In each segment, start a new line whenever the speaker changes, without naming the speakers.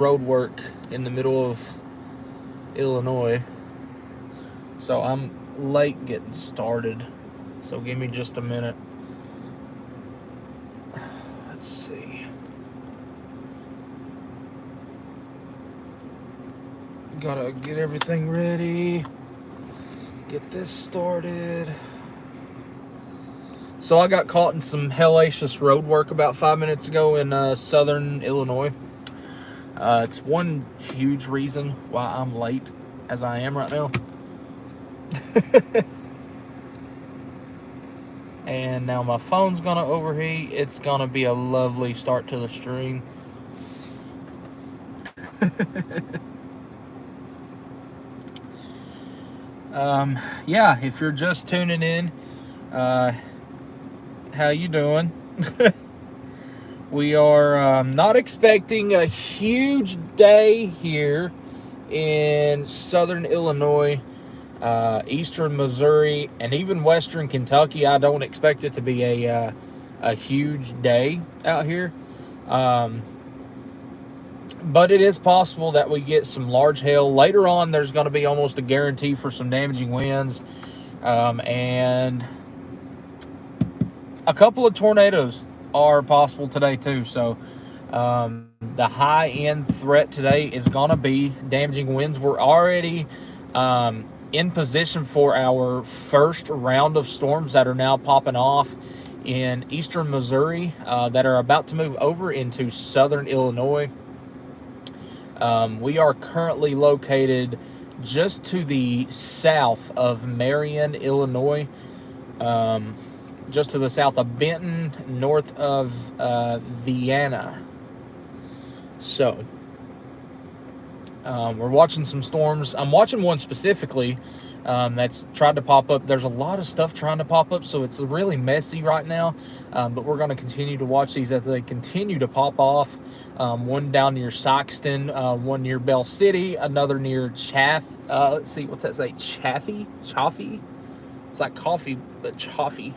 road work in the middle of Illinois, so I'm late getting started. So give me just a minute. Let's see. Gotta get everything ready. Get this started. So I got caught in some hellacious road work about 5 minutes ago in southern Illinois. It's one huge reason why I'm late as I am right now. And now my phone's gonna overheat. It's gonna be a lovely start to the stream. Yeah, if you're just tuning in, how you doing? We are not expecting a huge day here in southern Illinois, eastern Missouri, and even western Kentucky. I don't expect it to be a huge day out here. But it is possible that we get some large hail. Later on, there's going to be almost a guarantee for some damaging winds. And a couple of tornadoes are possible today, too. So the high-end threat today is going to be damaging winds. We're already in position for our first round of storms that are now popping off in eastern Missouri that are about to move over into southern Illinois. We are currently located just to the south of Marion, Illinois, just to the south of Benton, north of Vienna. So, we're watching some storms. I'm watching one specifically that's tried to pop up. There's a lot of stuff trying to pop up, so it's really messy right now. But we're going to continue to watch these as they continue to pop off. One down near Soxton, one near Bell City, another near let's see, what's that say? Chaffee? It's like coffee, but chaffee.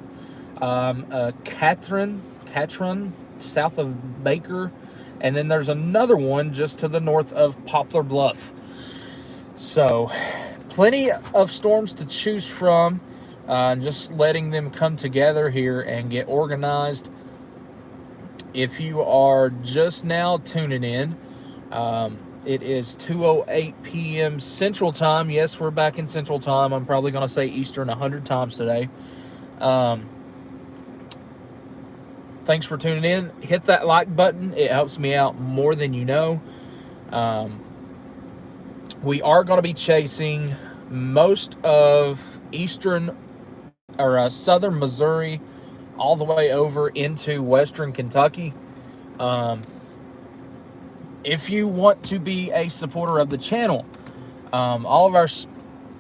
Catron, south of Baker. And then there's another one just to the north of Poplar Bluff. So, plenty of storms to choose from. Just letting them come together here and get organized. If you are just now tuning in, it is 2:08 p.m. Central Time. Yes, we're back in Central Time. I'm probably going to say Eastern 100 times today. Thanks for tuning in. Hit that like button. It helps me out more than you know. We are going to be chasing most of eastern or southern Missouri all the way over into western Kentucky. If you want to be a supporter of the channel, all of our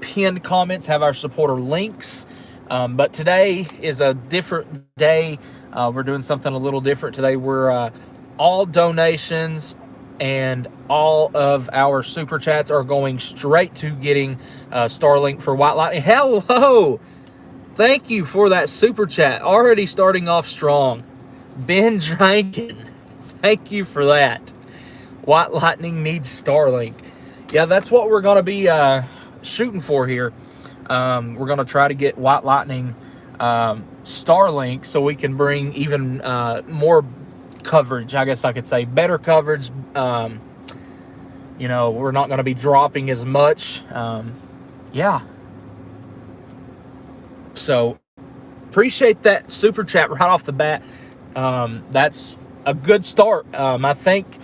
pinned comments have our supporter links. But today is a different day. We're doing something a little different today. We're all donations and all of our super chats are going straight to getting Starlink for White Lightning. Hello! Thank you for that super chat. Already starting off strong. Ben Drankin, thank you for that. White Lightning needs Starlink. Yeah, that's what we're going to be shooting for here. We're going to try to get White Lightning Starlink so we can bring even more coverage, I guess I could say. Better coverage. We're not going to be dropping as much. Yeah. So, appreciate that super chat right off the bat. That's a good start. I think,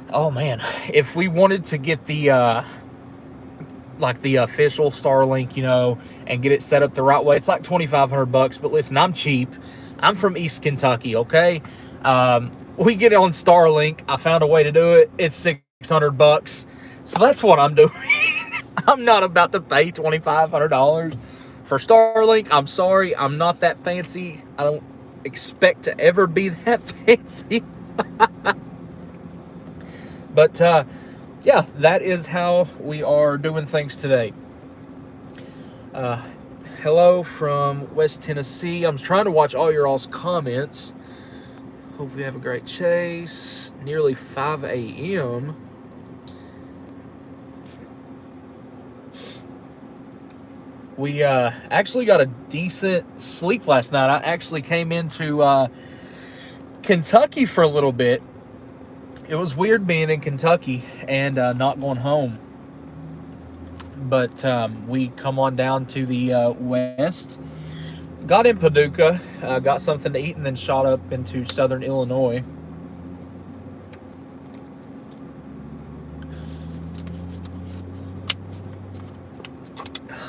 oh man, if we wanted to get the official Starlink, and get it set up the right way, it's like $2,500. But listen, I'm cheap. I'm from East Kentucky, okay? We get on Starlink. I found a way to do it. It's $600. So that's what I'm doing. I'm not about to pay $2,500 for Starlink. I'm sorry. I'm not that fancy. I don't expect to ever be that fancy. But, yeah, that is how we are doing things today. Hello from West Tennessee. I'm trying to watch all your all's comments. Hope you have a great chase. Nearly 5 a.m. We actually got a decent sleep last night. I actually came into Kentucky for a little bit. It was weird being in Kentucky and not going home. But we come on down to the west. Got in Paducah, got something to eat, and then shot up into southern Illinois.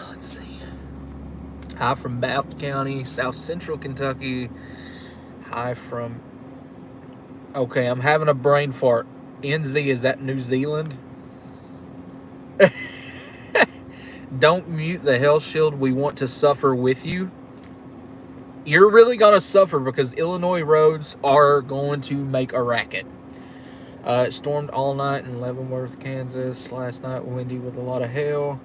Let's see. Hi from Bath County, South Central Kentucky. Hi from... Okay, I'm having a brain fart. NZ, is that New Zealand? Don't mute the hell shield. We want to suffer with you. You're really going to suffer because Illinois roads are going to make a racket. It stormed all night in Leavenworth, Kansas. Last night, windy with a lot of hail.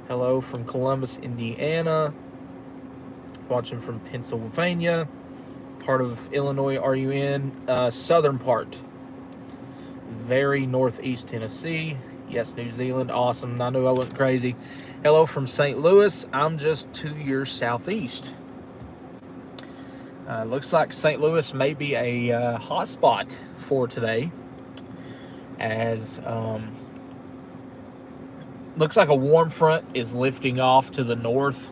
Hello from Columbus, Indiana. Watching from Pennsylvania. Part of Illinois are you in? Southern part. Very northeast Tennessee. Yes, New Zealand. Awesome. I knew I wasn't crazy. Hello from St. Louis. I'm just 2 years southeast. Looks like St. Louis may be a hot spot for today, as looks like a warm front is lifting off to the north.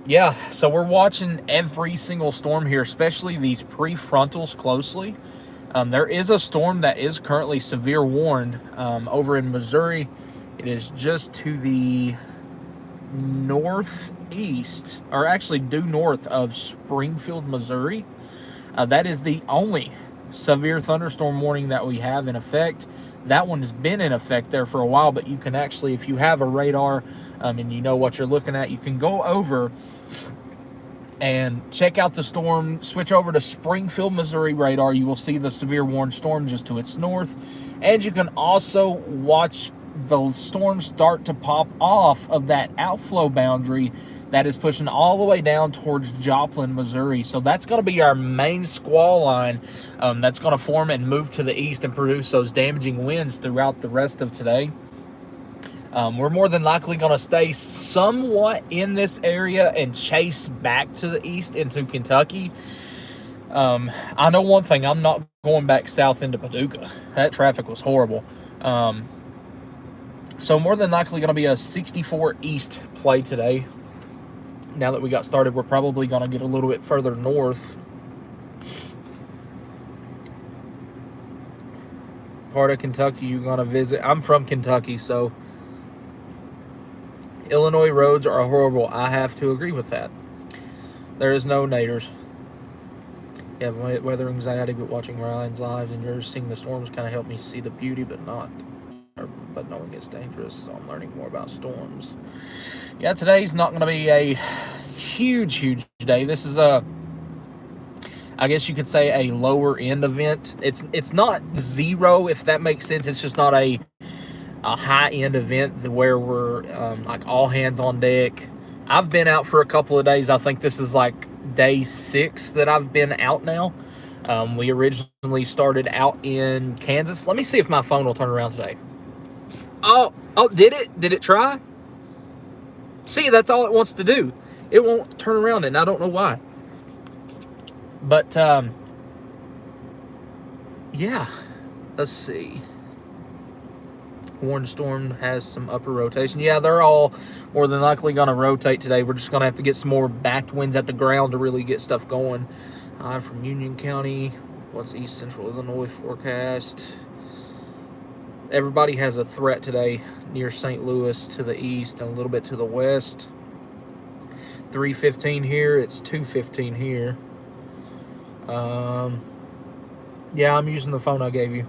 Yeah, so we're watching every single storm here, especially these prefrontals closely. There is a storm that is currently severe warned over in Missouri. It is just to the northeast, or actually due north of Springfield, Missouri. That is the only severe thunderstorm warning that we have in effect. That one has been in effect there for a while, but you can actually, if you have a radar and you know what you're looking at, you can go over and check out the storm, switch over to Springfield, Missouri radar. You will see the severe warned storm just to its north. And you can also watch the storm start to pop off of that outflow boundary that is pushing all the way down towards Joplin, Missouri. So that's going to be our main squall line that's going to form and move to the east and produce those damaging winds throughout the rest of today. We're more than likely going to stay somewhat in this area and chase back to the east into Kentucky. I know one thing, I'm not going back south into Paducah. That traffic was horrible. So more than likely going to be a 64 east play today. Now that we got started, we're probably going to get a little bit further north. Part of Kentucky you're going to visit. I'm from Kentucky, so Illinois roads are horrible. I have to agree with that. There is no naders. You have weather anxiety, but watching Ryan's lives and yours, seeing the storms kind of helped me see the beauty, but knowing it's dangerous. So I'm learning more about storms. Yeah, today's not going to be a huge day. This is I guess you could say, a lower end event. It's not zero, if that makes sense. It's just not a high end event where we're like all hands on deck. I've been out for a couple of days. I think this is like day 6 that I've been out now. We originally started out in Kansas. Let me see if my phone will turn around today. Oh, did it? Did it try? See, that's all it wants to do. It won't turn around, and I don't know why. But, yeah. Let's see. Warned storm has some upper rotation. Yeah, they're all more than likely going to rotate today. We're just going to have to get some more backed winds at the ground to really get stuff going. I'm from Union County. What's East Central Illinois forecast? Everybody has a threat today near St. Louis to the east and a little bit to the west. 3:15 here. It's 2:15 here. Yeah, I'm using the phone I gave you.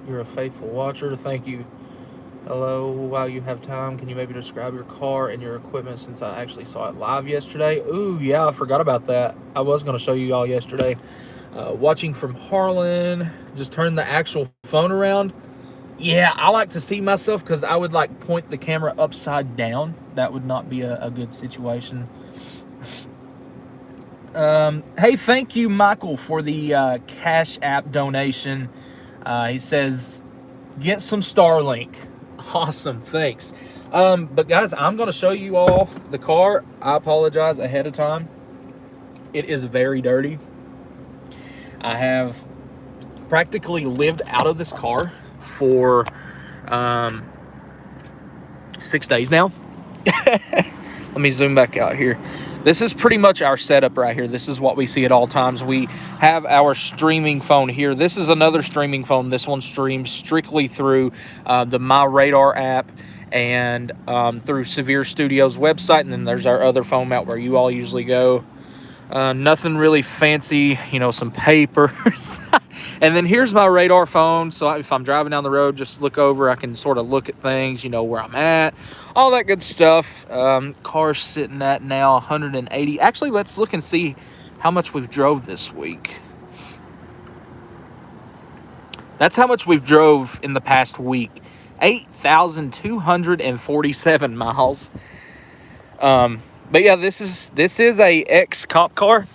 You're a faithful watcher. Thank you. Hello. While you have time, can you maybe describe your car and your equipment, since I actually saw it live yesterday? Ooh, yeah, I forgot about that. I was going to show you all yesterday. Watching from Harlan. Just turn the actual phone around. Yeah, I like to see myself because I would like point the camera upside down. That would not be a good situation. Hey, thank you, Michael, for the Cashapp donation. He says, get some Starlink. Awesome, thanks. But guys, I'm going to show you all the car. I apologize ahead of time. It is very dirty. I have practically lived out of this car for 6 days now. Let me zoom back out here. This is pretty much our setup right here. This is what we see at all times. We have our streaming phone here. This is another streaming phone. This one streams strictly through the My Radar app and through Severe Studios website. And then there's our other phone mount where you all usually go. Nothing really fancy, you know, some papers. And then here's my radar phone. So if I'm driving down the road, just look over. I can sort of look at things, you know, where I'm at, all that good stuff. Car's sitting at now 180. Actually, let's look and see how much we've drove this week. That's how much we've drove in the past week. 8,247 miles. But yeah, this is a ex-cop car.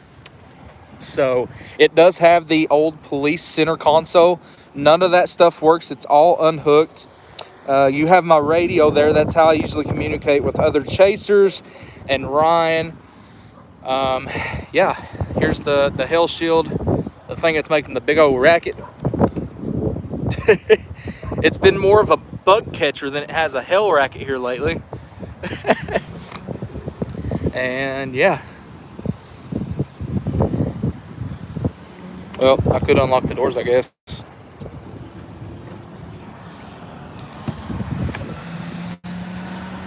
So it does have the old police center console. None of that stuff works. It's all unhooked. You have my radio there. That's how I usually communicate with other chasers and Ryan. Yeah, here's the hell shield, the thing that's making the big old racket. It's been more of a bug catcher than it has a hell racket here lately. And yeah. Well, I could unlock the doors, I guess.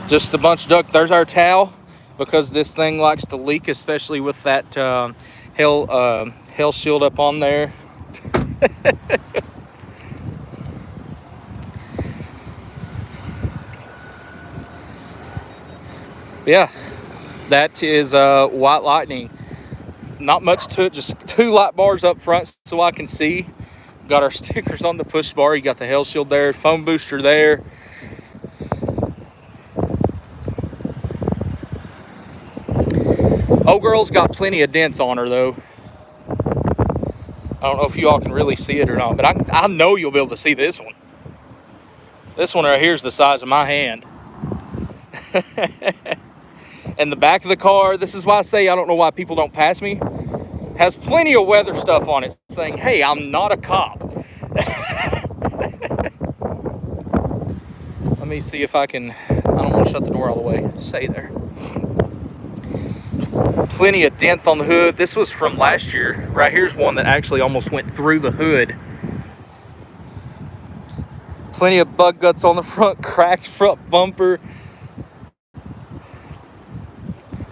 Just a bunch of duck. There's our towel, because this thing likes to leak, especially with that hell shield up on there. Yeah, that is White Lightning. Not much to it, just 2 light bars up front so I can see. Got our stickers on the push bar. You got the hell shield there, phone booster there. Old girl's got plenty of dents on her though. I don't know if you all can really see it or not, but I know you'll be able to see this one. This one right here is the size of my hand. And the back of the car, this is why I say I don't know why people don't pass me, has plenty of weather stuff on it saying, hey, I'm not a cop. Let me see if I can, I don't want to shut the door all the way. Stay there. Plenty of dents on the hood. This was from last year. Right here's one that actually almost went through the hood. Plenty of bug guts on the front, cracked front bumper.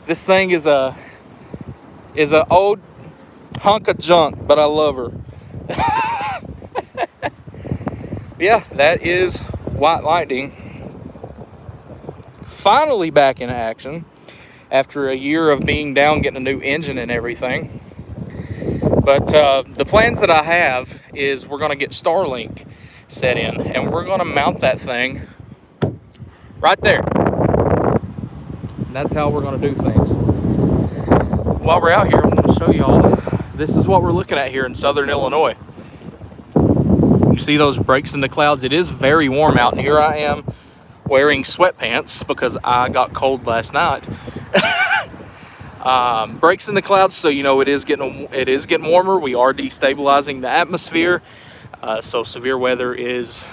This thing is a old hunk of junk, but I love her. Yeah, that is White Lightning. Finally back in action after a year of being down, getting a new engine and everything. But the plans that I have is we're going to get Starlink set in, and we're going to mount that thing right there. That's how we're going to do things. While we're out here, I'm going to show y'all. This is what we're looking at here in southern Illinois. You see those breaks in the clouds? It is very warm out, and here I am wearing sweatpants because I got cold last night. Breaks in the clouds, so you know it is getting warmer. We are destabilizing the atmosphere, so severe weather is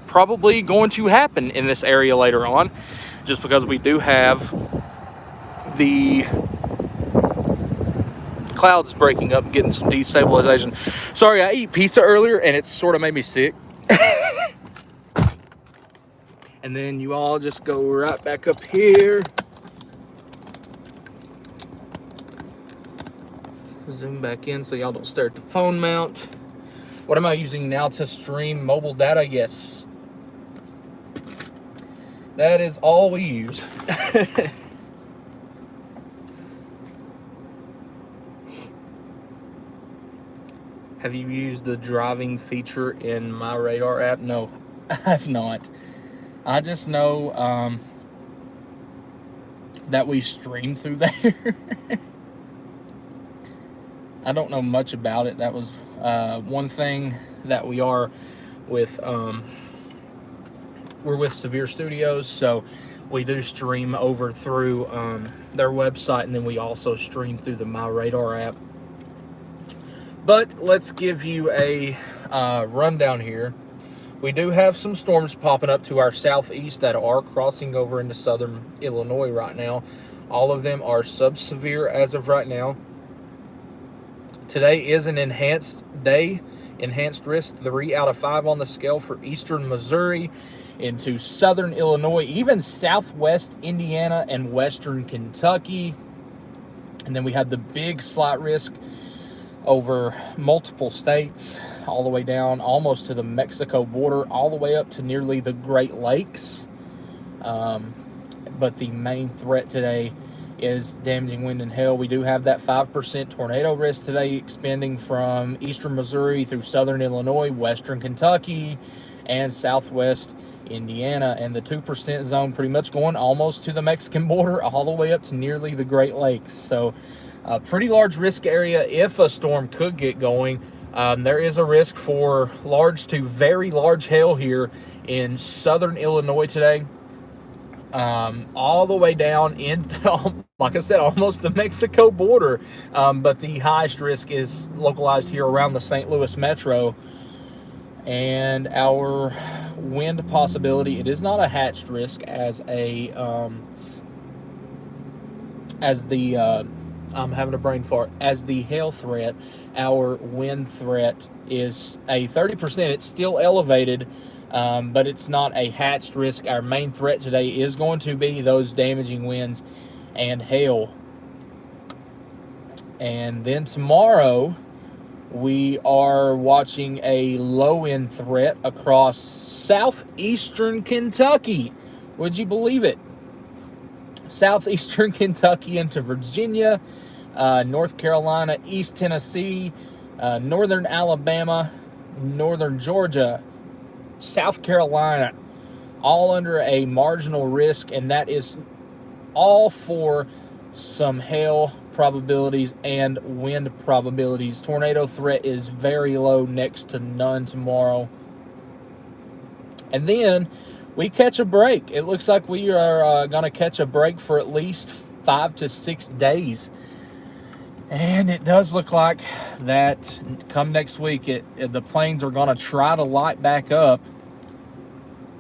probably going to happen in this area later on, just because we do have the clouds breaking up and getting some destabilization. Sorry, I ate pizza earlier and it sort of made me sick. And then you all just go right back up here. Zoom back in so y'all don't stare at the phone mount. What am I using now to stream mobile data? Yes. That is all we use. Have you used the driving feature in My Radar app? No, I have not. I just know that we stream through there. I don't know much about it. That was one thing that we are with we're with Severe Studios, so we do stream over through their website, and then we also stream through the My Radar app. But let's give you a rundown here. We do have some storms popping up to our southeast that are crossing over into southern Illinois right now. All of them are sub-severe as of right now. Today is an enhanced day, enhanced risk 3 out of 5 on the scale for eastern Missouri into southern Illinois, even southwest Indiana and western Kentucky. And then we had the big slight risk over multiple states, all the way down almost to the Mexico border, all the way up to nearly the Great Lakes. But the main threat today is damaging wind and hail. We do have that 5% tornado risk today, expanding from eastern Missouri through southern Illinois, western Kentucky, and southwest Indiana. And the 2% zone pretty much going almost to the Mexican border, all the way up to nearly the Great Lakes. So a pretty large risk area if a storm could get going. There is a risk for large to very large hail here in southern Illinois today, all the way down into, like I said, almost the Mexico border. But the highest risk is localized here around the St. Louis metro. And our wind possibility, it is not a hatched risk as I'm having a brain fart. As the hail threat, our wind threat is a 30%. It's still elevated, but it's not a hatched risk. Our main threat today is going to be those damaging winds and hail. And then tomorrow, we are watching a low-end threat across southeastern Kentucky. Would you believe it? Southeastern Kentucky into Virginia, North Carolina, East Tennessee, northern Alabama, northern Georgia, South Carolina, all under a marginal risk, and that is all for some hail probabilities and wind probabilities. Tornado threat is very low, next to none tomorrow. And then we catch a break. It looks like we are going to catch a break for at least 5 to 6 days. And it does look like that come next week, the planes are going to try to light back up.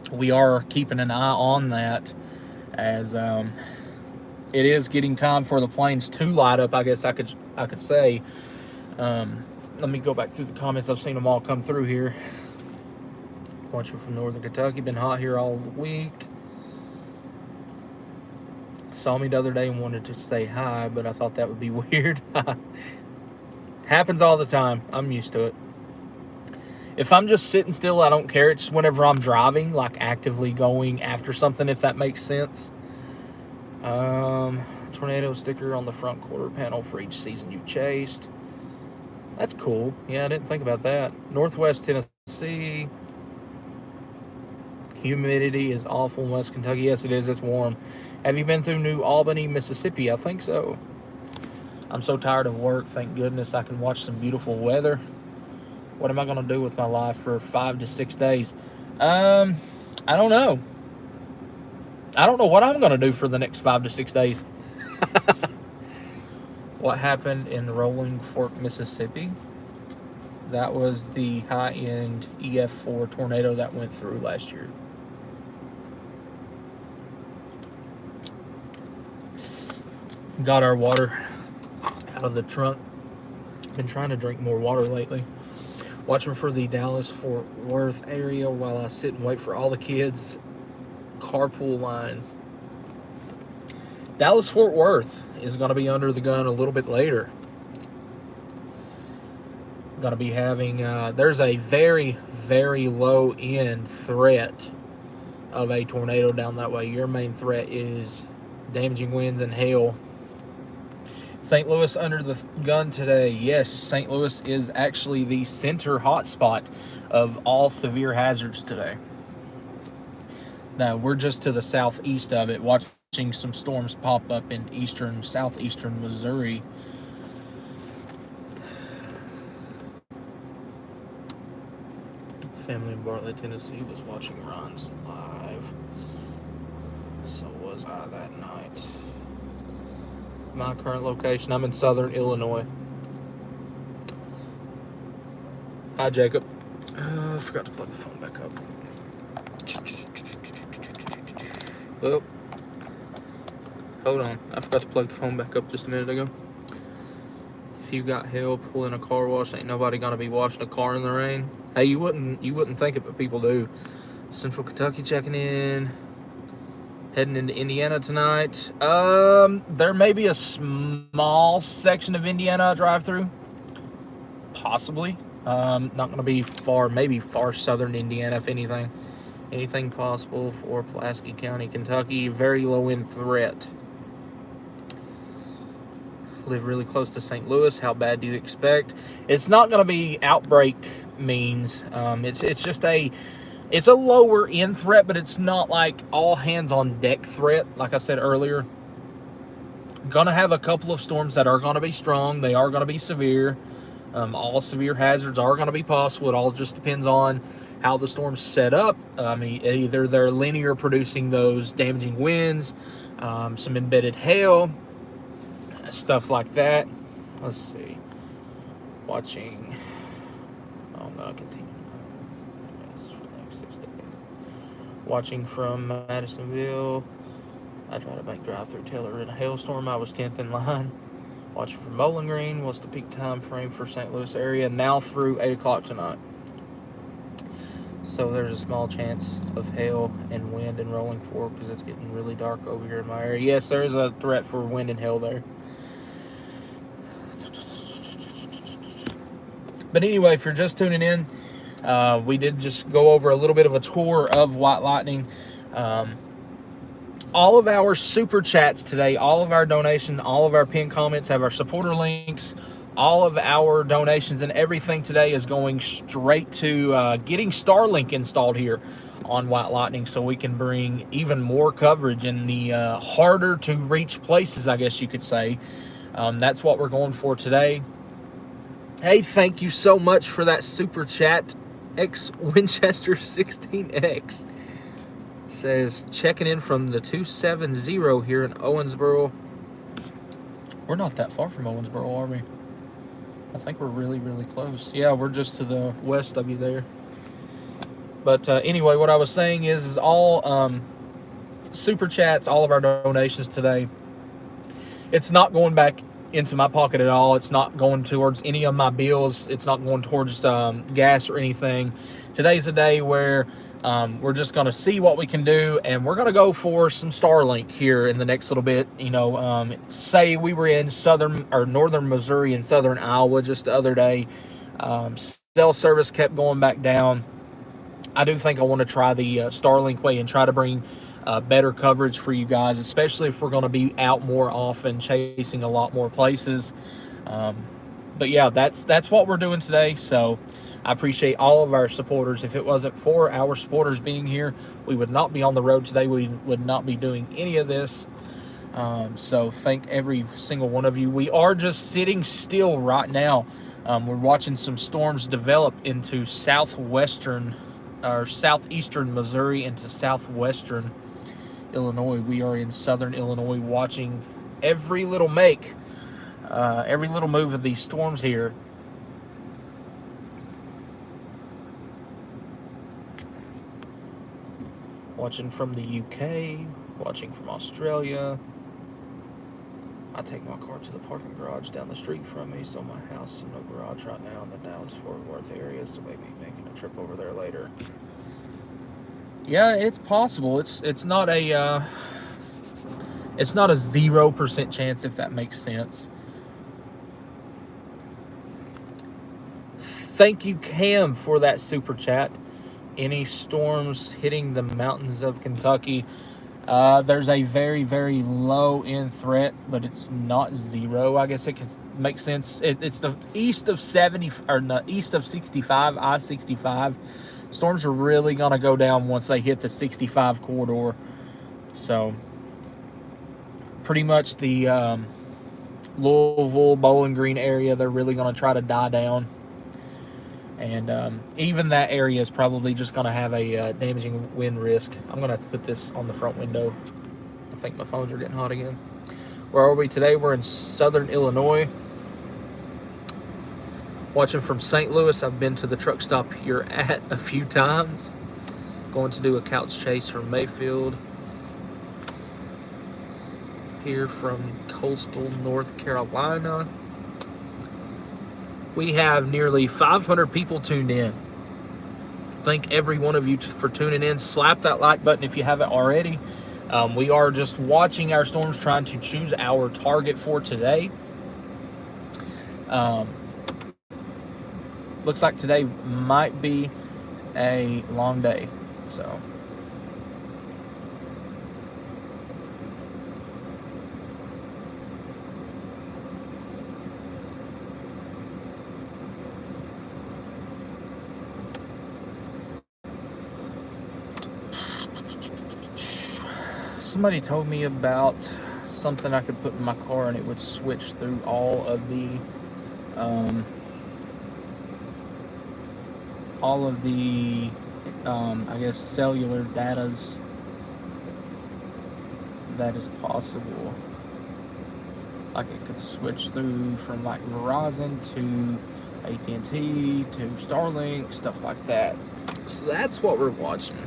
We are keeping an eye on that, as it is getting time for the planes to light up, I guess I could say. Let me go back through the comments. I've seen them all come through here. Watching from northern Kentucky. Been hot here all week. Saw me the other day and wanted to say hi, but I thought that would be weird. Happens all the time. I'm used to it. If I'm just sitting still, I don't care. It's whenever I'm driving, like actively going after something, if that makes sense. Tornado sticker on the front quarter panel for each season you've chased. That's cool. Yeah, I didn't think about that. Northwest Tennessee. Humidity is awful in West Kentucky. Yes, it is. It's warm. Have you been through New Albany, Mississippi? I think so. I'm so tired of work. Thank goodness I can watch some beautiful weather. What am I going to do with my life for 5 to 6 days? I don't know. I don't know what I'm going to do for the next 5 to 6 days. What happened in Rolling Fork, Mississippi? That was the high-end EF4 tornado that went through last year. Got our water out of the trunk. Been trying to drink more water lately. Watching for the Dallas-Fort Worth area while I sit and wait for all the kids. Carpool lines. Dallas-Fort Worth is going to be under the gun a little bit later. Going to be having, there's a very, very low-end threat of a tornado down that way. Your main threat is damaging winds and hail. St. Louis under the gun today. Yes, St. Louis is actually the center hotspot of all severe hazards today. Now, we're just to the southeast of it, watching some storms pop up in southeastern Missouri. family in Bartlett, Tennessee was watching Ryan's live. So was I that night. My current location, I'm in Southern Illinois. Hi, Jacob. I forgot to plug the phone back up. Oh, hold on. I forgot to plug the phone back up just a minute ago. If you got hail pulling a car wash, ain't nobody gonna be washing a car in the rain. Hey, you wouldn't think it, but people do. Central Kentucky checking in. Heading into Indiana tonight. There may be a small section of Indiana I drive through. Possibly. Not going to be far, maybe far southern Indiana, if anything. Anything possible for Pulaski County, Kentucky. Very low end threat. Live really close to St. Louis. How bad do you expect? It's not going to be outbreak means. It's just it's a lower end threat, but it's not like all hands on deck threat. Like I said earlier, going to have a couple of storms that are going to be strong. They are going to be severe. All severe hazards are going to be possible. It all just depends on how the storm's set up. Either they're linear, producing those damaging winds, some embedded hail, stuff like that. Let's see. Watching. I'm going to continue. Watching from Madisonville. I tried to make drive through Taylor in a hailstorm. I was 10th in line. Watching from Bowling Green. What's the peak time frame for St. Louis area? Now through 8 o'clock tonight. So there's a small chance of hail and wind in Rolling Fork because it's getting really dark over here in my area. Yes, there is a threat for wind and hail there. But anyway, if you're just tuning in, we did just go over a little bit of a tour of White Lightning. All of our super chats today, all of our donation, all of our pinned comments have our supporter links. All of our donations and everything today is going straight to getting Starlink installed here on White Lightning so we can bring even more coverage in the harder to reach places, I guess you could say. That's what we're going for today. Hey, thank you so much for that super chat. X Winchester 16X says checking in from the 270 here in Owensboro. We're not that far from Owensboro, are we? I think we're really, really close. Yeah, we're just to the west of you there. But anyway, what I was saying is all super chats, all of our donations today. It's not going back into my pocket at all. It's not going towards any of my bills. It's not going towards gas or anything. Today's a day where we're just going to see what we can do, and we're going to go for some Starlink here in the next little bit. You know, say we were in southern or northern Missouri and southern Iowa just the other day. Cell service kept going back down. I do think I want to try the Starlink way and try to bring better coverage for you guys, especially if we're going to be out more often, chasing a lot more places. But yeah, that's what we're doing today. So I appreciate all of our supporters. If it wasn't for our supporters being here, we would not be on the road today. We would not be doing any of this. So thank every single one of you. We are just sitting still right now. We're watching some storms develop into southwestern or southeastern Missouri into southwestern Illinois. We are in southern Illinois watching every little every little move of these storms here. Watching from the UK, watching from Australia. I take my car to the parking garage down the street from me, so my house is no garage right now in the Dallas-Fort Worth area, so maybe making a trip over there later. Yeah, it's possible. It's not a 0% chance, if that makes sense. Thank you, Cam, for that super chat. Any storms hitting the mountains of Kentucky? There's a very, very low end threat, but it's not zero. I guess it can make sense. It's the east of 70 or the east of 65, I-65. Storms are really gonna go down once they hit the 65 corridor. So pretty much the Louisville, Bowling Green area, they're really gonna try to die down. And even that area is probably just going to have a damaging wind risk. I'm going to have to put this on the front window. I think my phones are getting hot again. Where are we today? We're in southern Illinois. Watching from St. Louis. I've been to the truck stop you're at a few times. Going to do a couch chase from Mayfield. Here from coastal North Carolina. We have nearly 500 people tuned in. Thank every one of you for tuning in. Slap that like button if you haven't already. We are just watching our storms, trying to choose our target for today. Looks like today might be a long day. So somebody told me about something I could put in my car and it would switch through all of the I guess cellular datas that is possible. Like it could switch through from like Verizon to AT&T to Starlink, stuff like that. So that's what we're watching.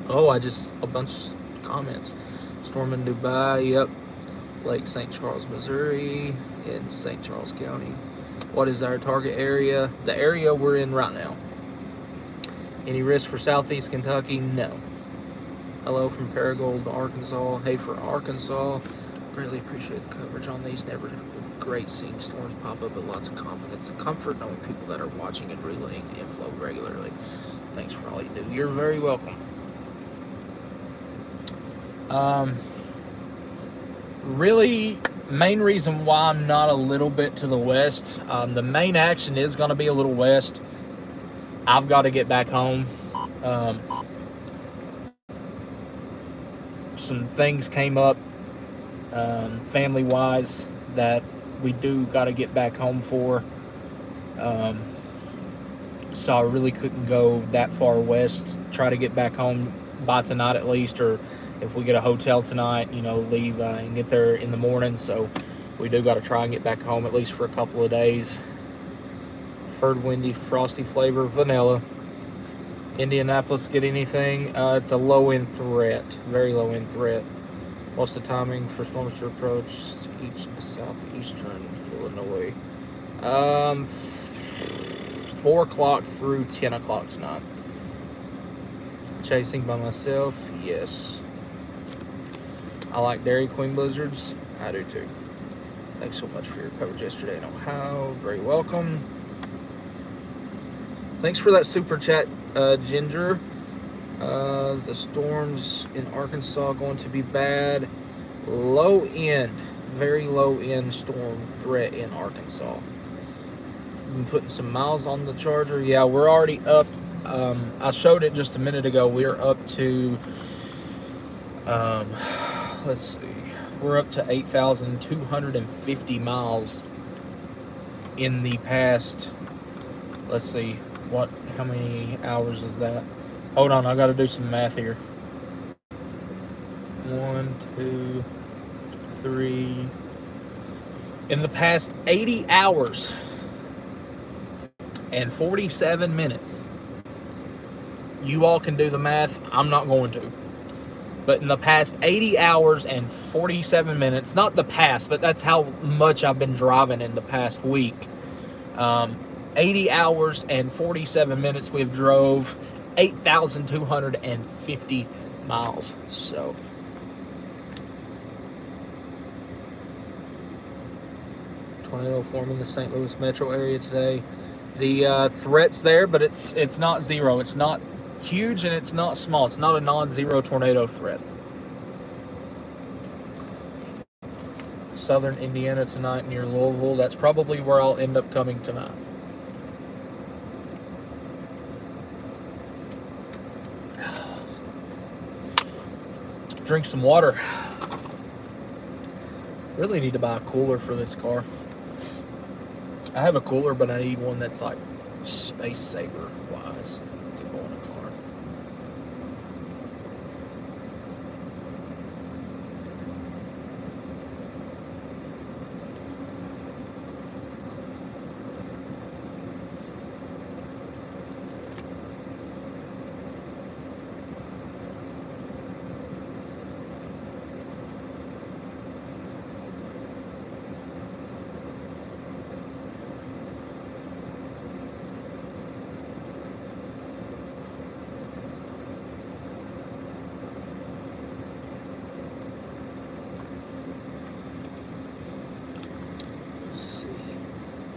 Oh, a bunch of comments. Storm in Dubai, yep. Lake St. Charles, Missouri, in St. Charles County. What is our target area? The area we're in right now. Any risk for Southeast Kentucky? No. Hello from Paragould, Arkansas. Hey for Arkansas. Greatly appreciate the coverage on these. Never great seeing storms pop up, but lots of confidence and comfort knowing people that are watching and relaying inflow regularly. Thanks for all you do. You're very welcome. Really, main reason why I'm not a little bit to the west, the main action is going to be a little west. I've got to get back home. Some things came up family-wise that we do got to get back home for. So I really couldn't go that far west. Try to get back home by tonight at least, or if we get a hotel tonight, leave and get there in the morning. So we do got to try and get back home at least for a couple of days. Preferred windy, frosty flavor, vanilla. Indianapolis, get anything? It's a low-end threat, very low-end threat. What's the timing for storms to approach southeastern Illinois? 4 o'clock through 10 o'clock tonight. Chasing by myself, yes. I like Dairy Queen blizzards. I do too. Thanks so much for your coverage yesterday in Ohio. Very welcome. Thanks for that super chat, Ginger. The storms in Arkansas going to be bad. Low end, very low end storm threat in Arkansas. Been putting some miles on the charger. Yeah, we're already up. I showed it just a minute ago. We're up to, let's see. We're up to 8,250 miles in the past, let's see, how many hours is that? Hold on, I got to do some math here. 1, 2, 3. In the past 80 hours and 47 minutes. You all can do the math. I'm not going to. But in the past 80 hours and 47 minutes, not the past, but that's how much I've been driving in the past week. 80 hours and 47 minutes, we've drove 8,250 miles. So tornado forming the St. Louis metro area today. The threat's there, but it's not zero. It's not huge and it's not small. It's not a non-zero tornado threat. Southern Indiana tonight near Louisville. That's probably where I'll end up coming tonight. Drink some water. Really need to buy a cooler for this car. I have a cooler, but I need one that's like space saver wise to go in a car.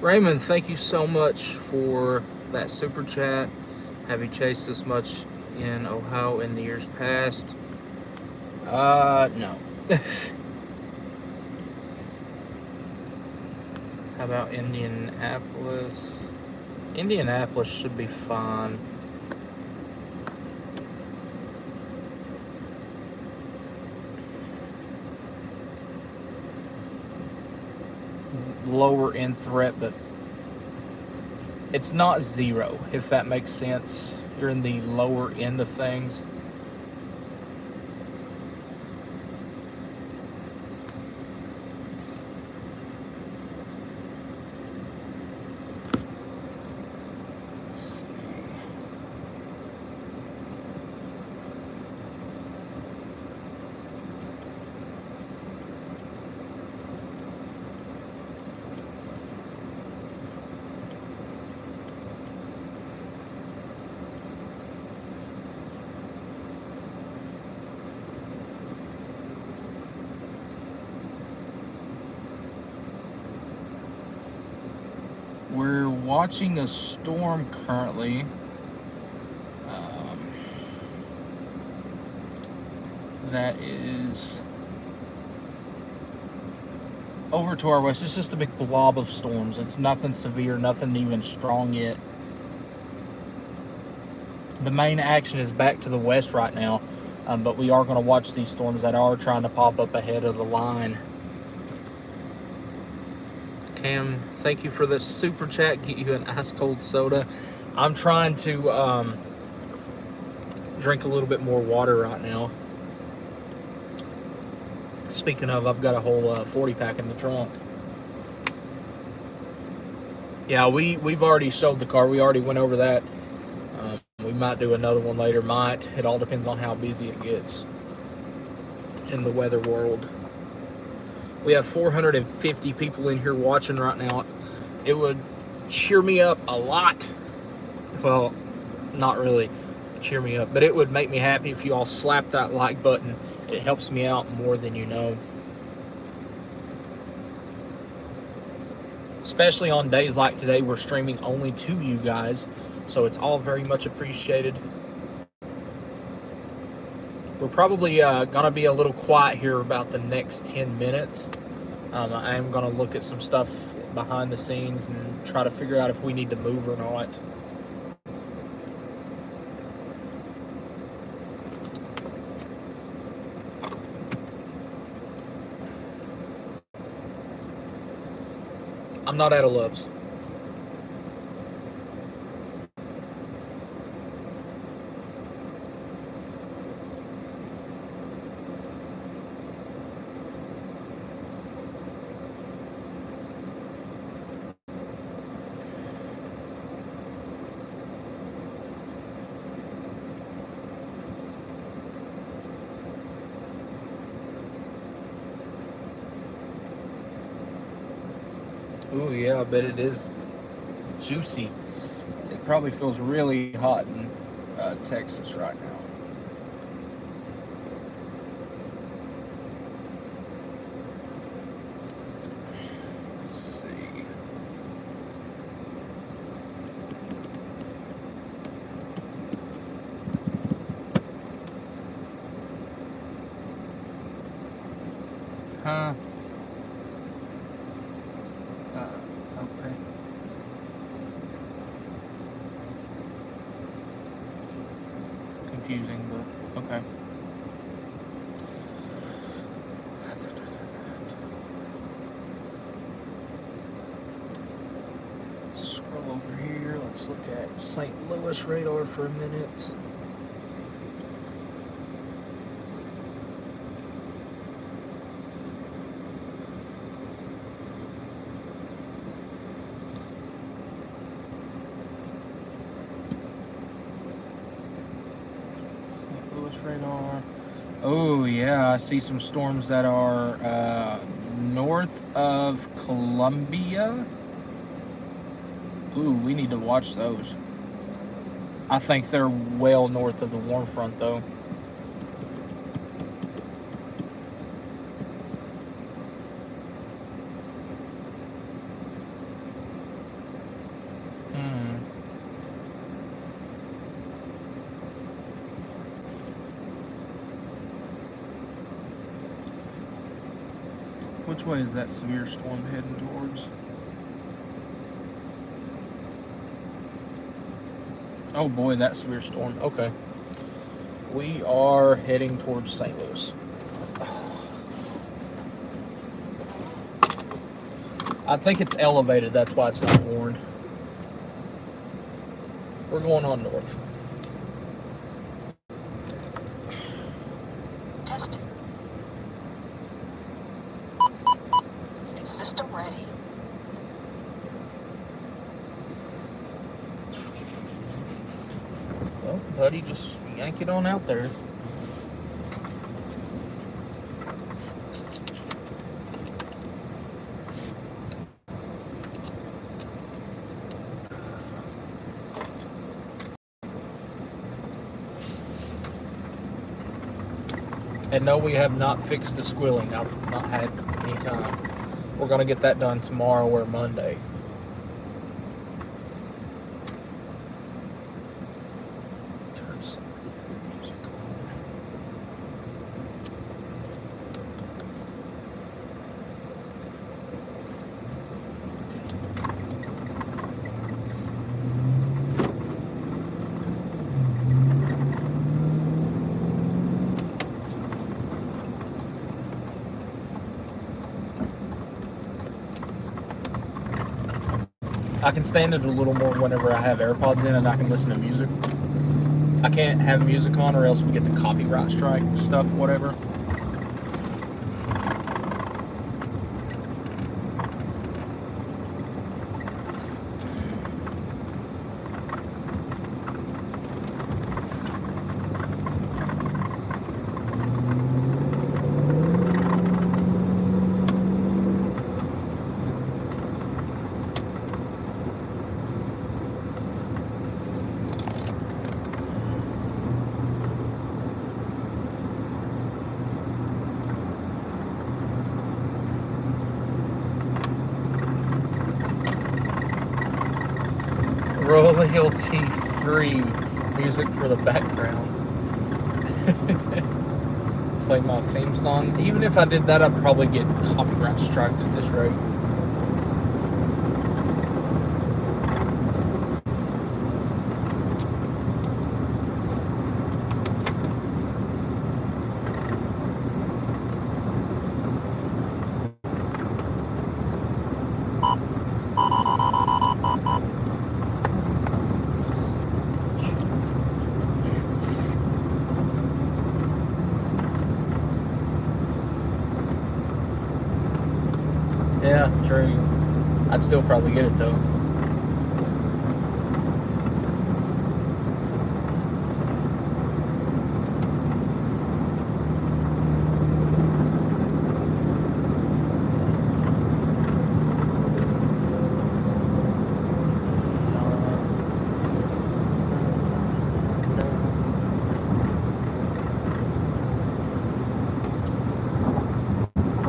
Raymond, thank you so much for that super chat. Have you chased this much in Ohio in the years past? No. How about Indianapolis? Indianapolis should be fine. Lower end threat, but it's not zero, if that makes sense. You're in the lower end of things. We're watching a storm currently. That is over to our west. It's just a big blob of storms. It's nothing severe, nothing even strong yet. The main action is back to the west right now, but we are going to watch these storms that are trying to pop up ahead of the line. Cam, thank you for the super chat. Get you an ice cold soda. I'm trying to drink a little bit more water right now. Speaking of, I've got a whole 40 pack in the trunk. Yeah, we've already showed the car. We already went over that. We might do another one later. Might. It all depends on how busy it gets in the weather world. We have 450 people in here watching right now. It would cheer me up a lot. Well, not really cheer me up, but it would make me happy if you all slap that like button. It helps me out more than you know. Especially on days like today, we're streaming only to you guys, so it's all very much appreciated. We're probably going to be a little quiet here about the next 10 minutes. I am going to look at some stuff behind the scenes and try to figure out if we need to move or not. I'm not out of Love's. Ooh, yeah, I bet it is juicy. It probably feels really hot in Texas right now. Let's see. Huh? Okay. Confusing, but okay. Scroll over here. Let's look at St. Louis radar for a minute. St. Louis radar. Oh yeah, I see some storms that are north of Columbia. Ooh, we need to watch those. I think they're well north of the warm front, though. Which way is that severe storm heading towards? Oh boy, that severe storm. Okay. We are heading towards St. Louis. I think it's elevated, that's why it's not warned. We're going on north.
Testing. System ready.
Well, buddy, just yank it on out there. And no, we have not fixed the squilling. I've not had any time. We're going to get that done tomorrow or Monday. Turn some music I can stand it a little more whenever I have AirPods in and I can listen to music. I can't have music on or else we get the copyright strike stuff, whatever. Royalty-free music for the background. Play my theme song. Even if I did that, I'd probably get copyright striked at this rate. Yeah, true. I'd still probably get it though.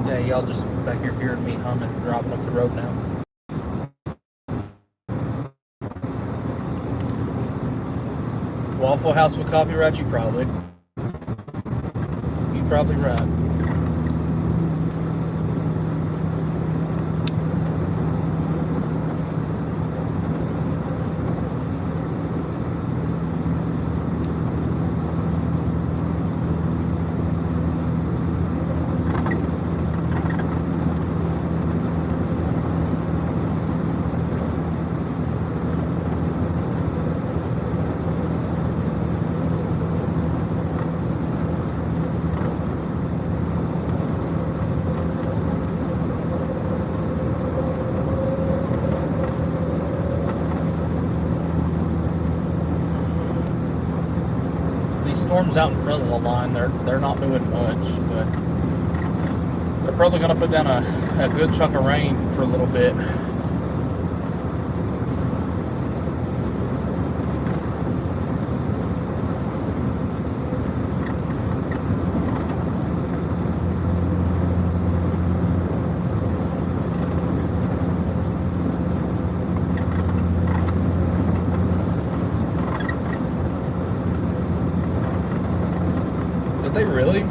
Yeah, y'all just back here hearing me humming, driving up the road now. Waffle House would copyright you, probably. You're probably right. platforms out in front of the line, they're not doing much, but they're probably going to put down a good chunk of rain for a little bit. Did they really?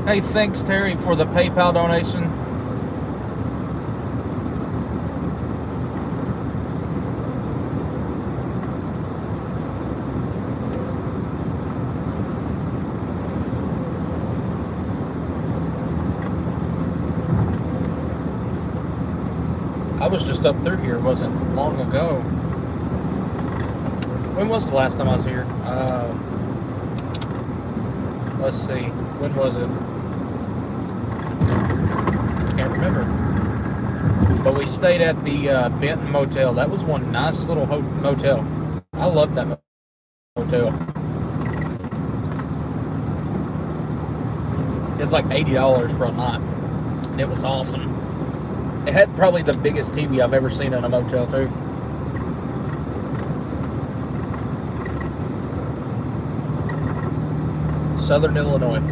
Hey, thanks, Terry, for the PayPal donation. I was just up through here, wasn't long ago. When was the last time I was here? Let's see. When was it? Can't remember. But we stayed at the Benton Motel. That was one nice little motel. I loved that motel. It's like $80 for a night, and it was awesome. It had probably the biggest TV I've ever seen in a motel too. Southern Illinois.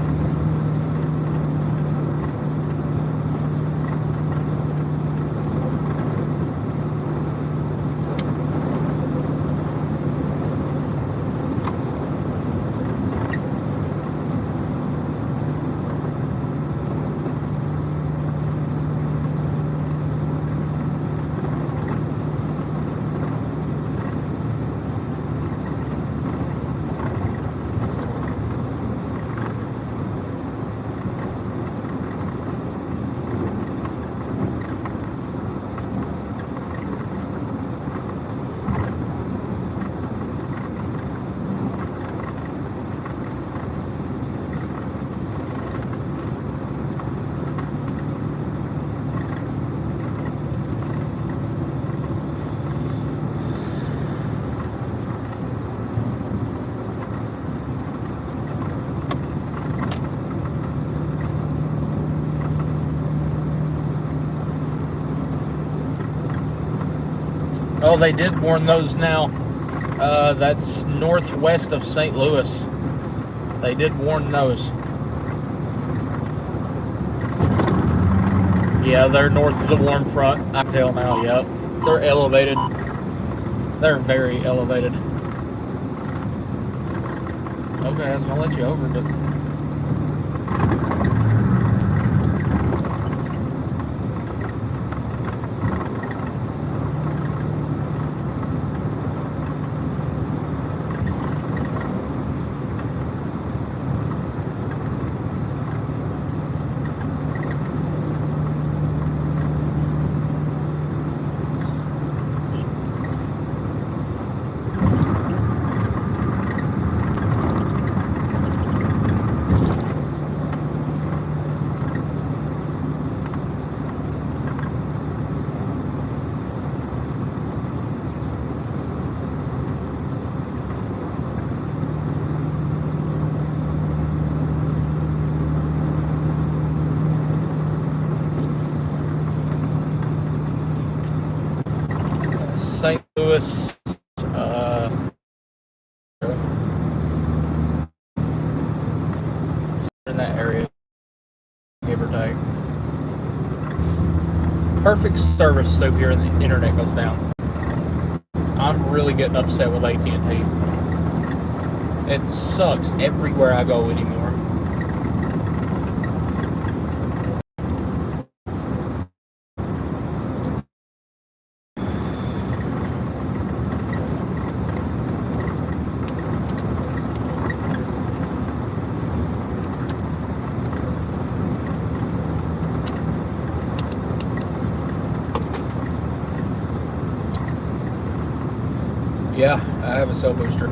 Oh, they did warn those now. That's northwest of St. Louis. They did warn those. Yeah, they're north of the warm front. I can tell now, yep. They're elevated. They're very elevated. Okay, I was going to let you over, but... St. Louis, in that area, give or take. perfect service so here and the internet goes down. I'm really getting upset with AT&T. It sucks everywhere I go anymore. Yeah, I have a cell booster.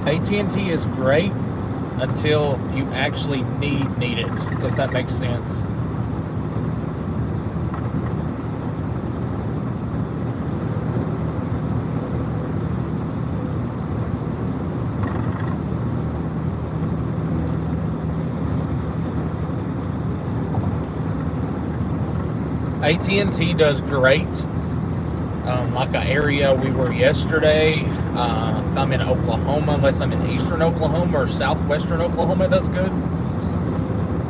AT&T is great until you actually need it, if that makes sense. AT&T does great. Like an area we were yesterday, if I'm in Oklahoma, unless I'm in eastern Oklahoma or southwestern Oklahoma, it does good.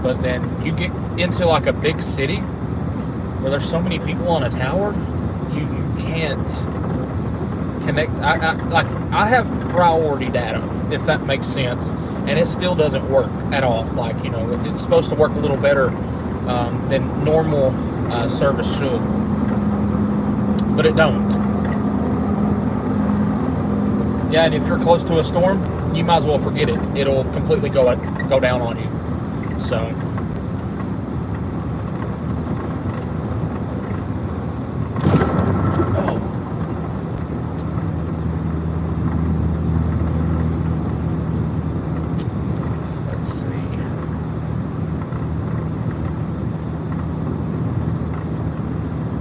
But then you get into like a big city where there's so many people on a tower, you can't connect. I have priority data, if that makes sense, and it still doesn't work at all. Like, you know, it's supposed to work a little better than normal service should, but it don't. Yeah, and if you're close to a storm, you might as well forget it. It'll completely go down on you. So let's see.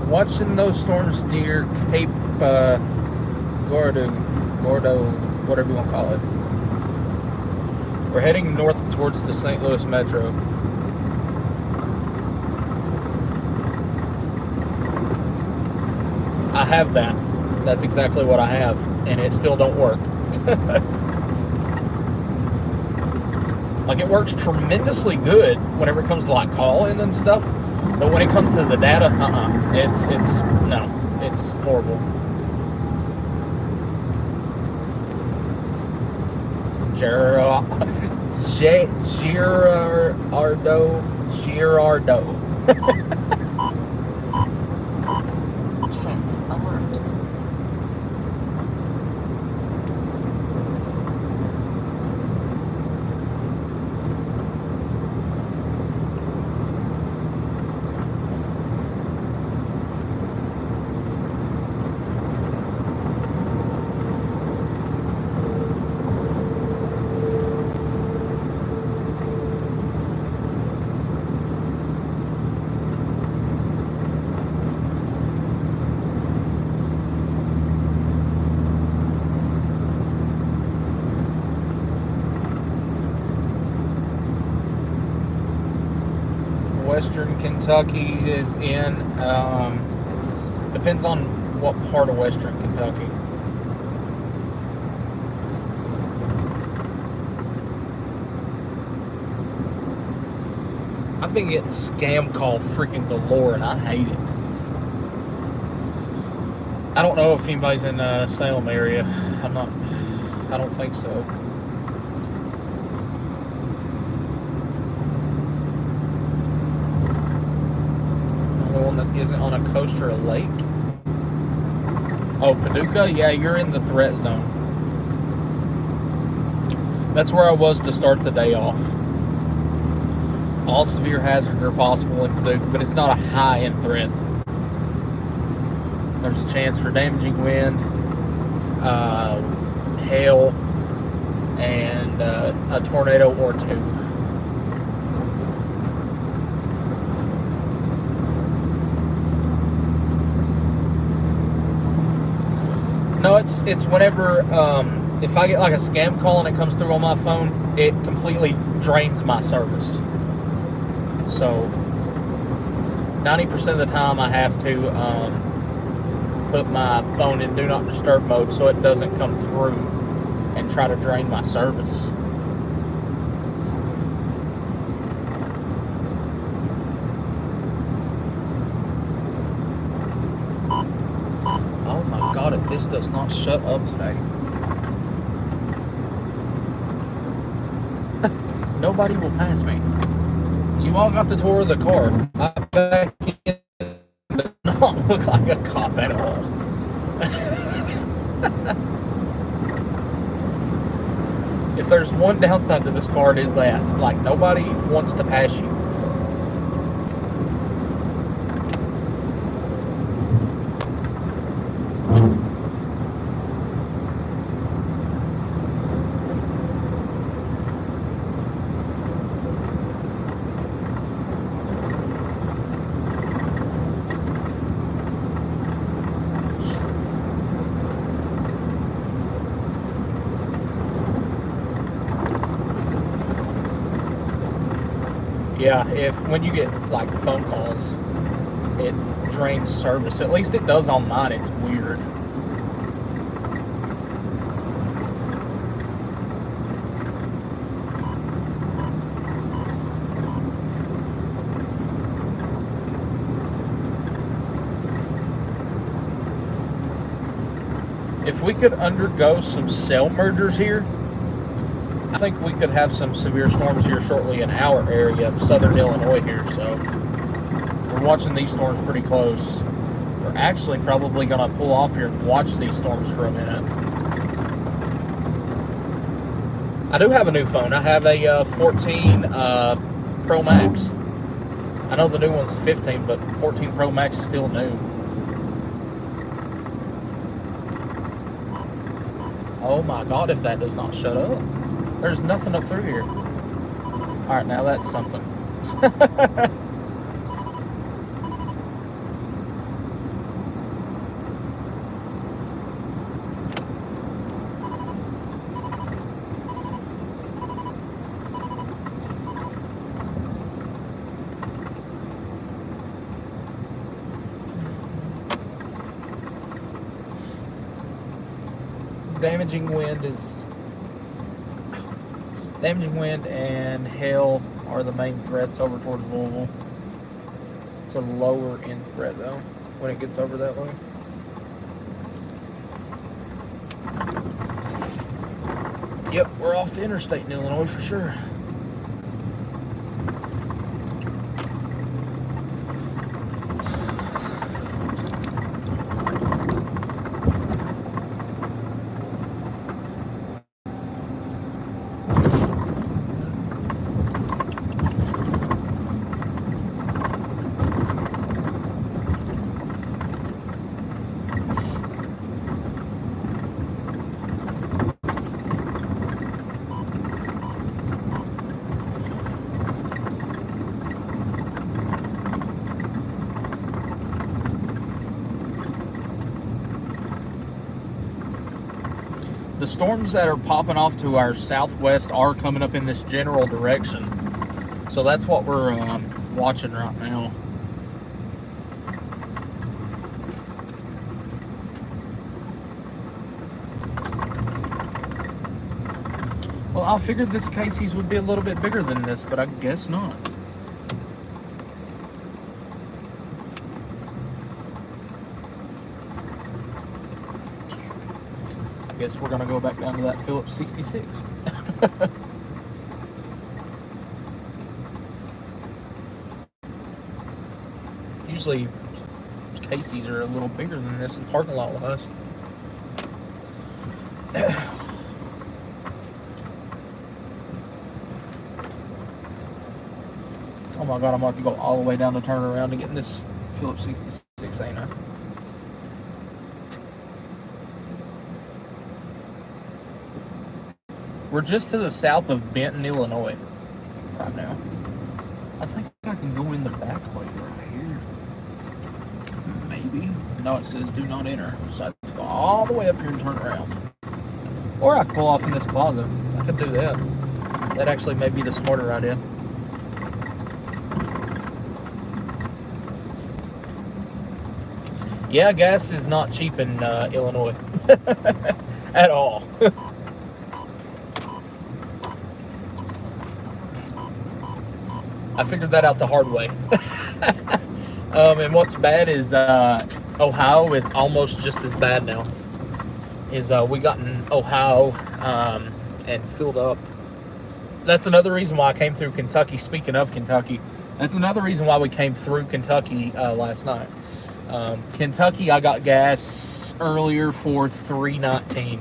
Watching those storms near Cape Gordo, whatever you want to call it. We're heading north towards the St. Louis Metro. I have that. That's exactly what I have, and it still don't work. Like, it works tremendously good whenever it comes to like calling and stuff, but when it comes to the data, it's horrible. Girardo. Western Kentucky is in, depends on what part of Western Kentucky. I've been getting scam call freaking galore, and I hate it. I don't know if anybody's in the Salem area. I don't think so. That isn't on a coast or a lake. Oh, Paducah? Yeah, you're in the threat zone. That's where I was to start the day off. All severe hazards are possible in Paducah, but it's not a high-end threat. There's a chance for damaging wind, hail, and a tornado or two. No, it's whenever, if I get like a scam call and it comes through on my phone, it completely drains my service. So 90% of the time I have to put my phone in do not disturb mode so it doesn't come through and try try to drain my service. Oh my God, if this does not shut up today. Nobody will pass me. You all got the tour of the car. I back in does not look like a cop at all. If there's one downside to this car, it is that. Like, nobody wants to pass you. Yeah, when you get like phone calls, it drains service. At least it does on mine. It's weird. If we could undergo some cell mergers here, I think we could have some severe storms here shortly in our area of southern Illinois here. So we're watching these storms pretty close. We're actually probably going to pull off here and watch these storms for a minute. I do have a new phone. I have a 14 Pro Max. I know the new one's 15, but 14 Pro Max is still new. Oh my God, if that does not shut up. There's nothing up through here. Alright, now that's something. Damaging wind and hail are the main threats over towards Louisville. It's a lower end threat though when it gets over that way. Yep, we're off the interstate in Illinois for sure. The storms that are popping off to our southwest are coming up in this general direction. So that's what we're watching right now. Well, I figured this Casey's would be a little bit bigger than this, but I guess not. Guess we're gonna go back down to that Phillips 66. Usually Casey's are a little bigger than this in parking lot wise. Oh my God, I'm about to go all the way down to turn around to get in this Phillips 66, ain't I? We're just to the south of Benton, Illinois right now. I think I can go in the back way right here. Maybe. No, it says do not enter. So I have to go all the way up here and turn around. Or I could pull off in this plaza. I could do that. That actually may be the smarter idea. Yeah, gas is not cheap in Illinois. At all. I figured that out the hard way. And what's bad is Ohio is almost just as bad now. We got in Ohio and filled up. That's another reason why I came through Kentucky. Speaking of Kentucky, that's another reason why we came through Kentucky last night. Kentucky, I got gas earlier for $3.19.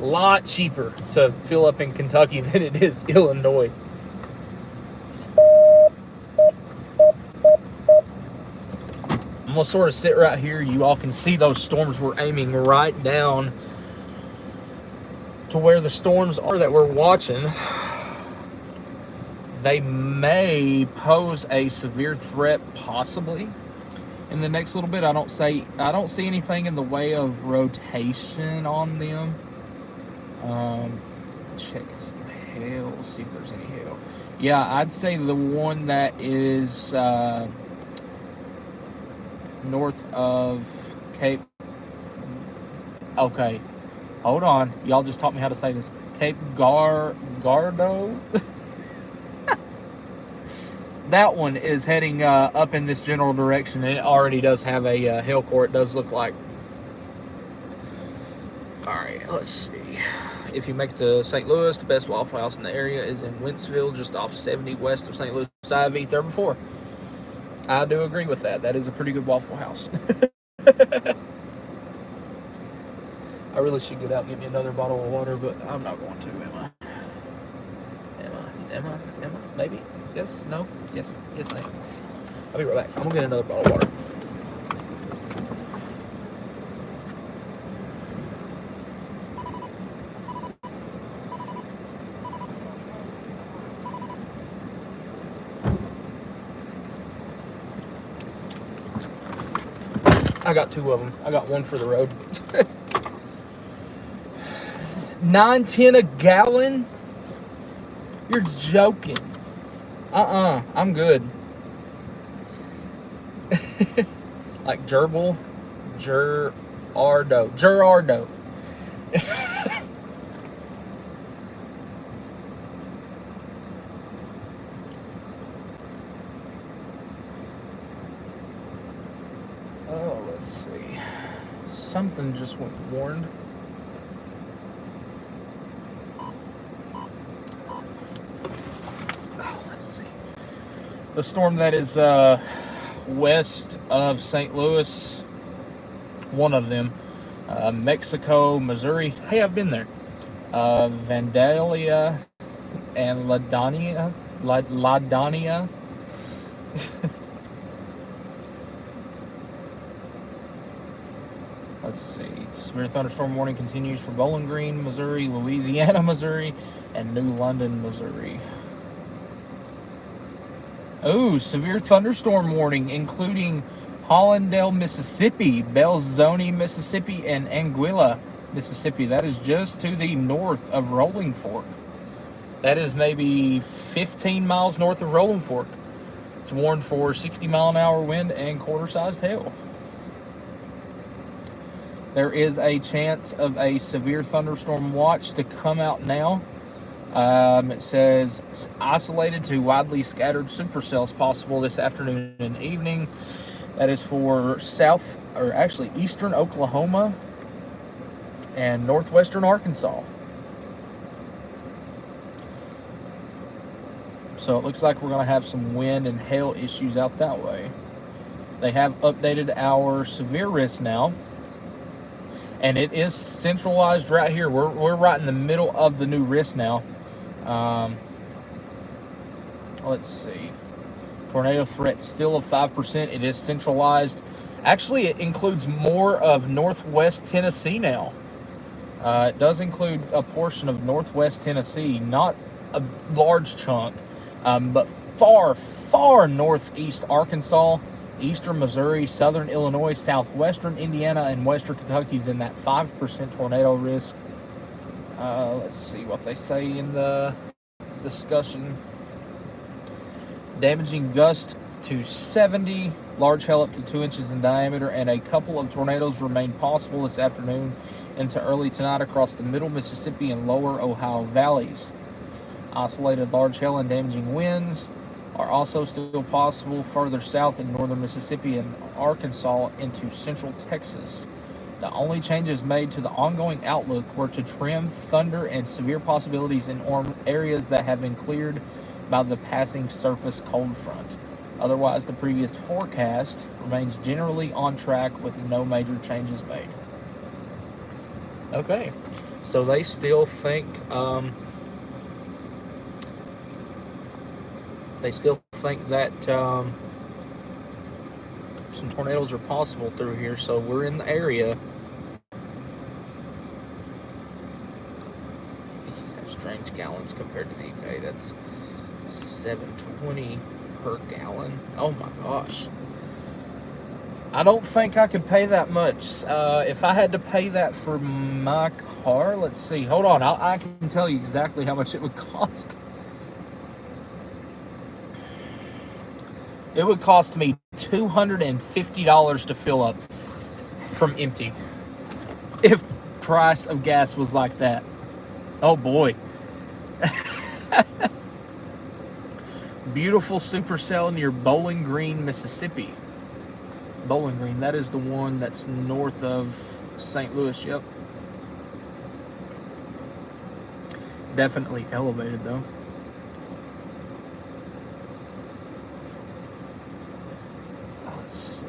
A lot cheaper to fill up in Kentucky than it is Illinois. I'm going to sort of sit right here. You all can see those storms. We're aiming right down to where the storms are that we're watching. They may pose a severe threat, possibly, in the next little bit. I don't see anything in the way of rotation on them. Check some hail, see if there's any hail. Yeah, I'd say the one that is north of Cape. Okay, hold on. Y'all just taught me how to say this. Cape Gardo. That one is heading up in this general direction, and it already does have a hail core, it does look like. Alright, let's see. If you make it to St. Louis, the best Waffle House in the area is in Wentzville, just off 70 west of St. Louis. I've eaten there before. I do agree with that. That is a pretty good Waffle House. I really should get out and get me another bottle of water, but I'm not going to, am I? Am I? Maybe? Yes? No? Yes? Yes, I am. I'll be right back. I'm going to get another bottle of water. I got two of them. I got one for the road. $9.10 a gallon? You're joking. I'm good. Like gerbil, Gerardo. Oh, let's see. Something just went warned. The storm that is west of St. Louis, one of them, Mexico, Missouri. Hey, I've been there. Vandalia and Ladonia. Let's see. The severe thunderstorm warning continues for Bowling Green, Missouri, Louisiana, Missouri, and New London, Missouri. Oh, severe thunderstorm warning, including Hollandale, Mississippi, Belzoni, Mississippi, and Anguilla, Mississippi. That is just to the north of Rolling Fork. That is maybe 15 miles north of Rolling Fork. It's warned for 60-mile-an-hour wind and quarter-sized hail. There is a chance of a severe thunderstorm watch to come out now. It says isolated to widely scattered supercells possible this afternoon and evening. That is for eastern Oklahoma and northwestern Arkansas. So it looks like we're going to have some wind and hail issues out that way. They have updated our severe risk now. And it is centralized right here. We're right in the middle of the new risk now. Let's see. Tornado threat still of 5%. It is centralized. Actually, it includes more of northwest Tennessee now. It does include a portion of northwest Tennessee, not a large chunk, but far, far northeast Arkansas, eastern Missouri, southern Illinois, southwestern Indiana, and western Kentucky's in that 5% tornado risk. Let's see what they say in the discussion. Damaging gust to 70, large hail up to 2 inches in diameter, and a couple of tornadoes remain possible this afternoon into early tonight across the middle Mississippi and lower Ohio valleys. Isolated large hail and damaging winds are also still possible further south in northern Mississippi and Arkansas into central Texas. The only changes made to the ongoing outlook were to trim thunder and severe possibilities in areas that have been cleared by the passing surface cold front. Otherwise, the previous forecast remains generally on track with no major changes made. Okay, so they still think that some tornadoes are possible through here. So we're in the area. These have strange gallons compared to the UK. That's 720 per gallon. Oh my gosh. I don't think I could pay that much. If I had to pay that for my car, let's see. Hold on, I can tell you exactly how much it would cost. It would cost me $250 to fill up from empty. If price of gas was like that. Oh boy. Beautiful supercell near Bowling Green, Mississippi. Bowling Green, that is the one that's north of St. Louis, yep. Definitely elevated though. Let's see.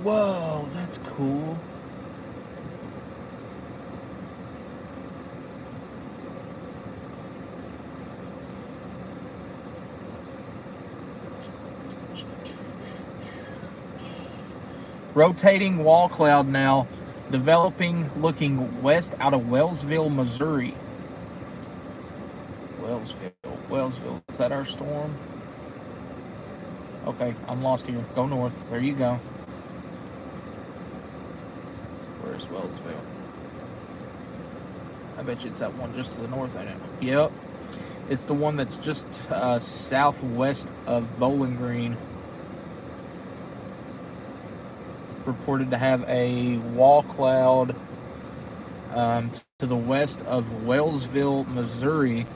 Whoa, that's cool. Rotating wall cloud now, developing, looking west out of Wellsville, Missouri. Wellsville. Is that our storm? Okay, I'm lost here. Go north. There you go. Where's Wellsville? I bet you it's that one just to the north, ain't it? Yep. It's the one that's just southwest of Bowling Green. Reported to have a wall cloud to the west of Wellsville, Missouri,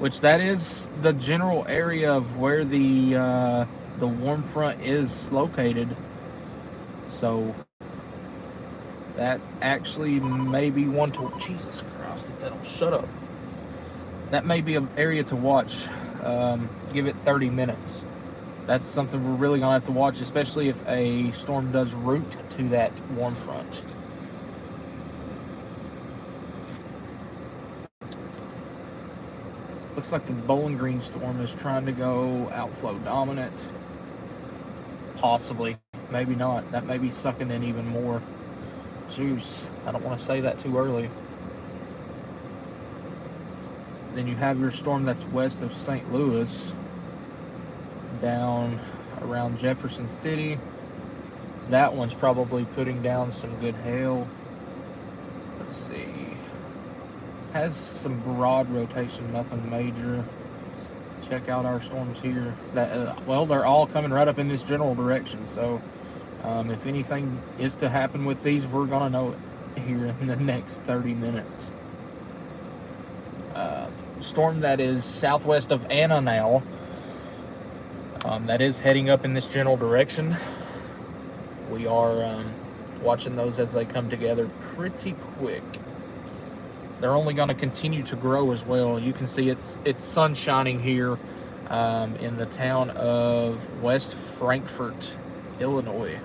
which that is the general area of where the warm front is located. So that actually may be one to, Jesus Christ, if that'll shut up. That may be an area to watch. Give it 30 minutes. That's something we're really going to have to watch, especially if a storm does route to that warm front. Looks like the Bowling Green storm is trying to go outflow dominant. Possibly. Maybe not. That may be sucking in even more juice. I don't want to say that too early. Then you have your storm that's west of St. Louis, down around Jefferson City. That one's probably putting down some good hail. Let's see. Has some broad rotation, nothing major. Check out our storms here. Well, they're all coming right up in this general direction. So if anything is to happen with these, we're gonna know it here in the next 30 minutes. Storm that is southwest of Anna now. That is heading up in this general direction. We are watching those as they come together pretty quick. They're only going to continue to grow as well. You can see it's sun shining here in the town of West Frankfort, Illinois.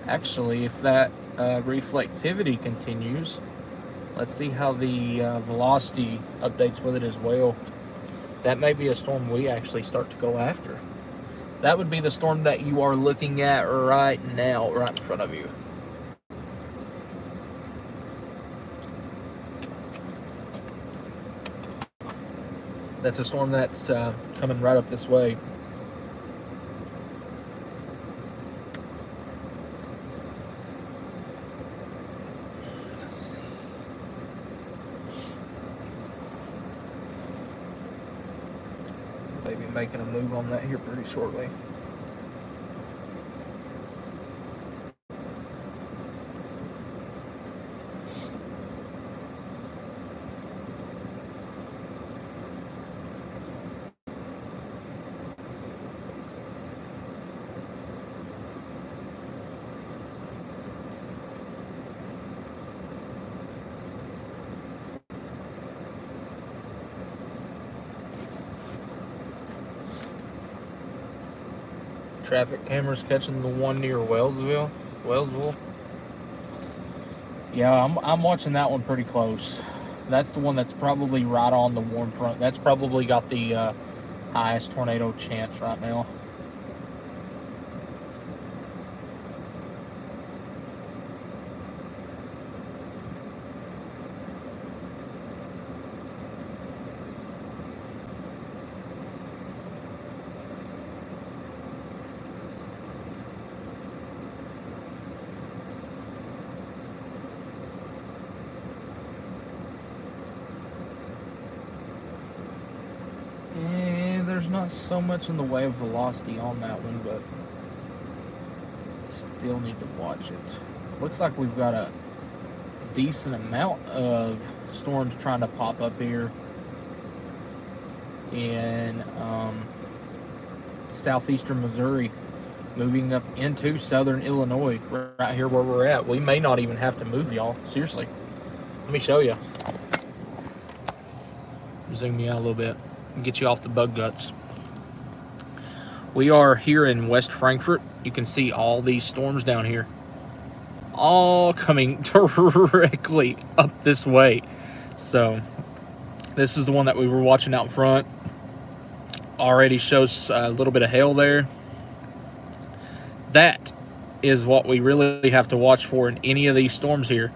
Actually, if that reflectivity continues, let's see how the velocity updates with it as well. That may be a storm we actually start to go after. That would be the storm that you are looking at right now, right in front of you. That's a storm that's coming right up this way. Maybe making a move on that here pretty shortly. Traffic cameras catching the one near Wellsville. Yeah, I'm watching that one pretty close. That's the one that's probably right on the warm front. That's probably got the highest tornado chance right now. And there's not so much in the way of velocity on that one, but still need to watch it. Looks like we've got a decent amount of storms trying to pop up here in southeastern Missouri, moving up into southern Illinois, right here where we're at. We may not even have to move, y'all. Seriously. Let me show you. Zoom me out a little bit and get you off the bug guts. We are here in West Frankfort. You can see all these storms down here, all coming directly up this way. So this is the one that we were watching out in front. Already shows a little bit of hail there. That is what we really have to watch for in any of these storms here.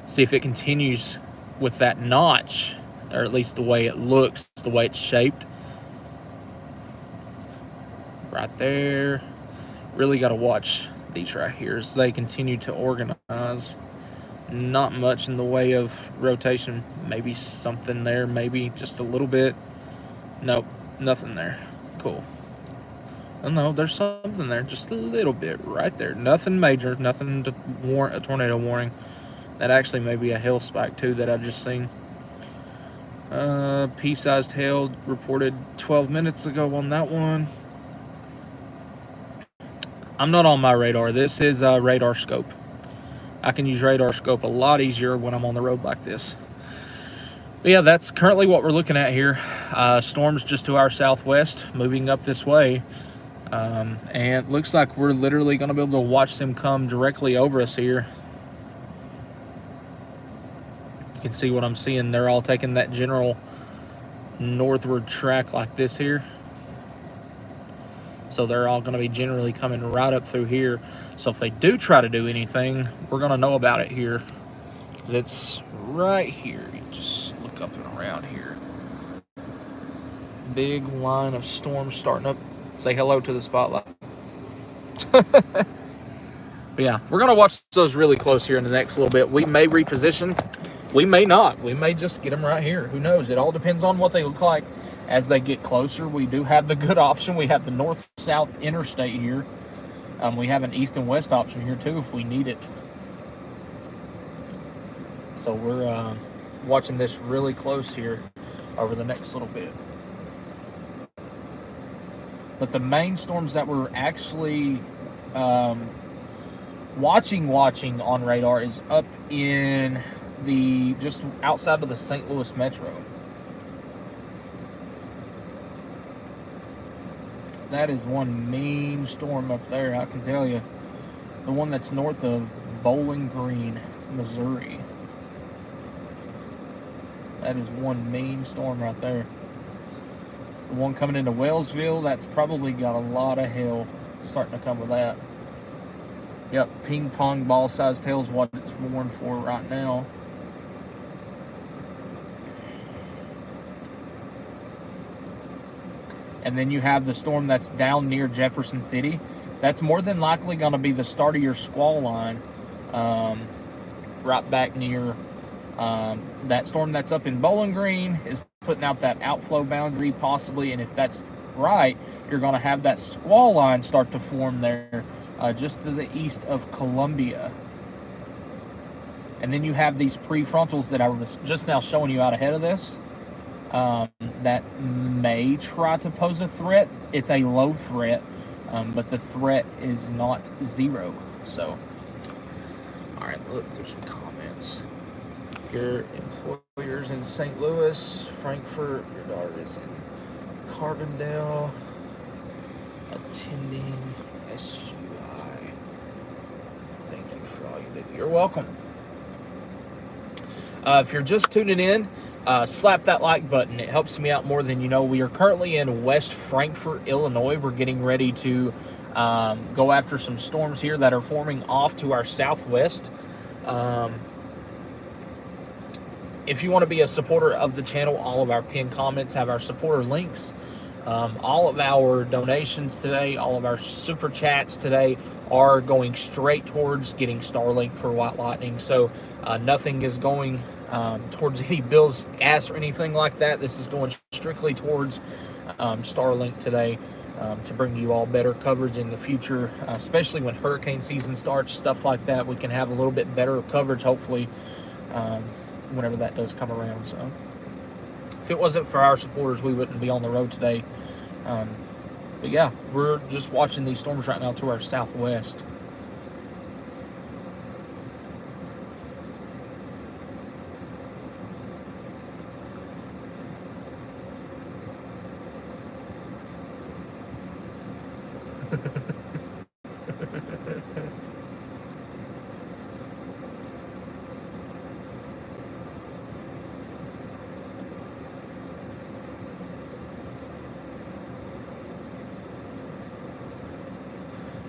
See if it continues with that notch, or at least the way it looks, the way it's shaped. Right there. Really got to watch these right here as they continue to organize. Not much in the way of rotation. Maybe something there, maybe just a little bit. Nope, nothing there. Cool. Oh no, there's something there, just a little bit right there. Nothing major, nothing to warrant a tornado warning. That actually may be a hail spike too that I've just seen. Pea-sized hail reported 12 minutes ago on that one. I'm not on my radar. This is a radar scope. I can use radar scope a lot easier when I'm on the road like this. But yeah, that's currently what we're looking at here. Storms just to our southwest, moving up this way. And it looks like we're literally going to be able to watch them come directly over us here. You can see what I'm seeing. They're all taking that general northward track like this here. So they're all going to be generally coming right up through here. So if they do try to do anything, we're going to know about it here. Because it's right here. You just look up and around here. Big line of storms starting up. Say hello to the spotlight. But yeah, we're going to watch those really close here in the next little bit. We may reposition. We may not. We may just get them right here. Who knows? It all depends on what they look like as they get closer. We do have the good option. We have the north-south interstate here. We have an east and west option here too if we need it. So we're watching this really close here over the next little bit. But the main storms that we're actually watching on radar is up in the just outside of the St. Louis metro. That is one mean storm up there, I can tell you. The one that's north of Bowling Green, Missouri. That is one mean storm right there. The one coming into Wellsville, that's probably got a lot of hail starting to come with that. Yep, ping pong ball sized hail is what it's warned for right now. And then you have the storm that's down near Jefferson City. That's more than likely going to be the start of your squall line, right back near that storm that's up in Bowling Green is putting out that outflow boundary possibly. And if that's right, you're going to have that squall line start to form there just to the east of Columbia. And then you have these prefrontals that I was just now showing you out ahead of this. That may try to pose a threat. It's a low threat, but the threat is not zero. So, all right, let's look through some comments. Your employer's in St. Louis, Frankfort. Your daughter is in Carbondale. A attending SUI. Thank you for all you do. You're welcome. If you're just tuning in, slap that like button. It helps me out more than you know. We are currently in West Frankfort, Illinois. We're getting ready to go after some storms here that are forming off to our southwest. If you want to be a supporter of the channel, all of our pinned comments have our supporter links. All of our donations today, all of our super chats today are going straight towards getting Starlink for White Lightning. So nothing is going towards any bills, gas, or anything like that. This is going strictly towards Starlink today to bring you all better coverage in the future, especially when hurricane season starts, stuff like that. We can have a little bit better coverage, hopefully, whenever that does come around. So if it wasn't for our supporters, we wouldn't be on the road today. But yeah, we're just watching these storms right now to our southwest.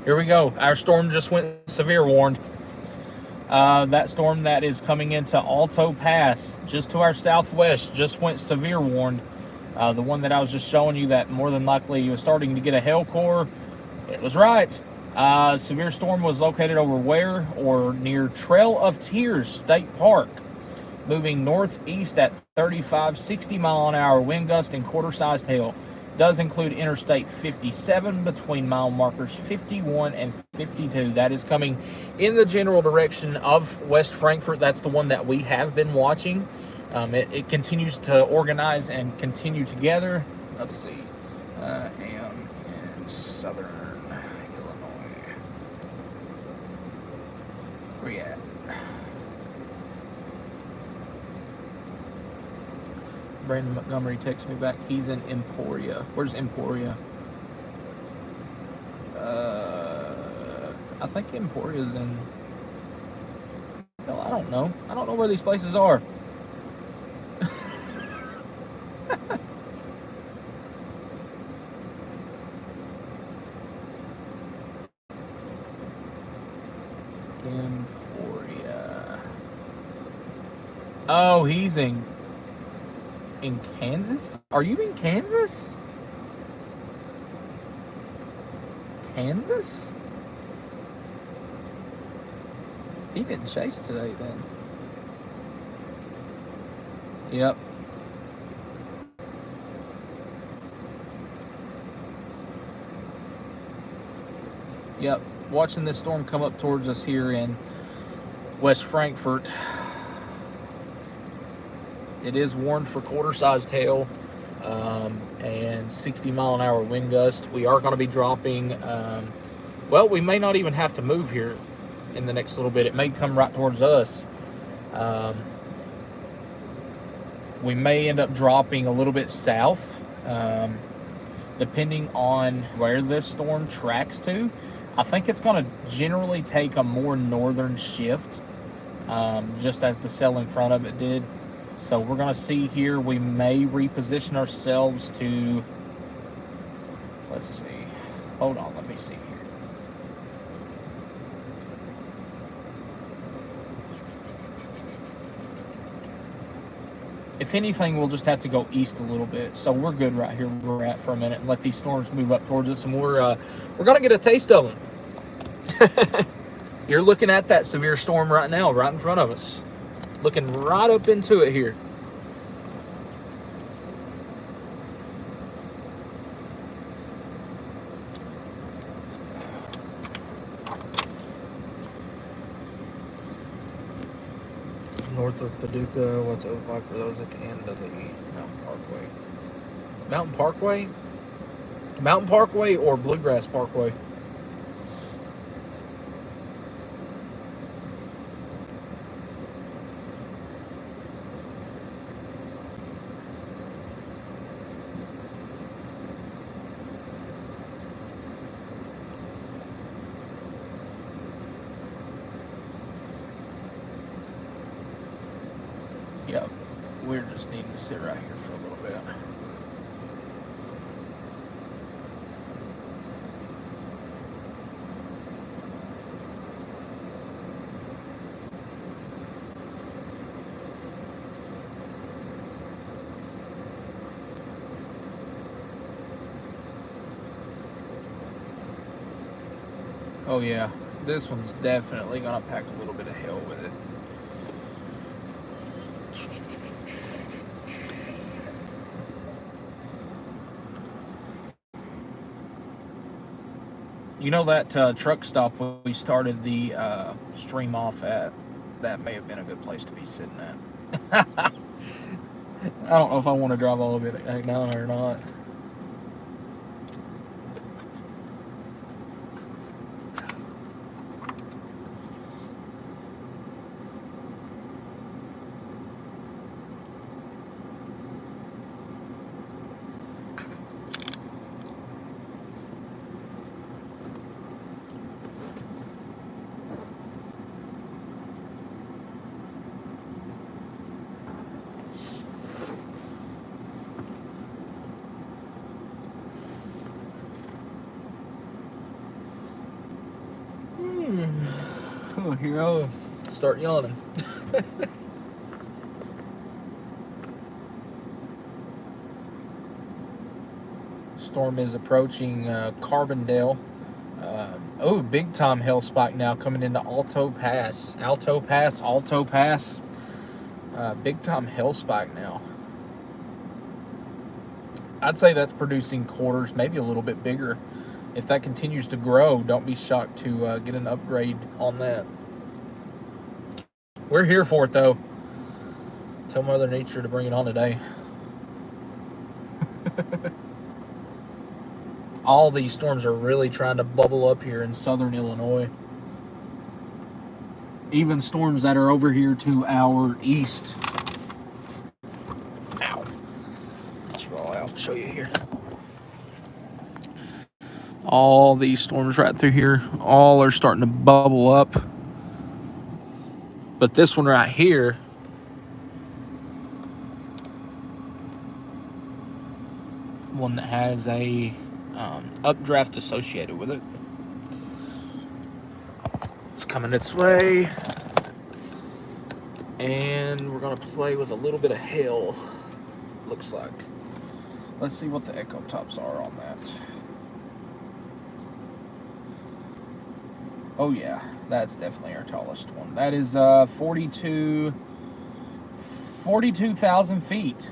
Here we go. Our storm just went severe warned. That storm that is coming into Alto Pass, just to our southwest, just went severe warned. The one that I was just showing you that more than likely was starting to get a hail core, it was right. Severe storm was located over where or near Trail of Tears State Park, moving northeast at 35, 60 mile an hour wind gust and quarter-sized hail. Does include Interstate 57 between mile markers 51 and 52. That is coming in the general direction of West Frankfort. That's the one that we have been watching. It continues to organize and continue together. Let's see. I am in southern Illinois. Where you at? Brandon Montgomery texts me back. He's in Emporia. Where's Emporia? I think Emporia's in... Hell, I don't know. I don't know where these places are. Emporia. Oh, he's in Kansas? Are you in Kansas? Kansas? He didn't chase today then. Yep. Yep. Watching this storm come up towards us here in West Frankfort. It is warned for quarter-sized hail and 60 mile an hour wind gust. We are going to be dropping, well, we may not even have to move here in the next little bit. It may come right towards us. We may end up dropping a little bit south, depending on where this storm tracks to. I think it's going to generally take a more northern shift, just as the cell in front of it did. So we're going to see here, we may reposition ourselves to, let's see, hold on, let me see here. If anything, we'll just have to go east a little bit. So we're good right here where we're at for a minute and let these storms move up towards us, and we're going to get a taste of them. You're looking at that severe storm right now, right in front of us. Looking right up into it here. North of Paducah, what's it look like for those at the end of the Mountain Parkway? Mountain Parkway? Mountain Parkway or Bluegrass Parkway? we're just needing to sit right here for a little bit. Oh yeah, this one's definitely gonna pack a little bit of hell with it. You know that truck stop we started the stream off at? That may have been a good place to be sitting at. I don't know if I want to drive all of it back down or not. Oh, here I'll start yawning. Storm is approaching Carbondale. Oh, big time hail spike now coming into Alto Pass. Big time hail spike now. I'd say that's producing quarters, maybe a little bit bigger. If that continues to grow, don't be shocked to get an upgrade on that. We're here for it, though. Tell Mother Nature to bring it on today. All these storms are really trying to bubble up here in southern Illinois. Even storms that are over here to our east. Ow. Get you all out. Show you here. All these storms right through here, all are starting to bubble up. But this one right here, one that has a updraft associated with it. It's coming its way. And we're going to play with a little bit of hail, looks like. Let's see what the echo tops are on that. Oh yeah, that's definitely our tallest one. That is 42,000 feet.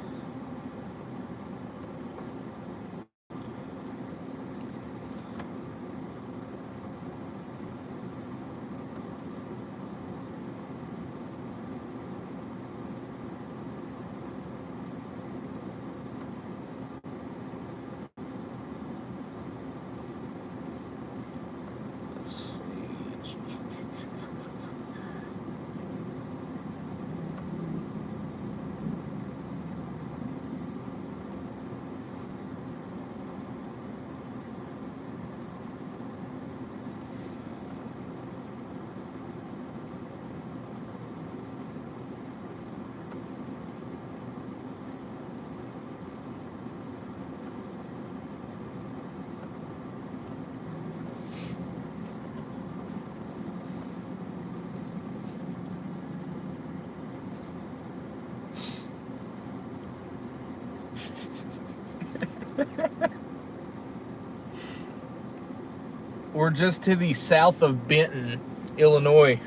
We're just to the south of Benton, Illinois.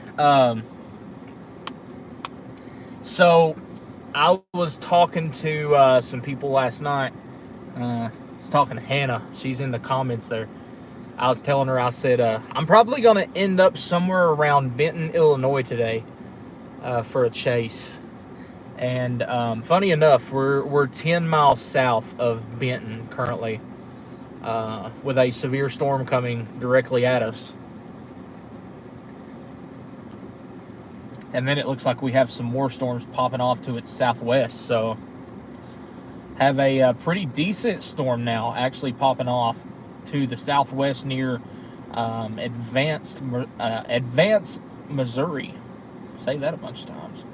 So I was talking to some people last night. I was talking to Hannah. She's in the comments there. I was telling her, I said, I'm probably going to end up somewhere around Benton, Illinois today for a chase. And funny enough, we're 10 miles south of Benton currently, with a severe storm coming directly at us. And then it looks like we have some more storms popping off to its southwest. So have a pretty decent storm now actually popping off to the southwest near Advanced, Missouri. Say that a bunch of times.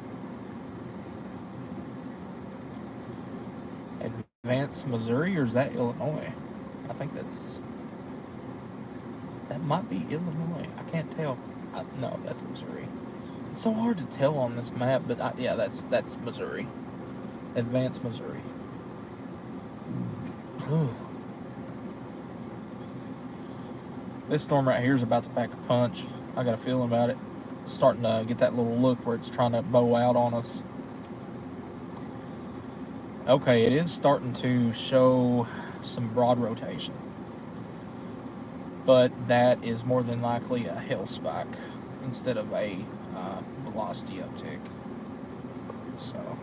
Advance, Missouri, or is that Illinois? I think that might be Illinois. I can't tell. No, that's Missouri. It's so hard to tell on this map, but yeah, that's Missouri. Advance, Missouri. Whew. This storm right here is about to pack a punch. I got a feeling about it. It's starting to get that little look where it's trying to bow out on us. Okay, it is starting to show some broad rotation, but that is more than likely a hail spike instead of a velocity uptick. So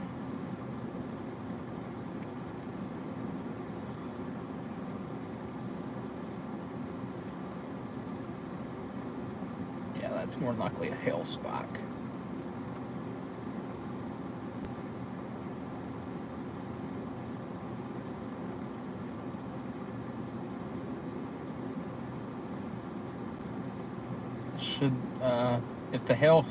yeah, that's more than likely a hail spike. Should if the hail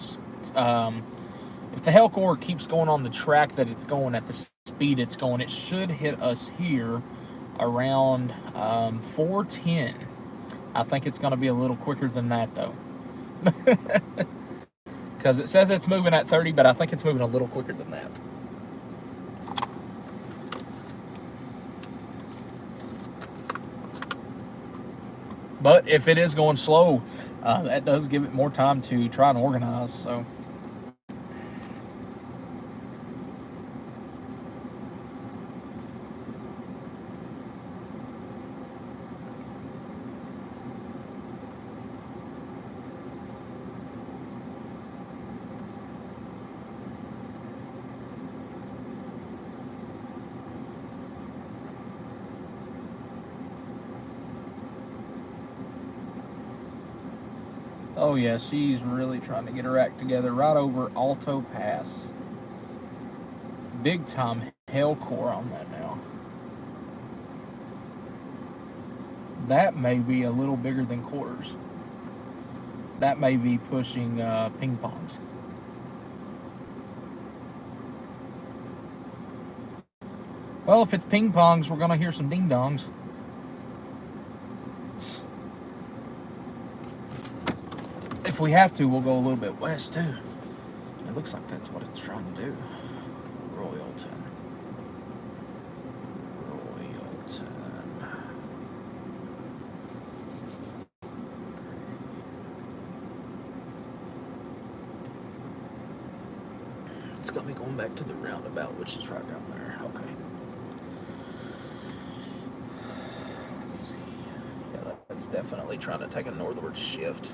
core keeps going on the track that it's going at the speed it's going, it should hit us here around 410. I think it's going to be a little quicker than that though, because it says it's moving at 30, but I think it's moving a little quicker than that. But if it is going slow, that does give it more time to try and organize. So oh yeah, she's really trying to get her act together right over Alto Pass. Big time hail core on that now. That may be a little bigger than quarters. That may be pushing ping pongs. Well, if it's ping pongs, we're gonna hear some ding dongs. If we have to, we'll go a little bit west too. It looks like that's what it's trying to do. Royalton. It's got me going back to the roundabout, which is right down there. Okay. Let's see. Yeah, that's definitely trying to take a northward shift.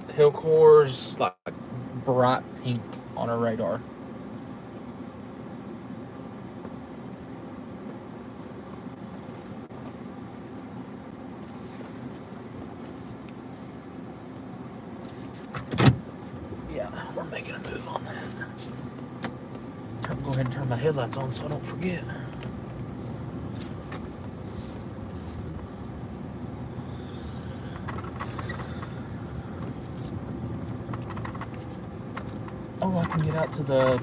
The hill core's like bright pink on our radar. We're making a move on that. Go ahead and turn my headlights on so I don't forget. Oh, I can get out to the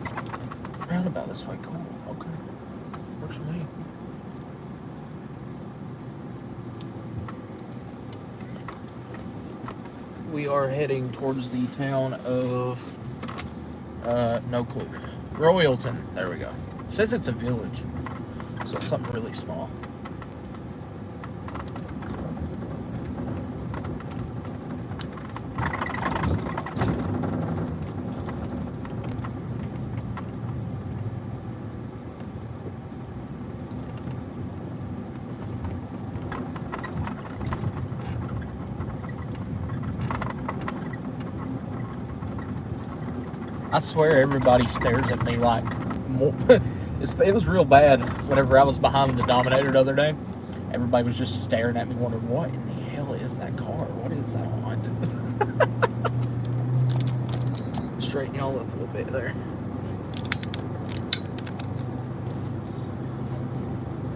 roundabout this way. Cool. Okay. Works for me. We are heading towards the town of no clue. Royalton. There we go. It says it's a village, so it's something really small. I swear everybody stares at me like more. It was real bad whenever I was behind the Dominator the other day. Everybody was just staring at me wondering, what in the hell is that car? What is that on? Straighten y'all up a little bit there.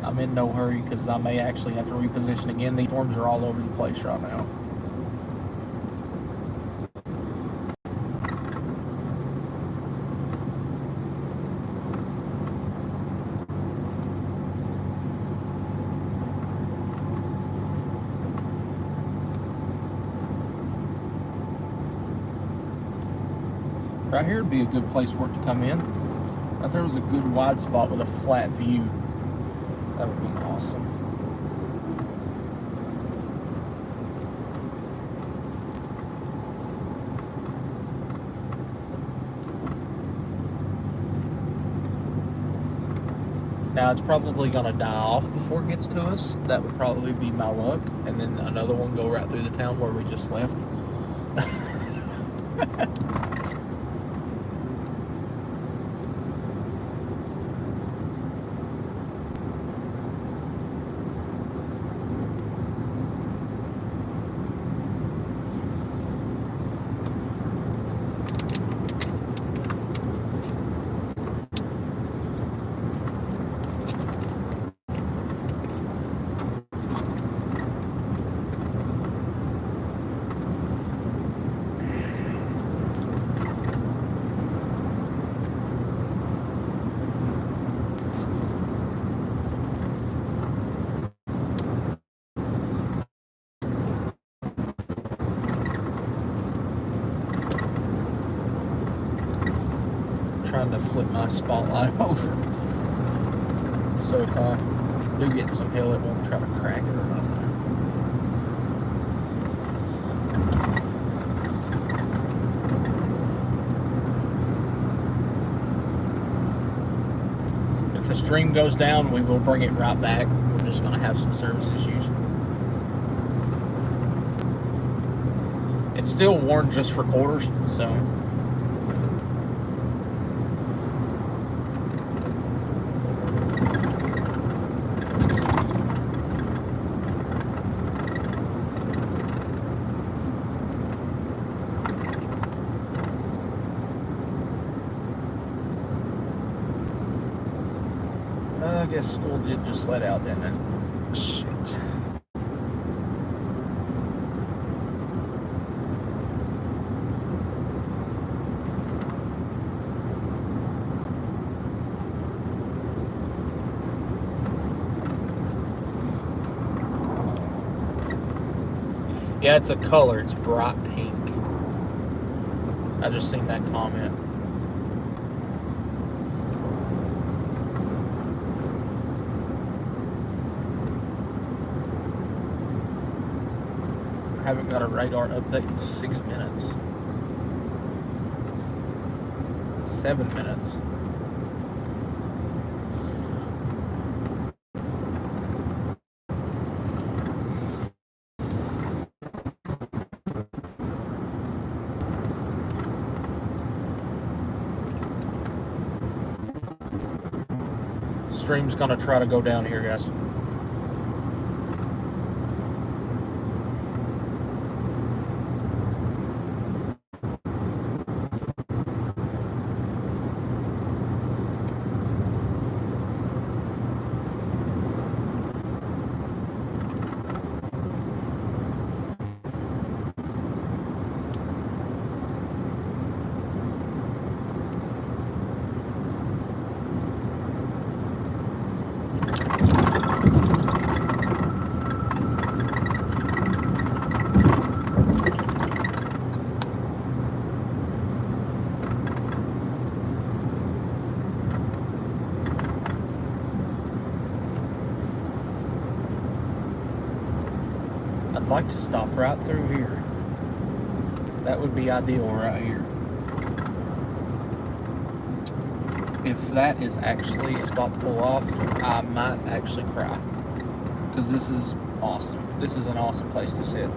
I'm in no hurry because I may actually have to reposition again. These storms are all over the place right now. Right here would be a good place for it to come in. If there was a good wide spot with a flat view, that would be awesome. Now it's probably gonna die off before it gets to us. That would probably be my luck. And then another one go right through the town where we just left. Trying to flip my spotlight over, so if I do get some hill, it won't try to crack it or nothing. If the stream goes down, we will bring it right back. We're just going to have some service issues. It's still warned just for quarters, so. I guess school did just let out, didn't it? Shit. Yeah, it's a color. It's bright pink. I just seen that comment. Haven't got a radar update in 6 minutes. 7 minutes. Stream's gonna try to go down here, guys. I'd like to stop right through here. That would be ideal right here. If that is actually a spot to pull off, I might actually cry. Because this is awesome. This is an awesome place to sit.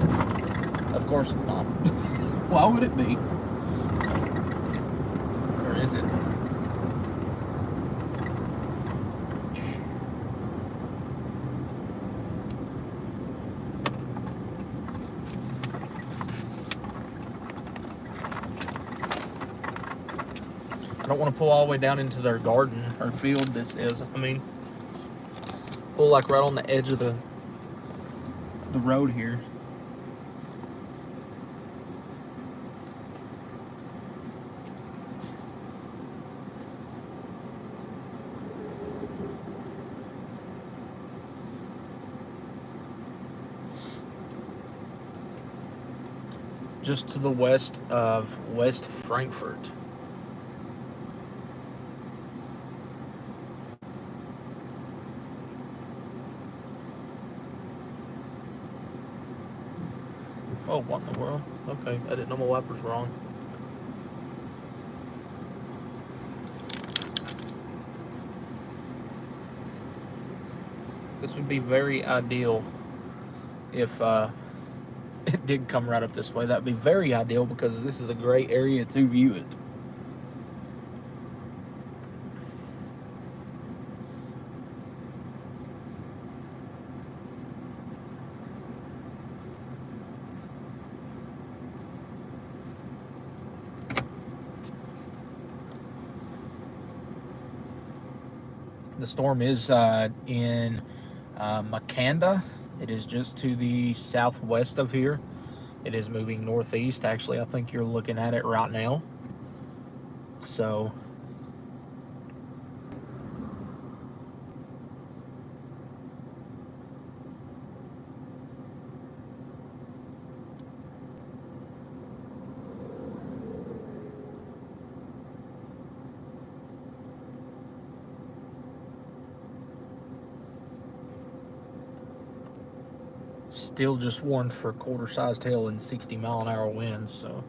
Of course it's not. Why would it be? Or is it? I don't want to pull all the way down into their garden or field. This is, I mean, pull like right on the edge of the road here. Just to the west of West Frankfurt. Oh, what in the world? Okay, I didn't know my wipers were on. This would be very ideal if it did come right up this way. That'd be very ideal because this is a great area to view it. The storm is in Makanda. It is just to the southwest of here. It is moving northeast. Actually, I think you're looking at it right now. So still just warned for quarter-sized hail and 60-mile-an-hour winds. So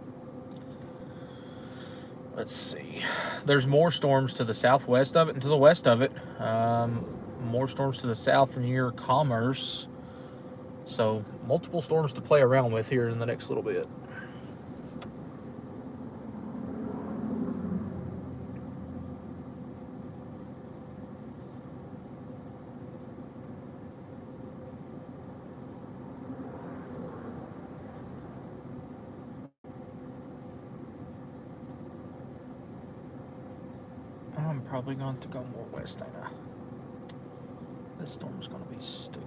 let's see. There's more storms to the southwest of it and to the west of it. More storms to the south near Commerce. So multiple storms to play around with here in the next little bit. I'm probably going to go more west, ain't I? This storm's going to be stupid.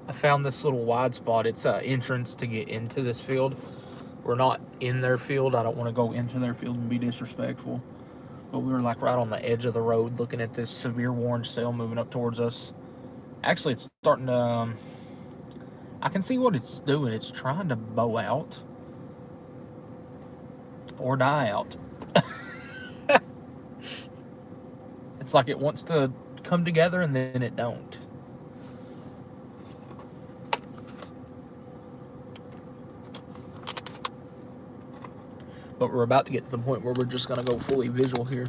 I found this little wide spot. It's an entrance to get into this field. We're not in their field. I don't want to go into their field and be disrespectful. But we were like right on the edge of the road looking at this severe orange cell moving up towards us. Actually, it's starting to... I can see what it's doing. It's trying to bow out. Or die out. It's like it wants to come together and then it don't. But we're about to get to the point where we're just going to go fully visual here.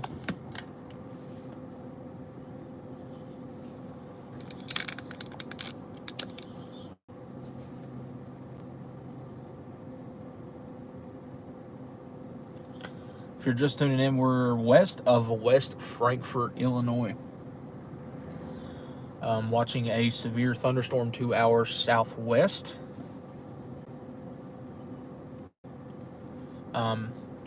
If you're just tuning in, we're west of West Frankfort, Illinois. Watching a severe thunderstorm 2 hours southwest.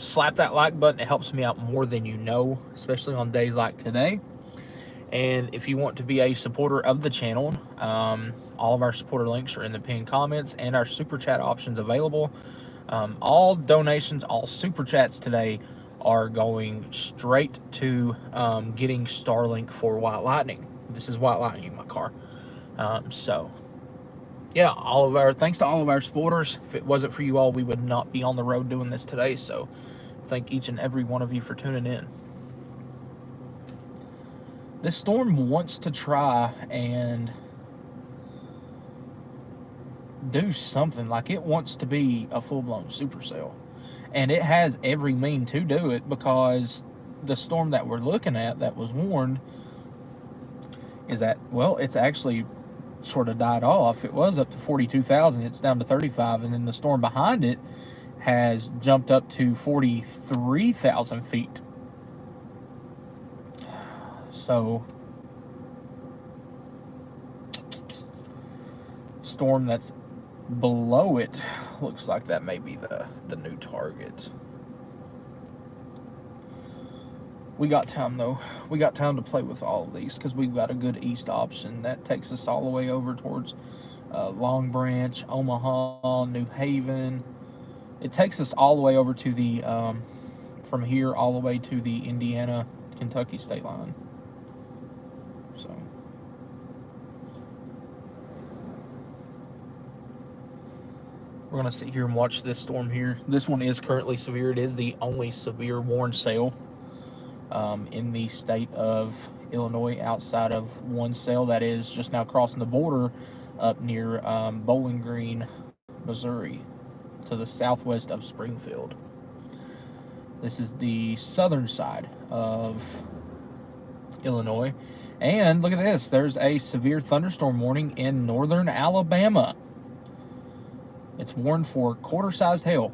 Slap that like button. It helps me out more than you know, especially on days like today. And if you want to be a supporter of the channel, all of our supporter links are in the pinned comments and our super chat options available. All donations, all super chats today are going straight to getting Starlink for White Lightning. This is White Lightning in my car. So yeah, thanks to all of our supporters. If it wasn't for you all, we would not be on the road doing this today. So thank each and every one of you for tuning in. This storm wants to try and do something. Like, it wants to be a full-blown supercell. And it has every mean to do it, because the storm that we're looking at that was warned is that, well, it's actually sort of died off. It was up to 42,000. It's down to 35. And then the storm behind it has jumped up to 43,000 feet. So, storm that's below it looks like that may be the new target. We got time though. We got time to play with all of these because we've got a good east option that takes us all the way over towards Long Branch, Omaha, New Haven. It takes us all the way over to the from here all the way to the Indiana-Kentucky state line. So we're gonna sit here and watch this storm here. This one is currently severe. It is the only severe warned cell in the state of Illinois, outside of one cell that is just now crossing the border up near Bowling Green, Missouri, to the southwest of Springfield. This is the southern side of Illinois. And look at this, there's a severe thunderstorm warning in northern Alabama. It's warned for quarter-sized hail.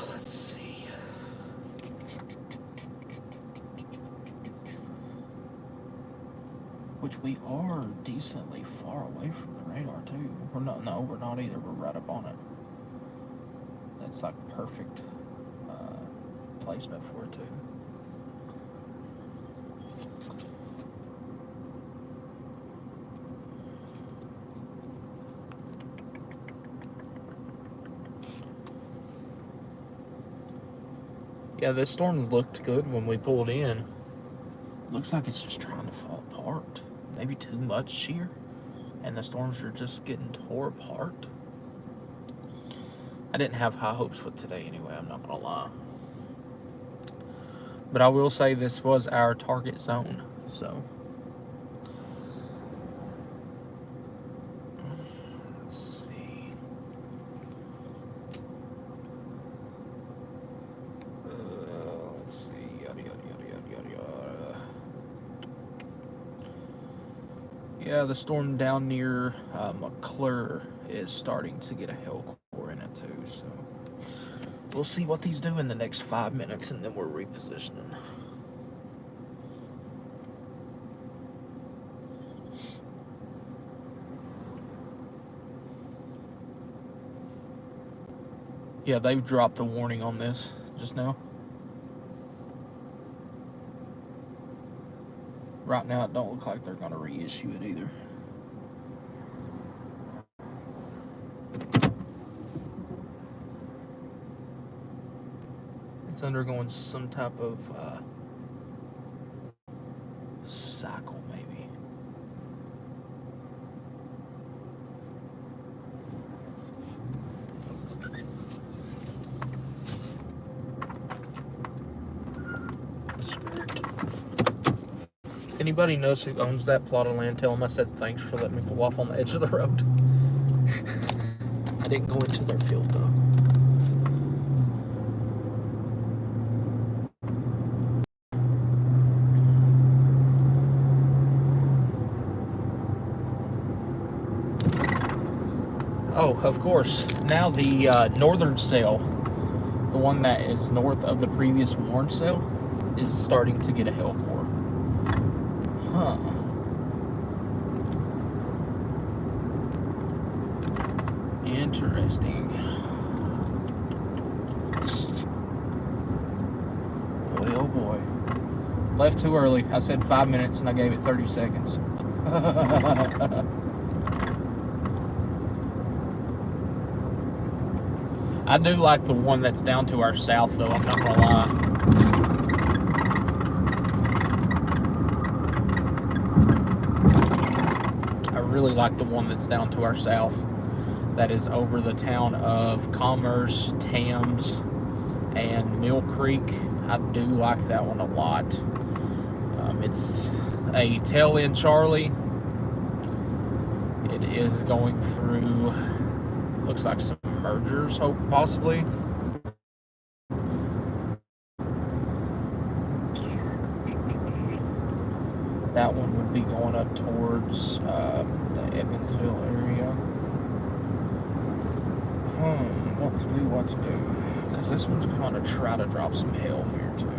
Let's see. Which we are decently far away from the radar too. We're not. No, we're not either. We're right up on it. That's like perfect placement for it too. Yeah, this storm looked good when we pulled in. Looks like it's just trying to fall apart. Maybe too much shear, and the storms are just getting tore apart. I didn't have high hopes with today anyway, I'm not gonna lie. But I will say this was our target zone, so. Let's see. Let's see, yada, yada, yada, yada, yada. Yeah, the storm down near McClure is starting to get a hail core in it too, so we'll see what these do in the next 5 minutes, and then we're repositioning. Yeah, they've dropped the warning on this just now. Right now, it don't look like they're going to reissue it either. It's undergoing some type of cycle, maybe. Anybody knows who owns that plot of land, tell them I said thanks for letting me pull off on the edge of the road. I didn't go into their field though. Oh, of course. Now the northern cell, the one that is north of the previous warned cell, is starting to get a hail core. Huh. Interesting. Boy, oh boy. Left too early. I said 5 minutes and I gave it 30 seconds. I do like the one that's down to our south, though, I'm not gonna lie. I really like the one that's down to our south. That is over the town of Commerce, Tams, and Mill Creek. I do like that one a lot. It's a tail end Charlie. It is going through, looks like some mergers, hope possibly. That one would be going up towards the Evansville area. What to do? Because this one's going to try to drop some hail here too.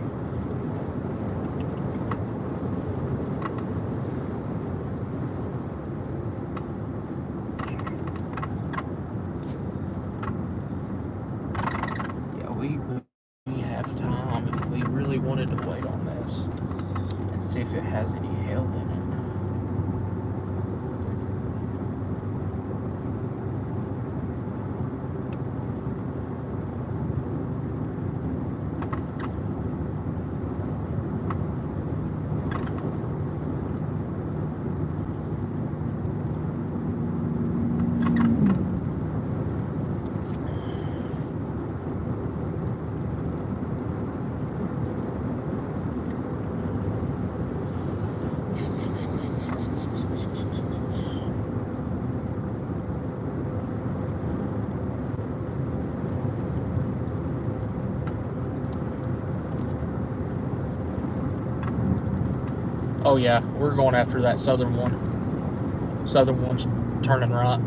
Oh yeah, we're going after that southern one. Southern one's turning right.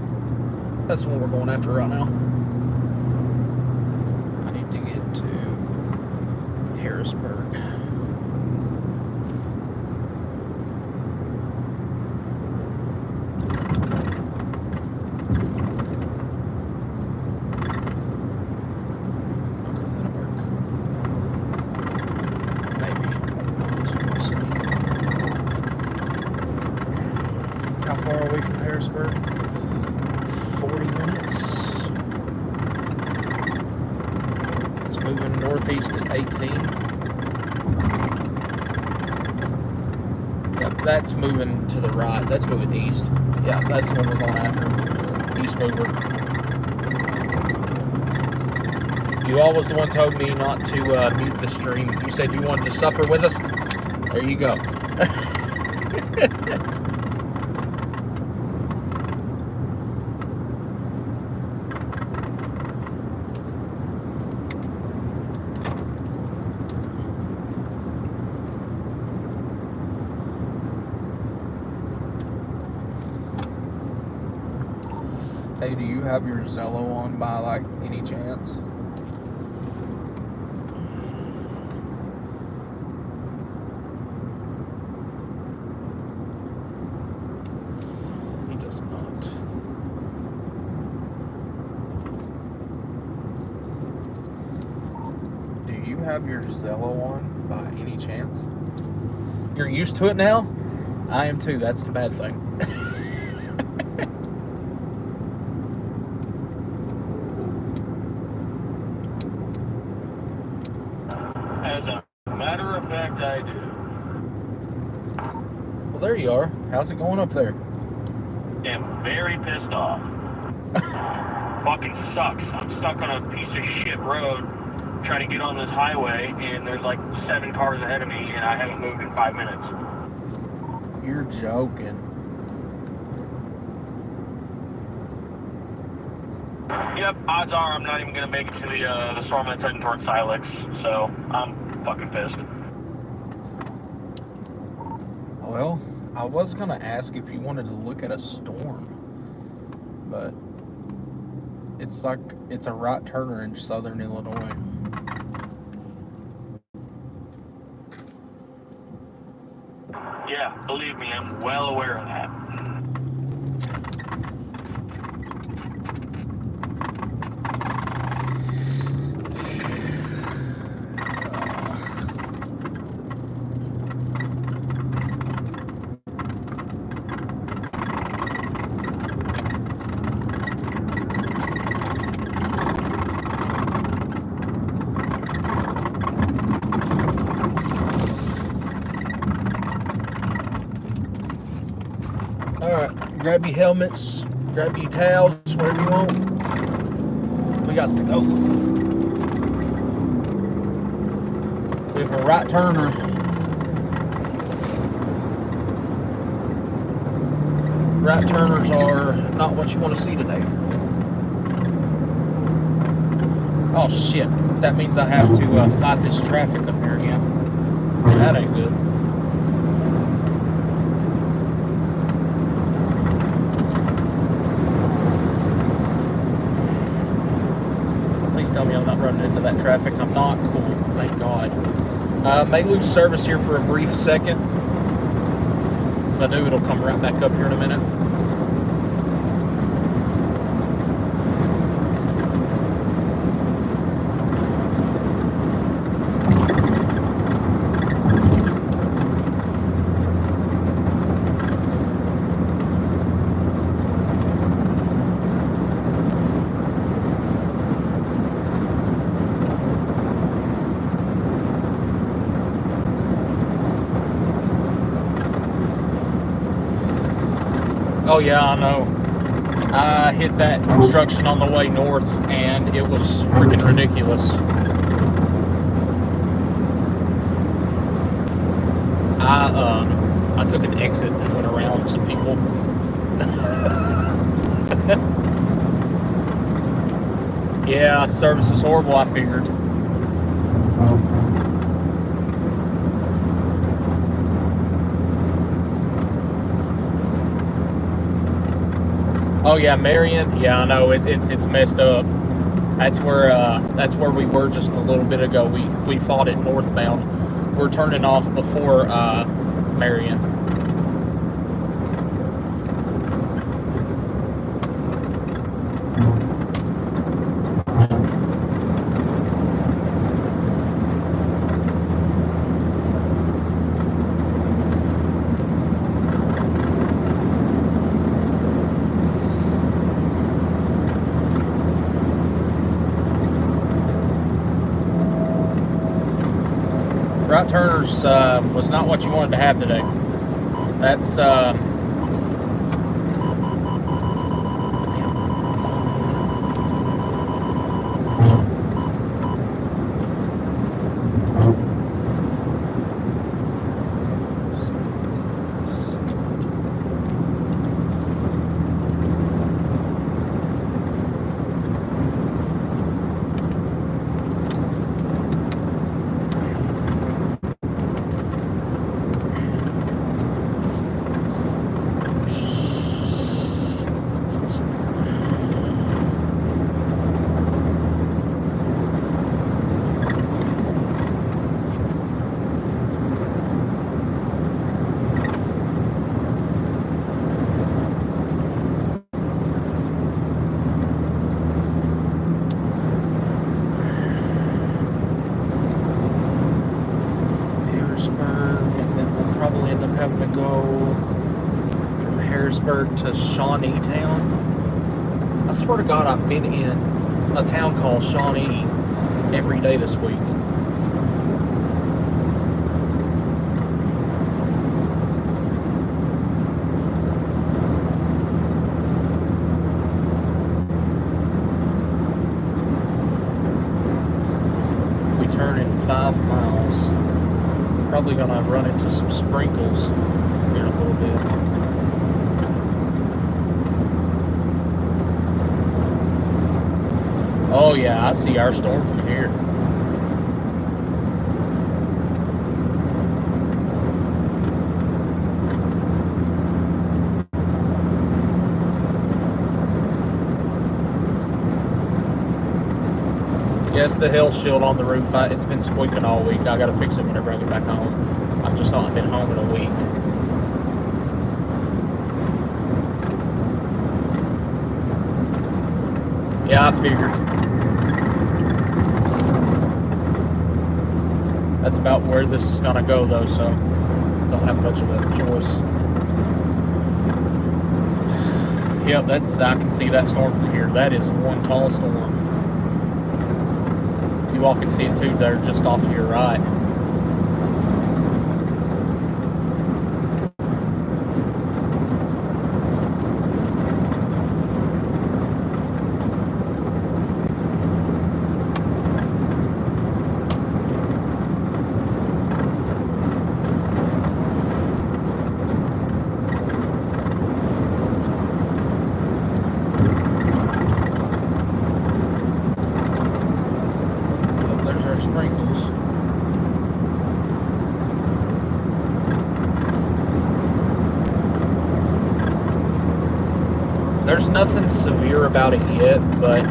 That's the one we're going after right now. I need to get to Harrisburg. Harrisburg, 40 minutes. It's moving northeast at 18. Yep, that's moving to the right. That's moving east. Yeah, that's what we're going after. East mover. You always the one told me not to mute the stream. You said you wanted to suffer with us. There you go. Hey, do you have your Zelle on by, like, any chance? He does not. Do you have your Zelle on by any chance? You're used to it now? I am too. That's the bad thing.
As a matter of fact, I do.
Well, there you are. How's it going up there?
I'm very pissed off. Fucking sucks. I'm stuck on a piece of shit road trying to get on this highway, and there's like 7 cars ahead of me, and I haven't moved in 5 minutes.
You're joking.
Yep, odds are I'm not even going to make it to the storm that's heading towards Silex, so I'm fucking pissed.
Well, I was going to ask if you wanted to look at a storm, but it's like, it's a right turner in southern Illinois.
Yeah, believe me, I'm well aware of that.
Alright, grab your helmets, grab your towels, whatever you want. We got to go. We have a right turner. Right turners are not what you want to see today. Oh shit, that means I have to fight this traffic up here again. That ain't good. Tell me I'm not running into that traffic. I'm not. Cool. Thank God. May lose service here for a brief second. If I do, it'll come right back up here in a minute. Oh yeah, I know. I hit that construction on the way north, and it was freaking ridiculous. I took an exit and went around some people. Yeah, service is horrible, I figured. Oh yeah, Marion. Yeah, I know it's messed up. That's where we were just a little bit ago. We fought it northbound. We're turning off before Marion. Right turners was not what you wanted to have today. That's having to go from Harrisburg to Shawnee Town. I swear to God, I've been in a town called Shawnee every day this week. We turn in 5 miles. Probably gonna run into some sprinkles here in a little bit. Oh yeah, I see our storm from here. Yes, the hell shield on the roof. It's been squeaking all week. I gotta fix it whenever I get back home. I've just not been home in a week. Yeah, I figured. That's about where this is gonna go though, so don't have much of a choice. Yep, I can see that storm from here. That is one tall storm. You all can see it too there, just off to your right. There's nothing severe about it yet, but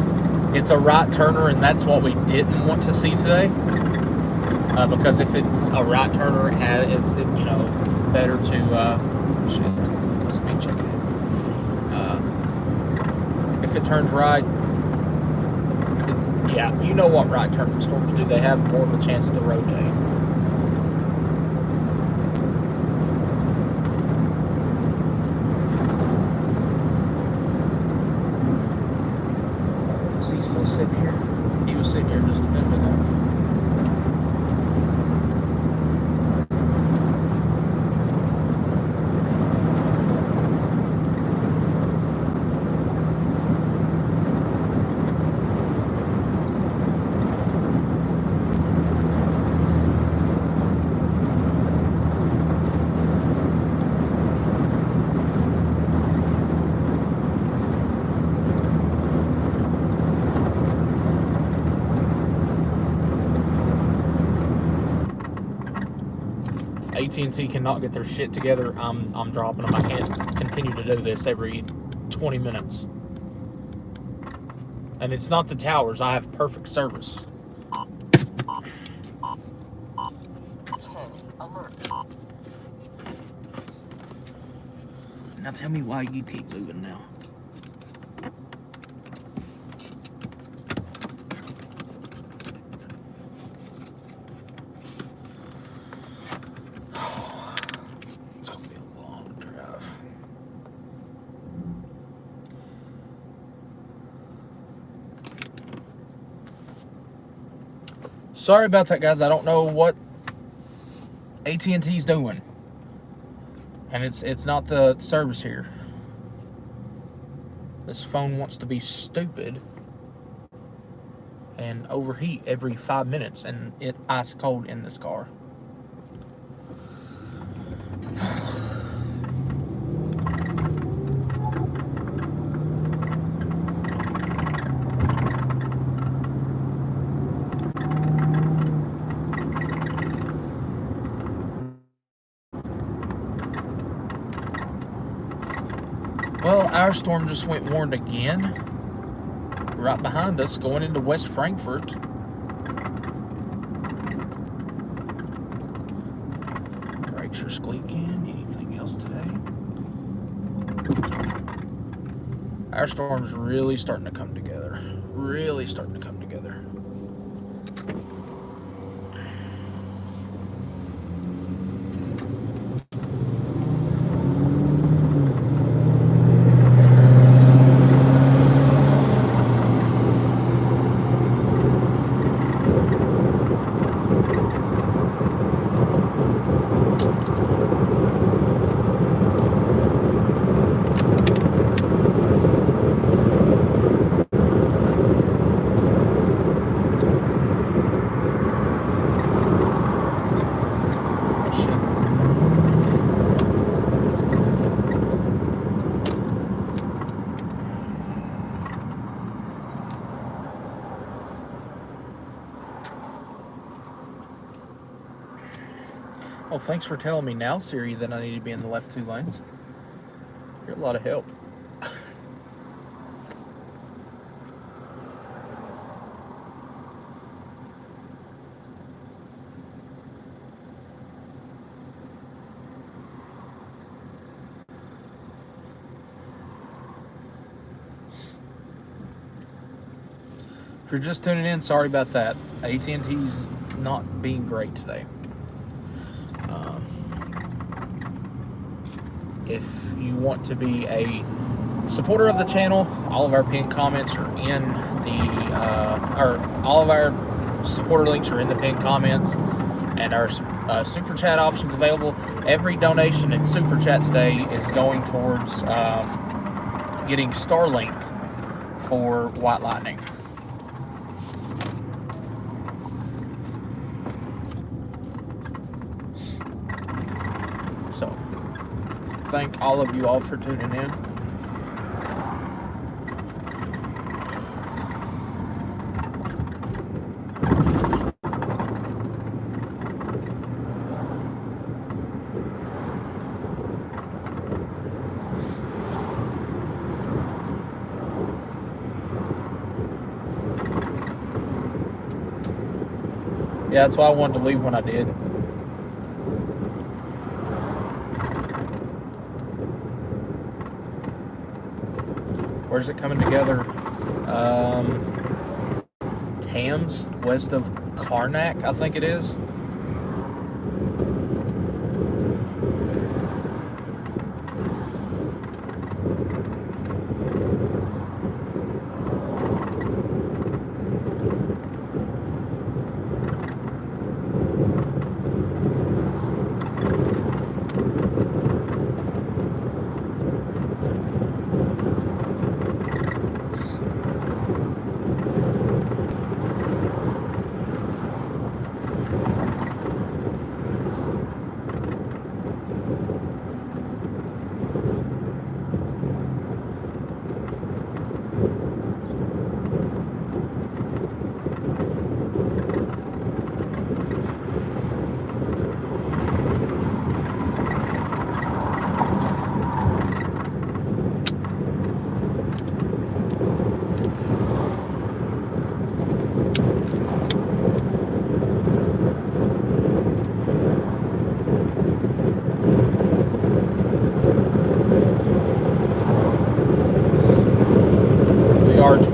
it's a right turner, and that's what we didn't want to see today. Because if it's a right turner, it's better to speed check. If it turns right, yeah, you know what right turning storms do. They have more of a chance to rotate. Sitting here. He was sitting here just a minute ago. AT&T cannot get their shit together. I'm dropping them. I can't continue to do this every 20 minutes. And it's not the towers. I have perfect service. Now tell me why you keep moving now. It's gonna be a long drive. Sorry about that, guys. I don't know what AT&T's doing. And it's not the service here. This phone wants to be stupid and overheat every 5 minutes, and it's ice cold in this car. Well, our storm just went warned again. Right behind us, going into West Frankfort. Brakes are squeaking. Anything else today? Our storm's really starting to come together. Really starting to come together. Oh, thanks for telling me now, Siri, that I need to be in the left 2 lanes. You're a lot of help. If you're just tuning in, sorry about that. AT&T's not being great today. If you want to be a supporter of the channel, all of our pinned comments are in all of our supporter links are in the pinned comments, and our super chat options available. Every donation in super chat today is going towards getting Starlink for White Lightning. So, thank all of you all for tuning in. Yeah, that's why I wanted to leave when I did. Where's it coming together? Tams, west of Karnak, I think it is.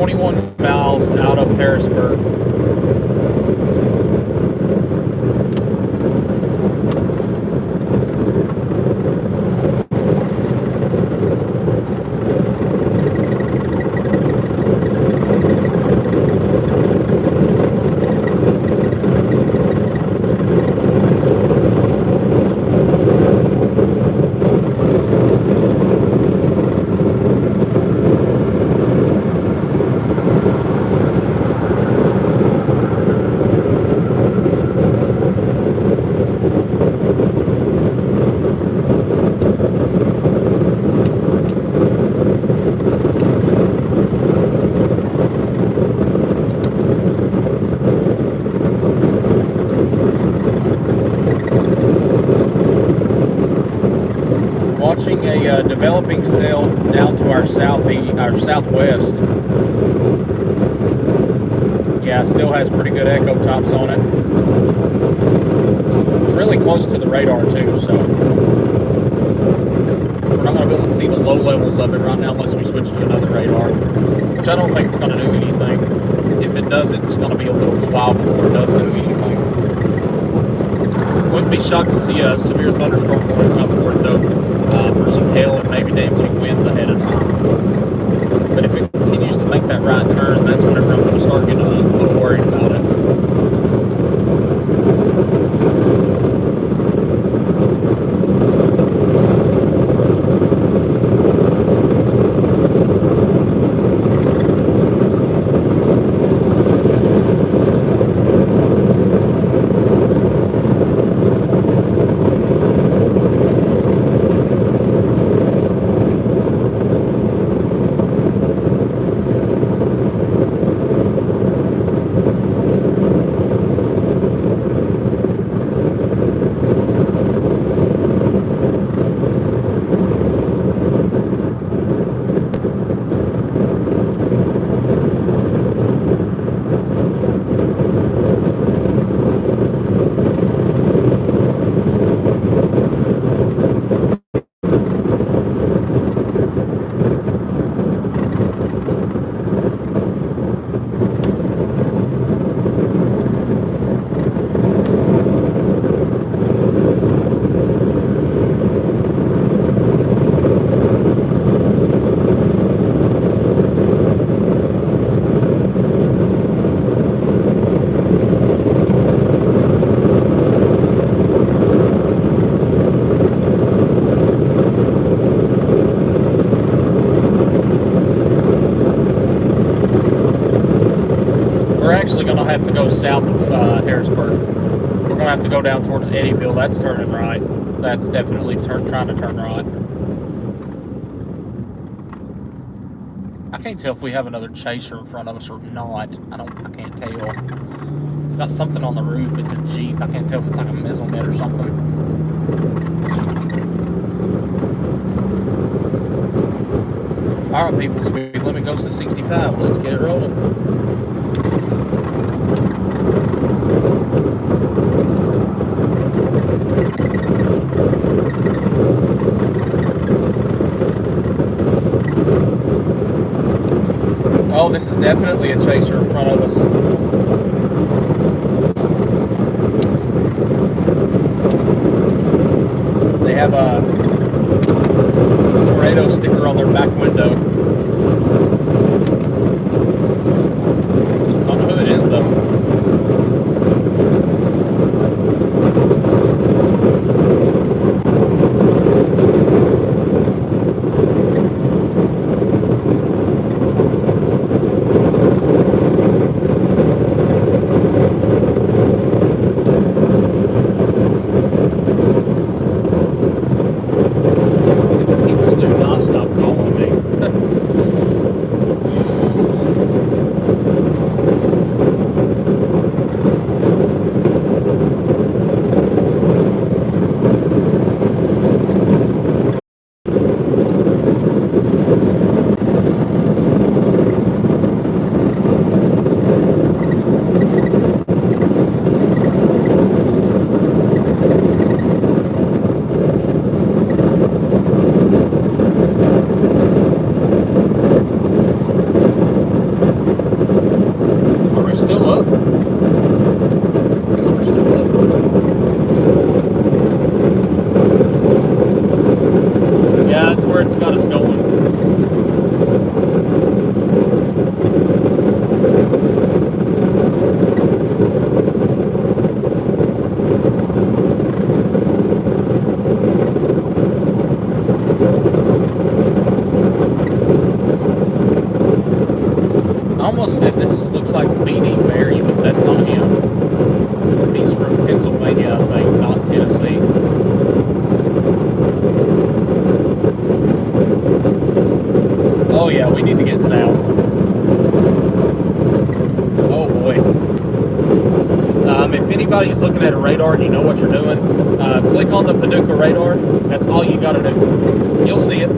21 miles out of Harrisburg. Watching a developing cell down to our southwest. Yeah, still has pretty good echo tops on it. It's really close to the radar too, so we're not going to be able to see the low levels of it right now unless we switch to another radar, which I don't think it's going to do anything. If it does, it's going to be a little while before it does do anything. Wouldn't be shocked to see a severe thunderstorm warning come for it though, for some hail and maybe damaging winds ahead of time. But if it continues to make that right turn, that's whenever I'm going to start getting a little worried about it. Have to go south of Harrisburg. We're going to have to go down towards Eddyville. That's turning right. That's definitely trying to turn right. I can't tell if we have another chaser in front of us or not. I can't tell. It's got something on the roof. It's a Jeep. I can't tell if it's like a Mesonet or something. Alright people, speed limit goes to 65. Let's get it rolling. Oh, this is definitely a chaser in front of us. They have a tornado sticker on their back window. Don't know who it is though. People do not stop calling me. almost said this looks like B.D. Barry, but that's not him. He's from Pennsylvania, I think, not Tennessee. Oh yeah, we need to get south. Oh boy. If anybody's looking at a radar and you know what you're doing, click on the Paducah radar. That's all you gotta do. You'll see it.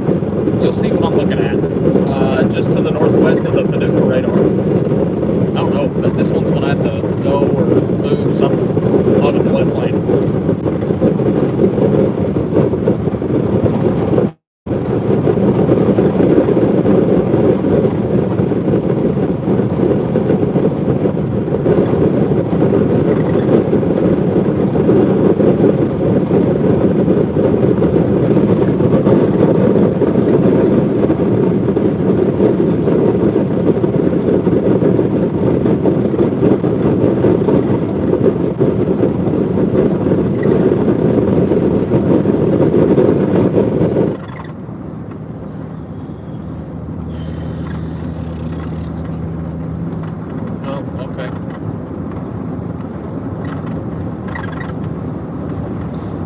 You'll see what I'm looking at. Just to the northwest of the Paducah radar. I don't know, but this one's gonna have to go or move something onto the left lane.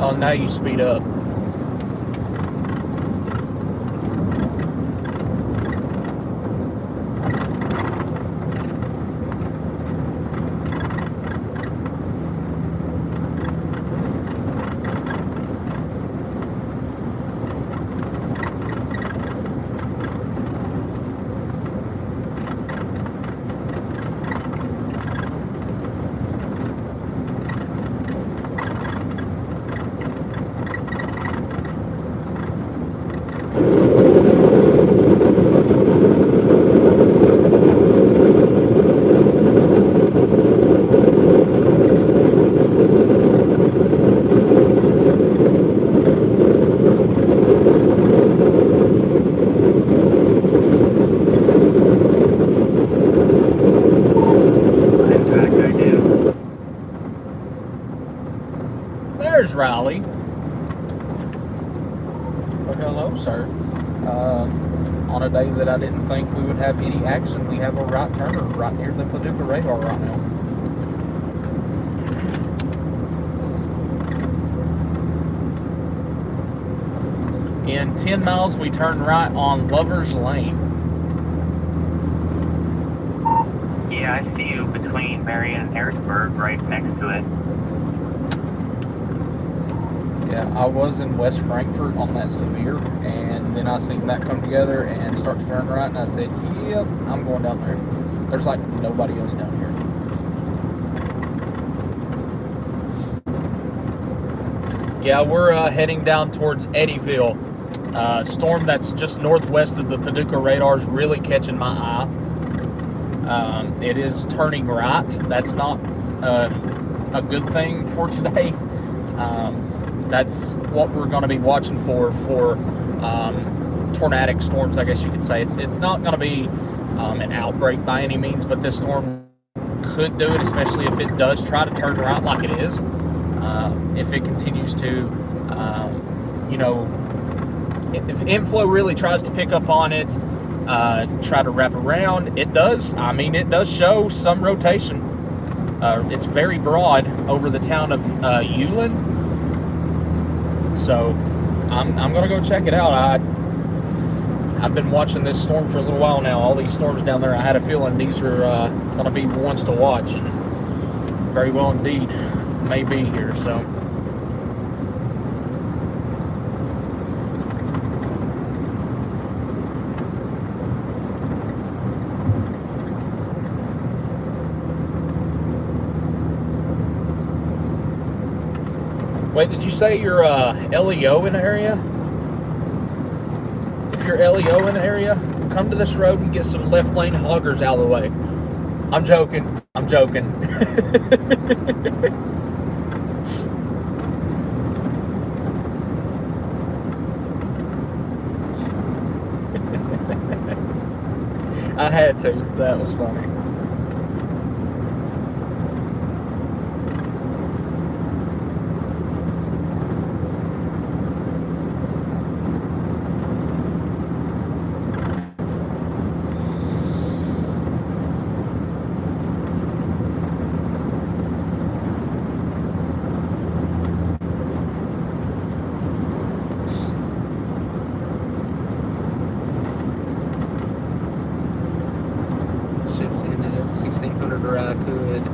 Oh, now you speed up. There's Riley. Well, hello, sir. On a day that I didn't think we would have any action, we have a right turner right near the Paducah radar right now. In 10 miles, we turn right on Lover's Lane.
Yeah, I see you between Marion and Harrisburg, right next to it.
Yeah, I was in West Frankfort on that severe, and then I seen that come together and start to turn right, and I said, yep, I'm going down there. There's like nobody else down here. Yeah, we're heading down towards Eddyville. Storm that's just northwest of the Paducah radar is really catching my eye. It is turning right. That's not a good thing for today. That's what we're going to be watching for tornadic storms, I guess you could say. It's not going to be an outbreak by any means, but this storm could do it, especially if it does try to turn right like it is. If it continues to, if inflow really tries to pick up on it, try to wrap around, it does. I mean, it does show some rotation. It's very broad over the town of Ulen. So I'm gonna go check it out. I've been watching this storm for a little while now. All these storms down there, I had a feeling these are gonna be ones to watch, and very well indeed may be here. So wait, did you say you're LEO in the area? If you're LEO in the area, come to this road and get some left lane hoggers out of the way. I'm joking. I'm joking. I had to. That was funny. sure I could,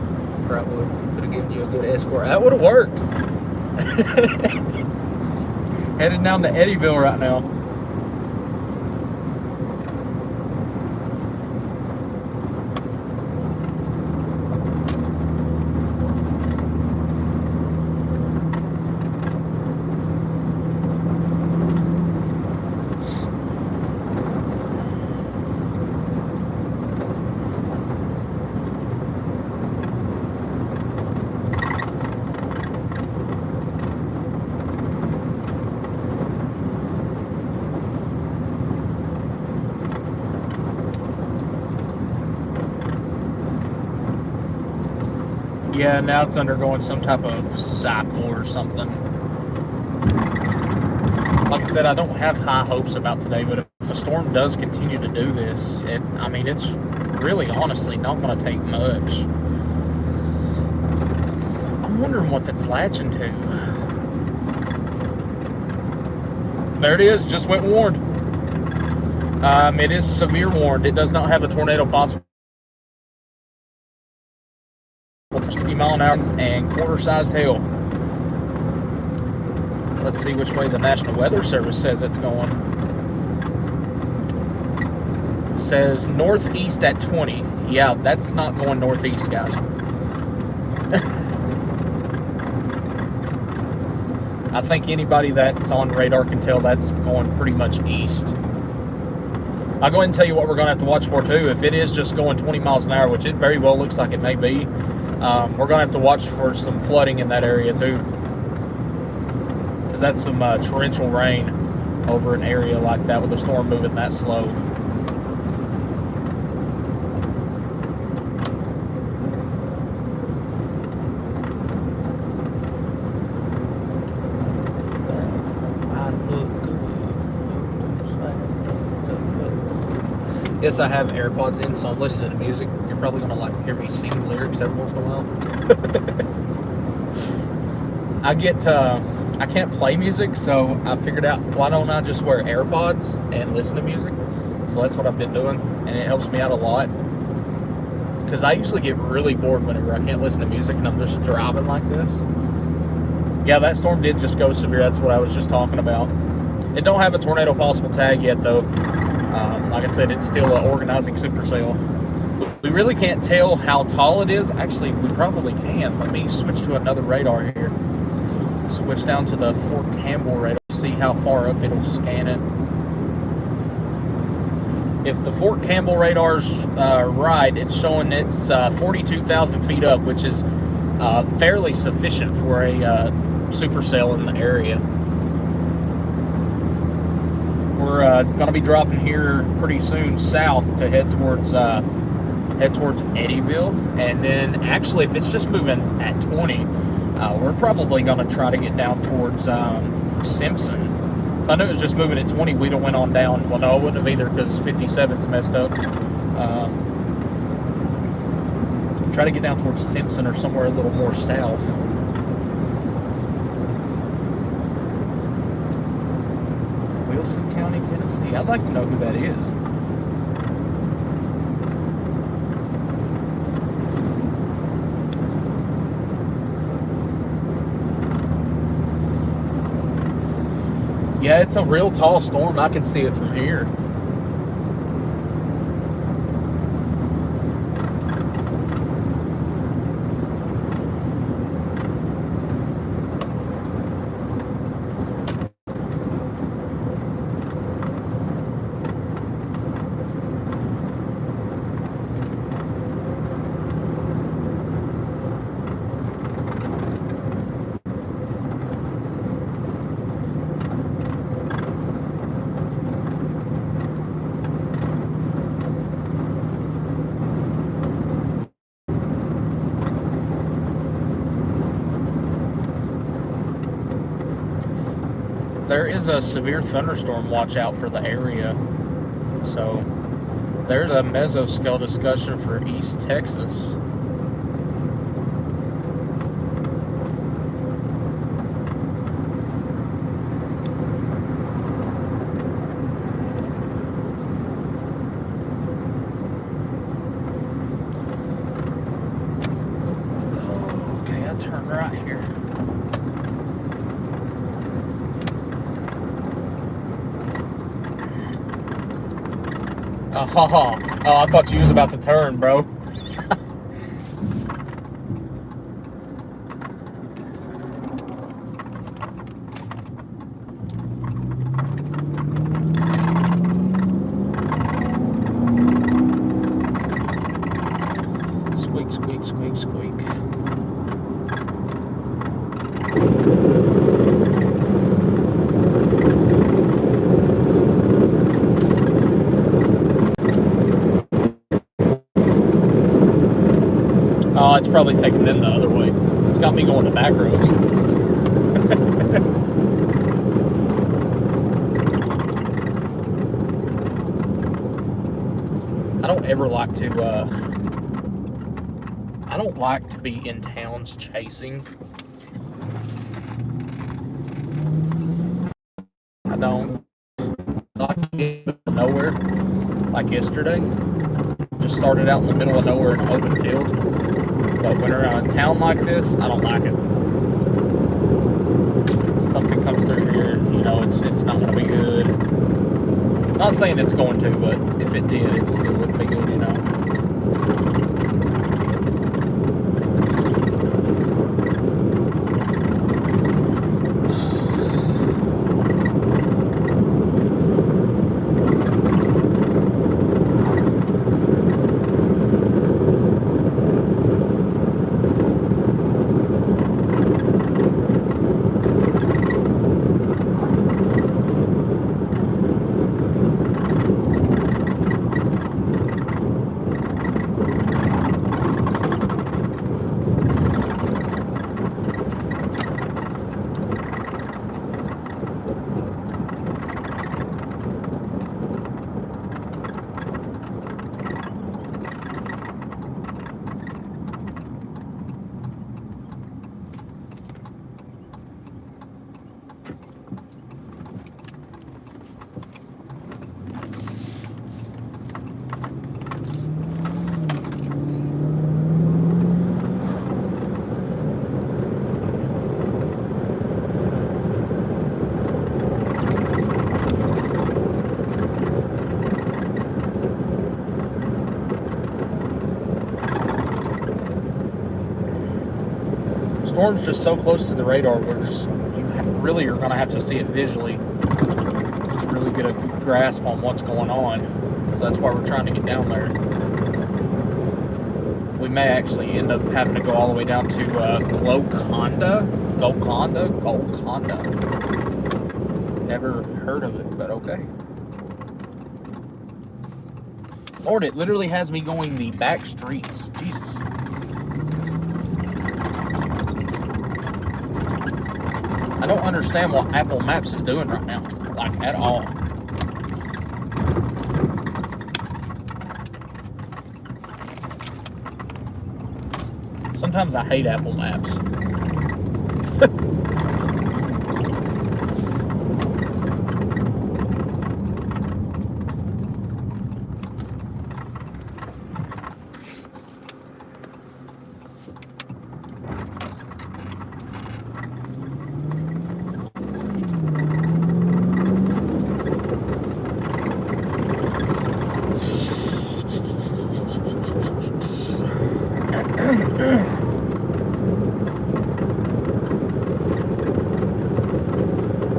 or I would have given you a good escort. That would have worked. Headed down to Eddyville right now. Yeah, now it's undergoing some type of cycle or something. Like I said, I don't have high hopes about today, but if a storm does continue to do this, it's really honestly not going to take much. I'm wondering what that's latching to. There it is, just went warned. It is severe warned. It does not have a tornado possible. 60 mile an hour and quarter-sized hail. Let's see which way the National Weather Service says it's going. It says northeast at 20. Yeah, that's not going northeast, guys. I think anybody that's on radar can tell that's going pretty much east. I'll go ahead and tell you what we're going to have to watch for too. If it is just going 20 miles an hour, which it very well looks like it may be, we're going to have to watch for some flooding in that area too, because that's some torrential rain over an area like that with a storm moving that slow. Yes, I have AirPods in, so I'm listening to music. You're probably gonna hear me sing lyrics every once in a while. I can't play music, so I figured out, why don't I just wear AirPods and listen to music? So that's what I've been doing, and it helps me out a lot. Because I usually get really bored whenever I can't listen to music and I'm just driving like this. Yeah, that storm did just go severe. That's what I was just talking about. It don't have a tornado possible tag yet, though. Like I said, it's still an organizing supercell. We really can't tell how tall it is. Actually, we probably can. Let me switch to another radar here. Switch down to the Fort Campbell radar. See how far up it'll scan it. If the Fort Campbell radar's right, it's showing it's 42,000 feet up, which is fairly sufficient for a supercell in the area. We're going to be dropping here pretty soon south to head towards Eddyville, and then actually if it's just moving at 20, we're probably going to try to get down towards Simpson. If I knew it was just moving at 20, we'd have went on down. Well, no, I wouldn't have either, because 57's messed up. Try to get down towards Simpson or somewhere a little more south. Wilson County, Tennessee. I'd like to know who that is. Yeah, it's a real tall storm. I can see it from here. There is a severe thunderstorm watch out for the area. So there's a mesoscale discussion for East Texas. right here. Oh, I thought you was about to turn, bro. Squeak, squeak, squeak, squeak. Oh, it's probably taking them the other way. It's got me going to back roads. I don't ever like to, I don't like to be in towns chasing. I don't like to get in the middle of nowhere, like yesterday. Just started out in the middle of nowhere in an open field. But when we're in a town like this, I don't like it. Something comes through here, you know, it's not going to be good. Not saying it's going to, but if it did, it wouldn't be good, you know. Storm's just so close to the radar, really are going to have to see it visually to really get a good grasp on what's going on. So that's why we're trying to get down there. We may actually end up having to go all the way down to Golconda. Never heard of it, but okay. Lord, it literally has me going the back streets. Jesus. I don't understand what Apple Maps is doing right now, like at all. Sometimes I hate Apple Maps.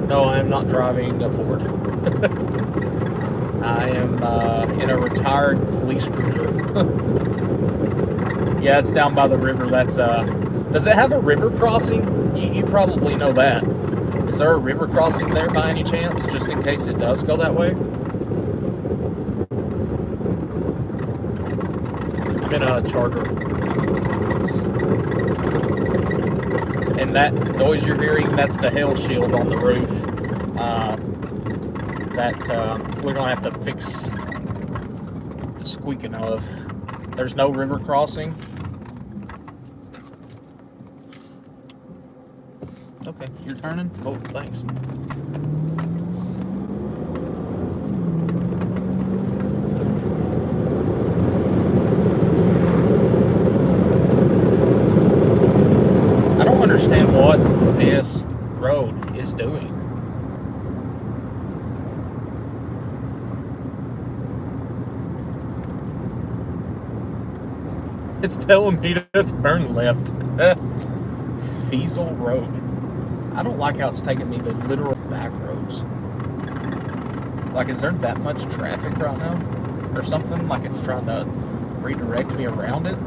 No, I am not driving a Ford. I am in a retired police cruiser. Yeah, it's down by the river. That's does it have a river crossing? You probably know that. Is there a river crossing there by any chance, just in case it does go that way? I'm in a Charger. And that noise you're hearing, that's the hail shield on the roof. We're going to have to fix the squeaking of. There's no river crossing. Okay, you're turning? Cool, thanks. this road is doing. It's telling me to turn left. Fiesel Road. I don't like how it's taking me to literal back roads. Like, is there that much traffic right now? Or something? Like it's trying to redirect me around it?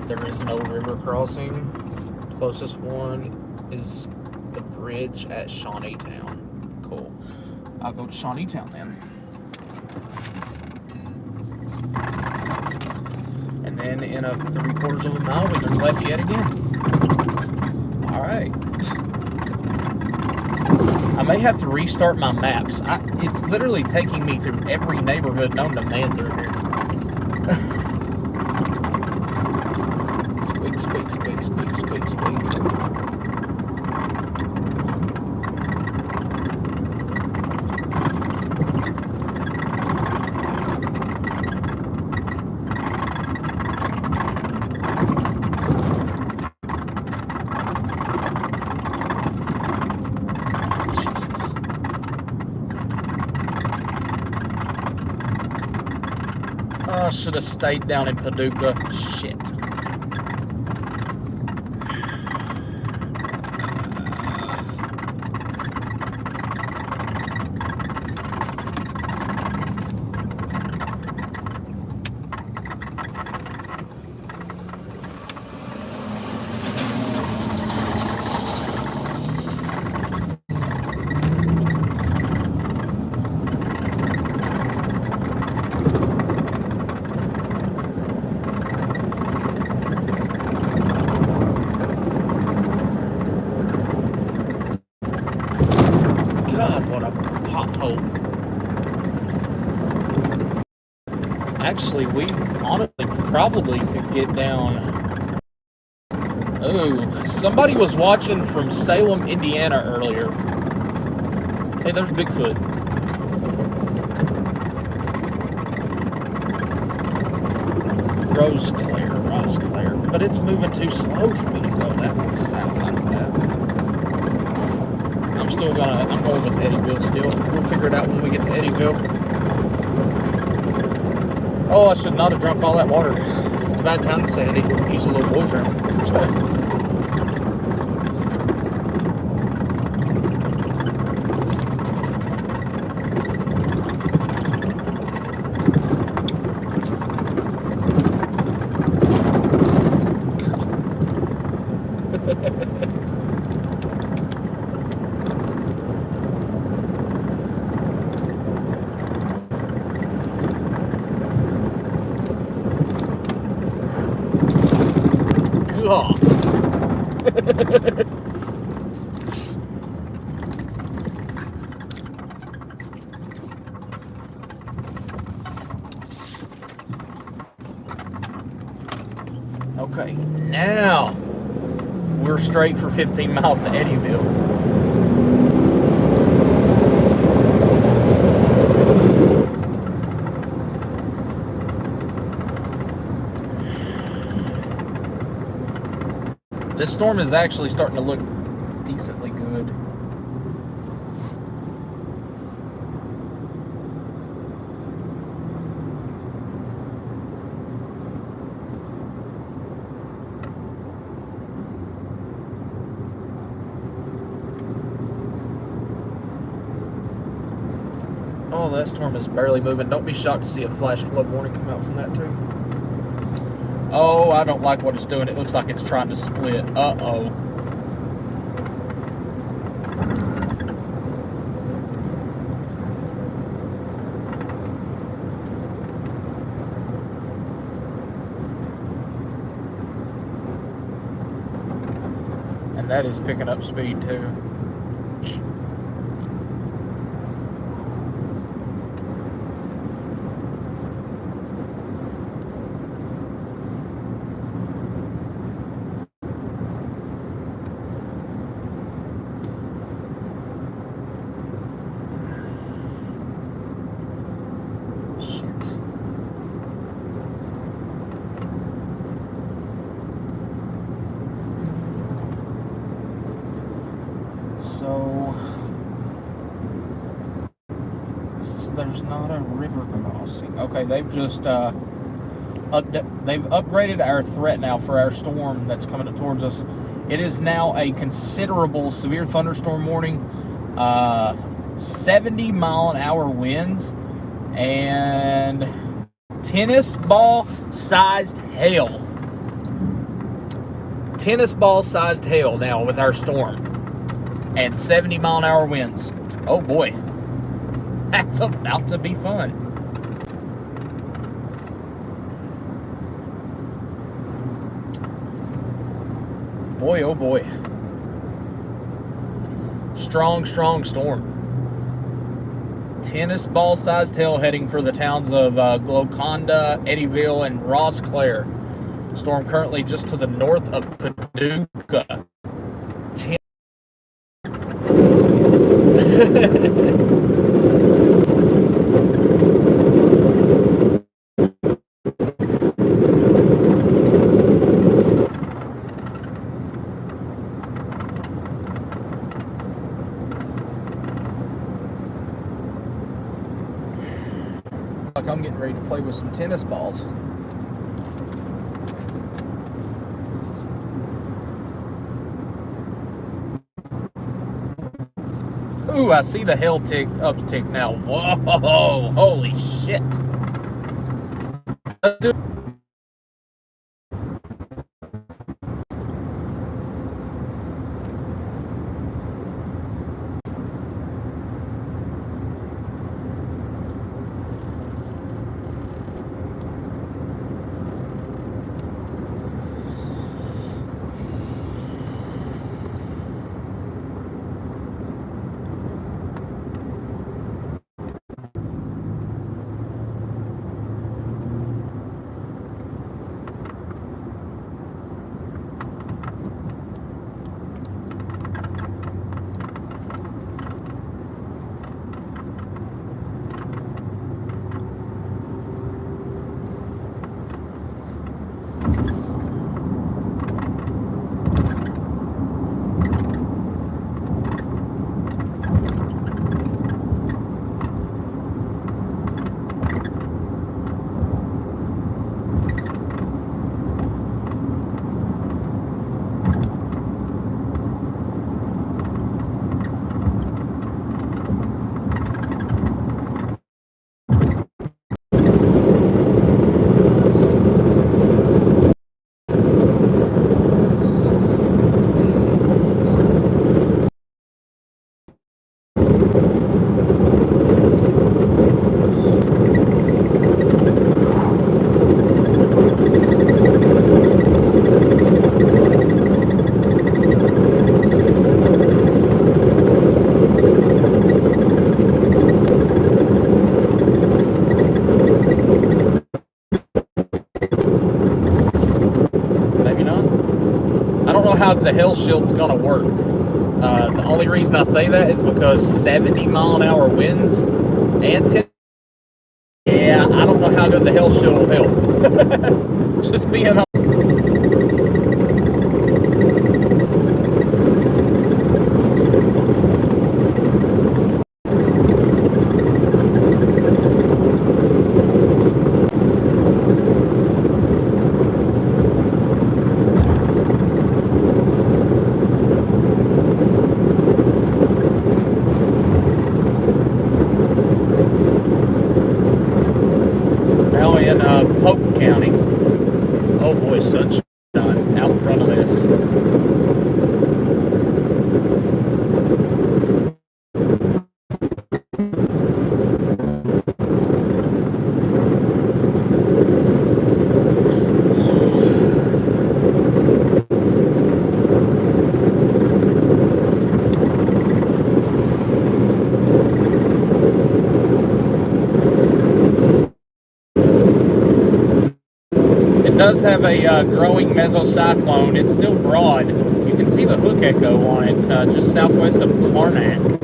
There is no river crossing. Closest one is the bridge at Shawneetown. Cool. I'll go to Shawneetown then. And then in a 3/4 of a mile, we turn left yet again. Alright. I may have to restart my maps. It's literally taking me through every neighborhood known to man through here. Squeak, squeak, squeak, squeak, squeak, squeak. I should have stayed down in Paducah. Shit. Actually, we honestly probably could get down. Oh, somebody was watching from Salem, Indiana earlier. Hey, there's Bigfoot. Rose Claire. But it's moving too slow for me to go that way south like that. I'm going with Eddyville still. We'll figure it out when we get to Eddyville. Oh, I should not have drunk all that water. It's a bad time to say I need to use a little boy drink. God. Okay, now we're straight for 15 miles to Eddyville. This storm is actually starting to look decently good. Oh, that storm is barely moving. Don't be shocked to see a flash flood warning come out from that too. Oh, I don't like what it's doing. It looks like it's trying to split. Uh-oh. And that is picking up speed too. there's not a river crossing. Okay, they've just they've upgraded our threat now for our storm that's coming up towards us. It is now a considerable severe thunderstorm warning. 70-mile-an-hour winds and tennis ball sized hail. Tennis ball sized hail now with our storm and 70-mile-an-hour winds. Oh boy, that's about to be fun. Boy, oh boy. Strong storm. Tennis ball sized hail heading for the towns of Golconda, Eddyville, and Rosclair. Storm currently just to the north of Paducah. Like I'm getting ready to play with some tennis balls. Ooh, I see the hail uptick now. Whoa, holy shit. Let's do it. How the hail shield's gonna work. The only reason I say that is because 70-mile-an-hour winds and 10. Yeah, I don't know how good the hail shield will help. Just being honest. Polk County. Oh boy, sunshine out in front of this. Does have a growing mesocyclone. It's still broad. You can see the hook echo on it just southwest of Karnak.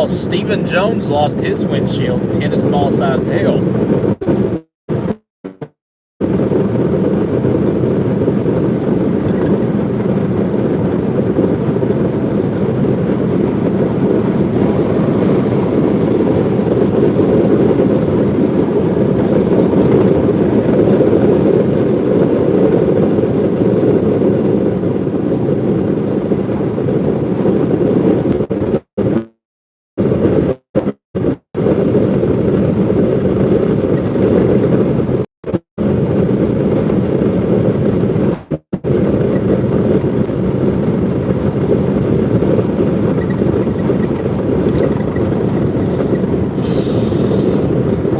Oh, Stephen Jones lost his windshield. Tennis ball sized hail.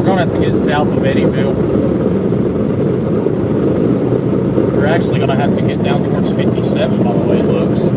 We're gonna have to get south of Eddyville. We're actually gonna have to get down towards 57 by the way it looks.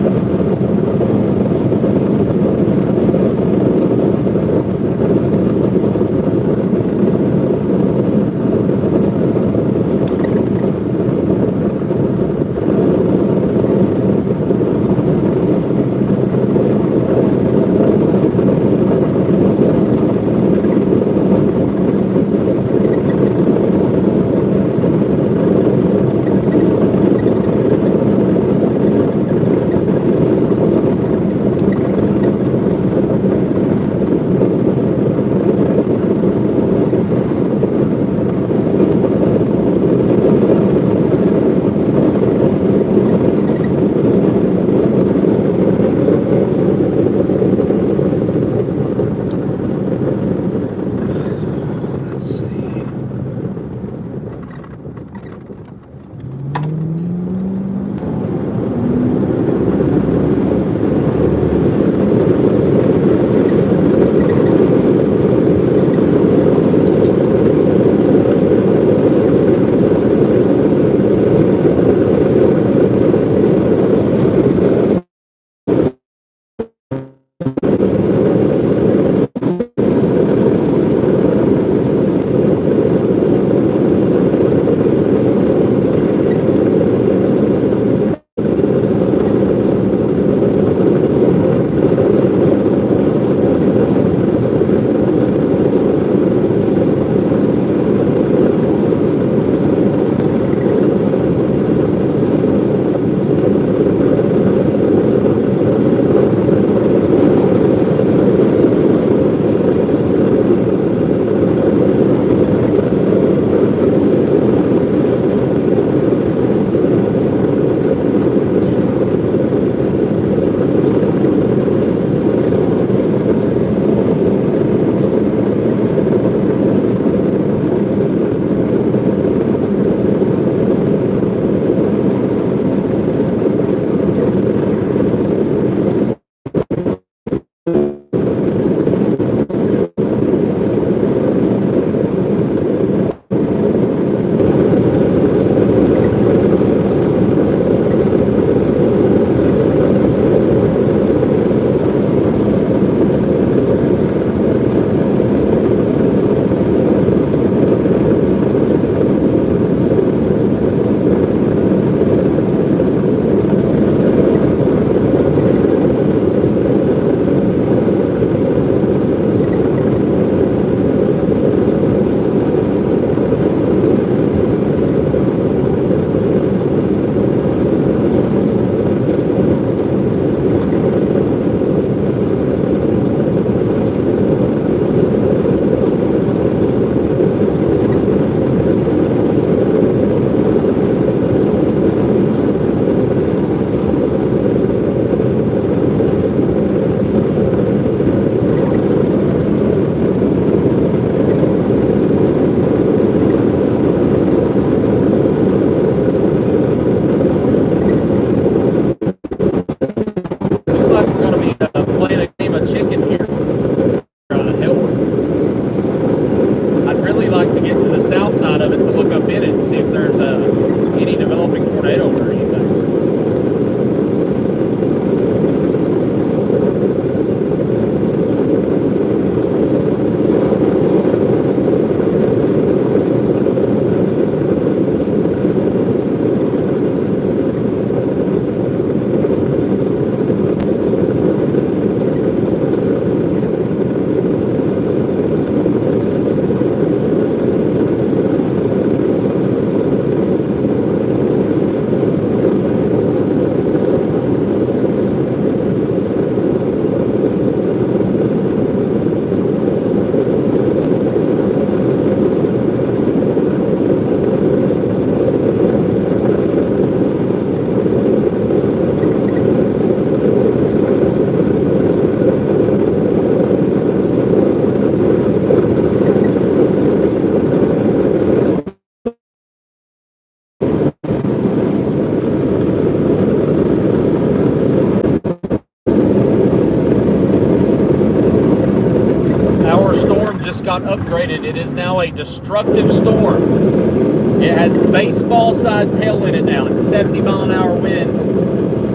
got upgraded. It is now a destructive storm. It has baseball-sized hail in it now. It's 70-mile-an-hour winds.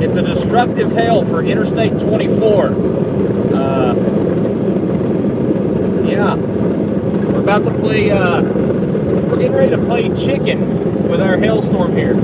It's a destructive hail for Interstate 24. Yeah, we're about to play. We're getting ready to play chicken with our hailstorm here.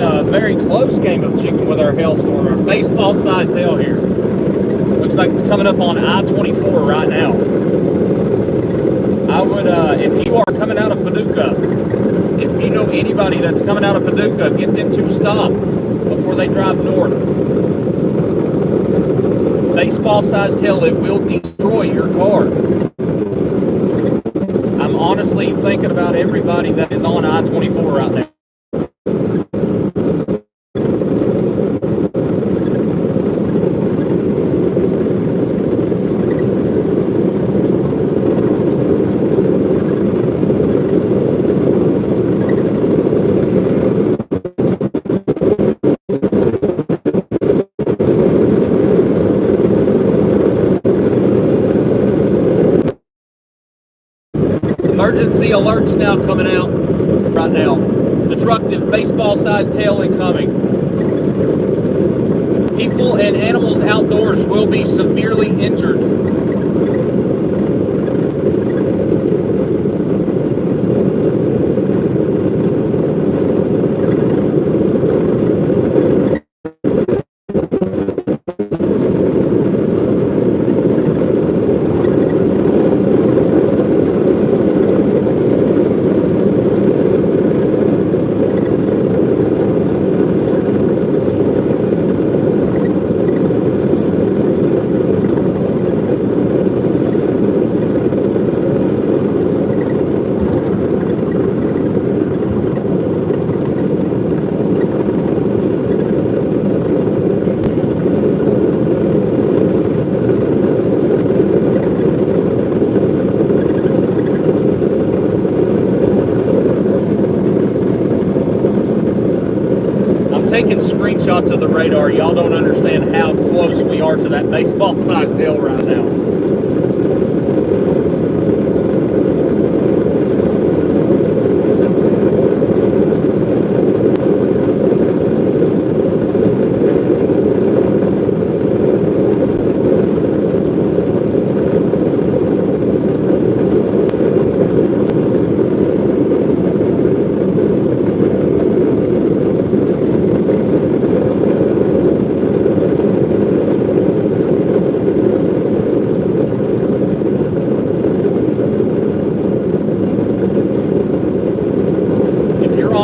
A very close game of chicken with our hailstorm, our baseball-sized hail here. Looks like it's coming up on I-24 right now. I would, if you are coming out of Paducah, if you know anybody that's coming out of Paducah, get them to stop before they drive north. Baseball-sized hail, it will destroy your car. I'm honestly thinking about everybody that is on I-24 right now. Emergency alerts now coming out right now. Destructive baseball-sized hail incoming. People and animals outdoors will be severely injured. Taking screenshots of the radar. Y'all don't understand how close we are to that baseball-sized hail right now.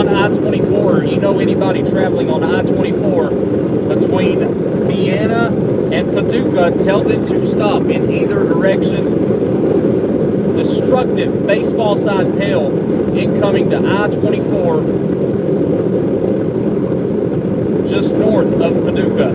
I-24, you know anybody traveling on I-24 between Vienna and Paducah, tell them to stop in either direction. Destructive baseball-sized hail incoming to I-24 just north of Paducah.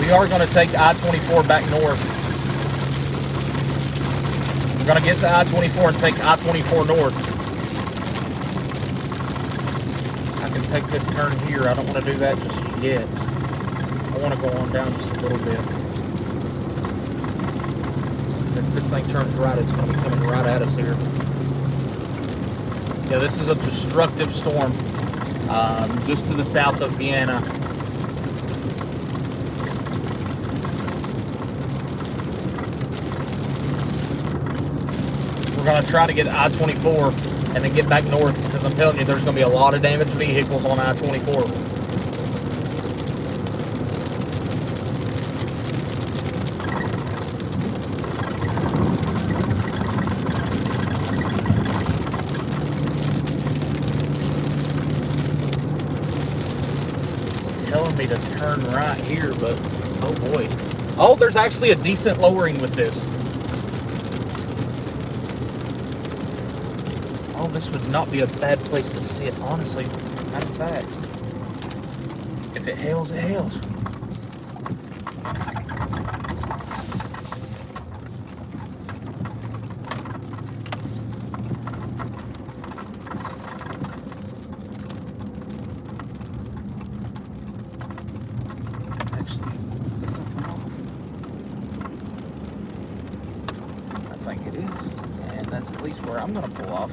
We are going to take I-24 back north. We're going to get to I-24 and take I-24 north. I can take this turn here. I don't want to do that just yet. I want to go on down just a little bit. If this thing turns right, it's going to be coming right at us here. Yeah, this is a destructive storm just to the south of Vienna. We're going to try to get I-24 and then get back north, because I'm telling you, there's going to be a lot of damaged vehicles on I-24. Telling me to turn right here, but oh boy. Oh, there's actually a decent lowering with this. Oh, this would not be a bad place to sit, honestly. Matter of fact, if it hails, it hails. I think it is, and that's at least where I'm going to pull off.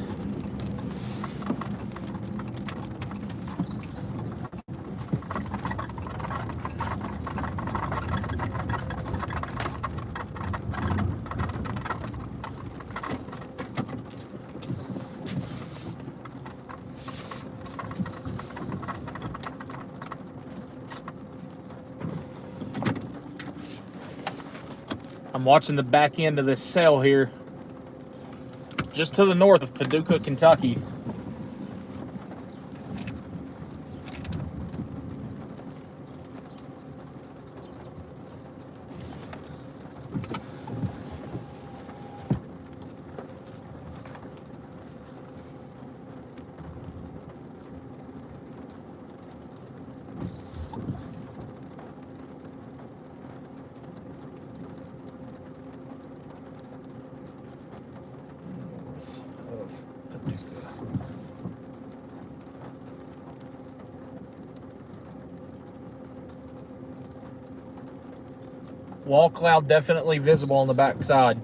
I'm watching the back end of this cell here, just to the north of Paducah, Kentucky. Wall cloud definitely visible on the back side.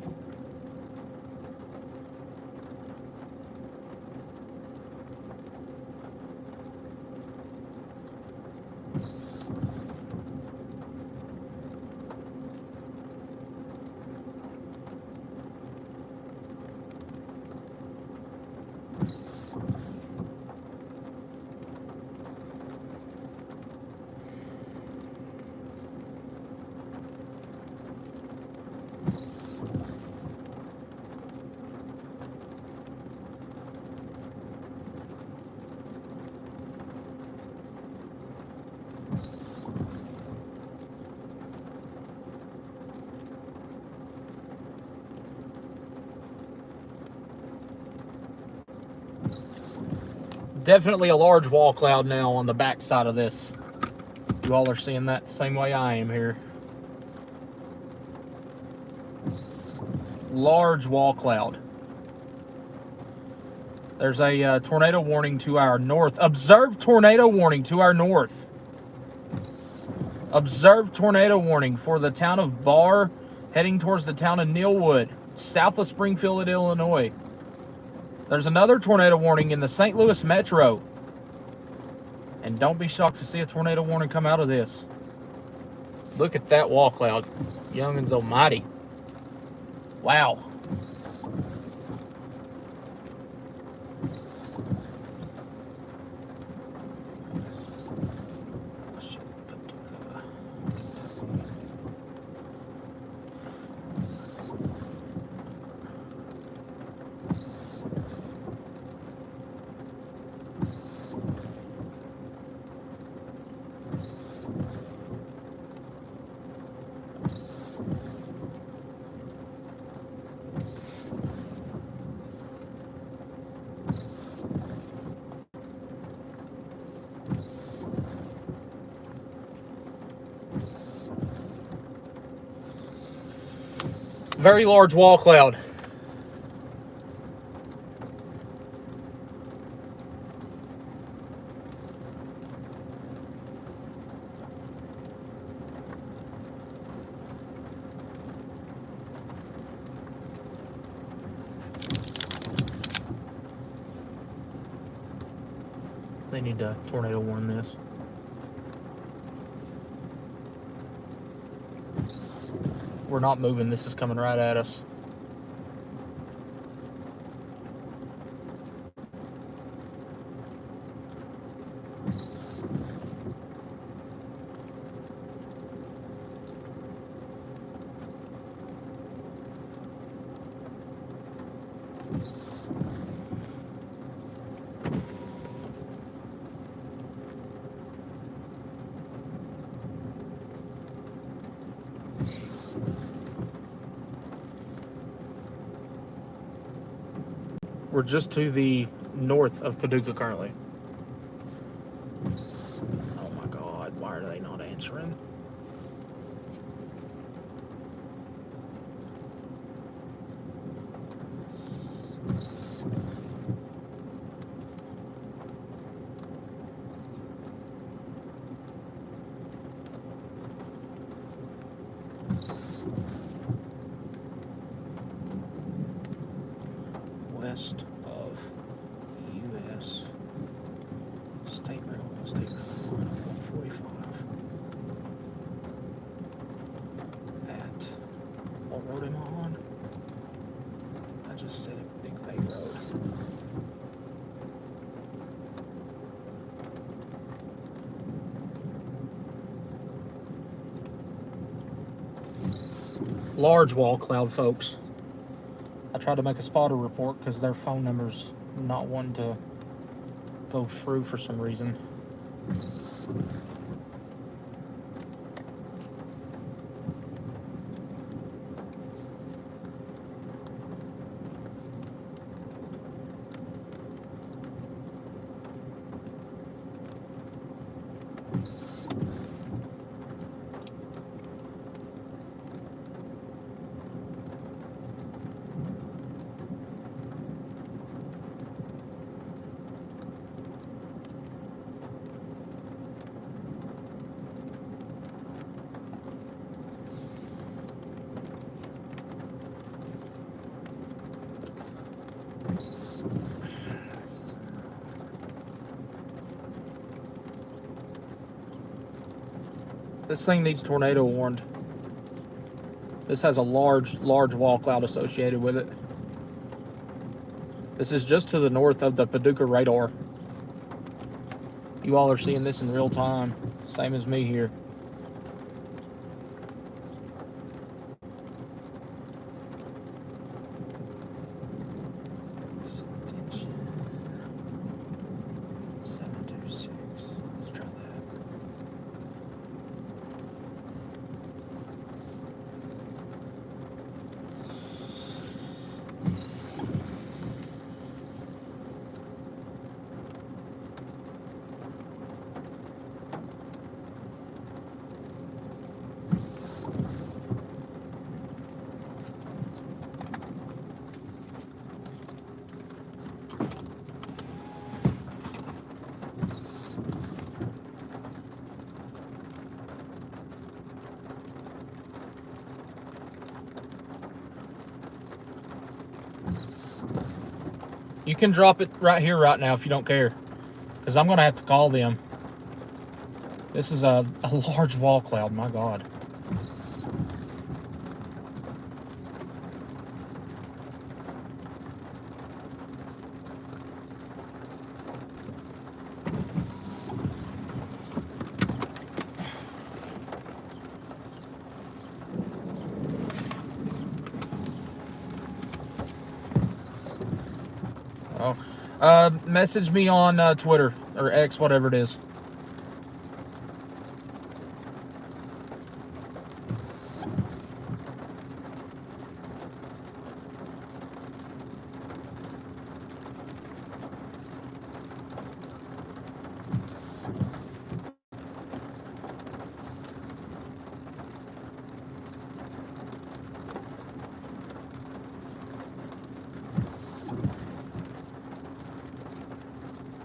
Definitely a large wall cloud now on the back side of this. You all are seeing that the same way I am here. Large wall cloud. There's a tornado warning to our north. Observed tornado warning to our north. Observed tornado warning for the town of Barr, heading towards the town of Neilwood, south of Springfield, Illinois. There's another tornado warning in the St. Louis metro. And don't be shocked to see a tornado warning come out of this. Look at that wall cloud. Youngins almighty. Wow. Very large wall cloud. They need to tornado warn this. We're not moving. This is coming right at us. We're just to the north of Paducah currently. Oh my God, why are they not answering? West of U.S. State Rail 145 at, what road am I on? I just said Big Bay Road. Large wall cloud, folks. I tried to make a spotter report because their phone number's not one to go through for some reason. This thing needs tornado warned. This has a large wall cloud associated with it. This is just to the north of the Paducah radar. You all are seeing this in real time, same as me here. Extension 726. Let's try that. You can drop it right here, right now, if you don't care. Because I'm going to have to call them. This is a large wall cloud, my God. Oh, message me on Twitter or X, whatever it is.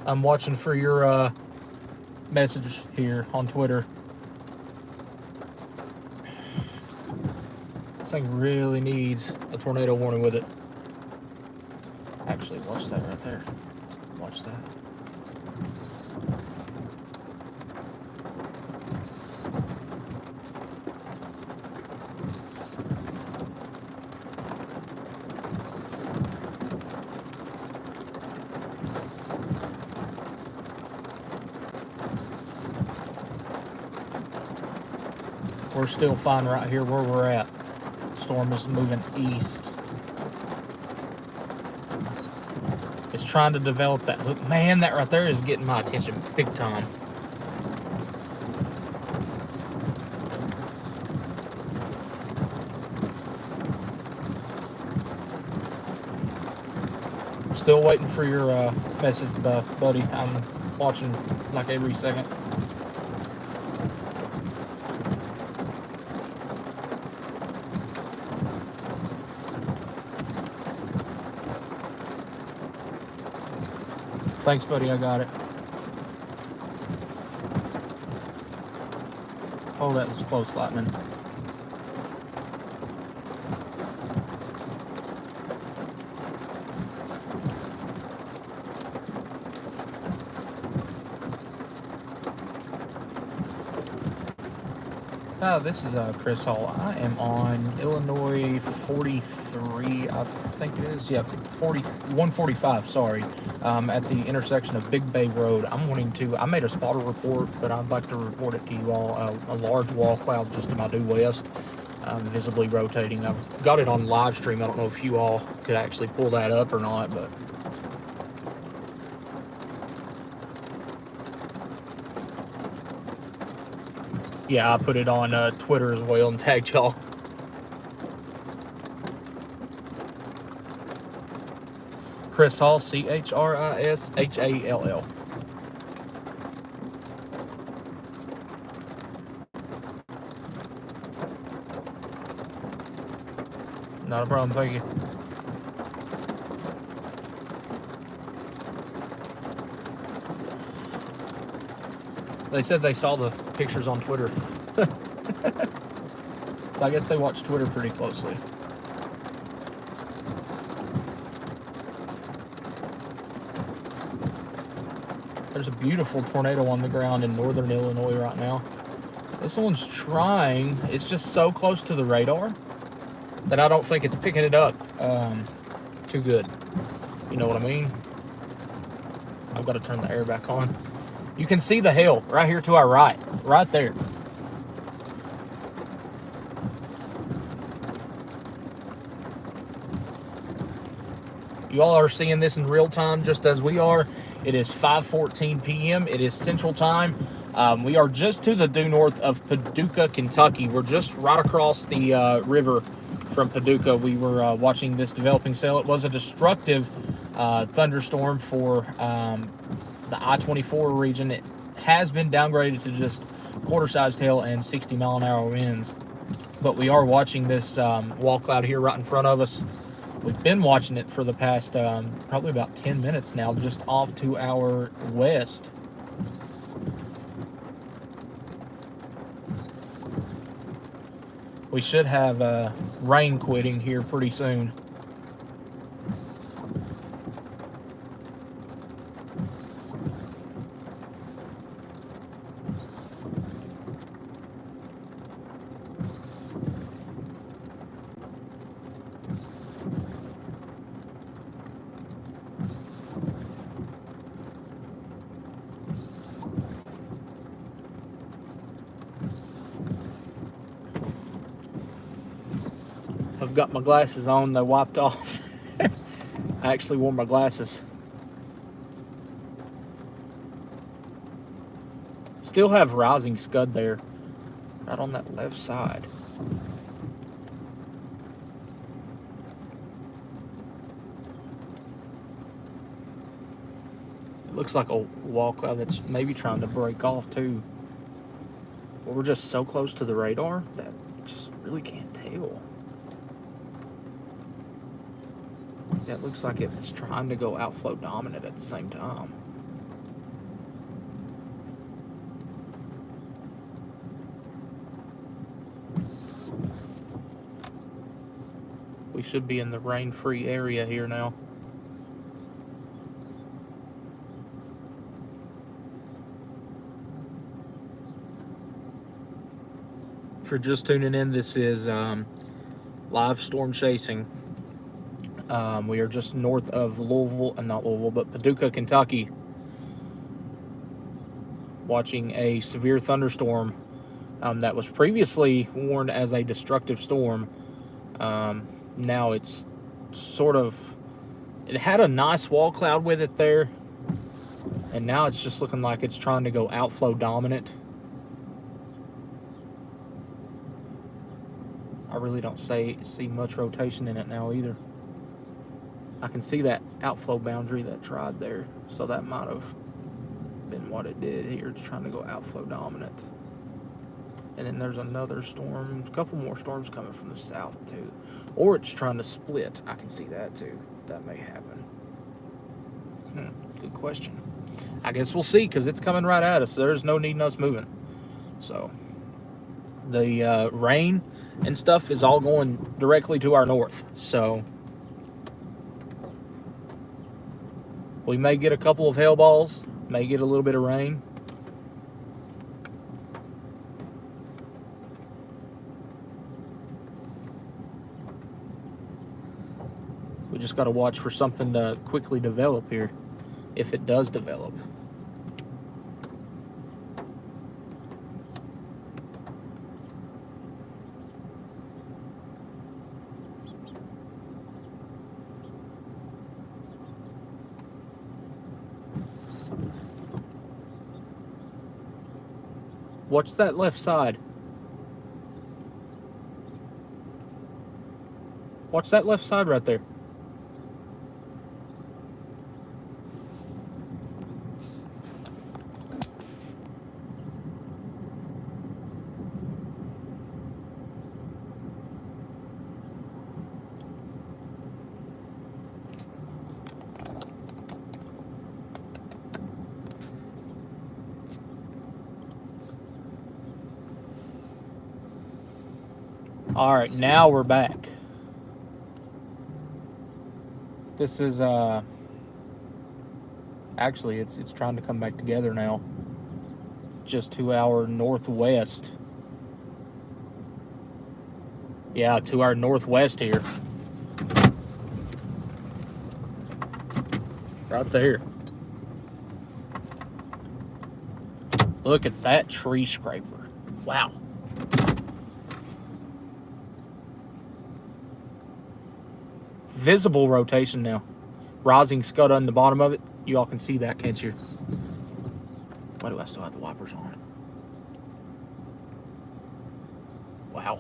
I'm watching for your message here on Twitter. This thing really needs a tornado warning with it. Actually, watch that right there. Watch that. We're still fine right here where we're at. Storm is moving east. It's trying to develop that look. Man, that right there is getting my attention big time. Still waiting for your message, buddy. I'm watching like every second. Thanks, buddy. I got it. Oh, that was close, lightning. This is Chris Hall. I am on Illinois 43, I think it is. Yeah, 145, sorry. At the intersection of Big Bay Road. I made a spotter report, but I'd like to report it to you all. A large wall cloud just to my due west, visibly rotating. I've got it on live stream. I don't know if you all could actually pull that up or not, but yeah, I put it on Twitter as well and tagged y'all. Chris Hall, CHRISHALL. Not a problem, thank you. They said they saw the pictures on Twitter. So I guess they watch Twitter pretty closely. There's a beautiful tornado on the ground in northern Illinois right now. This one's trying. It's just so close to the radar that I don't think it's picking it up too good. You know what I mean? I've got to turn the air back on. You can see the hail right here to our right. Right there. You all are seeing this in real time just as we are. It is 5:14 p.m. It is Central Time. We are just to the due north of Paducah, Kentucky. We're just right across the river from Paducah. We were watching this developing cell. It was a destructive thunderstorm for the I-24 region. It has been downgraded to just quarter-sized hail and 60-mile-an-hour winds. But we are watching this wall cloud here right in front of us. We've been watching it for the past probably about 10 minutes now, just off to our west. We should have rain quitting here pretty soon. I've got my glasses on, they wiped off. I actually wore my glasses. Still have rising scud there, right on that left side. It looks like a wall cloud that's maybe trying to break off too. But we're just so close to the radar that you just really can't tell. That looks like it's trying to go outflow dominant at the same time. We should be in the rain-free area here now. If you're just tuning in, this is live storm chasing. We are just north of Louisville, not Louisville, but Paducah, Kentucky, watching a severe thunderstorm that was previously warned as a destructive storm. Now it's sort of, it had a nice wall cloud with it there, and now it's just looking like it's trying to go outflow dominant. I really don't see much rotation in it now either. I can see that outflow boundary that tried there, so that might have been what it did here. It's trying to go outflow dominant. And then there's another storm, a couple more storms coming from the south too. Or it's trying to split. I can see that too. That may happen. Good question. I guess we'll see, because it's coming right at us. There's no need in us moving. So the rain and stuff is all going directly to our north. So we may get a couple of hail balls, may get a little bit of rain. We just got to watch for something to quickly develop here, if it does develop. Watch that left side. Watch that left side right there. All right, now we're back. This is actually it's trying to come back together now. Just to our northwest. Yeah, to our northwest here. Right there. Look at that tree scraper. Wow. Visible rotation now. Rising scud on the bottom of it. You all can see that, can't you? Why do I still have the wipers on? Wow.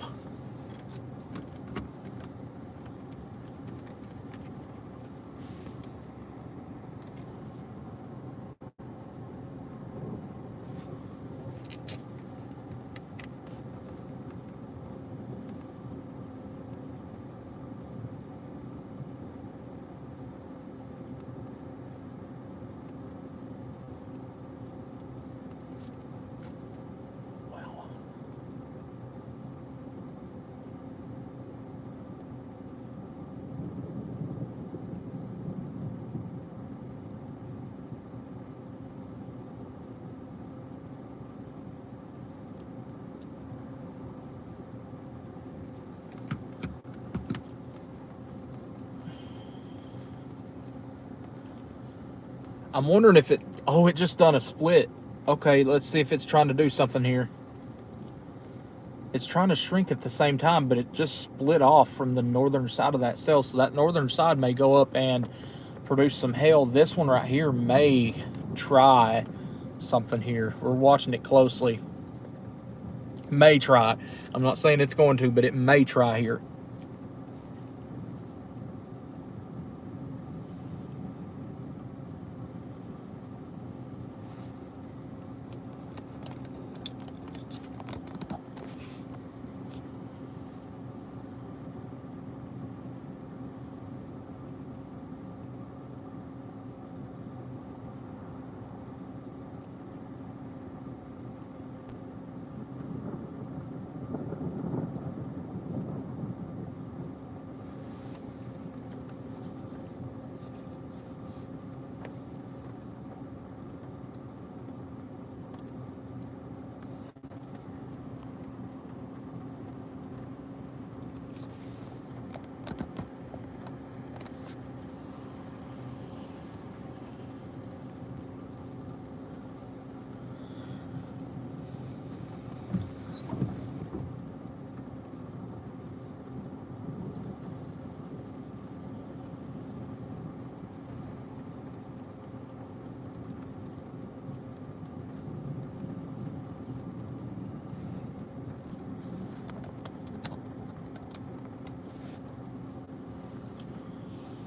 I'm wondering if it... Oh, it just done a split. Okay, let's see if it's trying to do something here. It's trying to shrink at the same time, but it just split off from the northern side of that cell. So that northern side may go up and produce some hail. This one right here may try something here. We're watching it closely. May try. I'm not saying it's going to, but it may try here.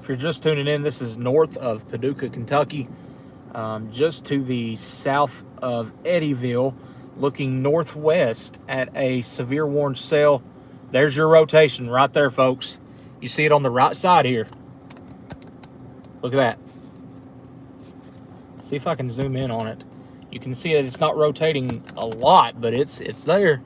If you're just tuning in, this is north of Paducah, Kentucky, just to the south of Eddyville, looking northwest at a severe warned cell. There's your rotation right there, folks. You see it on the right side here. Look at that. See if I can zoom in on it. You can see that it's not rotating a lot, but it's there.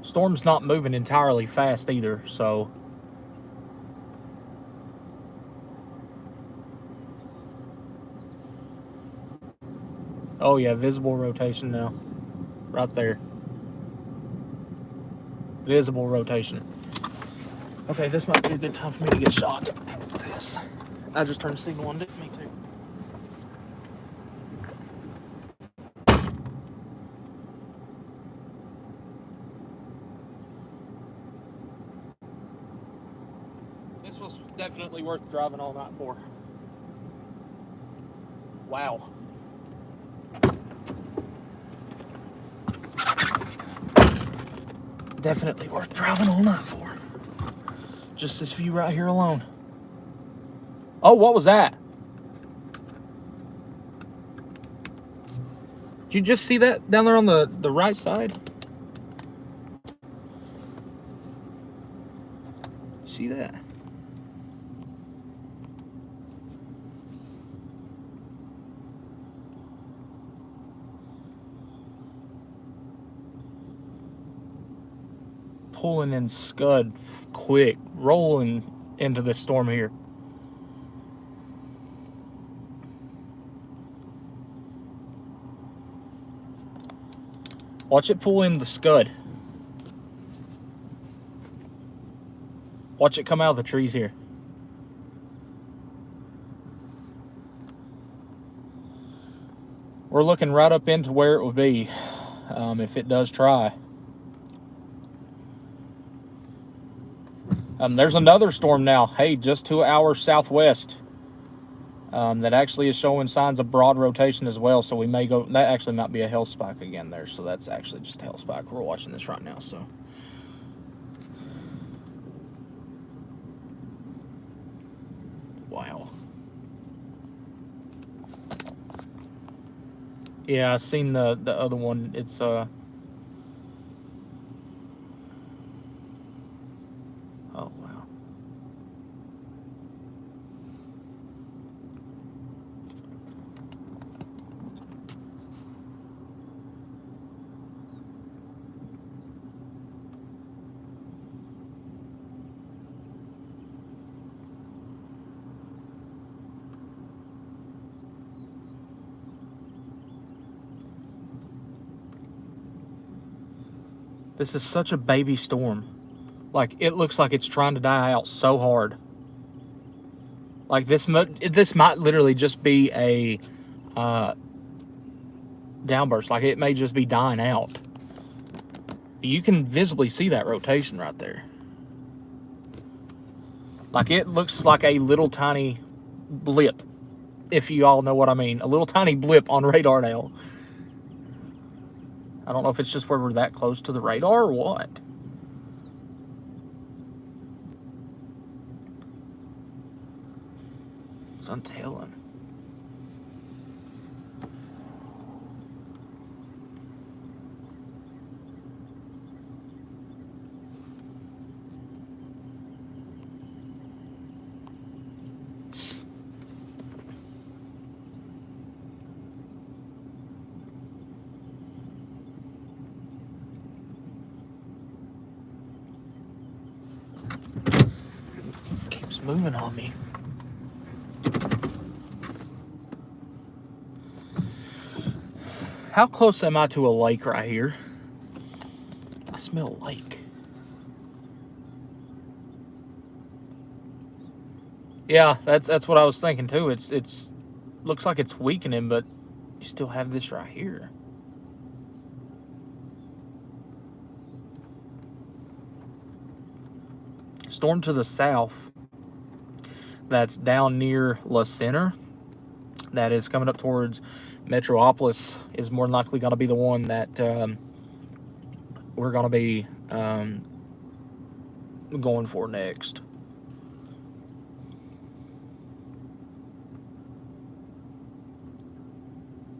Storm's not moving entirely fast either, so oh yeah, visible rotation now. Right there. Visible rotation. Okay, this might be a good time for me to get shot with this. I just turned the signal on, didn't me too. This was definitely worth driving all night for. Wow. Definitely worth driving all night for. Just this view right here alone. Oh, what was that? Did you just see that down there on the right side? See that? Pulling in scud quick, rolling into this storm here. Watch it pull in the scud. Watch it come out of the trees here. We're looking right up into where it would be if it does try. There's another storm now. Hey, just 2 hours southwest. That actually is showing signs of broad rotation as well. So we may go. That actually might be a hail spike again there. So that's actually just a hail spike. We're watching this right now. So. Wow. Yeah, I seen the other one. It's oh wow. This is such a baby storm. Like, it looks like it's trying to die out so hard. Like, this might literally just be a downburst. Like, it may just be dying out. You can visibly see that rotation right there. Like, it looks like a little tiny blip, if you all know what I mean. A little tiny blip on radar now. I don't know if it's just where we're that close to the radar or what. It's untelling. Keeps moving on me. How close am I to a lake right here? I smell a lake. Yeah, that's what I was thinking too. It's looks like it's weakening, but you still have this right here. Storm to the south, that's down near La Center, that is coming up towards Metropolis, is more than likely going to be the one that we're going to be going for next.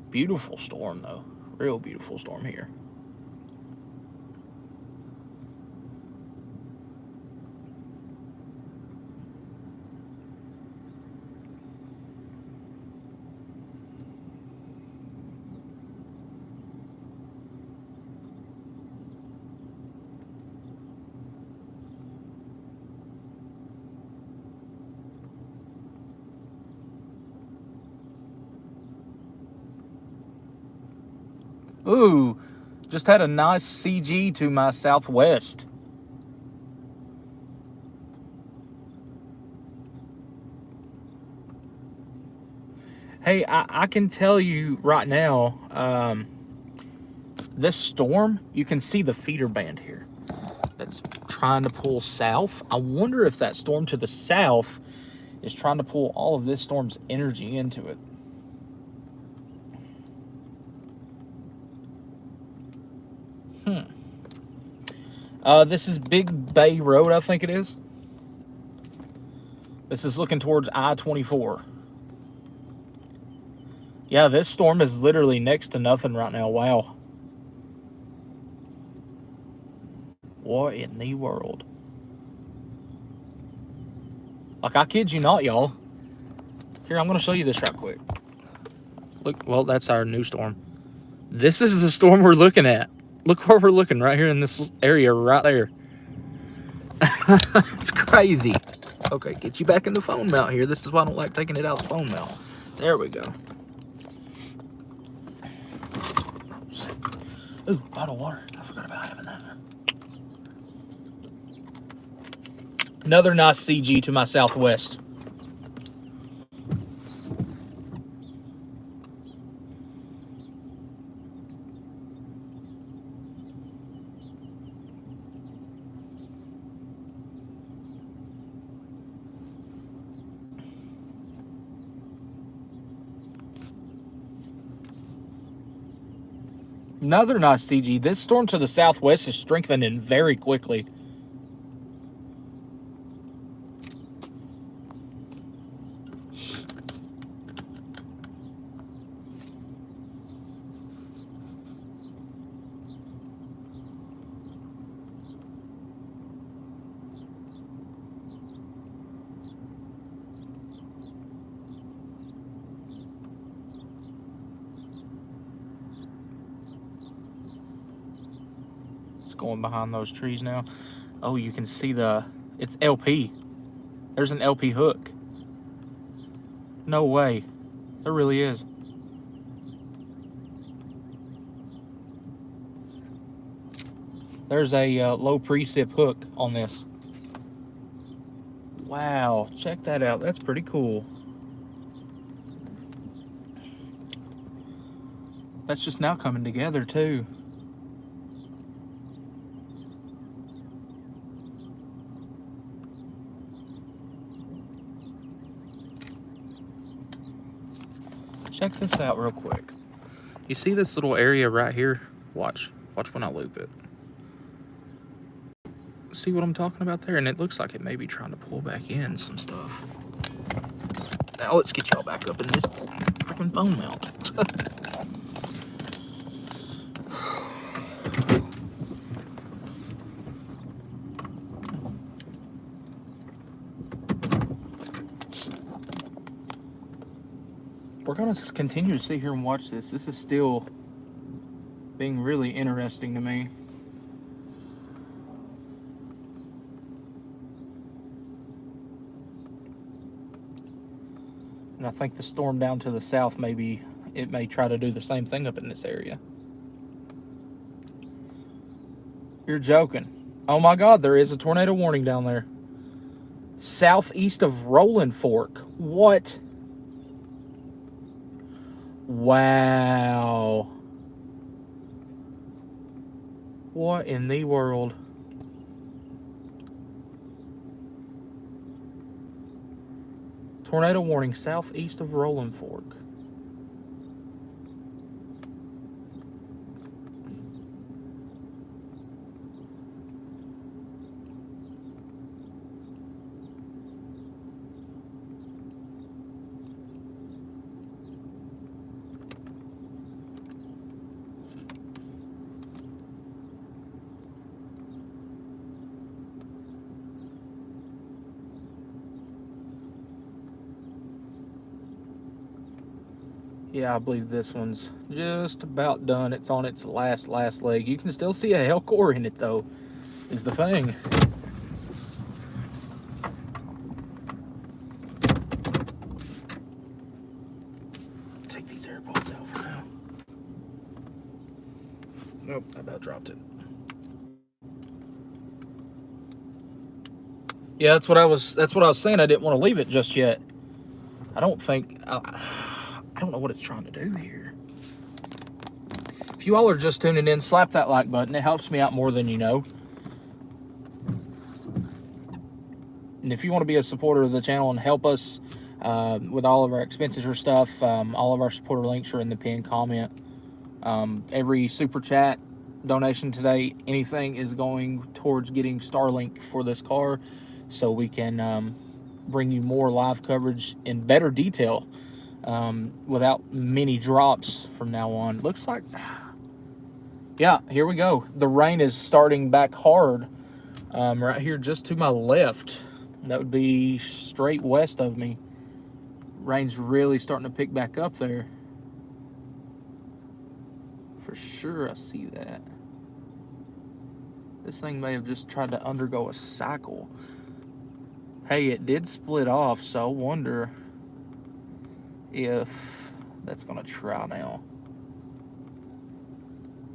Beautiful storm, though. Real beautiful storm here. Ooh, just had a nice CG to my southwest. Hey, I can tell you right now, this storm, you can see the feeder band here that's trying to pull south. I wonder if that storm to the south is trying to pull all of this storm's energy into it. This is Big Bay Road, I think it is. This is looking towards I-24. Yeah, this storm is literally next to nothing right now. Wow. What in the world? Like, I kid you not, y'all. Here, I'm going to show you this right quick. Look, well, that's our new storm. This is the storm we're looking at. Look where we're looking, right here in this area right there. It's crazy. Okay, get you back in the phone mount here. This is why I don't like taking it out of the phone mount. There we go. Ooh, bottle of water. I forgot about having that. Another nice CG to my southwest. Another nice CG. This storm to the southwest is strengthening very quickly. Going behind those trees now. Oh, you can see it's LP. There's an LP hook. No way. There really is. There's a low precip hook on this. Wow, check that out. That's pretty cool. That's just now coming together too. Check this out real quick. You see this little area right here? Watch when I loop it. See what I'm talking about there? And it looks like it may be trying to pull back in some stuff. Now let's get y'all back up in this freaking phone mount. We're going to continue to sit here and watch this. This is still being really interesting to me. And I think the storm down to the south, maybe it may try to do the same thing up in this area. You're joking. Oh my God, there is a tornado warning down there. southeast of Rolling Fork. What? Wow. What in the world? Tornado warning southeast of Rolling Fork. Yeah, I believe this one's just about done. It's on its last leg. You can still see a hell core in it, though, is the thing. Take these AirPods out for now. Nope, I about dropped it. Yeah, that's what I was saying. I didn't want to leave it just yet. I don't know what it's trying to do here. If you all are just tuning in, slap that like button. It helps me out more than you know. And if you want to be a supporter of the channel and help us with all of our expenses or stuff, all of our supporter links are in the pinned comment. Every super chat donation today, anything is going towards getting Starlink for this car, so we can bring you more live coverage in better detail without many drops from now on. Looks like, yeah, here we go. The rain is starting back hard right here just to my left. That would be straight west of me. Rain's really starting to pick back up there. For sure, I see that. This thing may have just tried to undergo a cycle. Hey, it did split off, so I wonder if that's gonna try now.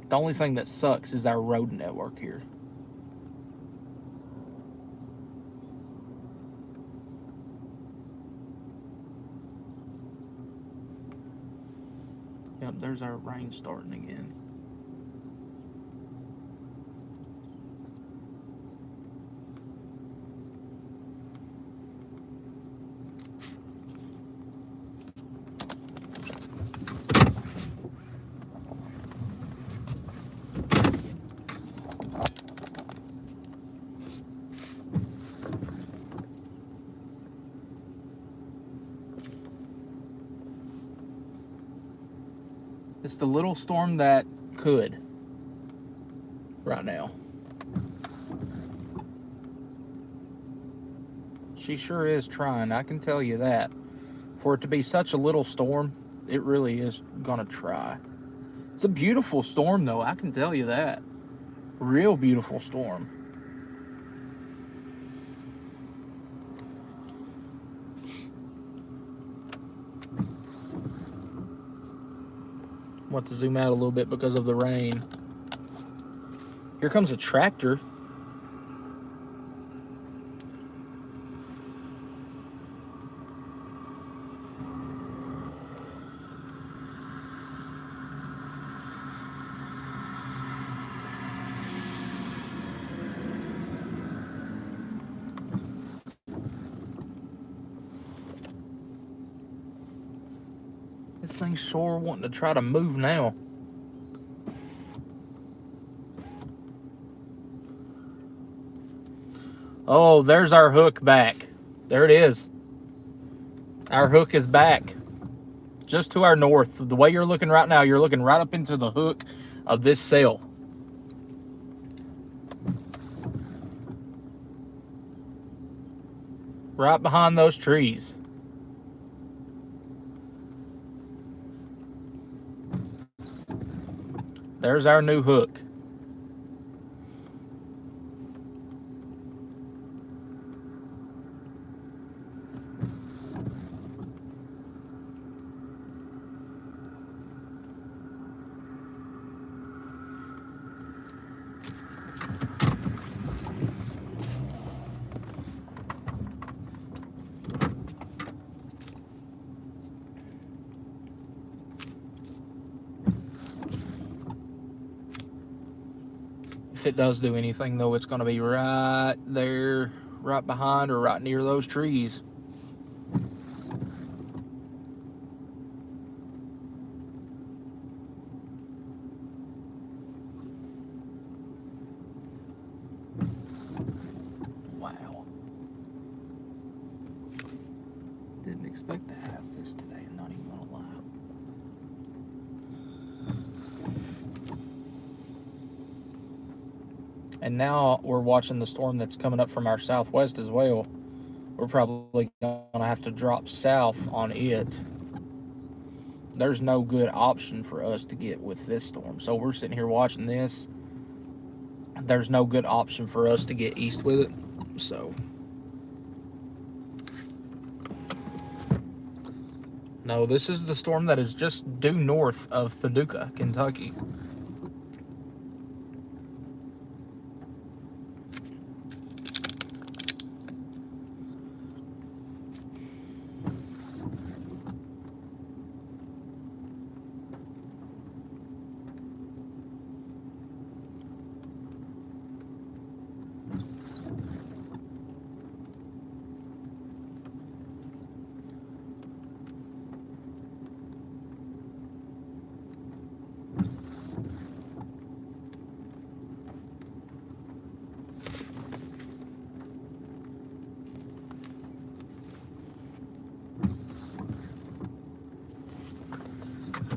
The only thing that sucks is our road network here. Yep, there's our rain starting again. It's the little storm that could right now. She sure is trying, I can tell you that. For it to be such a little storm, it really is gonna try. It's a beautiful storm though, I can tell you that. Real beautiful storm. Want to zoom out a little bit because of the rain. Here comes a tractor. This thing's sure wanting to try to move now. Oh, there's our hook back. There it is. Our hook is back. Just to our north. The way you're looking right now, you're looking right up into the hook of this sail. Right behind those trees. There's our new hook. If it does do anything, though, it's going to be right there, right behind or right near those trees. Wow. Didn't expect to have this today, I'm not even going to lie. And now we're watching the storm that's coming up from our southwest as well. We're probably going to have to drop south on it. There's no good option for us to get with this storm. So we're sitting here watching this. There's no good option for us to get east with it. So no, this is the storm that is just due north of Paducah, Kentucky.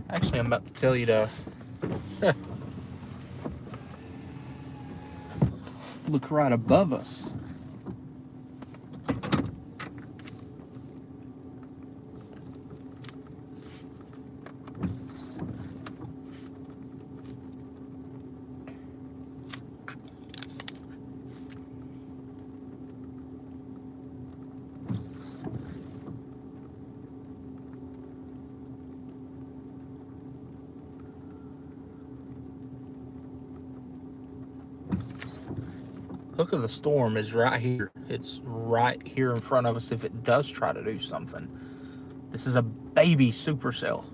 Actually, I'm about to tell you to look right above us. Hook of the storm is right here. It's right here in front of us if it does try to do something. This is a baby supercell.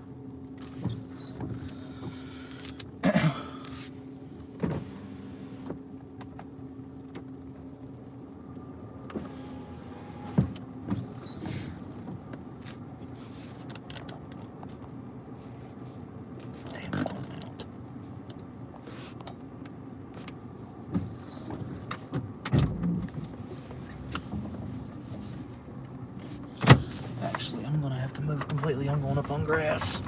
Actually, I'm gonna have to move completely. I'm going up on grass.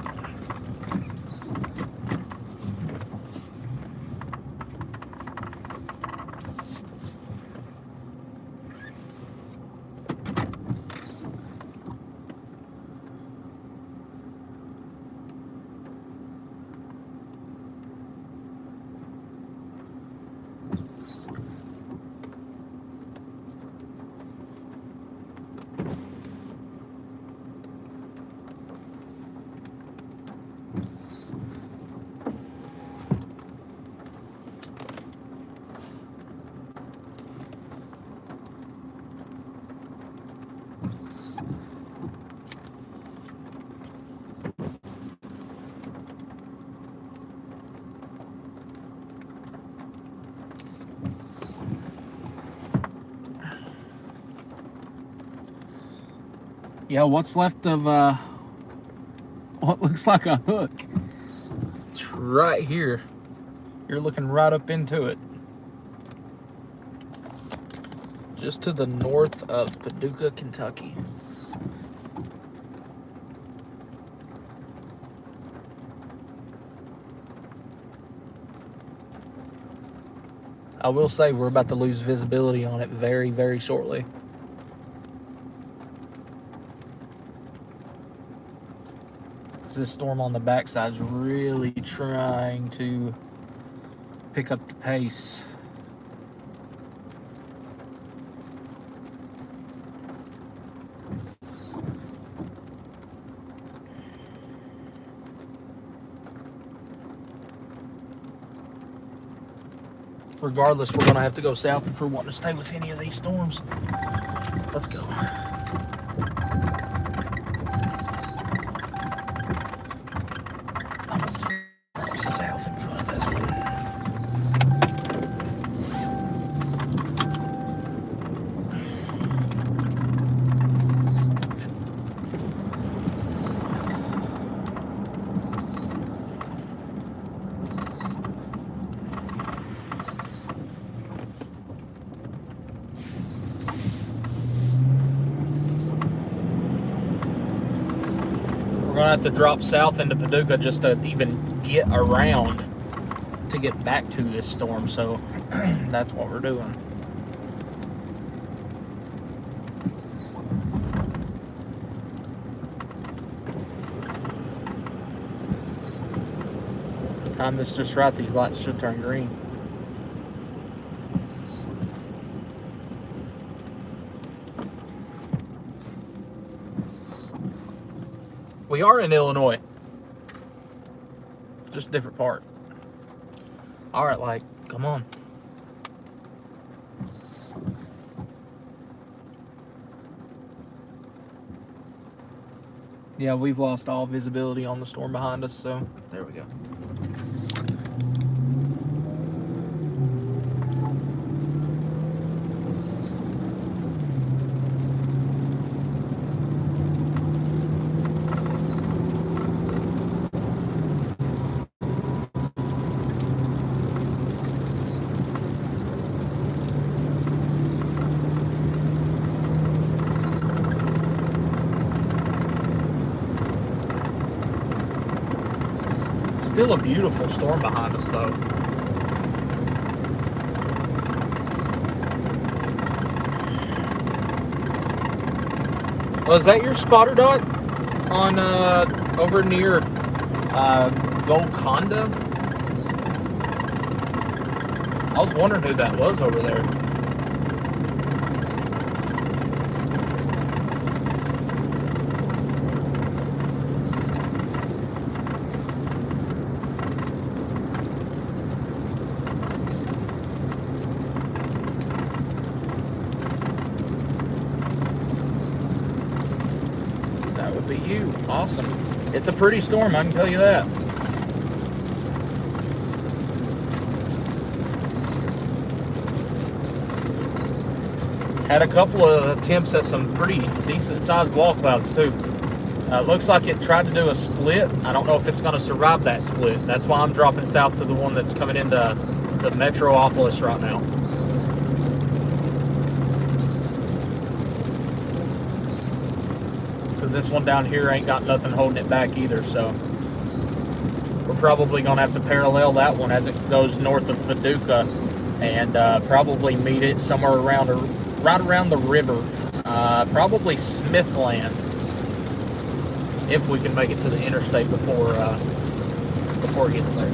Yeah, what's left of what looks like a hook? It's right here. You're looking right up into it. Just to the north of Paducah, Kentucky. I will say we're about to lose visibility on it very, very shortly. This storm on the backside is really trying to pick up the pace. Regardless, we're going to have to go south if we're wanting to stay with any of these storms. Let's go. South in front of this one. gonna have to drop south into Paducah just to even get around to get back to this storm. So that's what we're doing. Time this just right, these lights should turn green. We are in Illinois. Just a different part. Alright, like, come on. Yeah, we've lost all visibility on the storm behind us, so there we go. Still a beautiful storm behind us, though. Was that your spotter dot on over near Golconda? I was wondering who that was over there. Be you. Awesome. It's a pretty storm, I can tell you that. Had a couple of attempts at some pretty decent sized wall clouds too. Looks like it tried to do a split. I don't know if it's going to survive that split. That's why I'm dropping south to the one that's coming into the Metropolis right now. This one down here ain't got nothing holding it back either, so we're probably going to have to parallel that one as it goes north of Paducah and probably meet it somewhere around right around the river, probably Smithland, if we can make it to the interstate before it gets there.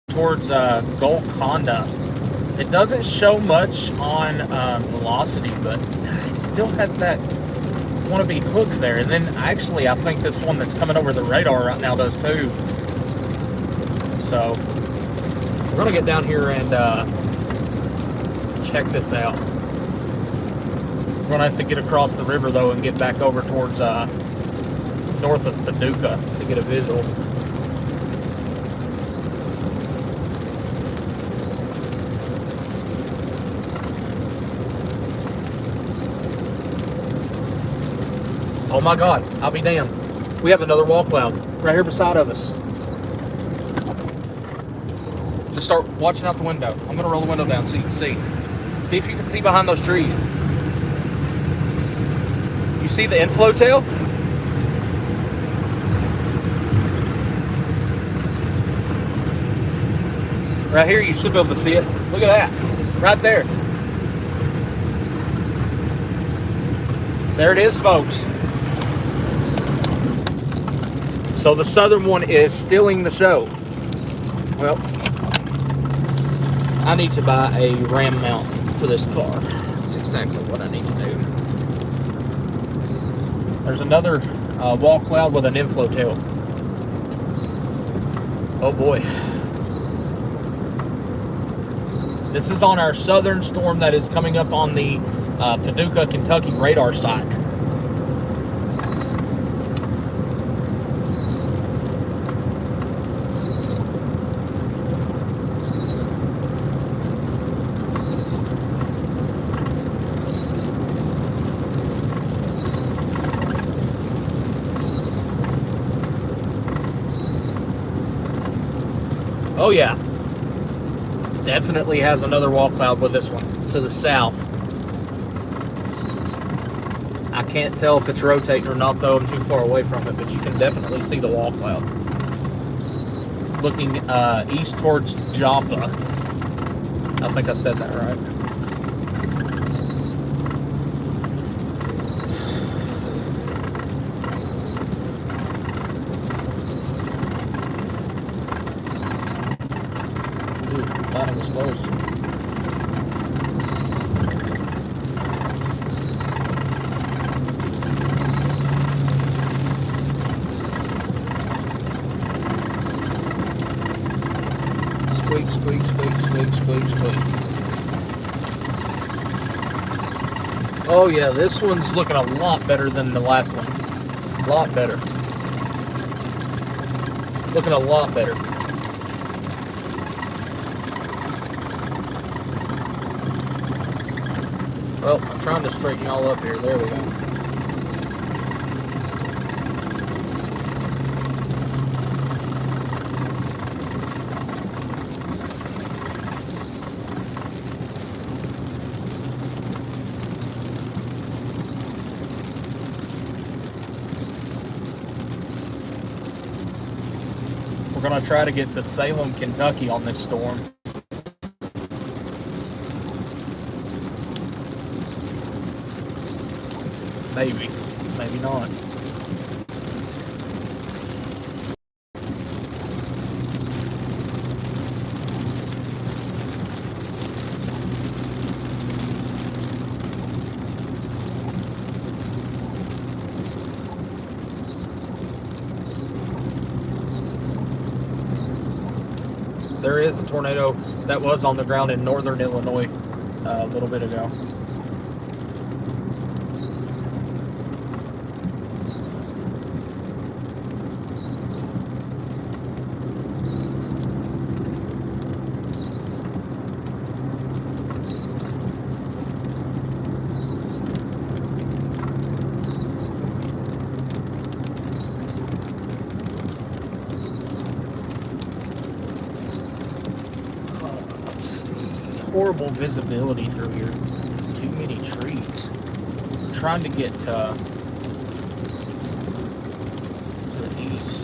Towards Golconda. It doesn't show much on velocity, but it still has that wannabe hook there. And then actually, I think this one that's coming over the radar right now does too. So we're gonna get down here and check this out. We're gonna have to get across the river though and get back over towards north of Paducah to get a visual. Oh my God, I'll be damned. We have another wall cloud right here beside of us. Just start watching out the window. I'm gonna roll the window down so you can see. See if you can see behind those trees. You see the inflow tail? Right here, you should be able to see it. Look at that. Right there. There it is, folks. So the southern one is stealing the show. Well, I need to buy a ram mount for this car. That's exactly what I need to do. There's another wall cloud with an inflow tail. Oh boy. This is on our southern storm that is coming up on the Paducah, Kentucky radar site. Oh yeah, definitely has another wall cloud with this one to the south. I can't tell if it's rotating or not though, I'm too far away from it, but you can definitely see the wall cloud. Looking east towards Joppa. I think I said that right. That was close. Squeak, squeak, squeak, squeak, squeak, squeak. Oh yeah, this one's looking a lot better than the last one. A lot better. Looking a lot better. Well, I'm trying to straighten y'all up here. There we go. We're going to try to get to Salem, Kentucky on this storm. Maybe, maybe not. There is a tornado that was on the ground in northern Illinois a little bit ago. Horrible visibility through here. Too many trees. I'm trying to get to the east.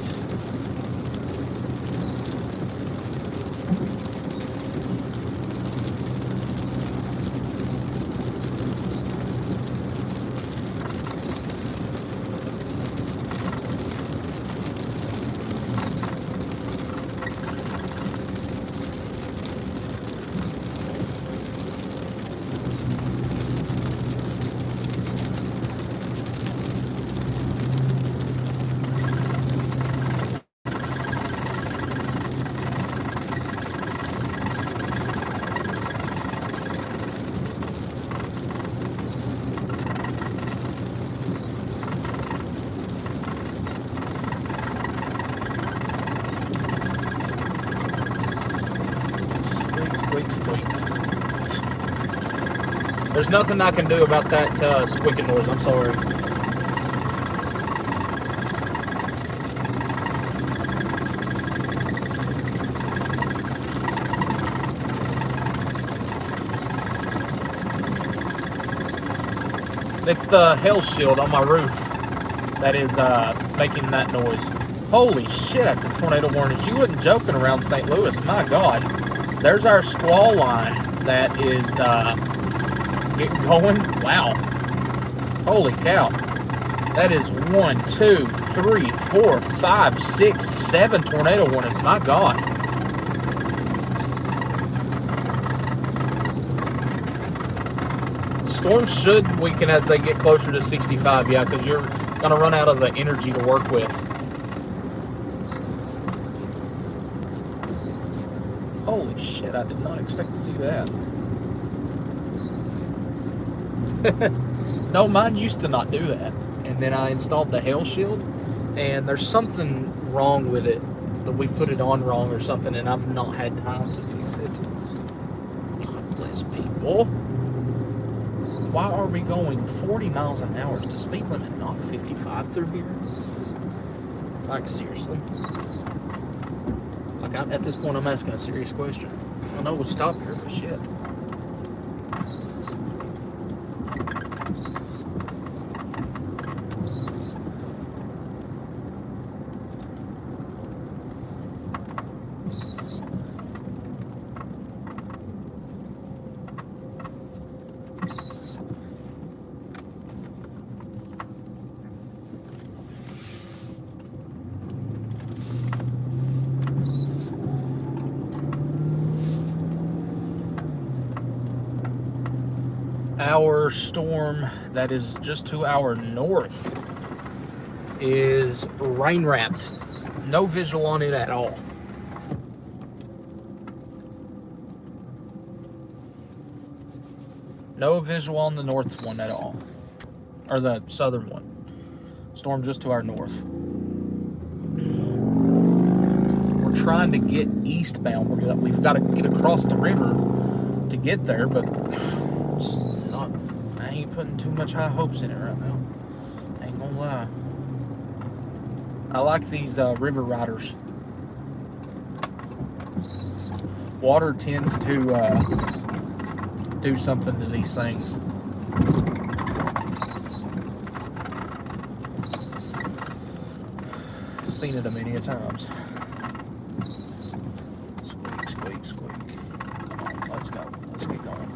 There's nothing I can do about that squeaking noise. I'm sorry. It's the hail shield on my roof that is making that noise. Holy shit, after tornado warnings. You wasn't joking around St. Louis. My God. There's our squall line that is getting going. Wow. Holy cow. That is 1, 2, 3, 4, 5, 6, 7 tornado warnings. My God. Storms should weaken as they get closer to 65, yeah, because you're going to run out of the energy to work with. Holy shit, I did not expect to see that. No, mine used to not do that. And then I installed the hail shield, and there's something wrong with it. That we put it on wrong or something, and I've not had time to fix it. God bless people. Why are we going 40 miles an hour? Is the speed limit not 55 through here? Like, seriously? Like, at this point, I'm asking a serious question. I know we stopped here, but shit. Our storm that is just to our north is rain wrapped. No visual on it at all. No visual on the north one at all. Or the southern one. Storm just to our north. We're trying to get eastbound. We've got to get across the river to get there, but I ain't putting too much high hopes in it right now. I ain't gonna lie. I like these river riders. Water tends to do something to these things. I've seen it a many a times. Squeak, squeak, squeak. Come on, let's go. Let's get going.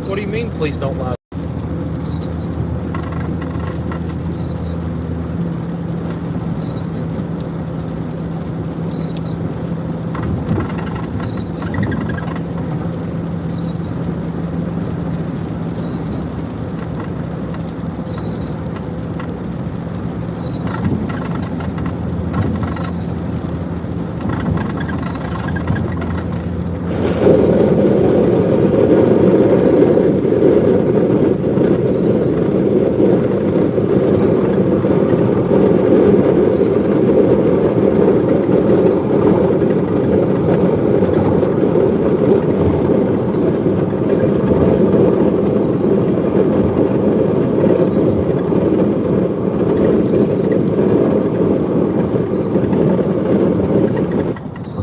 What do you mean, please don't lie?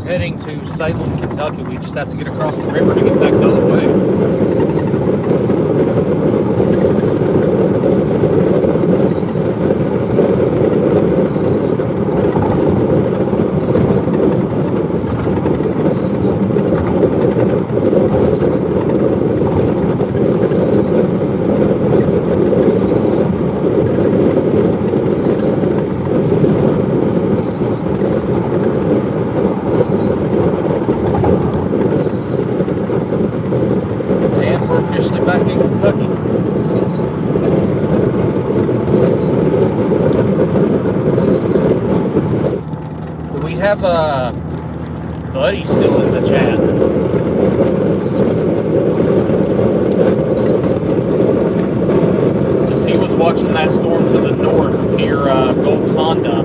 Heading to Salem, Kentucky. We just have to get across the river to get back the other way. have Buddy still in the chat. Because he was watching that storm to the north near Golconda.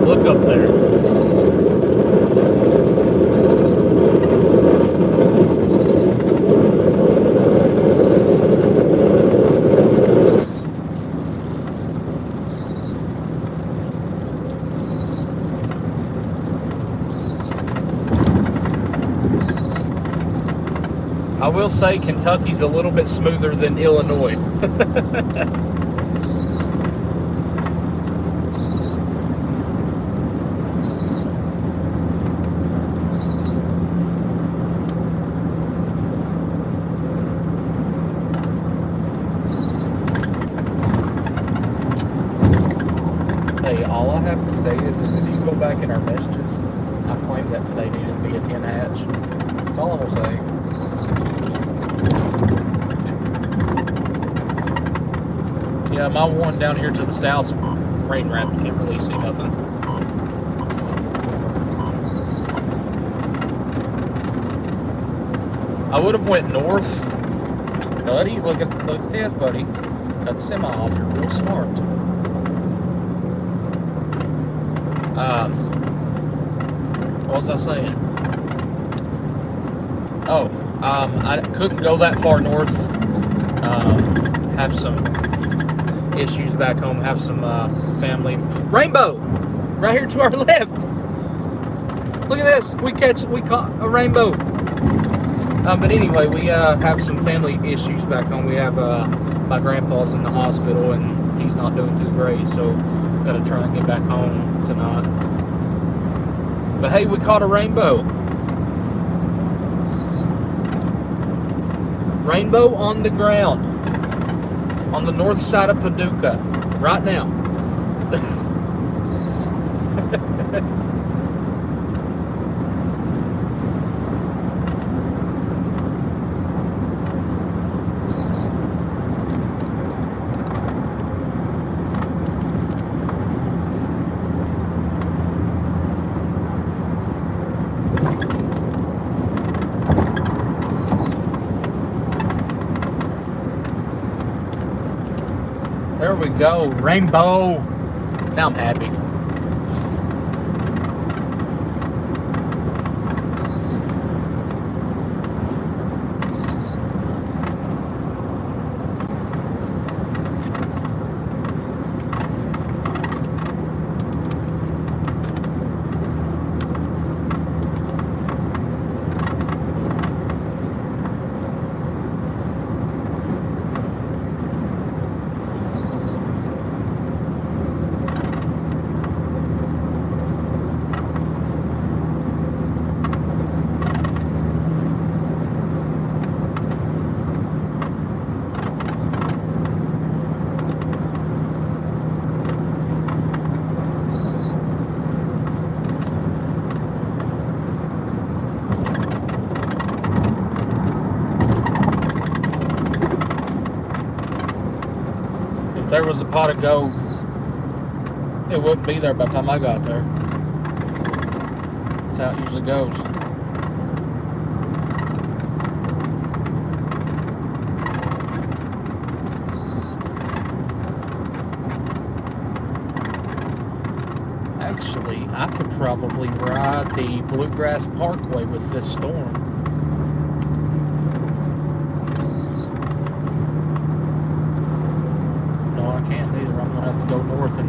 Look up there. I will say Kentucky's a little bit smoother than Illinois. Hey, all I have to say is if you go back in our messages, I claimed that today needed to be a 10 hatch. That's all I'm gonna say. Yeah, my one down here to the south, rain wrapped, can't really see nothing. I would have went north. Buddy, look at this, buddy. Cut the semi off, you're real smart. What was I saying? Oh, I couldn't go that far north. Have some issues back home. Have some family. Rainbow, right here to our left. Look at this. We caught a rainbow. But anyway, we have some family issues back home. We have my grandpa's in the hospital and he's not doing too great, so got to try and get back home tonight. But hey, we caught a rainbow. Rainbow on the ground. On the north side of Paducah. Right now. There we go, rainbow. Now I'm happy. If there was a pot of gold, it wouldn't be there by the time I got there. That's how it usually goes. Actually, I could probably ride the Bluegrass Parkway with this storm. No, I can't do go north and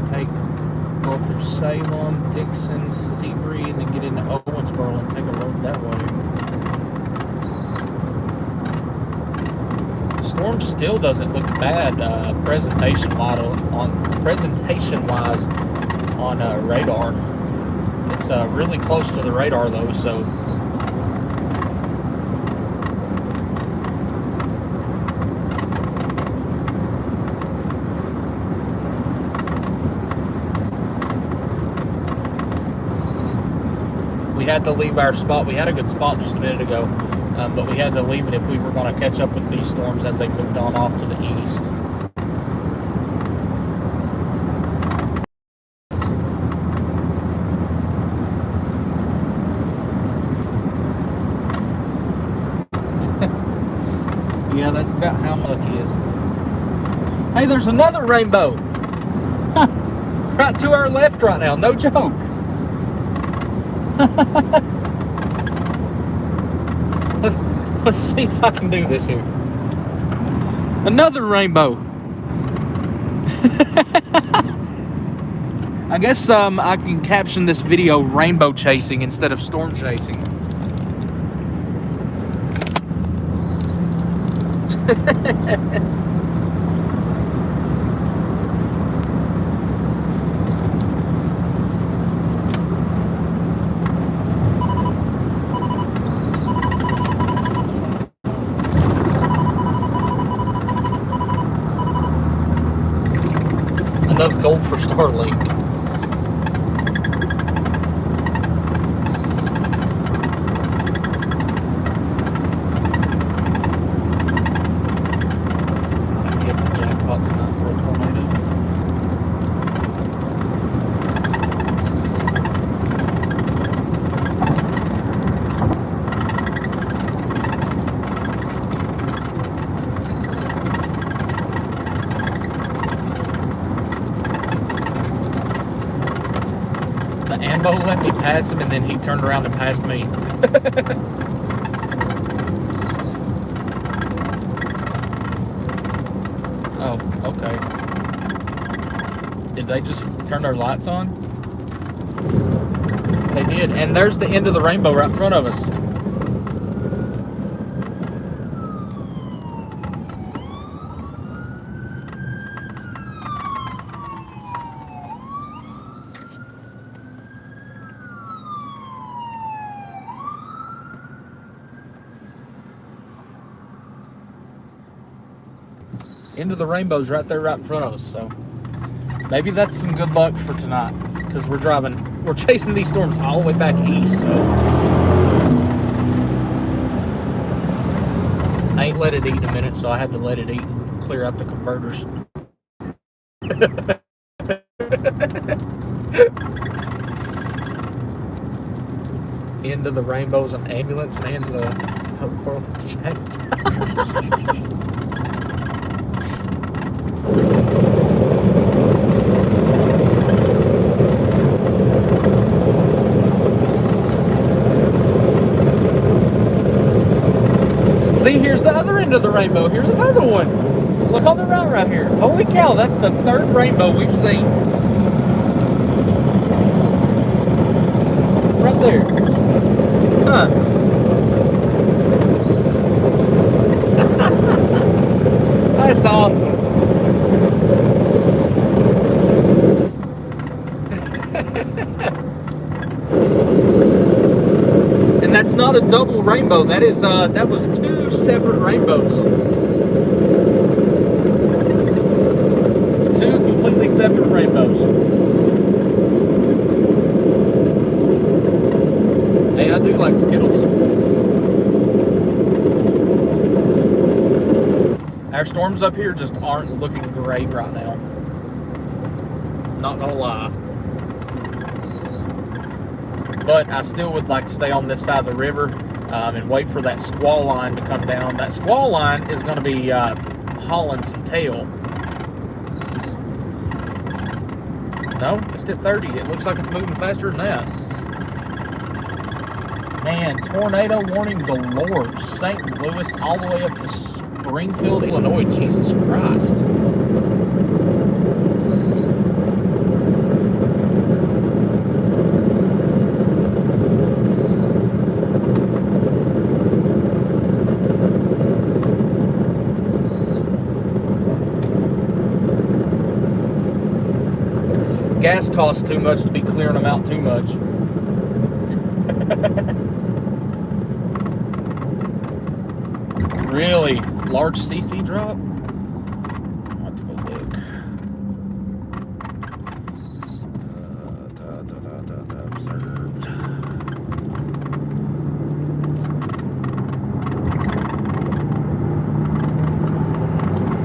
go up through Salem, Dixon, Seabury, and then get into Owensboro and take a road that way. Storm still doesn't look bad presentation-wise on radar. It's really close to the radar though, so. We had to leave our spot. We had a good spot just a minute ago, but we had to leave it if we were going to catch up with these storms as they moved on off to the east. Yeah, that's about how much it is. Hey, there's another rainbow. Right to our left right now, no joke. Let's see if I can do this here. Another rainbow. I guess I can caption this video rainbow chasing instead of storm chasing. Enough gold for Starlink. Ambo let me pass him, and then he turned around and passed me. Oh, okay. Did they just turn their lights on? They did, and there's the end of the rainbow right in front of us. End of the rainbow's right there, right in front of us. So maybe that's some good luck for tonight, because we're chasing these storms all the way back east. So I ain't let it eat in a minute, so I had to let it eat and clear out the converters. End of the rainbow's an ambulance, man. The world has changed. See, here's the other end of the rainbow. Here's another one. Look on the right here. Holy cow, that's the third rainbow we've seen. Right there. Huh. That's awesome. And that's not a double rainbow. That was two separate rainbows. Two completely separate rainbows. Hey, I do like Skittles. Our storms up here just aren't looking great right now. Not gonna lie. But I still would like to stay on this side of the river and wait for that squall line to come down. That squall line is going to be hauling some tail. No, it's at 30. It looks like it's moving faster than that. Man, tornado warning galore. St. Louis all the way up to Springfield, Illinois. Jesus Christ. gas costs too much to be clearing them out too much. Really? Large CC drop? I'll have to go look. Observed.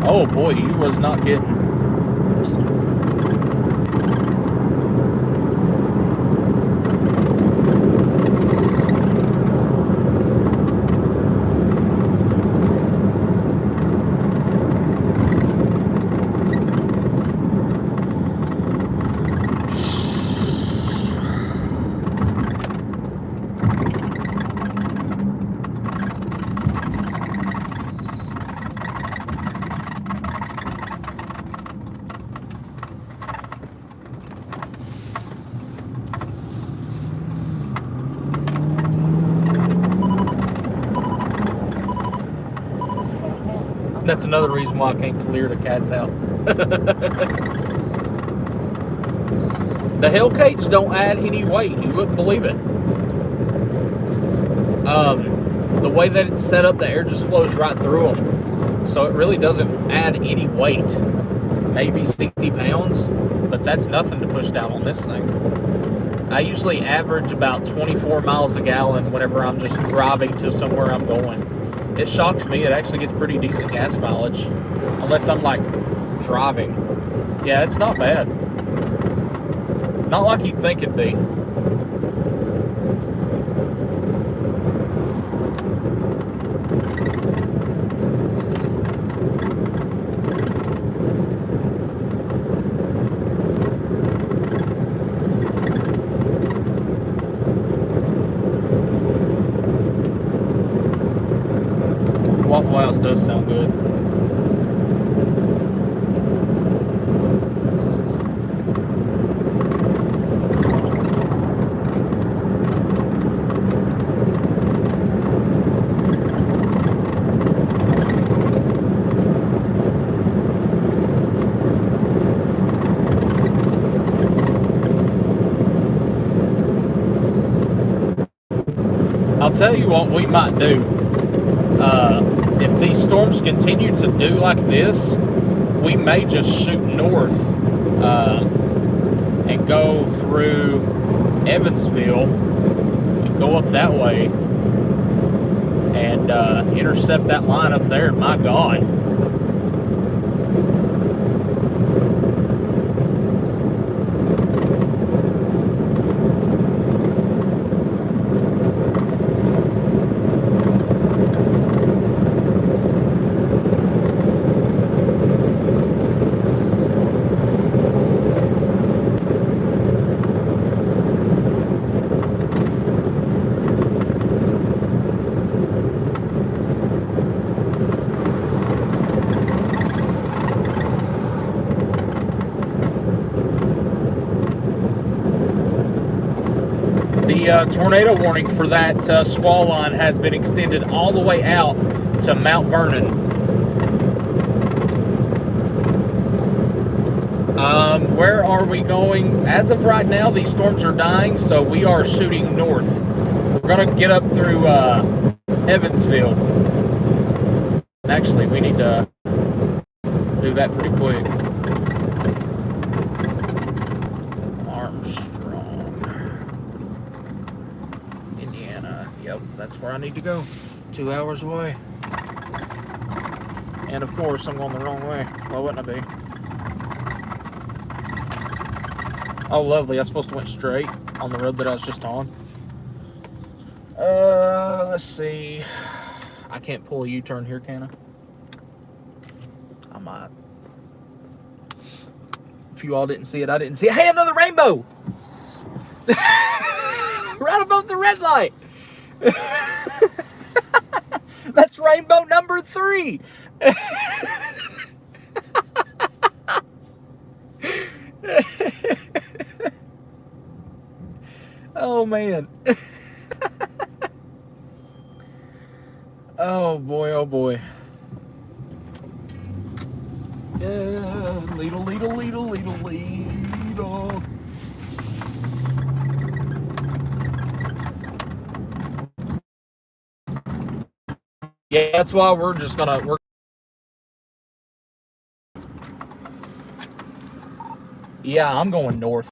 Oh boy, he was not getting. That's another reason why I can't clear the cats out. The hell cage don't add any weight. You wouldn't believe it. The way that it's set up, the air just flows right through them. So it really doesn't add any weight. Maybe 60 pounds, but that's nothing to push down on this thing. I usually average about 24 miles a gallon whenever I'm just driving to somewhere I'm going. It shocks me. It actually gets pretty decent gas mileage. Unless I'm like driving. Yeah, it's not bad. Not like you'd think it'd be. Waffle House does sound good. I'll tell you what we might do. If these storms continue to do like this, we may just shoot north and go through Evansville and go up that way and intercept that line up there. My God. The tornado warning for that squall line has been extended all the way out to Mount Vernon. Where are we going? As of right now, these storms are dying, so we are shooting north. We're going to get up through Evansville. Actually, we need to do that pretty quick. Yep, that's where I need to go. 2 hours away. And of course, I'm going the wrong way. Why wouldn't I be? Oh, lovely. I supposed to went straight on the road that I was just on. Let's see. I can't pull a U-turn here, can I? I might. If you all didn't see it, I didn't see it. Hey, another rainbow! Right above the red light! That's rainbow number 3. Oh man. Oh boy, oh boy. Ledle, ledle, ledle, ledle, ledle. Viva. Yeah, that's why we're just gonna. Yeah, I'm going north.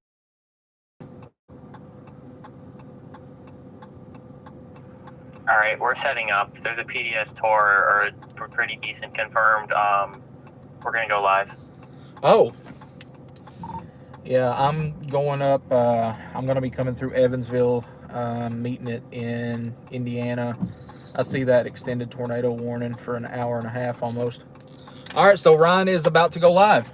All right, we're setting up. There's a PDS tour or pretty decent confirmed. We're gonna go live.
Oh. Yeah, I'm going up. I'm going to be coming through Evansville, meeting it in Indiana. I see that extended tornado warning for an hour and a half almost. All right, so Ryan is about to go live.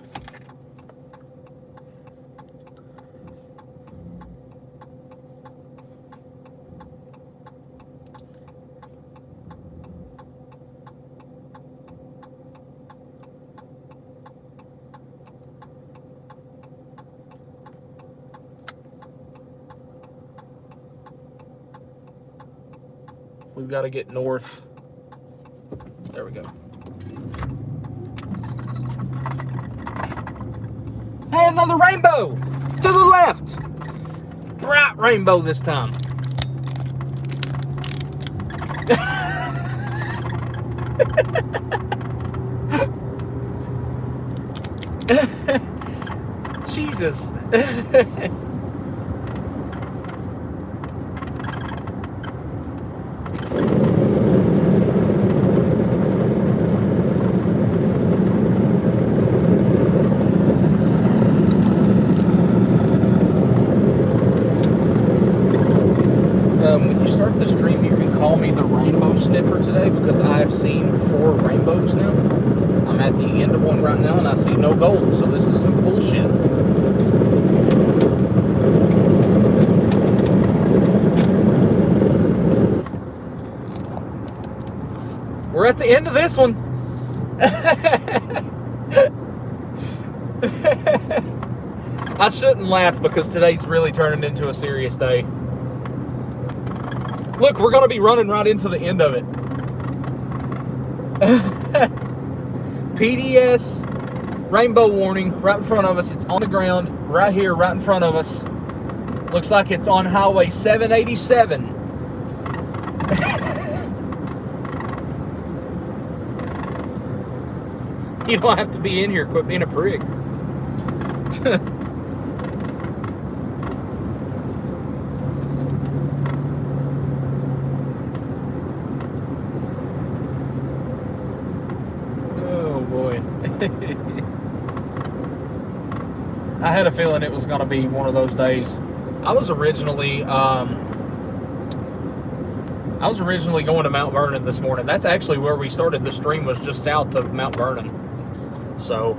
We've got to get north. There we go. Hey, another rainbow! To the left! Bright rainbow this time. Jesus. When you start the stream, you can call me the rainbow sniffer today because I've seen 4 rainbows now. I'm at the end of one right now and I see no gold, so this is some bullshit. We're at the end of this one. I shouldn't laugh because today's really turning into a serious day. Look, we're going to be running right into the end of it. PDS rainbow warning right in front of us. It's on the ground right here, right in front of us. Looks like it's on Highway 787. You don't have to be in here. Quit being a prick. I had a feeling it was going to be one of those days. I was originally going to Mount Vernon this morning. That's actually where we started. The stream was just south of Mount Vernon. So,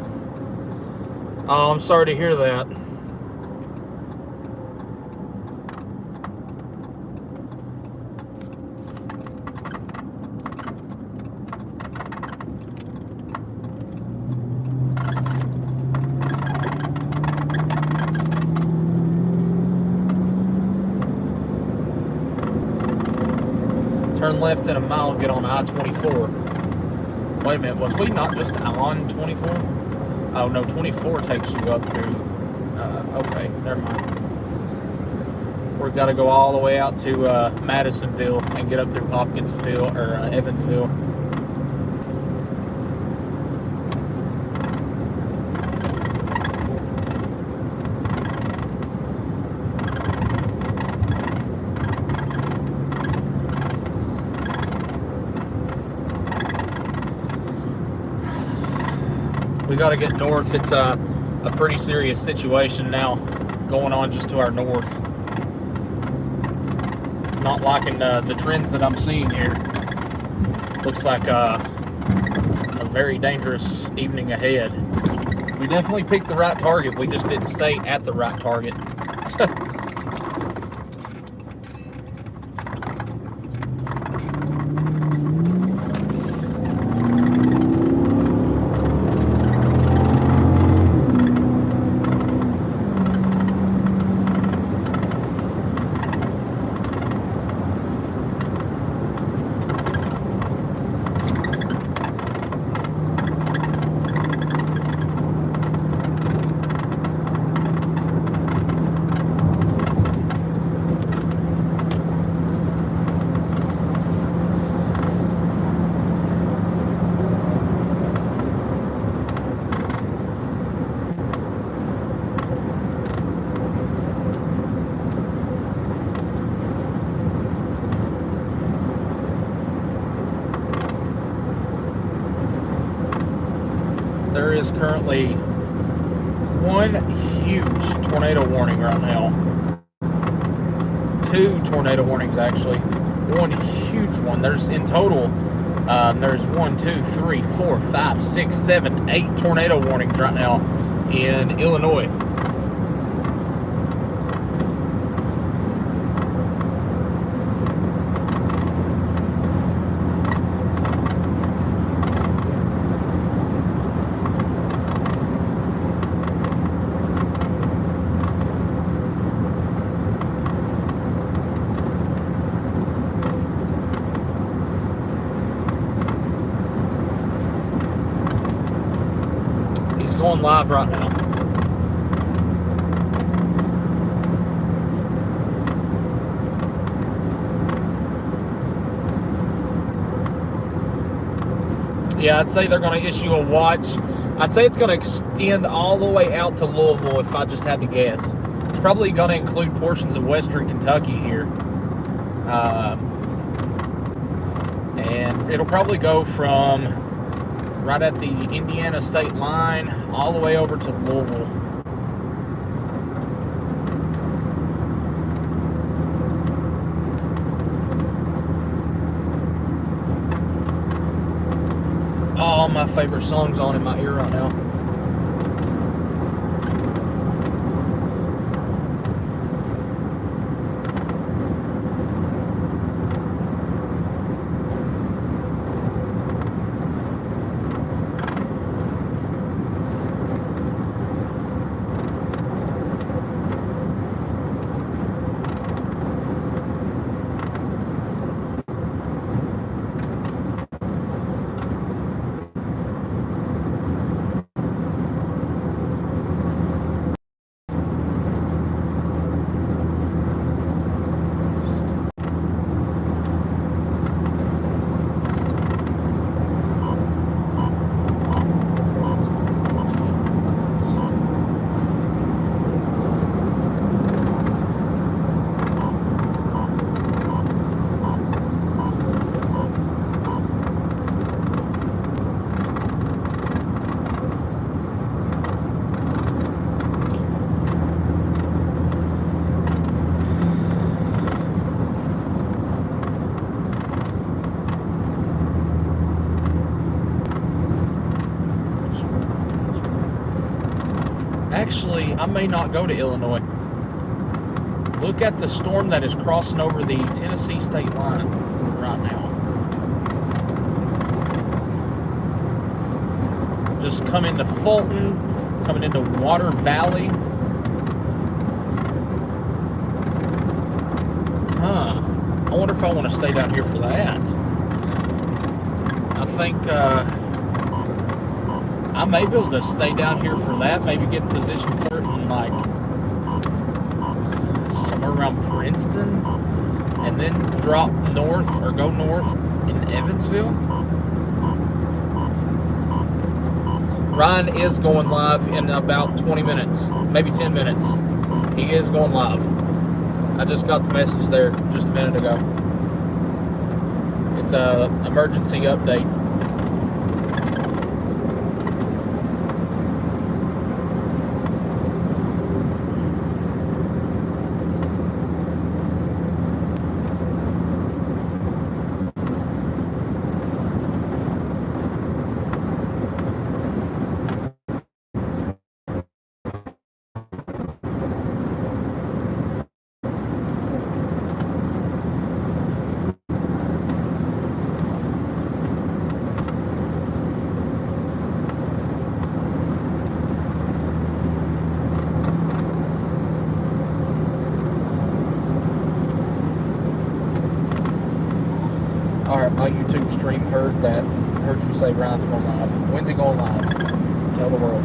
I'm sorry to hear that. Turn left in a mile, get on I-24. Wait a minute, was we not just on 24? Oh no, 24 takes you up through, okay, never mind. We've got to go all the way out to Madisonville and get up through Hopkinsville, or Evansville. We got to get north. It's a pretty serious situation now going on just to our north. Not liking the trends that I'm seeing here. Looks like a very dangerous evening ahead. We definitely picked the right target. We just didn't stay at the right target. is currently one huge tornado warning right now. 2 tornado warnings, actually. One huge one. There's in total, there's 1, 2, 3, 4, 5, 6, 7, 8 tornado warnings right now in Illinois. Going live right now. Yeah, I'd say they're going to issue a watch. I'd say it's going to extend all the way out to Louisville if I just had to guess. It's probably going to include portions of western Kentucky here. And it'll probably go from right at the Indiana state line all the way over to Louisville. All my favorite songs on in my ear right now. Actually, I may not go to Illinois. Look at the storm that is crossing over the Tennessee state line right now. Just coming into Fulton, coming into Water Valley. I wonder if I want to stay down here for that. I think I may be able to stay down here for that, maybe get in position for it in like somewhere around Princeton, and then drop north or go north in Evansville. Ryan is going live in about 20 minutes, maybe 10 minutes. He is going live. I just got the message there just a minute ago. It's a emergency update. Alright, my YouTube stream heard that. Heard you say Ryan's going live. When's he going live? Tell the world.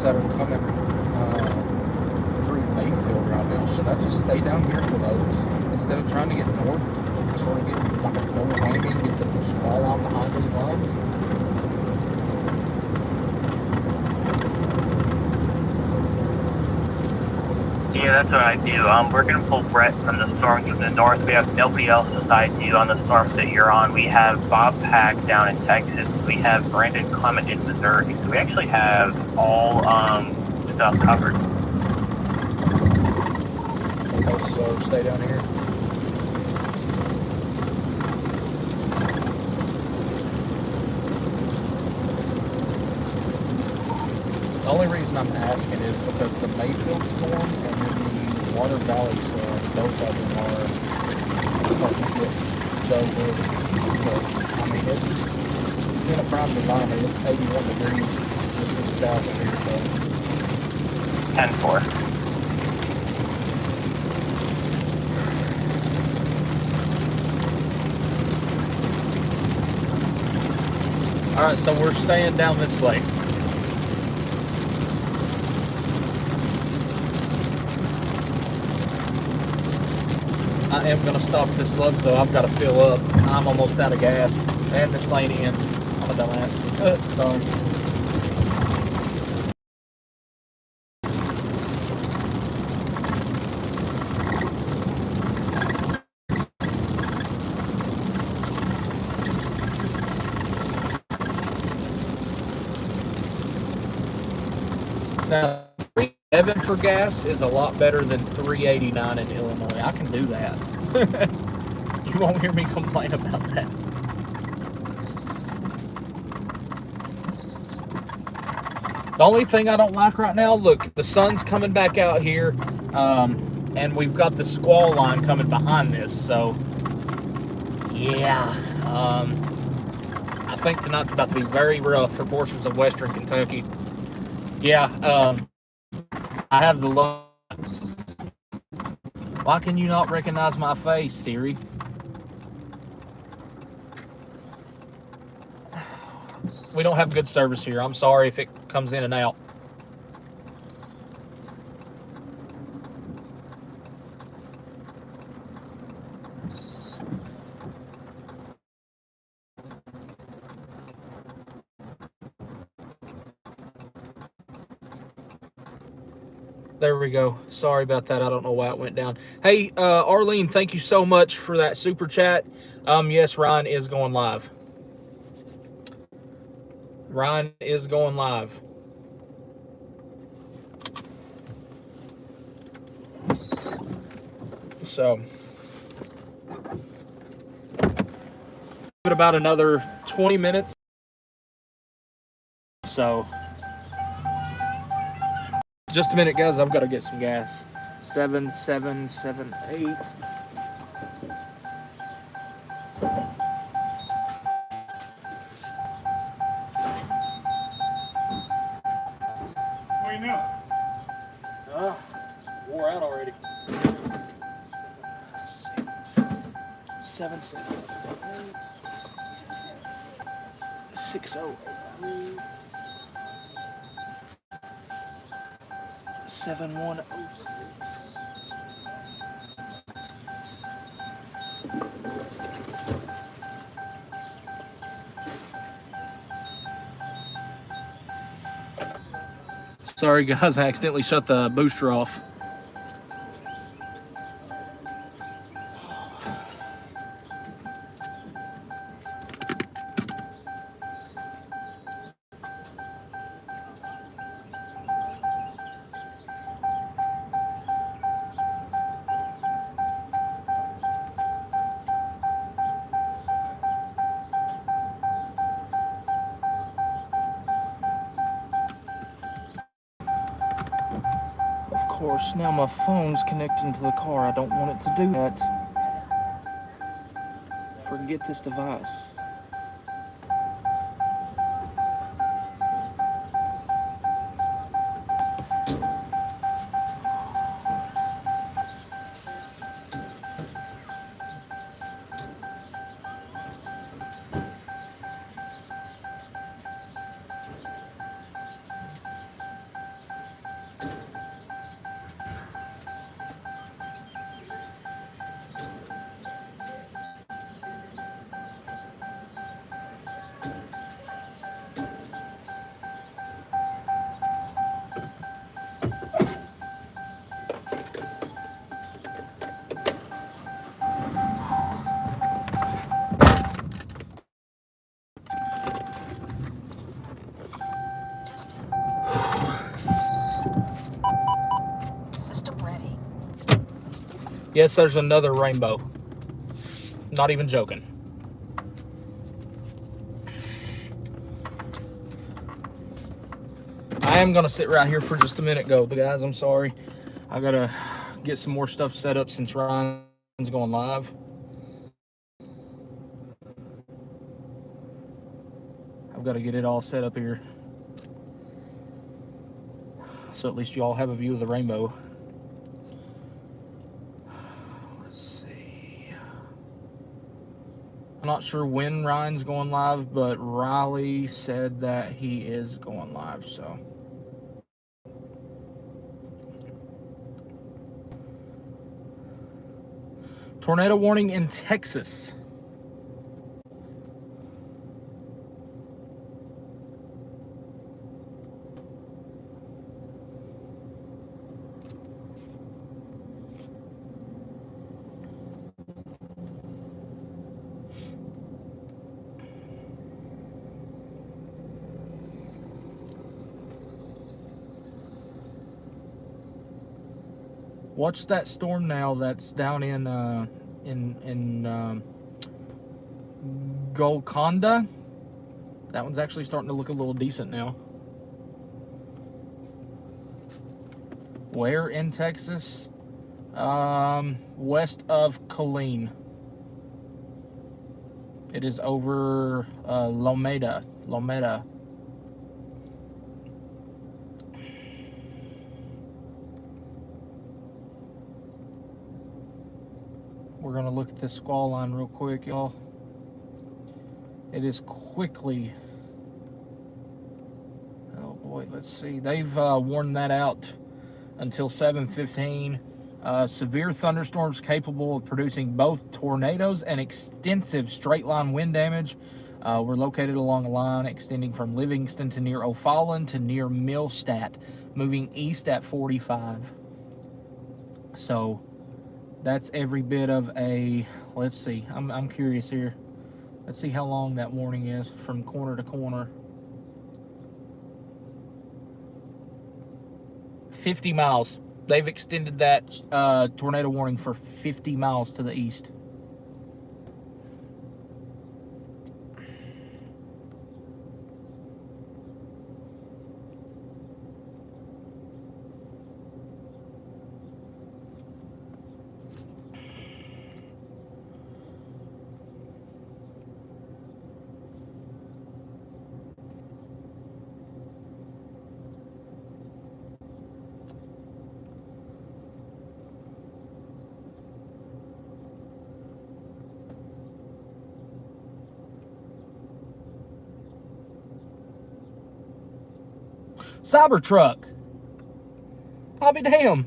cars that are coming through Mayfield right now. Should I just stay down here for those instead of trying to get north? Sort of get like a double whammy, get the squall out behind these lines.
Yeah, that's what I do. We're gonna pull Brett from the storm to the north. We have nobody else besides you on the storms that you're on. We have Bob Pack down in Texas. We have Brandon Clement in Missouri. So we actually have all stuff covered.
Okay, so stay down here. The only reason I'm asking is because the Mayfield storm and then the Water Valley storm, both of them are starting to get so good. So, I mean, it's in a prime environment. It's 81 degrees just south of here. So.
10-4.
All right, so we're staying down this way. I am going to stop this slug though. I've got to fill up. I'm almost out of gas. And this lane ends. I'm a dumbass. Sorry. Now, $3.11 for gas is a lot better than $3.89 in Illinois. I can do that. You won't hear me complain about that. The only thing I don't like right now, look, the sun's coming back out here, and we've got the squall line coming behind this, so yeah, I think tonight's about to be very rough for portions of western Kentucky. Yeah, I have the low. Why can you not recognize my face, Siri? We don't have good service here. I'm sorry if it comes in and out. There we go. Sorry about that. I don't know why it went down. Hey, Arlene, thank you so much for that super chat. Yes, Ryan is going live. Ryan is going live. So, give it about another 20 minutes. So, just a minute, guys. I've got to get some gas. 7778.
What do you know?
Wore out already. 7778. 6003. 7106. Sorry guys, I accidentally shut the booster off. Of course, now my phone's connecting to the car. I don't want it to do that. Forget this device. Yes, there's another rainbow. Not even joking. I am going to sit right here for just a minute, guys. I'm sorry. I got to get some more stuff set up since Ryan's going live. I've got to get it all set up here, so at least you all have a view of the rainbow. Let's see. I'm not sure when Ryan's going live, but Riley said that he is going live, so. Tornado warning in Texas. Watch that storm now that's down in Golconda. That one's actually starting to look a little decent now. Where in Texas? West of Killeen. It is over Lomeda. We're gonna look at this squall line real quick, y'all. It is quickly. Oh boy, let's see. They've warned that out until 7:15. Severe thunderstorms capable of producing both tornadoes and extensive straight-line wind damage were located along a line extending from Livingston to near O'Fallon to near Millstadt, moving east at 45. So that's every bit of a. Let's see. I'm curious here. Let's see how long that warning is from corner to corner. 50 miles. They've extended that tornado warning for 50 miles to the east. Cybertruck. I'll be damned.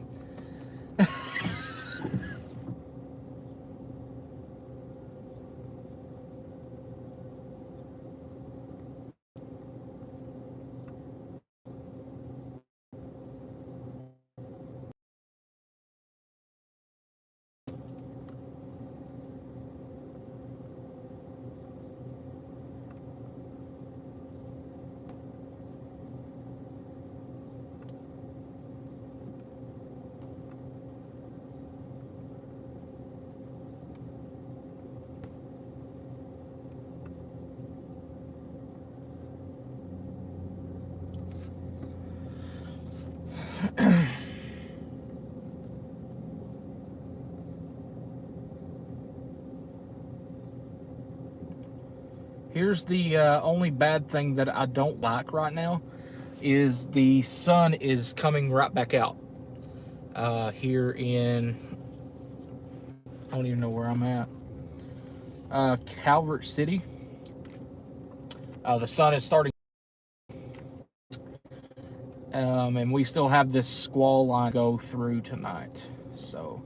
Here's the only bad thing that I don't like right now is the sun is coming right back out. Here in, I don't even know where I'm at. Calvert City. The sun is starting. And we still have this squall line go through tonight. So.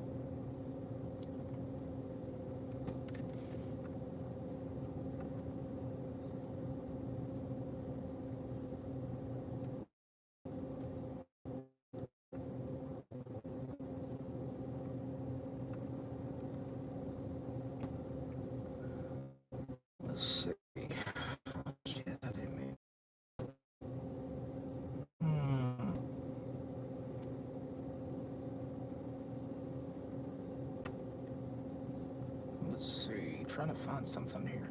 Let's see. Shit, I didn't mean. trying to find something here.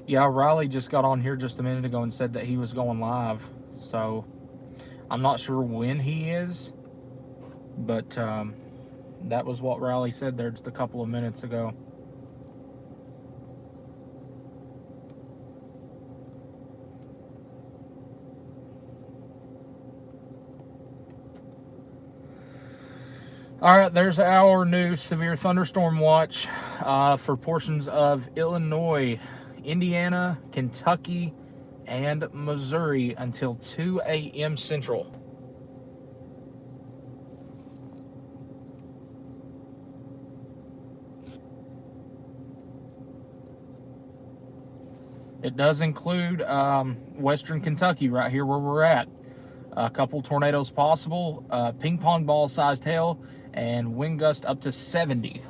Yeah, Riley just got on here just a minute ago and said that he was going live. So I'm not sure when he is, but that was what Riley said there just a couple of minutes ago. All right, there's our new severe thunderstorm watch for portions of Illinois, Indiana, Kentucky, and Missouri until 2 a.m. Central. It does include western Kentucky right here where we're at. A couple tornadoes possible, ping pong ball sized hail, and wind gust up to 70.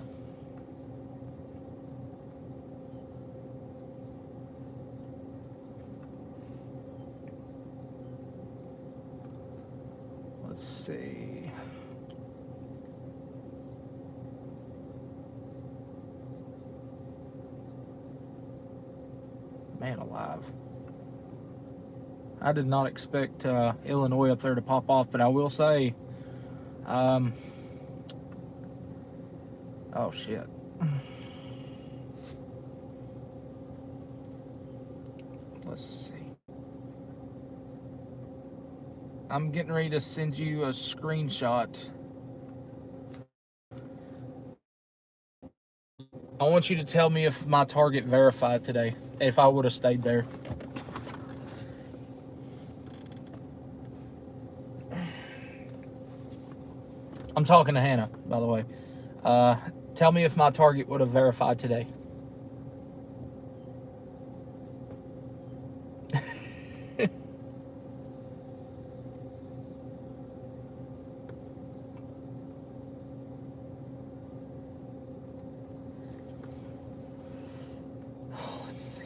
Let's see. Man alive. I did not expect Illinois up there to pop off, but I will say, oh shit. Let's see. I'm getting ready to send you a screenshot. I want you to tell me if my target verified today, if I would have stayed there. I'm talking to Hannah, by the way. Tell me if my target would have verified today. Let's see.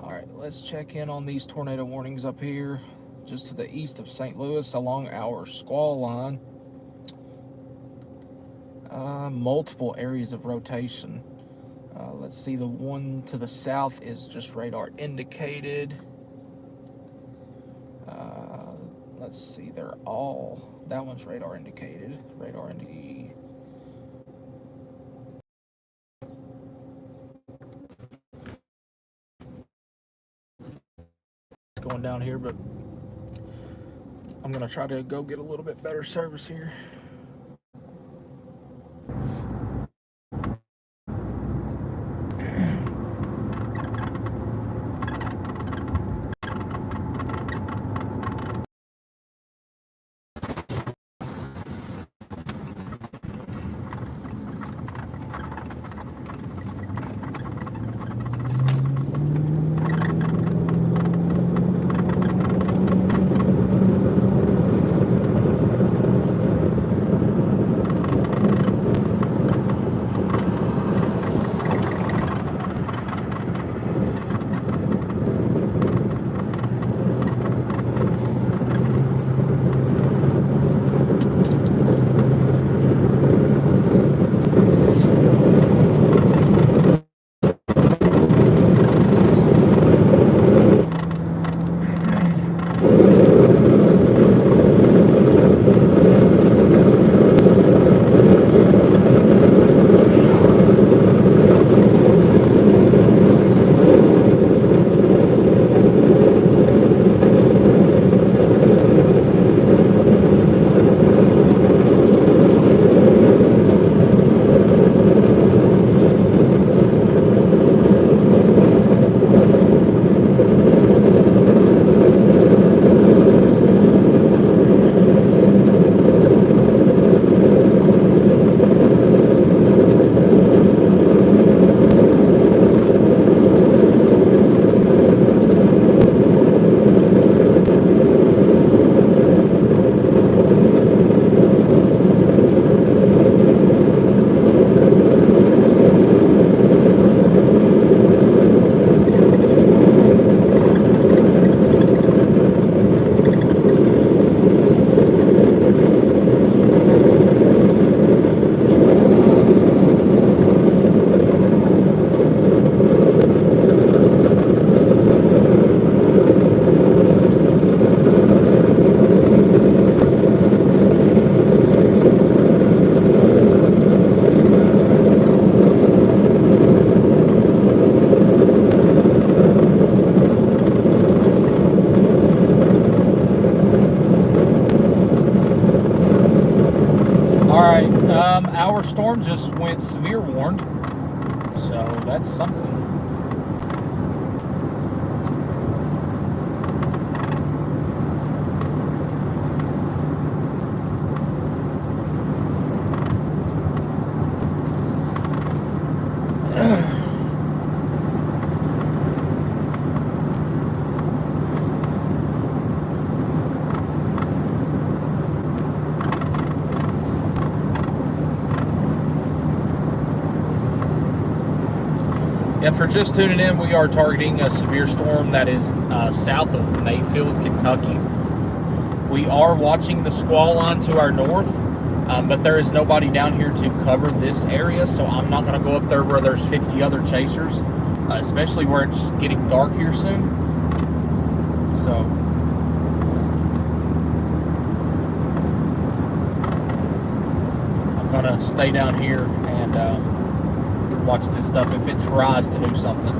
All right, let's check in on these tornado warnings up here, just to the east of St. Louis along our squall line. Multiple areas of rotation. Let's see, the one to the south is just radar indicated. Let's see, they're all, that one's radar indicated. Radar indicated. Going down here, but I'm gonna try to go get a little bit better service here. just went severe warned, so that's something. Yeah, for just tuning in, we are targeting a severe storm that is south of Mayfield, Kentucky. We are watching the squall line to our north, but there is nobody down here to cover this area, so I'm not going to go up there where there's 50 other chasers, especially where it's getting dark here soon. So I'm going to stay down here and watch this stuff if it tries to do something.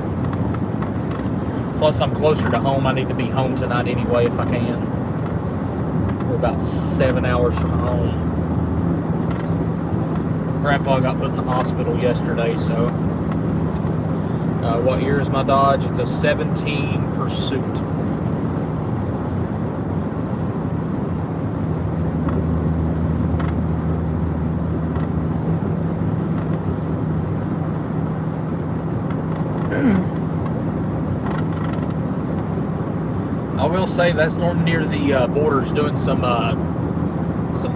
Plus, I'm closer to home. I need to be home tonight anyway if I can. We're about 7 hours from home. Grandpa got put in the hospital yesterday, so what year is my Dodge? It's a 17 Pursuit. I will say that storm near the border is doing some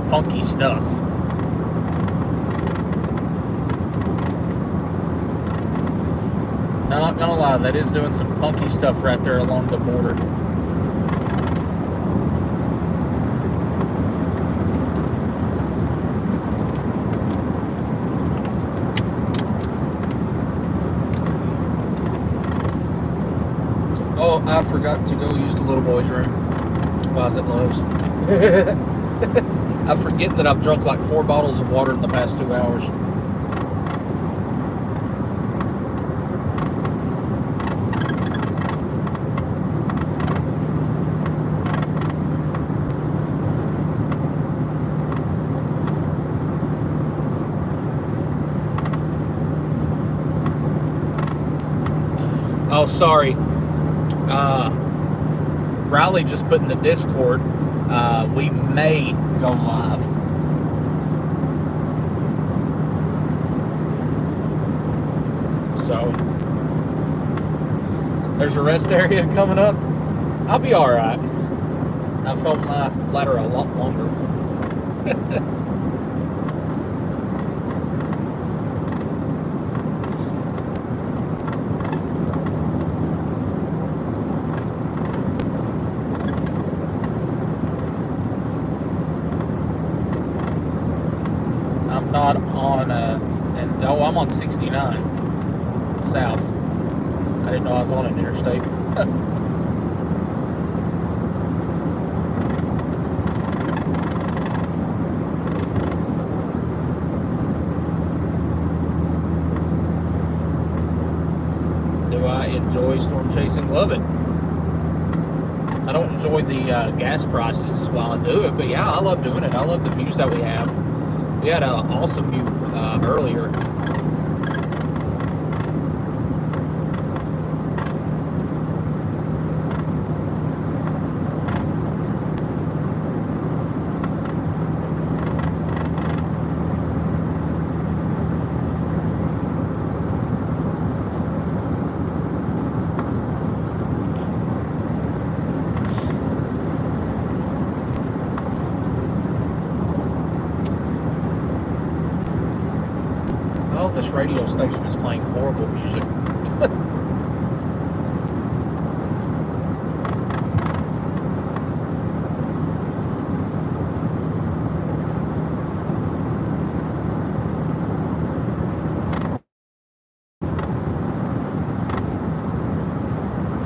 funky stuff. Not gonna lie, that is doing some funky stuff right there along the border. Oh, I forgot to go use the little boy's room. Why is it Lowe's? I forget that I've drunk like 4 bottles of water in the past 2 hours. Oh, sorry. Riley just put in the Discord, we may go live. So, there's a rest area coming up. I'll be alright. I felt my bladder a lot longer. Not on I'm on 69 south. I didn't know I was on an interstate. Do I enjoy storm chasing? Love it. I don't enjoy the gas prices while I do it, but yeah, I love doing it. I love the views that we have. We had an awesome view earlier. This radio station is playing horrible music.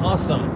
Awesome.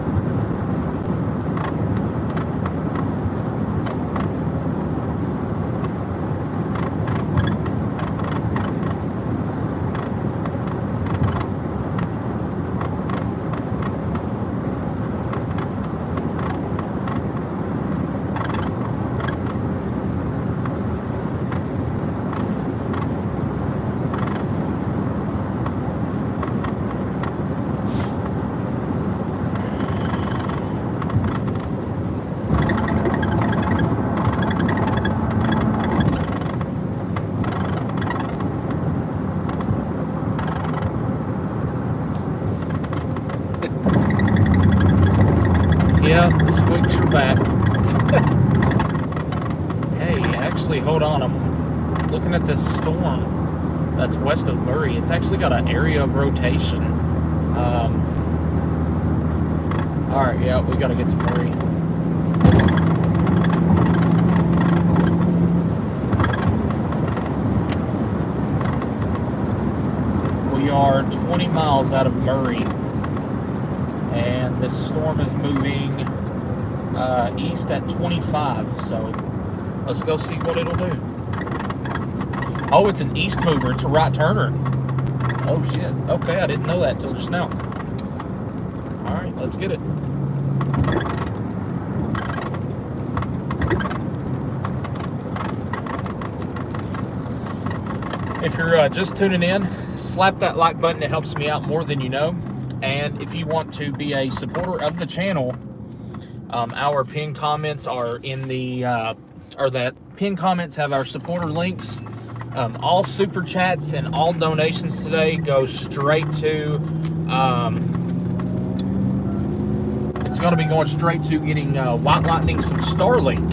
Yeah, the squeaks are back. Hey, actually, hold on. I'm looking at this storm that's west of Murray. It's actually got an area of rotation. All right, yeah, we got to get to Murray. We are 20 miles out of Murray, and this storm is moving east at 25, so let's go see what it'll do. Oh, it's an east mover. It's a right turner. Oh, shit. Okay, I didn't know that till just now. All right, let's get it. If you're just tuning in, slap that like button. It helps me out more than you know. And if you want to be a supporter of the channel, our pinned comments are in the, or that pinned comments have our supporter links. All super chats and all donations today go straight to, it's going to be going straight to getting White Lightning some Starlink.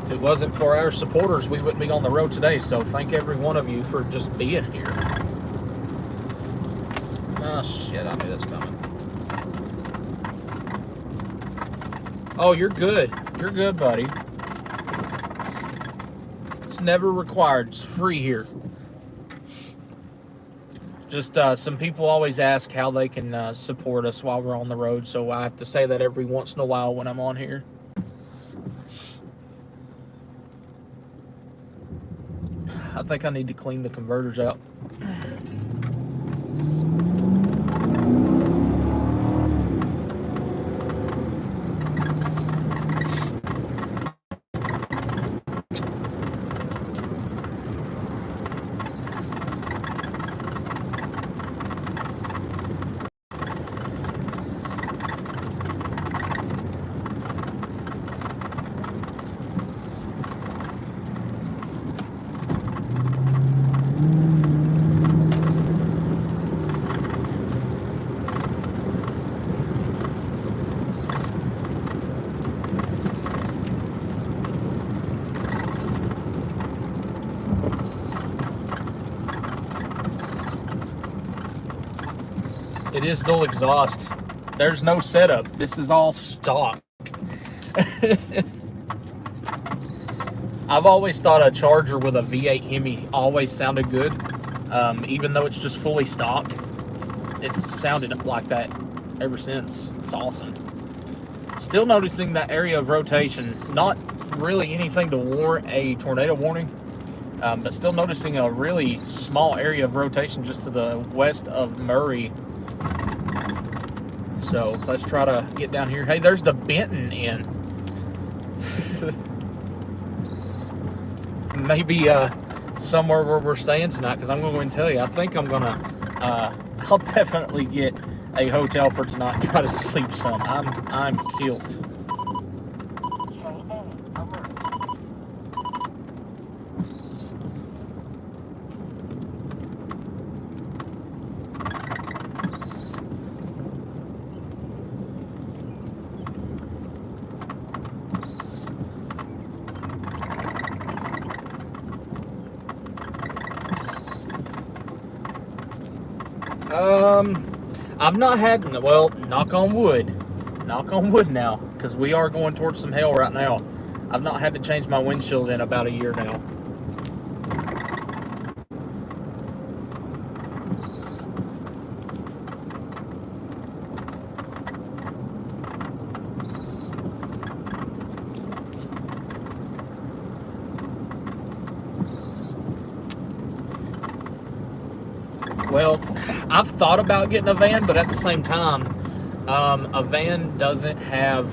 If it wasn't for our supporters, we wouldn't be on the road today. So thank every one of you for just being here. Oh shit, I knew that's coming. Oh, you're good. You're good, buddy. It's never required. It's free here. Just some people always ask how they can support us while we're on the road, so I have to say that every once in a while when I'm on here. I think I need to clean the converters out. It is dual exhaust. There's no setup. This is all stock. I've always thought a Charger with a V8 Hemi always sounded good. Even though it's just fully stock. It's sounded like that ever since. It's awesome. Still noticing that area of rotation. Not really anything to warrant a tornado warning. But still noticing a really small area of rotation just to the west of Murray. So let's try to get down here. Hey, there's the Benton Inn. Maybe somewhere where we're staying tonight, because I'm going to go and tell you, I think I'm going to, I'll definitely get a hotel for tonight and try to sleep some. I'm killed. I've not had, well, knock on wood now, because we are going towards some hell right now. I've not had to change my windshield in about a year now. Well, I've thought about getting a van, but at the same time, a van doesn't have,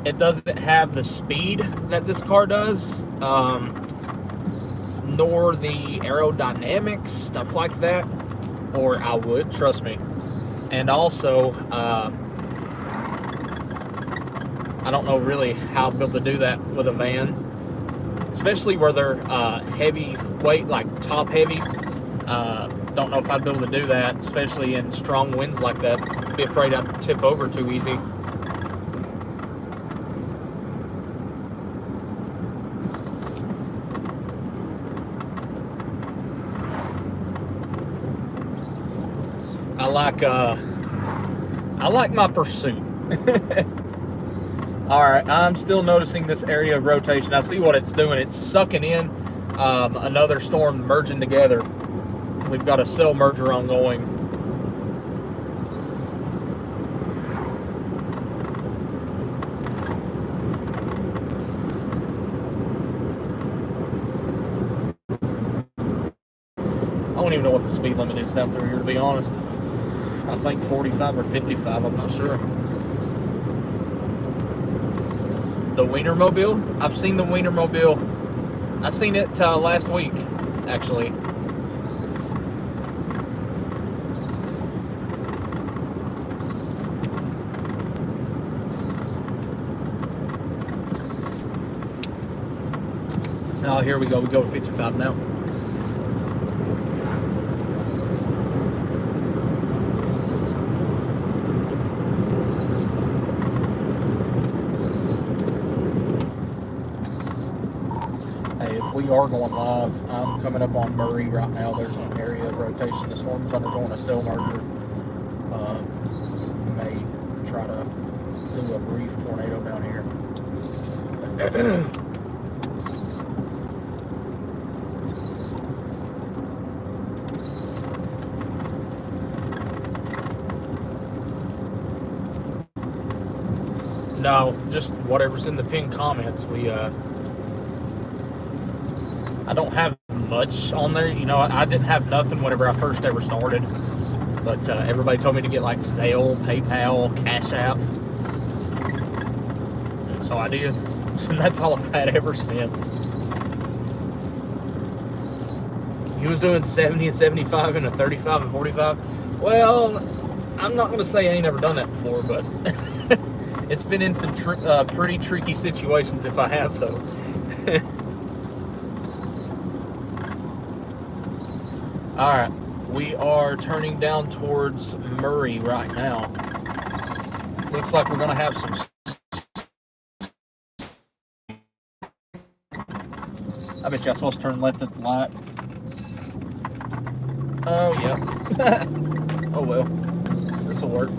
it doesn't have the speed that this car does, nor the aerodynamics, stuff like that, or I would, trust me. And also, I don't know really how I'd be able to do that with a van. Especially where they're heavy weight, like top heavy. Don't know if I'd be able to do that, especially in strong winds like that. Be afraid I'd tip over too easy. I like my pursuit. All right, I'm still noticing this area of rotation. I see what it's doing. It's sucking in another storm merging together. We've got a cell merger ongoing. I don't even know what the speed limit is down through here, to be honest. I think 45 or 55, I'm not sure. The Wienermobile? I've seen the Wienermobile. I seen it last week, actually. Oh, here we go. We go 55 now. We are going live. I'm coming up on Murray right now. There's an area of rotation. The storm's undergoing a cell merger. May try to do a brief tornado down here. No, just whatever's in the pinned comments. I don't have much on there. You know, I didn't have nothing whenever I first ever started. But everybody told me to get like Zelle, PayPal, Cashapp. And so I did. And that's all I've had ever since. He was doing 70 and 75 and a 35 and 45. Well, I'm not going to say I ain't never done that before, but it's been in some pretty tricky situations if I have, though. Alright, we are turning down towards Murray right now. Looks like we're going to have some... I bet you I'm supposed to turn left at the light. Oh, yeah. Oh, well. This'll work.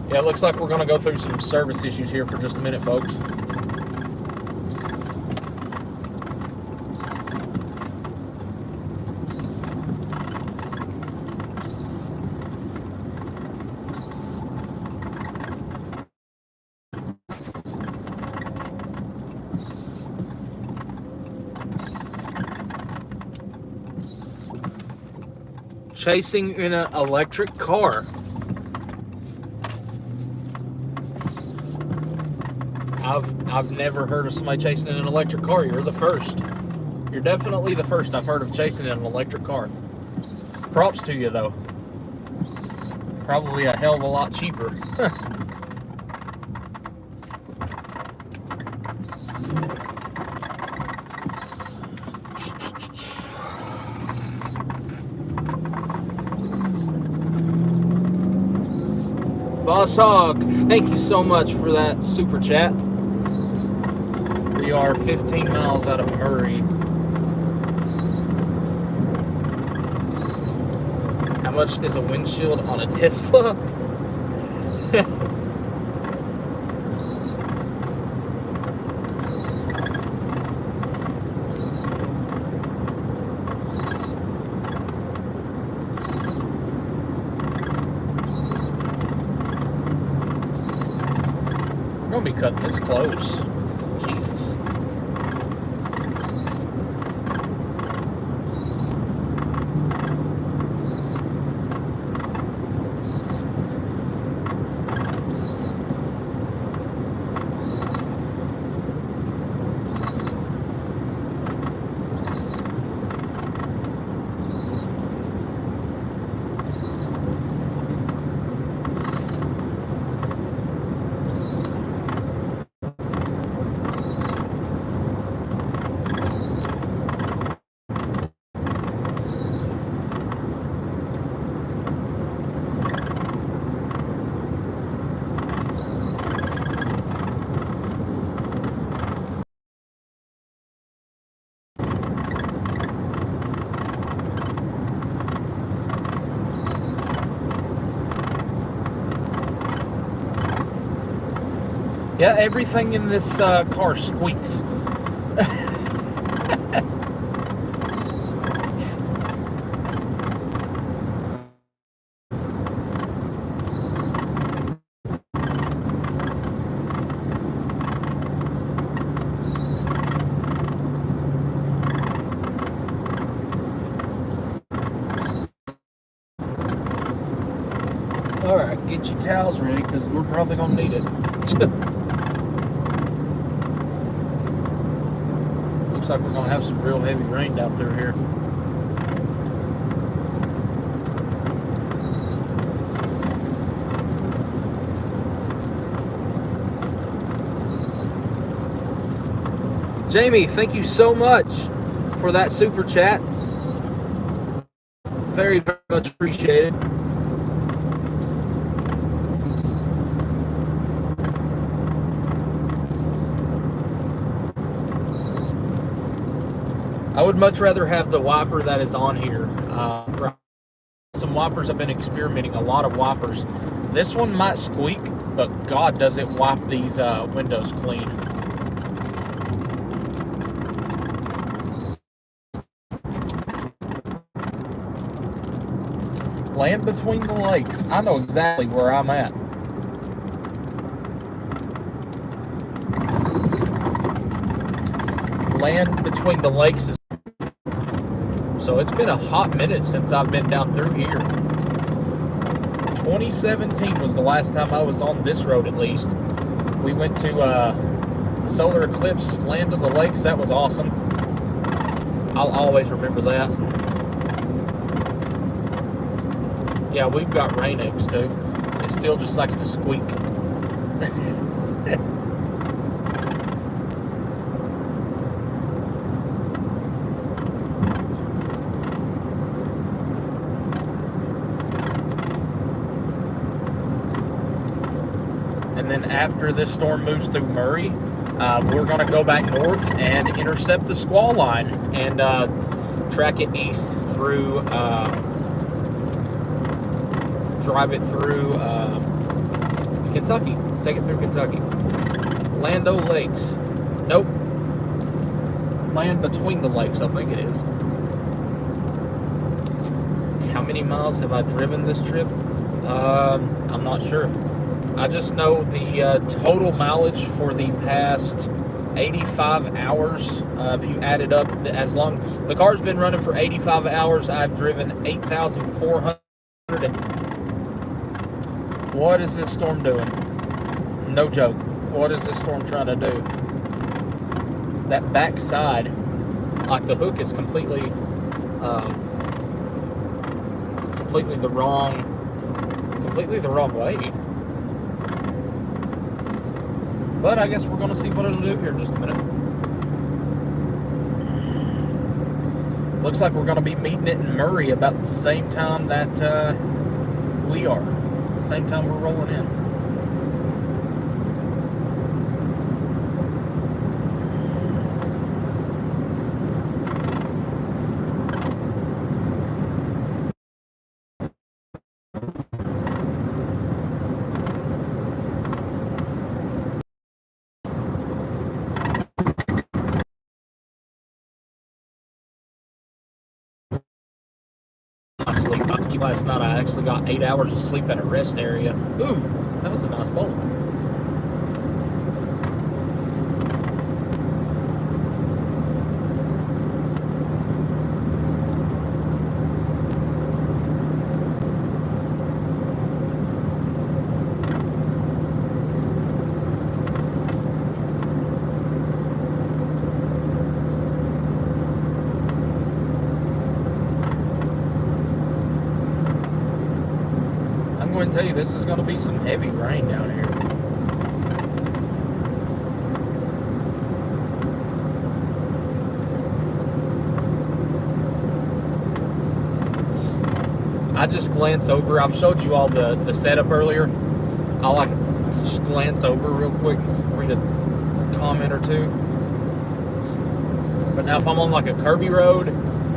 Yeah, it looks like we're going to go through some service issues here for just a minute, folks. Chasing in an electric car. I've never heard of somebody chasing in an electric car. You're the first. You're definitely the first I've heard of chasing in an electric car. Props to you, though. Probably a hell of a lot cheaper. Boss Hog, thank you so much for that super chat. We are 15 miles out of Murray. How much is a windshield on a Tesla? We're gonna be cutting this close. Jesus. Yeah, everything in this car squeaks. All right, get your towels ready because we're probably gonna need it. Looks like we're gonna have some real heavy rain down through here. Jamie, thank you so much for that super chat. Very, very much appreciated. I would much rather have the wiper that is on here. Some wipers I've been experimenting, a lot of wipers. This one might squeak, but God, does it wipe these windows clean. Land between the lakes. I know exactly where I'm at. Land between the lakes is... So it's been a hot minute since I've been down through here. 2017 was the last time I was on this road, at least. We went to the solar eclipse, Land of the Lakes. That was awesome. I'll always remember that. Yeah, we've got Rain-X too. It still just likes to squeak. And then after this storm moves through Murray, we're going to go back north and intercept the squall line and track it east through, drive it through Kentucky. Take it through Kentucky. Land O' Lakes. Nope. Land between the lakes, I think it is. How many miles have I driven this trip? I'm not sure. I just know the total mileage for the past 85 hours. If you add it up, as long the car's been running for 85 hours, I've driven 8,400. What is this storm doing? No joke. What is this storm trying to do? That back side, like the hook is completely the wrong way. But I guess we're going to see what it'll do here in just a minute. Looks like we're going to be meeting it in Murray about the same time that we are. The same time we're rolling in. Sleep. Last night I actually got 8 hours of sleep at a rest area. Ooh, that was a nice bowl. I'm going to tell you, this is going to be some heavy rain down here. I just glance over. I've showed you all the setup earlier. I'll like just glance over real quick and read a comment or two. But now if I'm on like a curvy road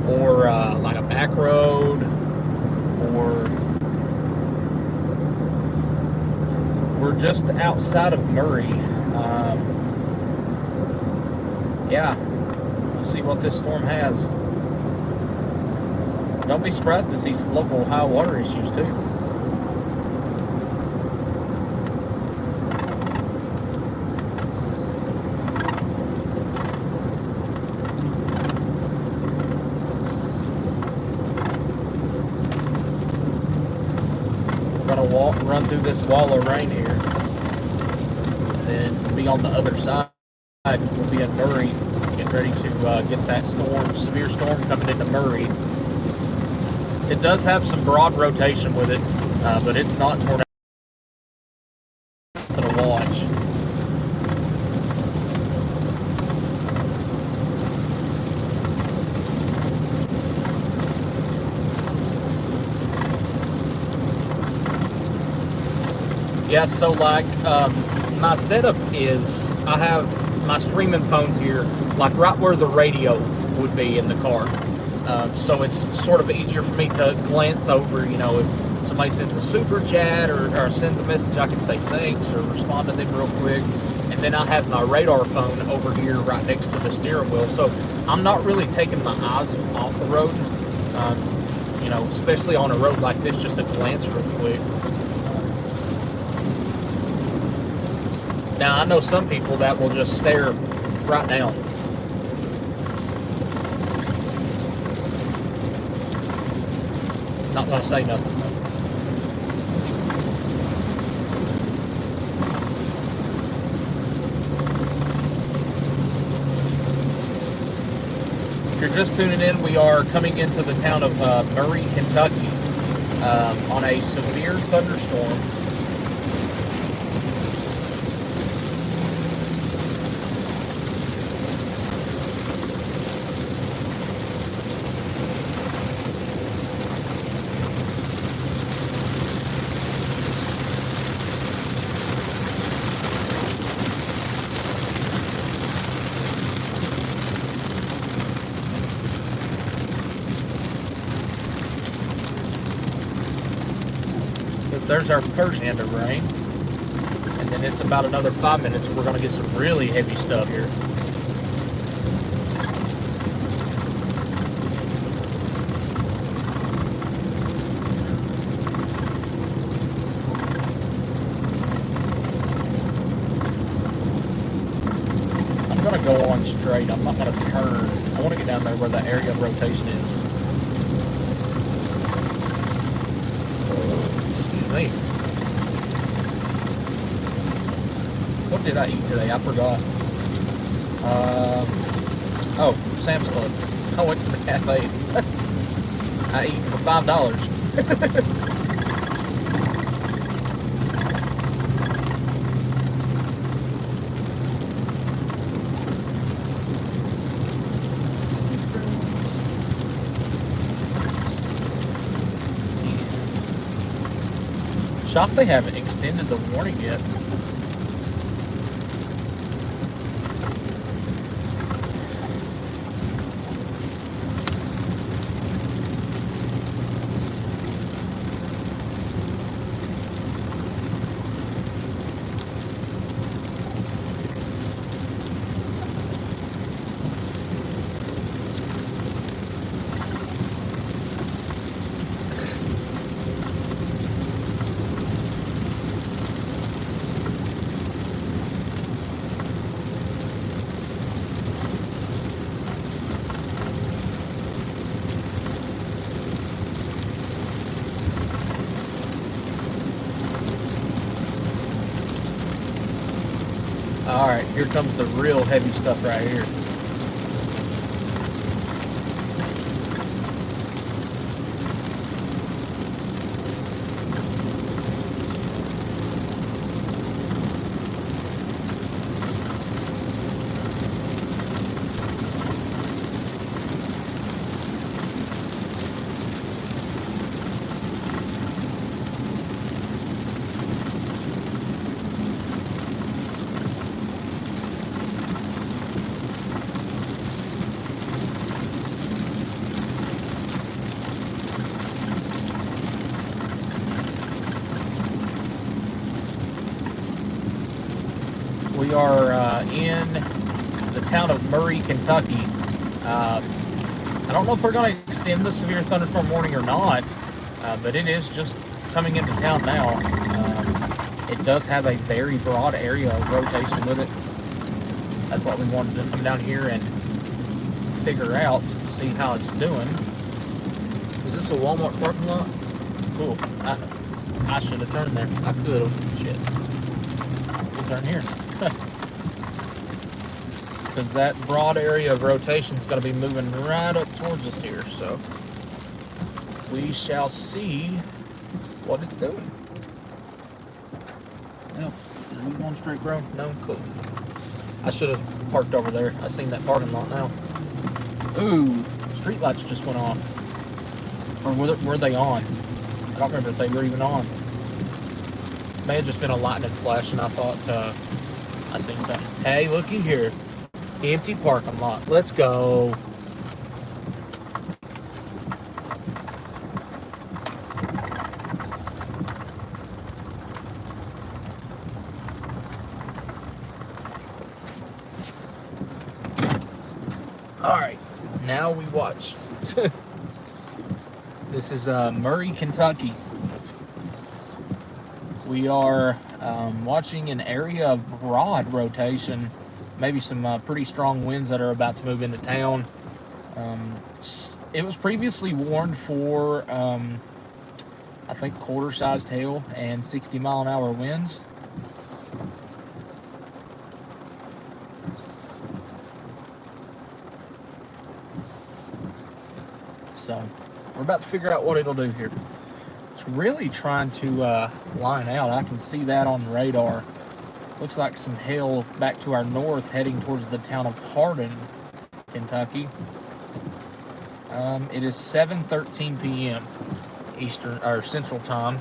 or like a back road or we're just outside of Murray. Yeah, we'll see what this storm has. Don't be surprised to see some local high water issues too. We're gonna run through this wall of rain here, and then be on the other side. We'll be in Murray, getting ready to get that severe storm coming into Murray. It does have some broad rotation with it, but it's not tornado to watch. Yeah, so like my setup is I have my streaming phones here, like right where the radio would be in the car. So it's sort of easier for me to glance over, you know, if somebody sends a super chat or sends a message, I can say thanks or respond to them real quick. And then I have my radar phone over here right next to the steering wheel. So I'm not really taking my eyes off the road, you know, especially on a road like this, just a glance real quick. Now, I know some people that will just stare right down. Not going to say nothing. If you're just tuning in, we are coming into the town of Murray, Kentucky on a severe thunderstorm. There's our first end of rain, and then it's about another 5 minutes. We're going to get some really heavy stuff here. I'm going to go on straight. I'm not going to turn. I want to get down there where the area of rotation is. What did I eat today? I forgot. Oh, Sam's Club. I went to the cafe. I eat for $5. Shocked they haven't extended the warning yet. Alright, here comes the real heavy stuff right here. We are in the town of Murray, Kentucky. I don't know if we're going to extend the severe thunderstorm warning or not, but it is just coming into town now. It does have a very broad area of rotation with it. That's what we wanted to come down here and figure out, see how it's doing. Is this a Walmart parking lot? Cool. I should have turned there. I could have. Shit. We'll turn here. Because that broad area of rotation is going to be moving right up towards us here. So we shall see what it's doing. Yep. Are we going straight, bro? No? Cool. I should have parked over there. I seen that parking lot now. Ooh, street lights just went off. Or were they on? I don't remember if they were even on. May have just been a lightning flash, and I thought I seen something. Hey, looky here. Empty parking lot. Let's go. Alright, now we watch. This is Murray, Kentucky. We are watching an area of broad rotation, maybe some pretty strong winds that are about to move into town. It was previously warned for, I think, quarter-sized hail and 60-mile-an-hour winds. So we're about to figure out what it'll do here. It's really trying to line out. I can see that on radar. Looks like some hail back to our north heading towards the town of Hardin, Kentucky. It is 7:13 p.m. Eastern or Central Time.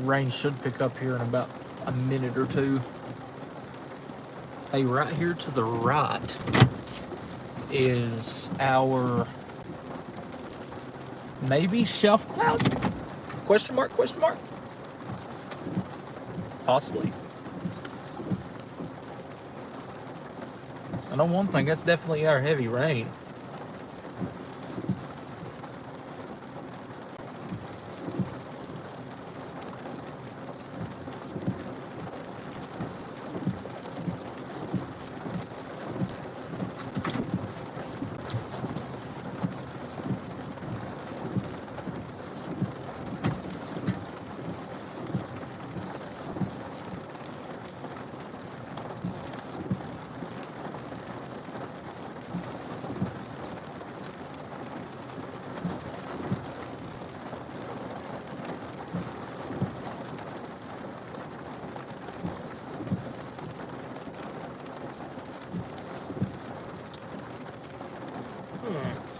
Rain should pick up here in about a minute or two. Hey, right here to the right is our maybe shelf cloud? Question mark, question mark? Possibly. I know one thing, that's definitely our heavy rain.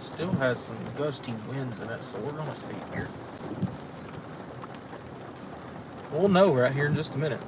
Still has some gusty winds in it, so we're gonna see here. We'll know right here in just a minute.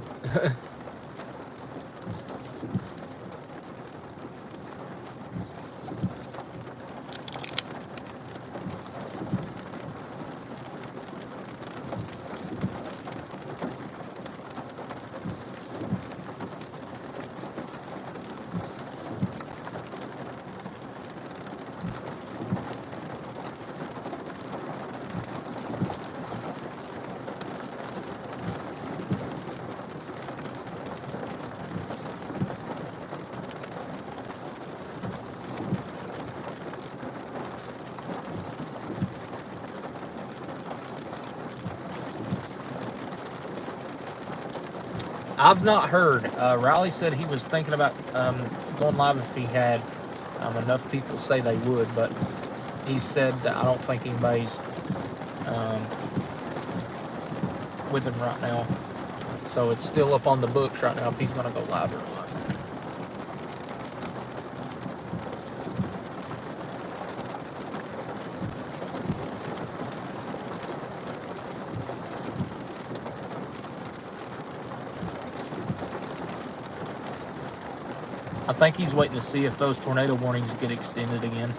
I've not heard. Riley said he was thinking about going live if he had enough people say they would, but he said that I don't think anybody's with him right now. So it's still up on the books right now if he's going to go live or not. I think he's waiting to see if those tornado warnings get extended again.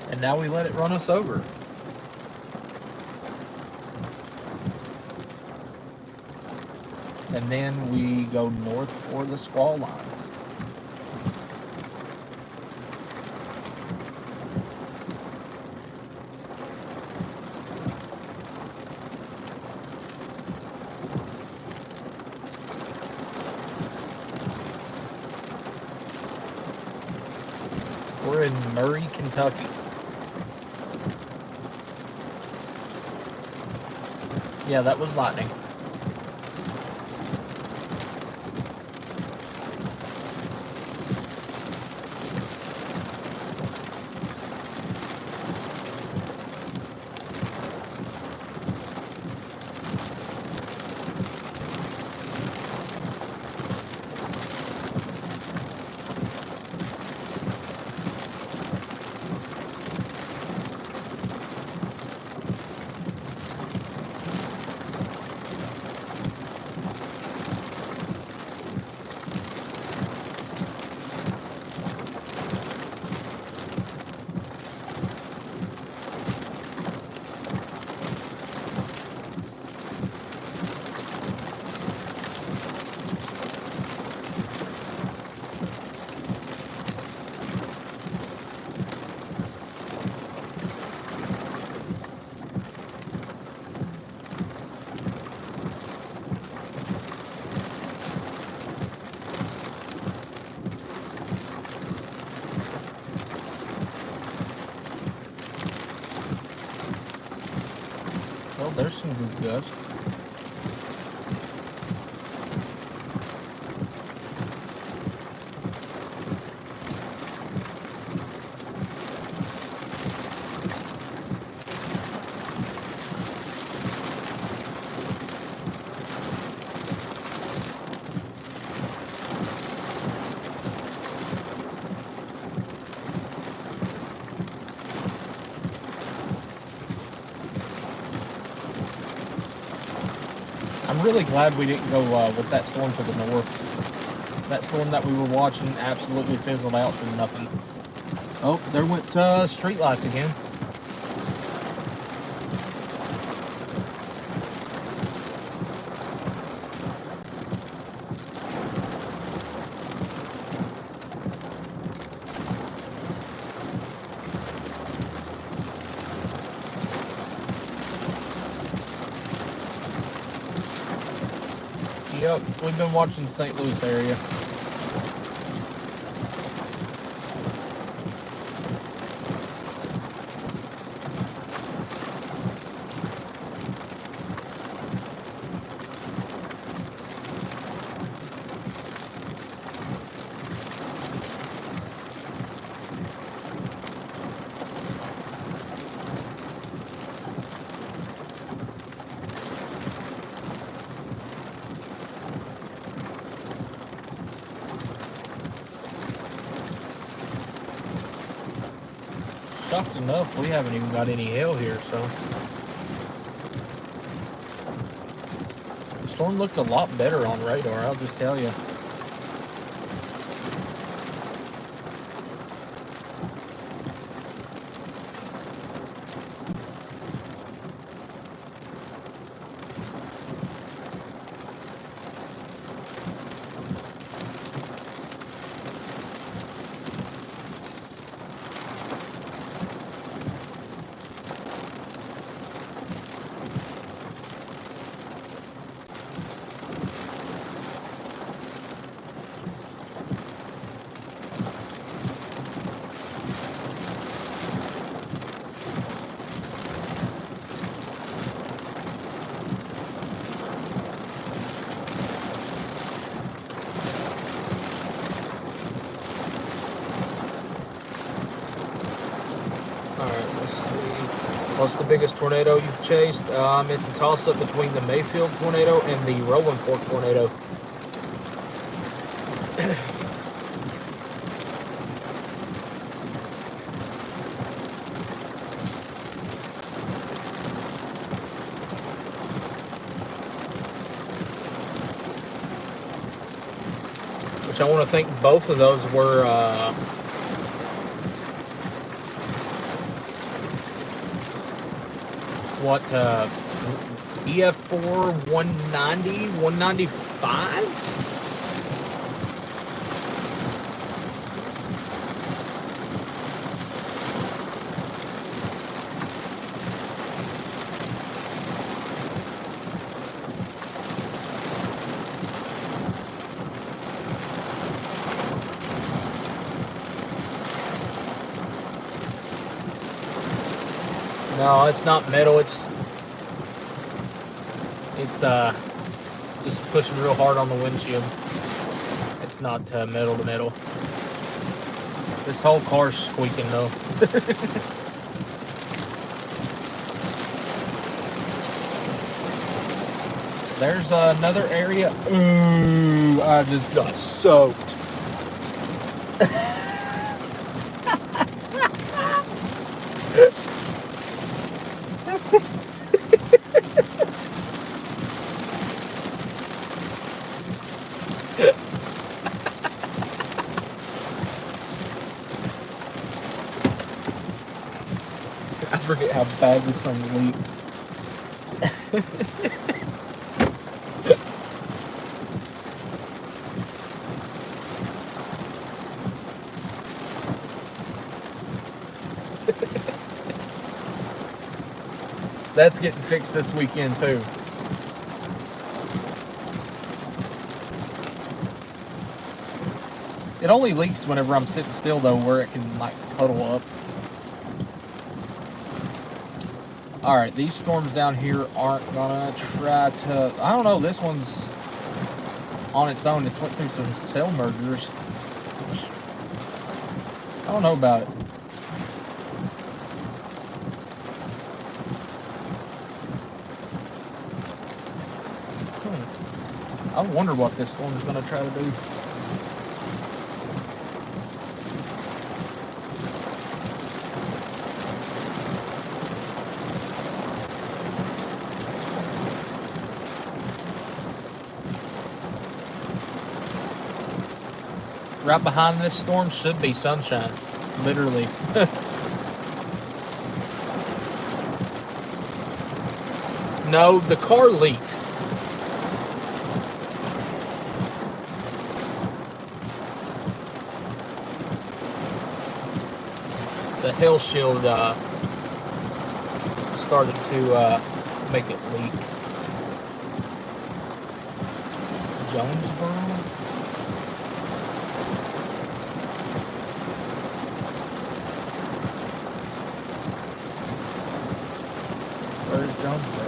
And now we let it run us over. And then we go north for the squall line. We're in Murray, Kentucky. Yeah, that was lightning. Well, there's some good gusts. I'm really glad we didn't go with that storm to the north. That storm that we were watching absolutely fizzled out to nothing. Oh, there went street lights again. Yep, we've been watching the St. Louis area. Shocked enough, we haven't even got any hail here, so Storm looked a lot better on radar, I'll just tell you. What's the biggest tornado you've chased? It's a toss-up between the Mayfield tornado and the Rolling Fork tornado. Which I want to think both of those were EF4 190, 195? No, it's not metal. It's just pushing real hard on the windshield. It's not metal to metal. This whole car's squeaking though. There's another area. Ooh, I just got soaked. I forget how bad this thing leaks. That's getting fixed this weekend too. It only leaks whenever I'm sitting still though, where it can like puddle up. Alright, these storms down here aren't gonna try to... I don't know, this one's on its own. It's went through some cell mergers. I don't know about it. I wonder what this storm's gonna try to do. Right behind this storm should be sunshine, literally. No, the car leaks. The hail shield started to make it leak. Jonesboro? Where's Jonesboro?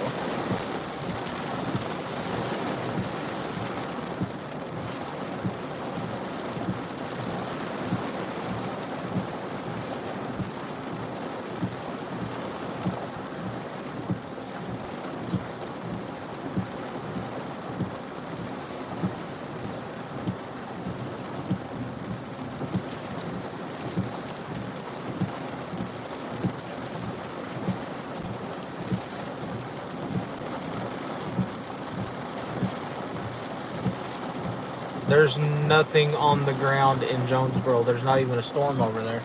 There's nothing on the ground in Jonesboro. There's not even a storm over there.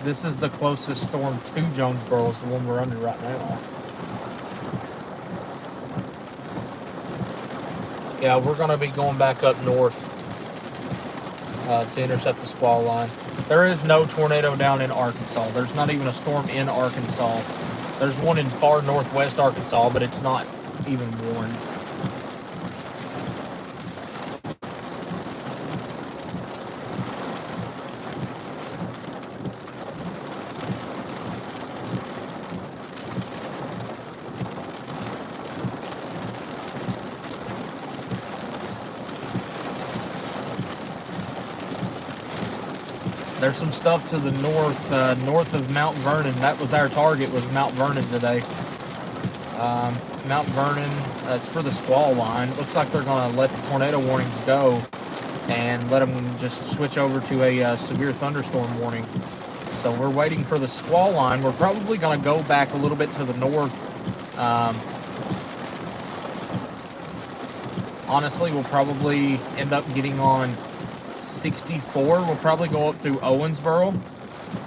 This is the closest storm to Jonesboro, is the one we're under right now. Yeah, we're going to be going back up north to intercept the squall line. There is no tornado down in Arkansas. There's not even a storm in Arkansas. There's one in far northwest Arkansas, but it's not even warned. There's some stuff to the north of Mount Vernon. That was our target, was Mount Vernon today. Mount Vernon, it's for the squall line. It looks like they're going to let the tornado warnings go and let them just switch over to a severe thunderstorm warning. So we're waiting for the squall line. We're probably going to go back a little bit to the north. Honestly, we'll probably end up getting on 64. We'll probably go up through Owensboro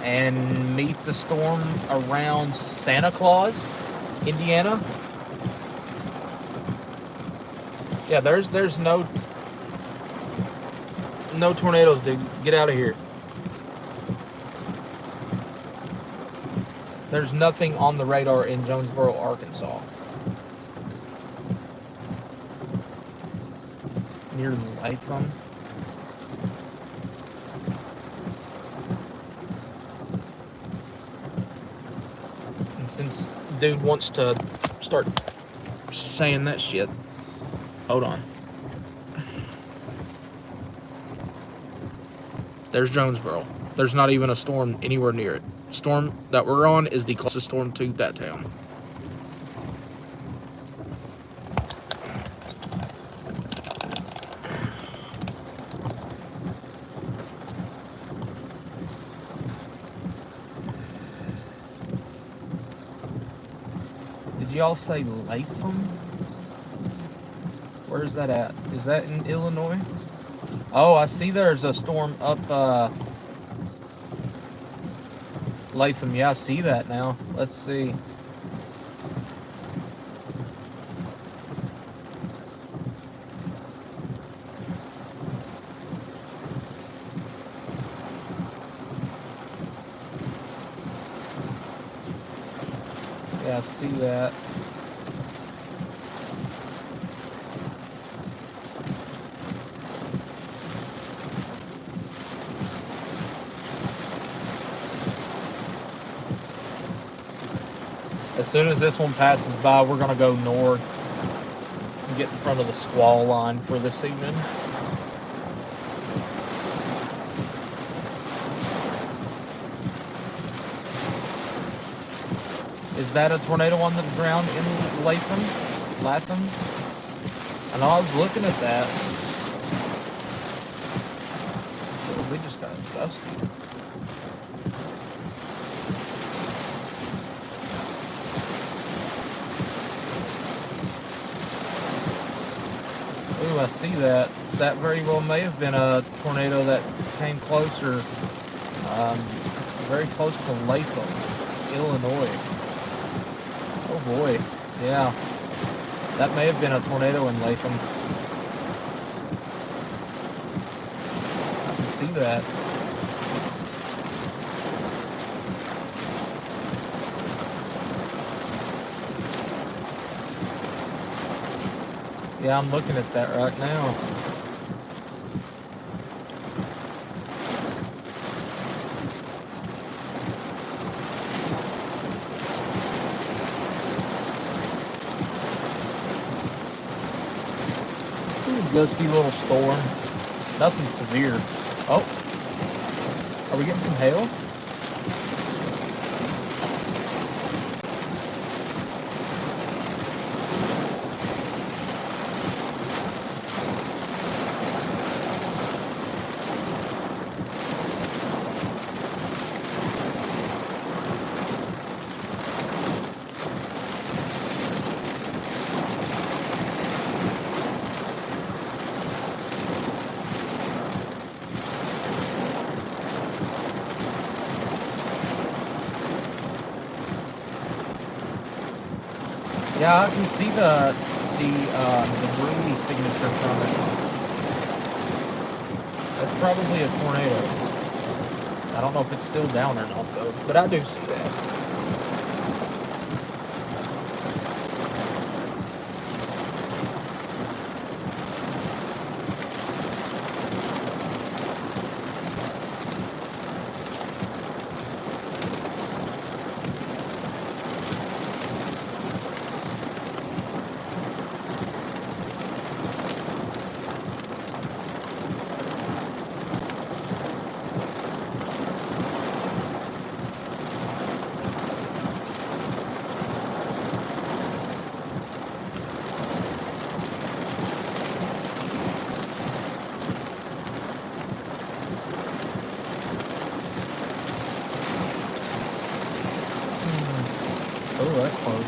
and meet the storm around Santa Claus, Indiana. Yeah, there's no tornadoes, dude. Get out of here. There's nothing on the radar in Jonesboro, Arkansas. Near Latham. Since dude wants to start saying that shit, hold on. There's Jonesboro. There's not even a storm anywhere near it. Storm that we're on is the closest storm to that town. Did y'all say Latham? Where is that at? Is that in Illinois? Oh, I see there's a storm up Latham. Yeah, I see that now. Let's see. Yeah, I see that. As soon as this one passes by, we're going to go north and get in front of the squall line for this evening. Is that a tornado on the ground in Latham? I know I was looking at that. We just got dusty. Ooh, I see that. That very well may have been a tornado that came closer, very close to Latham, Illinois. Oh boy, yeah. That may have been a tornado in Latham. I can see that. Yeah, I'm looking at that right now. Gusty little storm. Nothing severe. Oh. Are we getting some hail? Yeah, I can see the Bruni signature from it. That's probably a tornado. I don't know if it's still down or not though, but I do see that. Oh, that's close.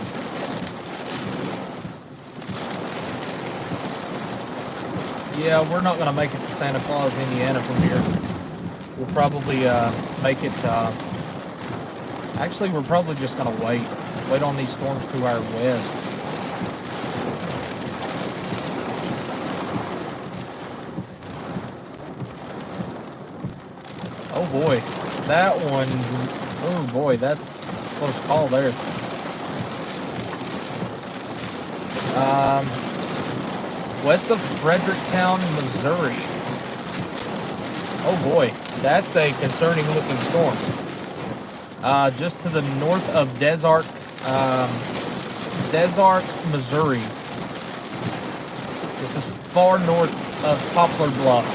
Yeah, we're not going to make it to Santa Claus, Indiana from here. We'll probably make it... actually, we're probably just going to wait on these storms to our west. Oh boy, that one... Oh boy, that's a close call there. West of Fredericktown, Missouri. Oh boy, that's a concerning looking storm. Just to the north of Desart, Missouri. This is far north of Poplar Bluff.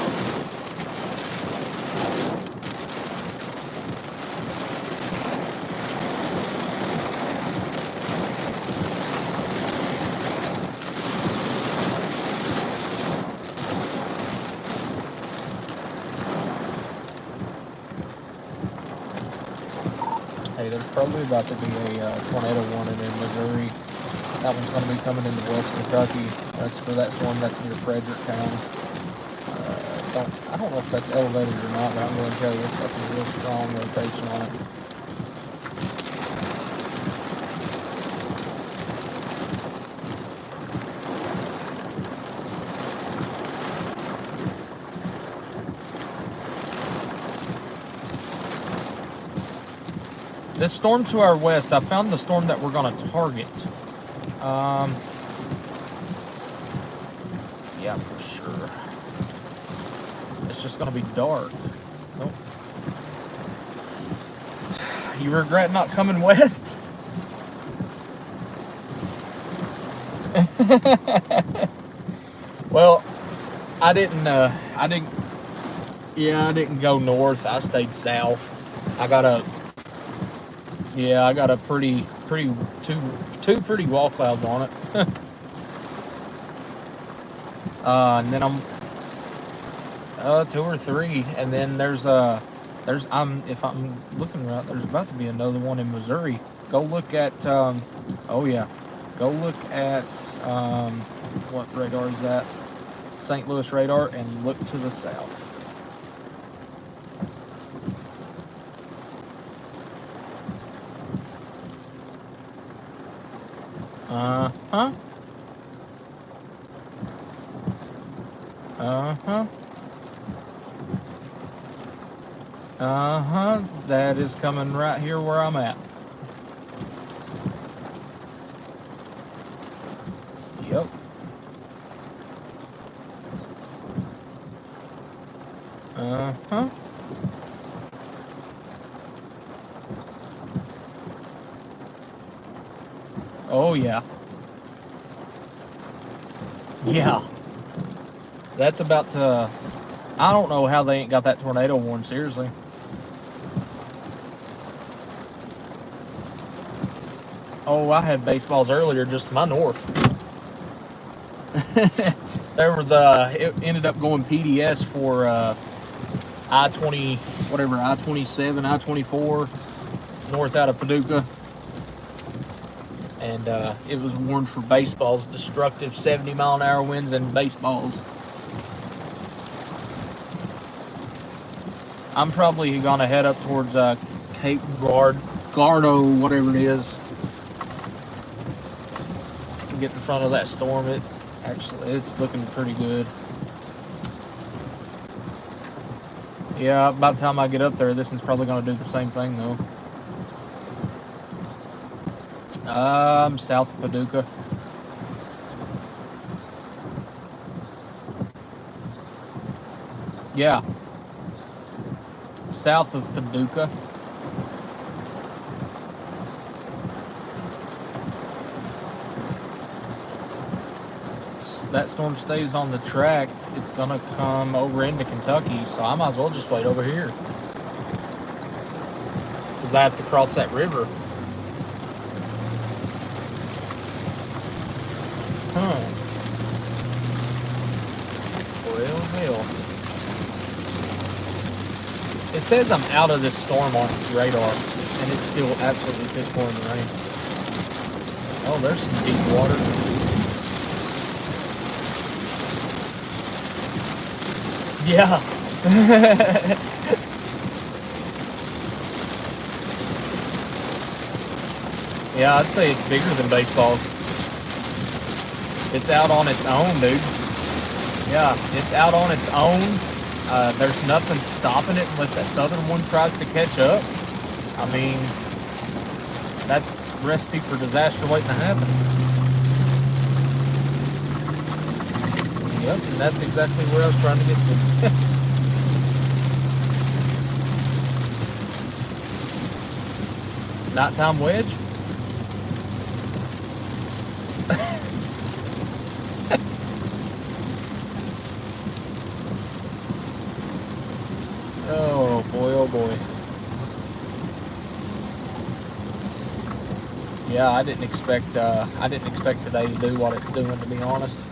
Hey, there's probably about to be a tornado warning in Missouri. That one's going to be coming into West Kentucky. That's for that storm that's near Fredericktown. I don't know if that's elevated or not, but I'm going to tell you it's got some real strong rotation on it. This storm to our west, I found the storm that we're going to target. Yeah, for sure. It's just going to be dark. Nope. You regret not coming west? Well, I didn't go north. I stayed south. I got a two pretty wall clouds on it. And then I'm 2 or 3, and then if I'm looking right, there's about to be another one in Missouri. Go look at go look at what radar is that? St. Louis radar, and look to the south. Uh-huh. Uh-huh. Uh-huh. That is coming right here where I'm at. Yep. Uh-huh. Oh, yeah. Yeah. That's about to... I don't know how they ain't got that tornado warning, seriously. Oh, I had baseballs earlier just to my north. There was, it ended up going PDS for I-20, whatever, I-27, I-24, north out of Paducah. And it was warned for baseballs, destructive 70-mile-an-hour winds and baseballs. I'm probably gonna head up towards Cape Gardo, whatever it is. can get in front of that storm. It's looking pretty good. Yeah, by the time I get up there, this one's probably going to do the same thing, though. I'm south of Paducah. Yeah. South of Paducah. That storm stays on the track, it's gonna come over into Kentucky, so I might as well just wait over here. Because I have to cross that river. Huh. Well, hell. It says I'm out of this storm on its radar, and it's still absolutely piss pouring rain. Oh, there's some deep water. Yeah. Yeah, I'd say it's bigger than baseballs. It's out on its own, dude. Yeah, it's out on its own. There's nothing stopping it unless that southern one tries to catch up. I mean, that's a recipe for disaster waiting to happen. Yep, and that's exactly where I was trying to get to. Nighttime wedge? Oh boy, oh boy. Yeah, I didn't expect today to do what it's doing, to be honest.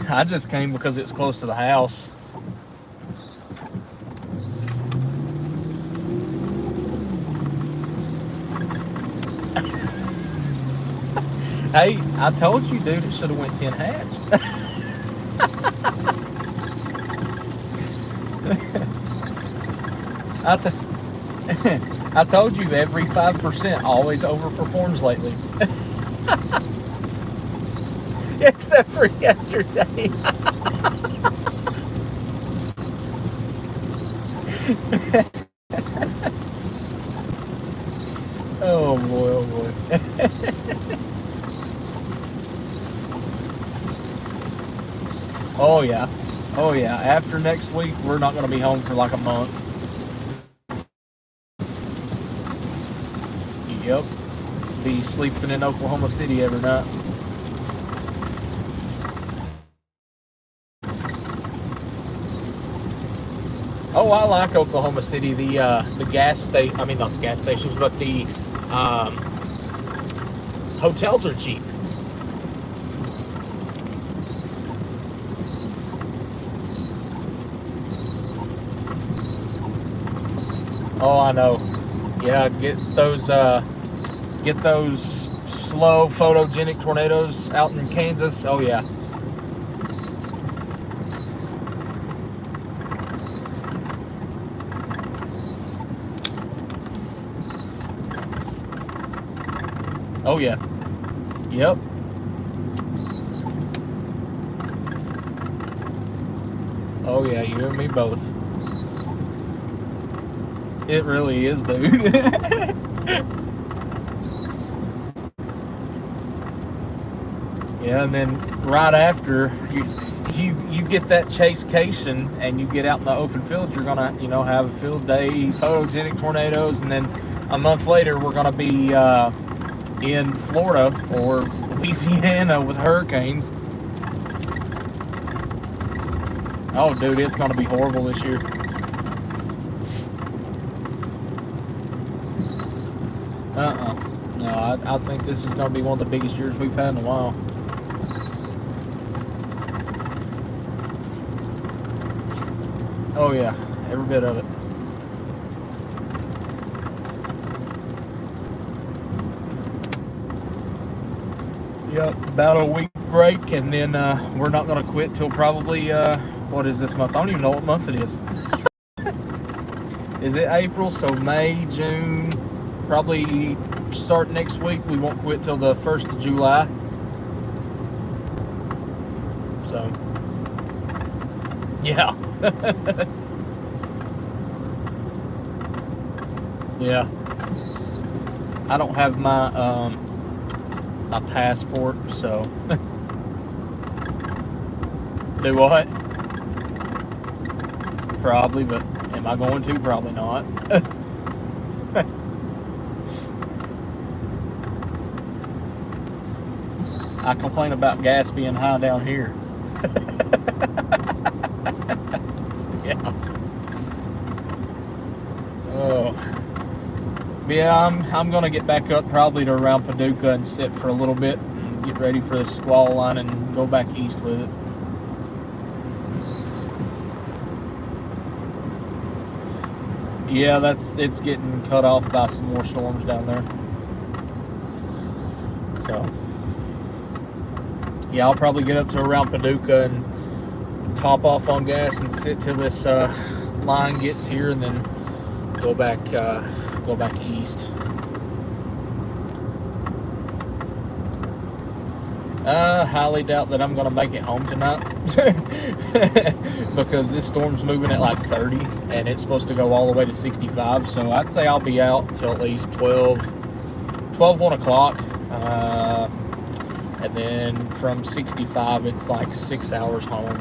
I just came because it's close to the house. Hey, I told you, dude, it should have went 10 hats. I told you every 5% always overperforms lately. Except for yesterday. Oh boy, oh boy. Oh yeah. Oh yeah. After next week, we're not going to be home for like a month. Yep. Be sleeping in Oklahoma City every night. Oh, I like Oklahoma City. The gas station, I mean not the gas stations, but the hotels are cheap. Oh, I know. Yeah, get those slow photogenic tornadoes out in Kansas. Oh yeah. Oh yeah. Yep. Oh yeah, you and me both. It really is, dude. Yeah, and then right after you get that chasecation and you get out in the open field, you're gonna have a field day, photogenic tornadoes, and then a month later we're gonna be in Florida or Louisiana with hurricanes. Oh, dude, it's gonna be horrible this year. No, I think this is gonna be one of the biggest years we've had in a while. Oh yeah, every bit of it. Yep, about a week break, and then we're not going to quit till probably, what is this month? I don't even know what month it is. Is it April? So May, June, probably start next week. We won't quit till the 1st of July. So, yeah. Yeah. I don't have my my passport, so. Do what? Probably, but am I going to? Probably not. I complain about gas being high down here. Yeah. Oh. Yeah, I'm gonna get back up probably to around Paducah and sit for a little bit and get ready for the squall line and go back east with it. Yeah, it's getting cut off by some more storms down there. So, yeah, I'll probably get up to around Paducah and top off on gas and sit till this line gets here, and then go back east. Highly doubt that I'm gonna make it home tonight because this storm's moving at like 30 and it's supposed to go all the way to 65. So I'd say I'll be out till at least 1 o'clock. And then from 65, it's like 6 hours home.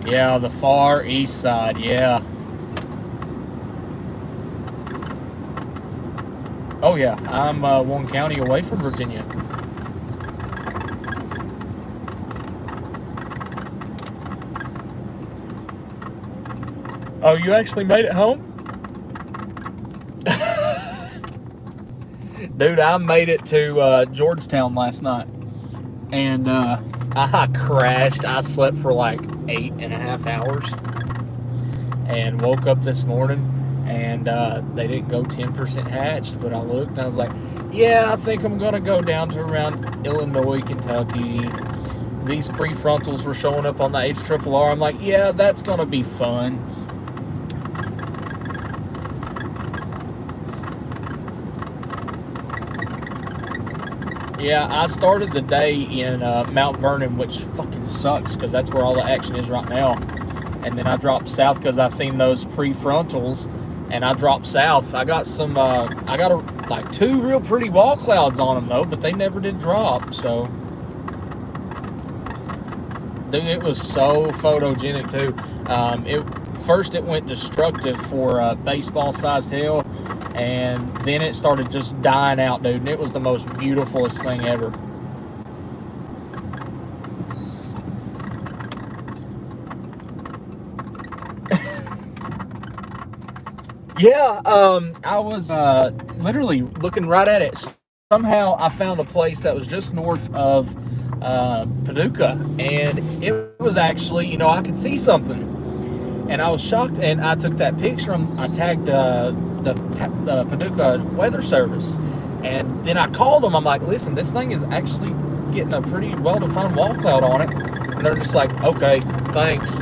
Yeah, the far east side, yeah. Oh yeah, I'm 1 county away from Virginia. Oh, you actually made it home? Dude, I made it to Georgetown last night. And I crashed. I slept for like 8.5 hours. And woke up this morning. And they didn't go 10% hatched, but I looked and I was like, yeah, I think I'm going to go down to around Illinois, Kentucky. These prefrontals were showing up on the HRRR. I'm like, yeah, that's going to be fun. Yeah, I started the day in Mount Vernon, which fucking sucks because that's where all the action is right now. And then I dropped south because I seen those prefrontals. And I dropped south. I got some, like 2 real pretty wall clouds on them though, but they never did drop. So, dude, it was so photogenic too. First it went destructive for baseball-sized hail, and then it started just dying out, dude. And it was the most beautifulest thing ever. Yeah, I was literally looking right at it. Somehow I found a place that was just north of Paducah, and it was actually, I could see something. And I was shocked, and I took that picture. I tagged the Paducah Weather Service, and then I called them. I'm like, listen, this thing is actually getting a pretty well-defined wall cloud on it. And they're just like, okay, thanks.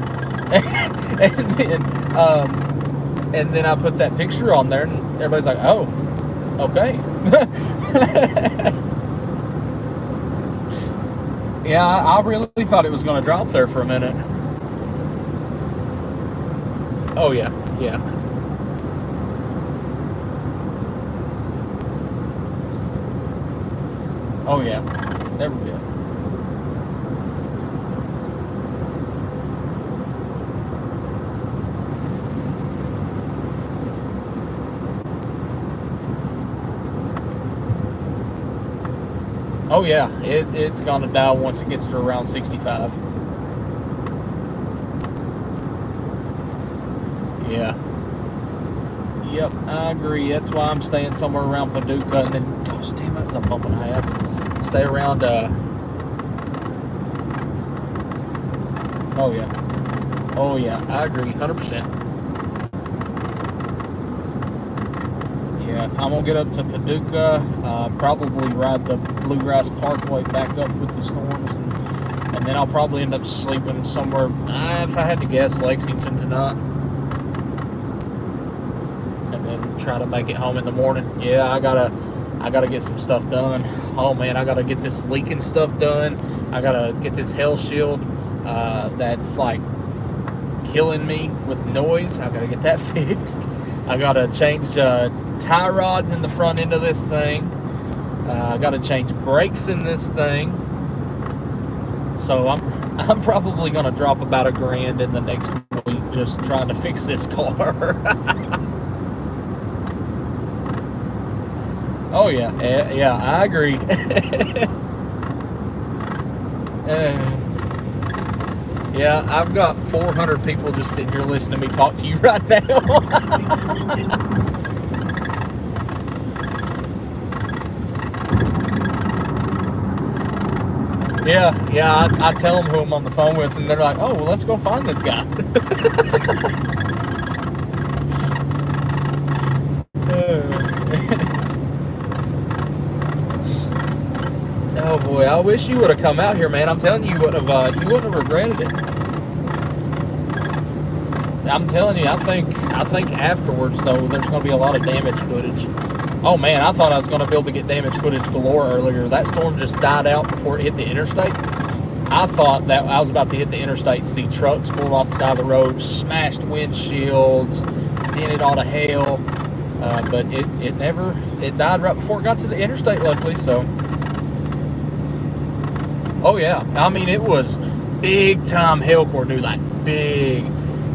And then I put that picture on there, and everybody's like, oh, okay. Yeah, I really thought it was going to drop there for a minute. Oh, yeah, yeah. Oh, yeah, never did. Oh yeah, it's gonna die once it gets to around 65. Yeah. Yep, I agree. That's why I'm staying somewhere around Paducah, and then, gosh damn, that was a bump and a half. Stay around, oh yeah. Oh yeah, I agree, 100%. Yeah, I'm gonna get up to Paducah, probably ride the Bluegrass Parkway back up with the storms, and then I'll probably end up sleeping somewhere, if I had to guess, Lexington tonight. and then try to make it home in the morning. Yeah, I gotta get some stuff done. Oh man, I gotta get this leaking stuff done. I gotta get this hell shield that's like killing me with noise. I gotta get that fixed. I gotta change tie rods in the front end of this thing. I gotta change brakes in this thing. So I'm probably gonna drop about $1,000 in the next week just trying to fix this car. Oh yeah, yeah, I agree. Yeah, I've got 400 people just sitting here listening to me talk to you right now. Yeah, I tell them who I'm on the phone with, and they're like, oh, well, let's go find this guy. Oh boy, I wish you would have come out here, man. I'm telling you, you wouldn't have regretted it. I'm telling you, I think afterwards, though, there's going to be a lot of damage footage. Oh man, I thought I was going to be able to get damage footage galore earlier. That storm just died out before it hit the interstate. I thought that I was about to hit the interstate and see trucks pulling off the side of the road, smashed windshields, dented all to hell. But it died right before it got to the interstate, luckily, so. Oh yeah, I mean, it was big time hellcore, dude, like big.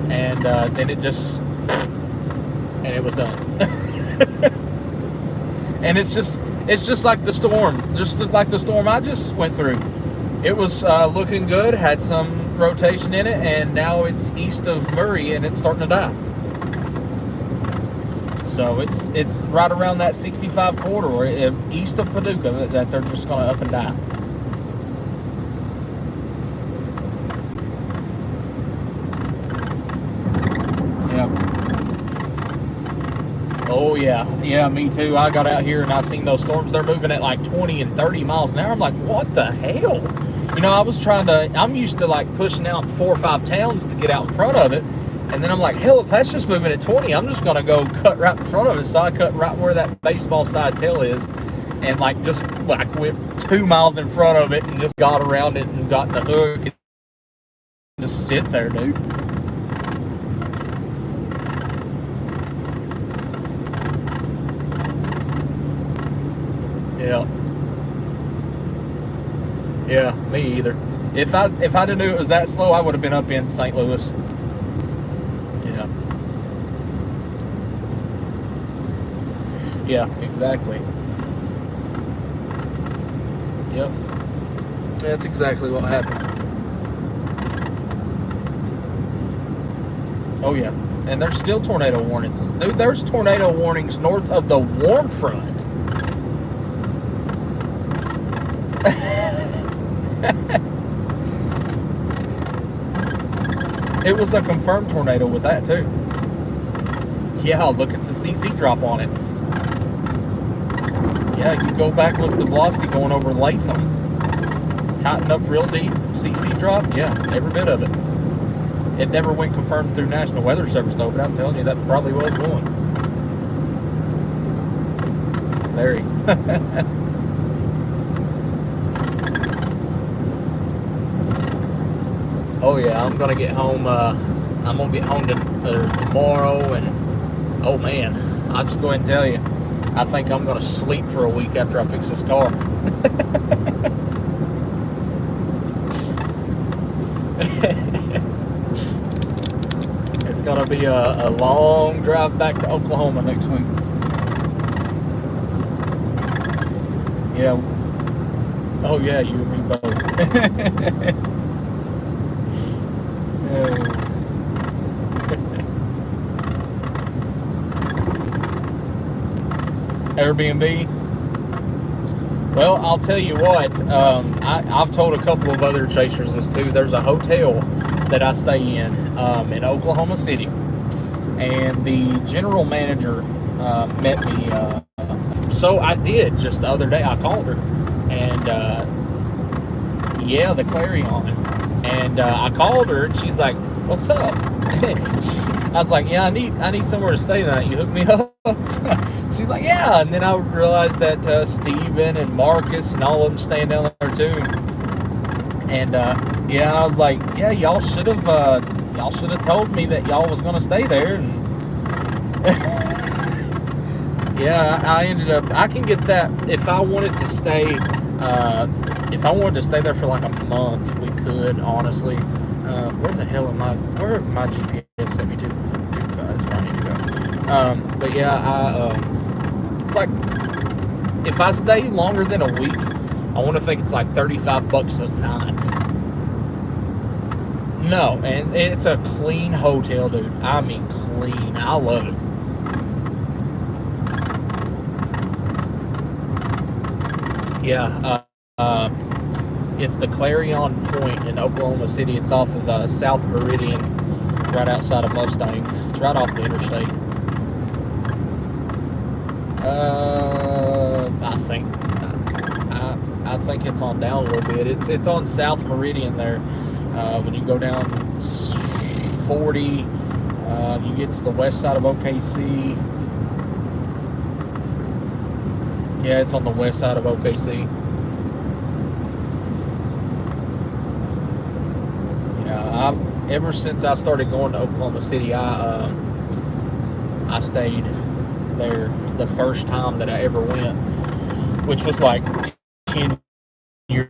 And then it just, and it was done. And it's just like the storm, I just went through. It was looking good, had some rotation in it, and now it's east of Murray and it's starting to die. So it's right around that 65 corridor east of Paducah that they're just going to up and die. Oh yeah, me too. I got out here and I seen those storms. They're moving at like 20 and 30 miles an hour. I'm like, what the hell? You know, I'm used to like pushing out 4 or 5 towns to get out in front of it. And then I'm like, hell, if that's just moving at 20, I'm just gonna go cut right in front of it. So I cut right where that baseball sized hill is, and like just like went 2 miles in front of it and just got around it and got in the hook and just sit there, dude. Yeah, me either. If I'd have knew it was that slow, I would have been up in St. Louis. Yeah, exactly. Yep. That's exactly what happened. Oh yeah. And there's still tornado warnings. Dude, there's tornado warnings north of the warm front. It was a confirmed tornado with that too. Yeah, look at the CC drop on it. Yeah, you go back, look at the velocity going over Latham. Tighten up real deep, CC drop, yeah, every bit of it. It never went confirmed through National Weather Service though, but I'm telling you, that probably was one. Very. Oh yeah, I'm gonna get home. I'm gonna get home tomorrow, and oh man, I'll just go ahead and tell you, I think I'm gonna sleep for a week after I fix this car. It's gonna be a long drive back to Oklahoma next week. Yeah. Oh yeah, you and me both. Airbnb. Well, I'll tell you what. I've told a couple of other chasers this too. There's a hotel that I stay in Oklahoma City, and the general manager met me. So I did just the other day. I called her, and yeah, the Clarion. And I called her, and she's like, "What's up?" I was like, "Yeah, I need somewhere to stay tonight. You hook me up." Yeah, and then I realized that Steven and Marcus and all of them staying down there too. And yeah, I was like, yeah, y'all should have told me that y'all was gonna stay there. And yeah, I ended up. I can get that if I wanted to stay. If I wanted to stay there for like a month, we could. Honestly, where the hell am I? Where my GPS sent me to? That's where I need to go. But yeah, it's like if I stay longer than a week, I want to think it's like $35 a night. No, and it's a clean hotel, dude. I mean, clean. I love it. Yeah, it's the Clarion Point in Oklahoma City. It's off of South Meridian, right outside of Mustang. It's right off the interstate. I think it's on down a little bit. It's on South Meridian there. When you go down 40, you get to the west side of OKC. Yeah, it's on the west side of OKC. Yeah, ever since I started going to Oklahoma City, I stayed there the first time that I ever went, which was like 10 years,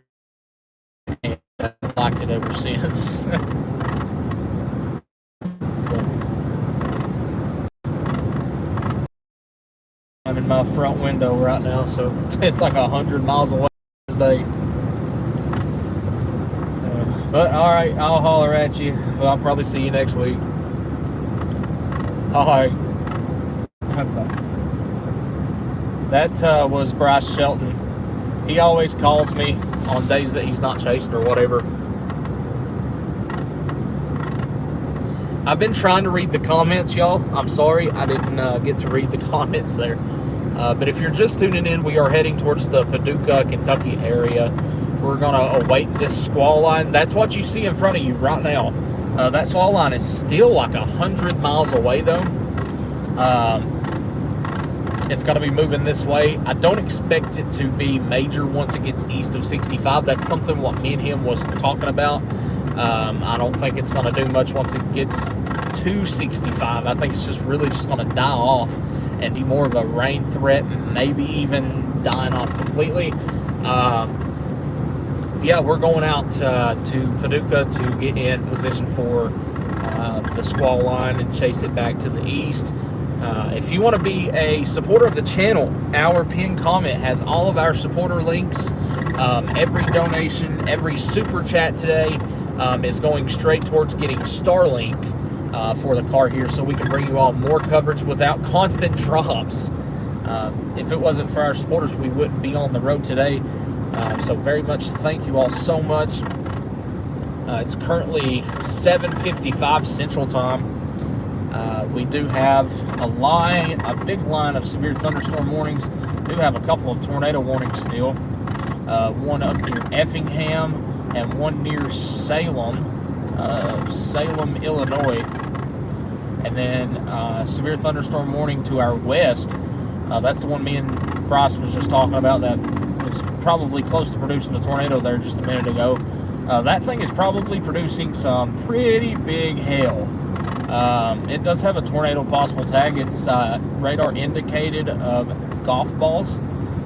and I've liked it ever since. So I'm in my front window right now, so it's like 100 miles away today. But all right, I'll holler at you. Well, I'll probably see you next week. All right. Bye. That was Bryce Shelton. He always calls me on days that he's not chasing or whatever. I've been trying to read the comments, y'all. I'm sorry I didn't get to read the comments there. But if you're just tuning in, we are heading towards the Paducah, Kentucky area. We're going to await this squall line. That's what you see in front of you right now. That squall line is still like 100 miles away, though. It's going to be moving this way. I don't expect it to be major once it gets east of 65. That's something what me and him was talking about. I don't think it's going to do much once it gets to 65. I think it's just really just going to die off and be more of a rain threat, maybe even dying off completely. Yeah, we're going out to Paducah to get in position for the squall line and chase it back to the east. If you want to be a supporter of the channel, our pinned comment has all of our supporter links. Every donation, every super chat today is going straight towards getting Starlink for the car here, so we can bring you all more coverage without constant drops. If it wasn't for our supporters, we wouldn't be on the road today. So very much thank you all so much. It's currently 7:55 Central Time. We do have a big line of severe thunderstorm warnings. We do have a couple of tornado warnings still. One up near Effingham and one near Salem, Illinois. And then severe thunderstorm warning to our west. That's the one me and Bryce was just talking about that was probably close to producing a tornado there just a minute ago. That thing is probably producing some pretty big hail. It does have a tornado possible tag. It's radar indicated of golf balls.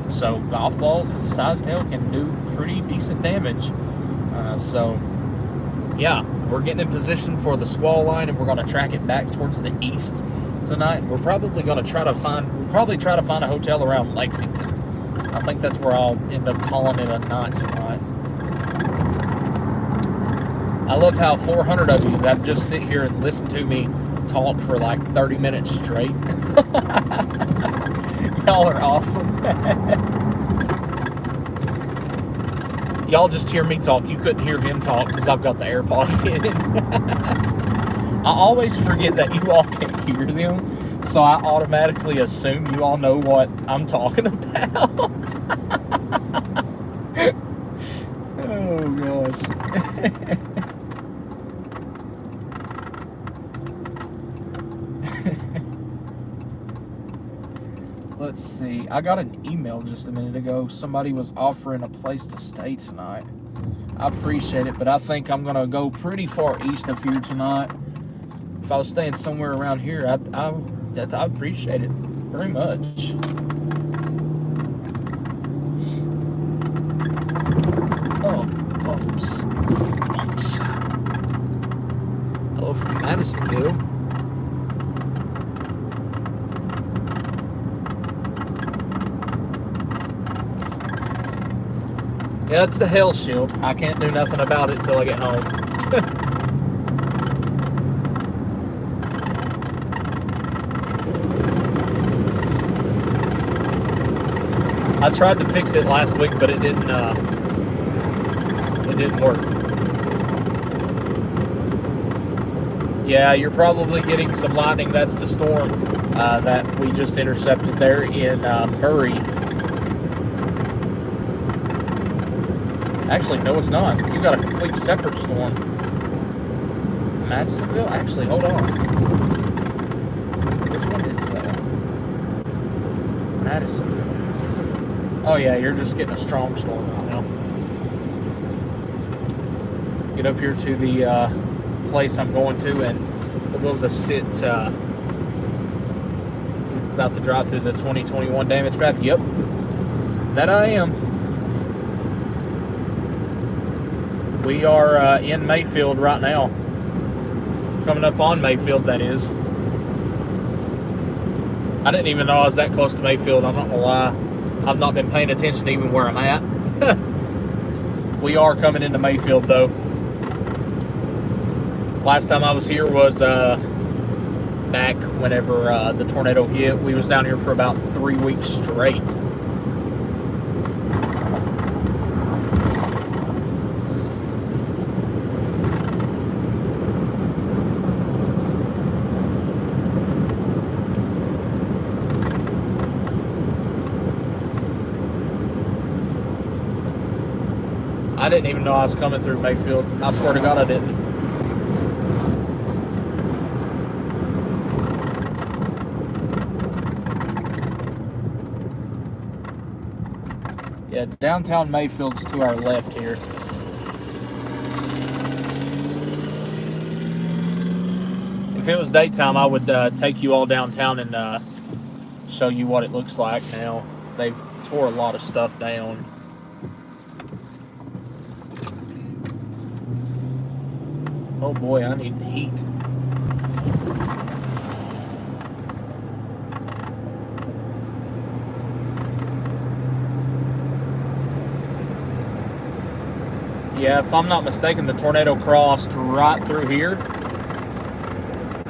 So golf ball sized hail can do pretty decent damage. So yeah, we're getting in position for the squall line, and we're going to track it back towards the east tonight. We're probably going to try to find a hotel around Lexington. I think that's where I'll end up calling it a night tonight. I love how 400 of you that just sit here and listen to me talk for like 30 minutes straight. Y'all are awesome. Y'all just hear me talk. You couldn't hear him talk because I've got the AirPods in. I always forget that you all can't hear them, so I automatically assume you all know what I'm talking about. Oh gosh. let's see. I got an email just a minute ago. Somebody was offering a place to stay tonight. I appreciate it, but I think I'm gonna go pretty far east of here tonight. If I was staying somewhere around here, I appreciate it very much. Oh, bumps. Bumps. Hello from Madisonville. Yeah, it's the hell shield. I can't do nothing about it till I get home. I tried to fix it last week, but it didn't work. Yeah, you're probably getting some lightning. That's the storm that we just intercepted there in Murray. Actually, no, it's not. You got a complete separate storm. Madisonville? Actually, hold on. Which one is that? Madisonville. Oh yeah, you're just getting a strong storm right now. Get up here to the place I'm going to, and we'll be able to sit. About to drive through the 2021 damage path. Yep, that I am. We are in Mayfield right now. Coming up on Mayfield, that is. I didn't even know I was that close to Mayfield. I'm not gonna lie. I've not been paying attention to even where I'm at. We are coming into Mayfield, though. Last time I was here was back whenever the tornado hit. We was down here for about 3 weeks straight. I didn't even know I was coming through Mayfield. I swear to God I didn't. Yeah, downtown Mayfield's to our left here. If it was daytime, I would take you all downtown and show you what it looks like now. They've tore a lot of stuff down. Oh boy, I need heat. Yeah, if I'm not mistaken, the tornado crossed right through here.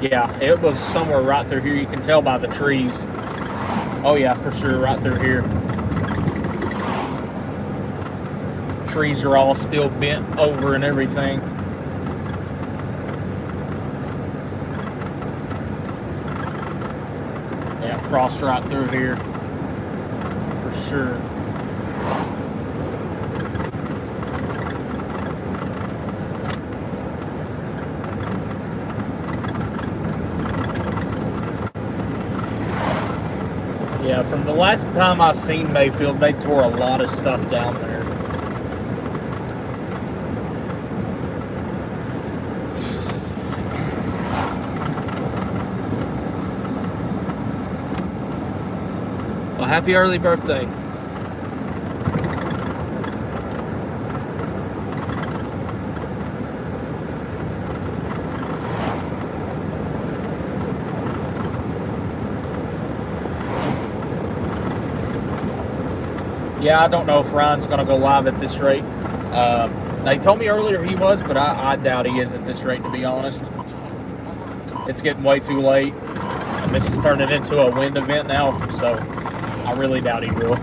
Yeah, it was somewhere right through here. You can tell by the trees. Oh yeah, for sure, right through here. Trees are all still bent over and everything. Yeah, crossed right through here. For sure. Yeah, from the last time I seen Mayfield, they tore a lot of stuff down there. Well, happy early birthday. Yeah, I don't know if Ryan's going to go live at this rate. They told me earlier he was, but I doubt he is at this rate, to be honest. It's getting way too late, and this is turning into a wind event now, so I really doubt he will.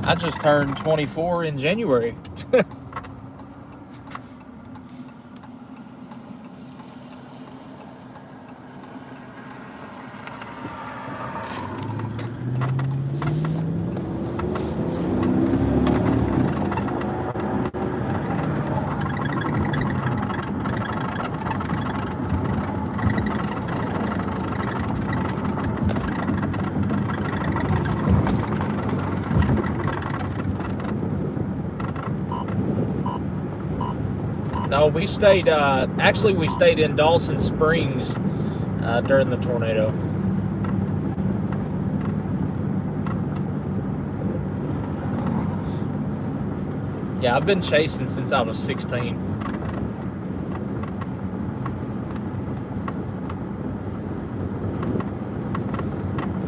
I just turned 24 in January. No, we stayed, actually we stayed in Dawson Springs during the tornado. Yeah, I've been chasing since I was 16.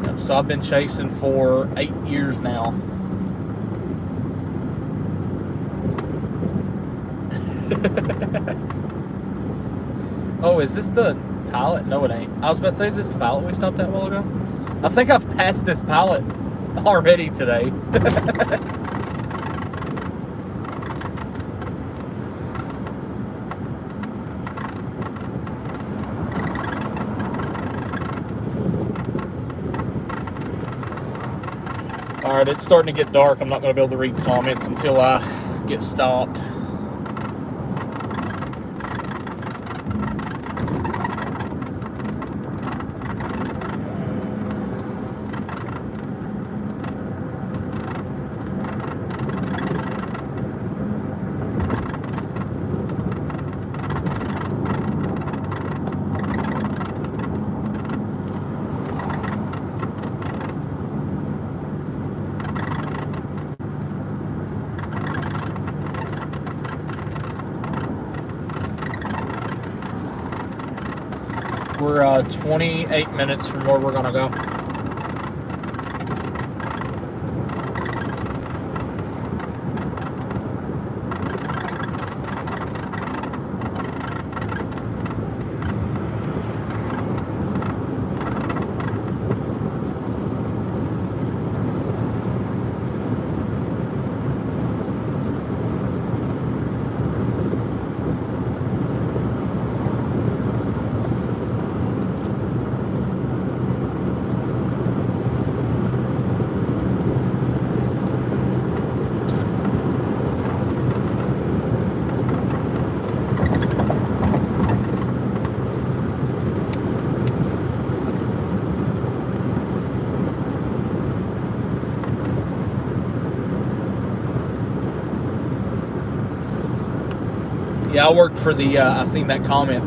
Yep, so I've been chasing for 8 years now. Oh, is this the pilot? No, it ain't. I was about to say, is this the pilot we stopped at a while ago? I think I've passed this pilot already today. Alright, it's starting to get dark. I'm not going to be able to read comments until I get stopped. We're 28 minutes from where we're gonna go. Yeah, I worked for the, I seen that comment.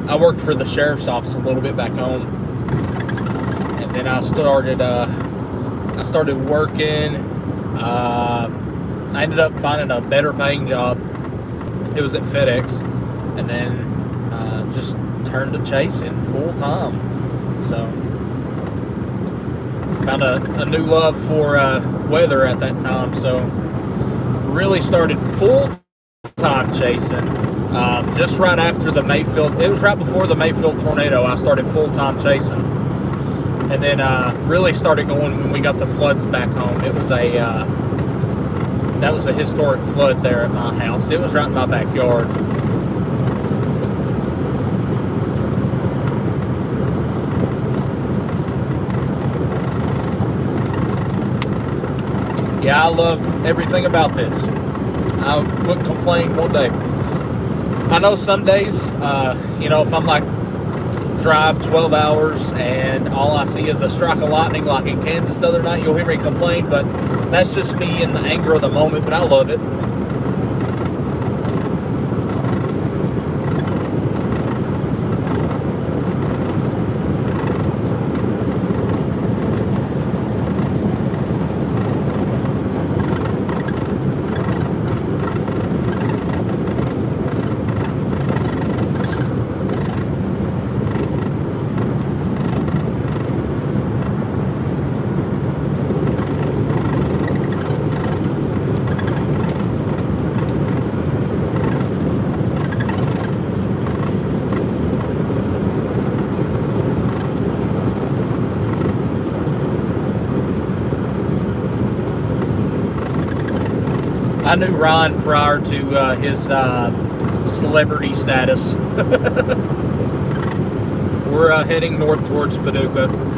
I worked for the sheriff's office a little bit back home. And then I started working. I ended up finding a better paying job. It was at FedEx. And then just turned to chasing full time. So, found a new love for weather at that time. So, really started full time chasing just right after the Mayfield. It was right before the Mayfield tornado. I started full-time chasing, and then really started going when we got the floods back home. It was that was a historic flood there at my house. It was right in my backyard. Yeah, I love everything about this. I wouldn't complain one day. I know some days, if I'm like drive 12 hours and all I see is a strike of lightning like in Kansas the other night, you'll hear me complain, but that's just me in the anger of the moment, but I love it. I knew Ryan prior to his celebrity status. We're heading north towards Paducah.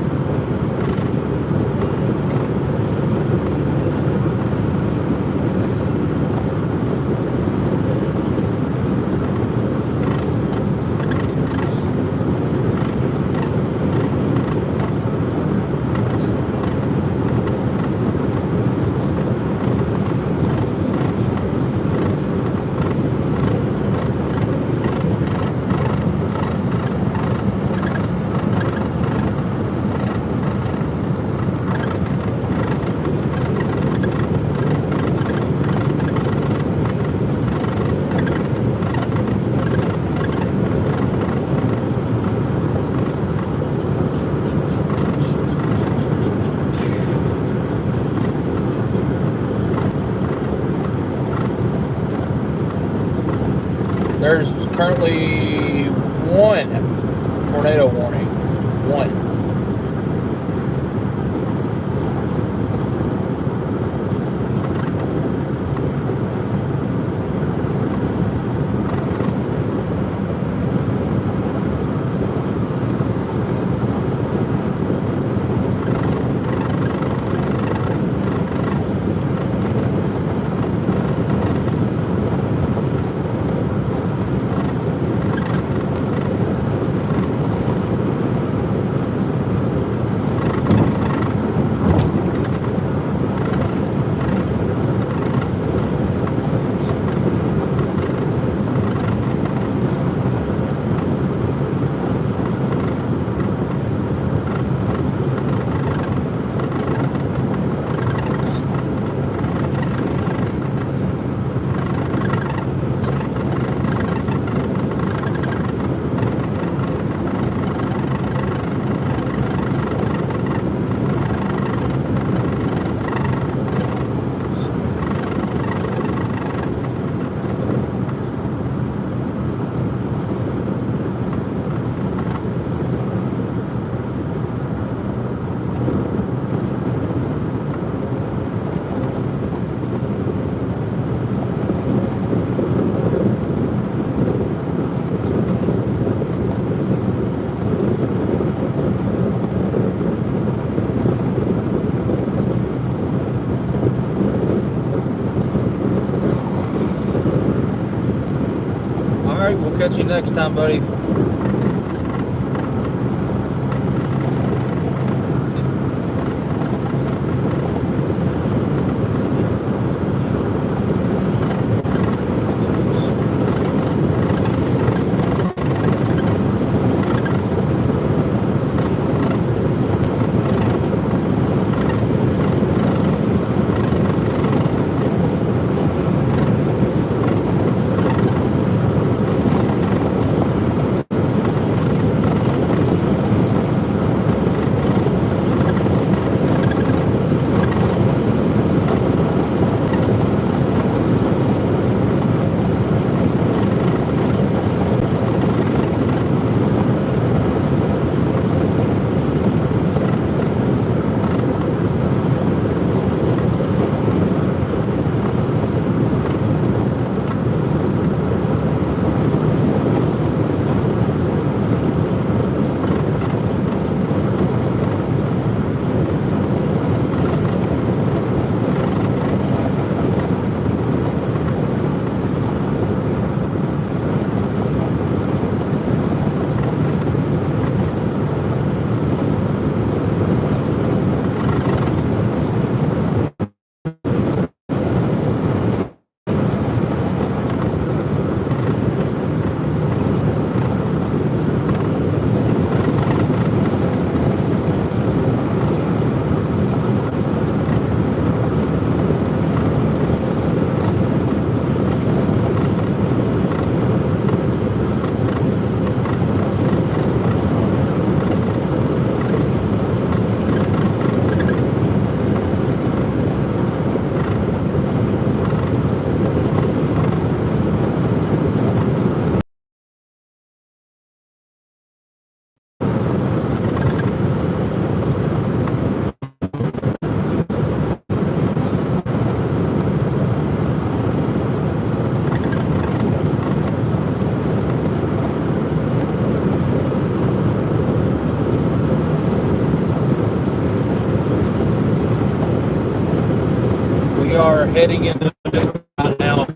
There's currently one tornado warning. One. Alright, we'll catch you next time, buddy. Heading into it right now.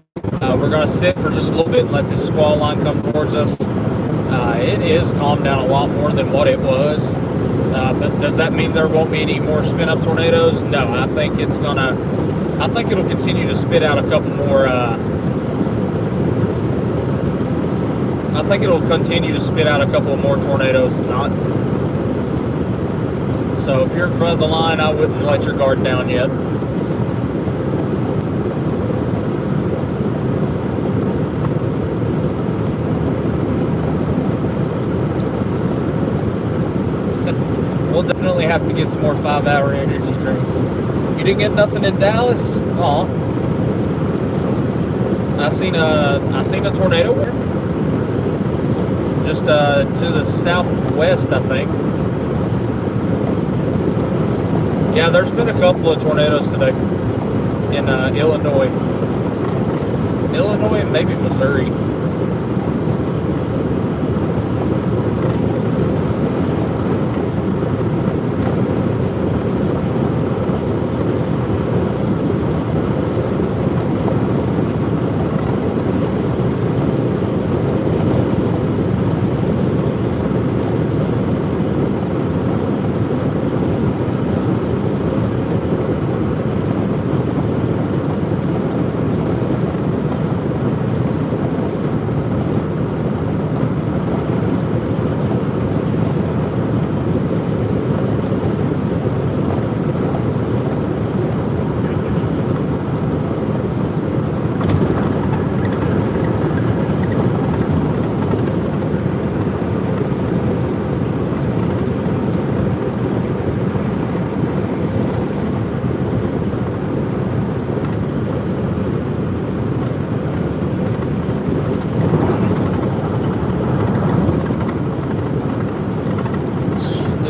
We're going to sit for just a little bit and let this squall line come towards us. It is calmed down a lot more than what it was. But does that mean there won't be any more spin up tornadoes? No, I think it's gonna. I think it'll continue to spit out a couple more. I think it'll continue to spit out a couple of more tornadoes tonight. So if you're in front of the line, I wouldn't let your guard down yet. We'll definitely have to get some more 5-hour energy drinks. You didn't get nothing in Dallas? Aw. I seen a tornado. just to the southwest, I think. Yeah, there's been a couple of tornadoes today in Illinois and maybe Missouri.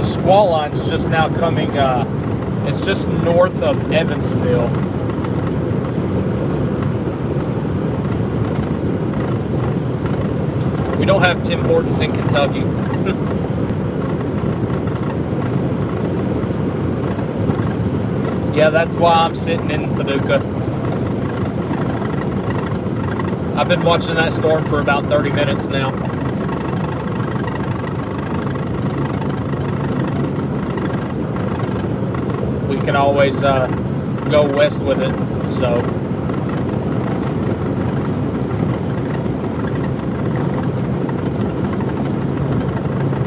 Squall line's just now coming, it's just north of Evansville. We don't have Tim Hortons in Kentucky. Yeah, that's why I'm sitting in Paducah. I've been watching that storm for about 30 minutes now. We can always go west with it, so.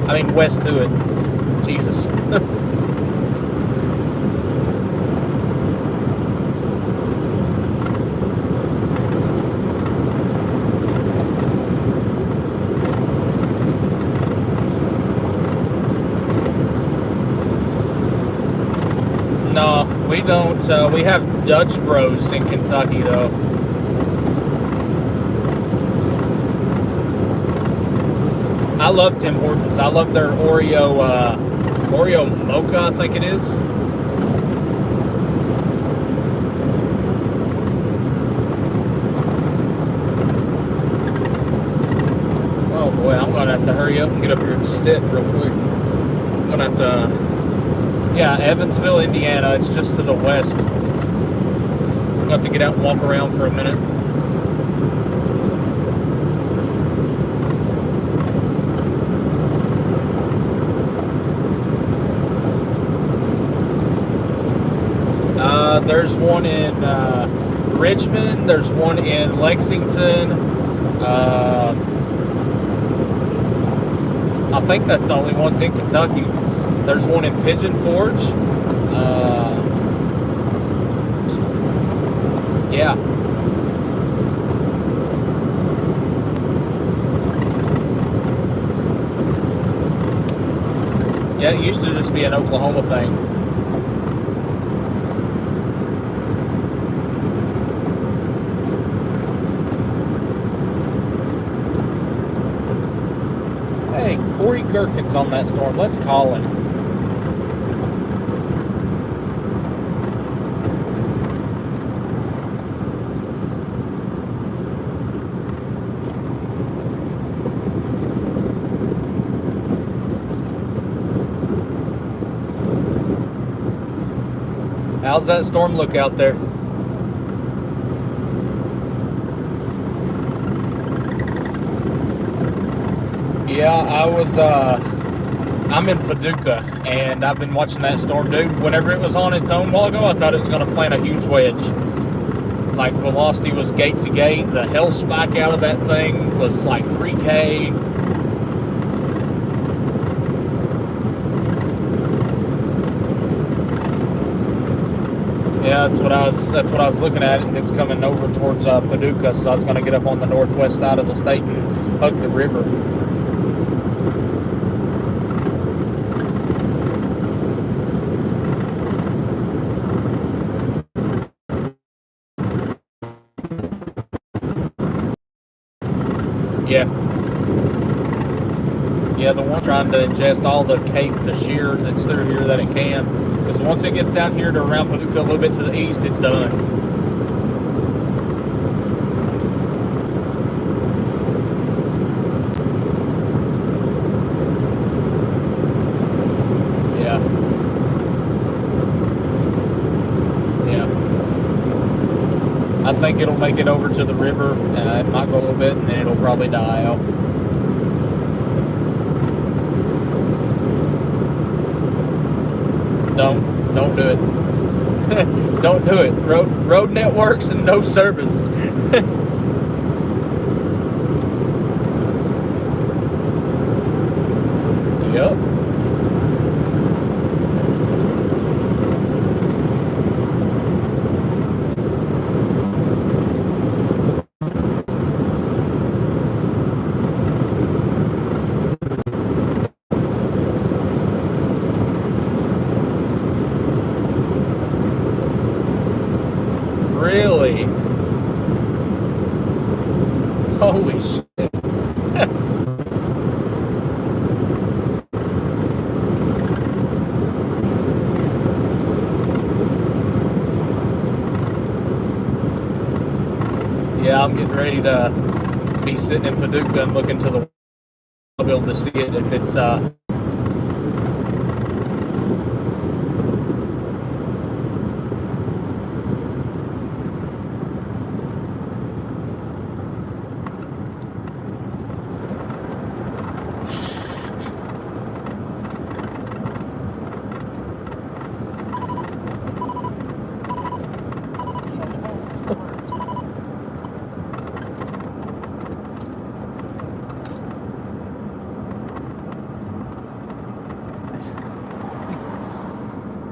I mean, west to it. Jesus. No, we don't. We have Dutch Bros in Kentucky, though. I love Tim Hortons. I love their Oreo mocha, I think it is. Oh boy, I'm gonna have to hurry up and get up here and sit real quick. I'm gonna have to. Yeah, Evansville, Indiana. It's just to the west. I'm gonna have to get out and walk around for a minute. There's one in Richmond. There's one in Lexington. I think that's the only ones in Kentucky. There's one in Pigeon Forge. Yeah. Yeah, it used to just be an Oklahoma thing. Hey, Corey Gherkin's on that storm. Let's call him. How's that storm look out there? Yeah, I'm in Paducah, and I've been watching that storm, dude. Whenever it was on its own a while ago, I thought it was going to plant a huge wedge. Like, velocity was gate to gate. The hell spike out of that thing was like 3K. Yeah, that's what I was looking at, and it's coming over towards Paducah, so I was going to get up on the northwest side of the state and hug the river. Yeah. Yeah, the one trying to ingest all the shear that's through here that it can. Because once it gets down here to around Paducah a little bit to the east, it's done. Yeah. Yeah. I think it'll make it over to the river. It might go a little bit, and then it'll probably die out. Don't do it. Don't do it. Road networks and no service. Yep. Really? Holy shit. Yeah, I'm getting ready to be sitting in Paducah and looking to the I'll be able to see it if it's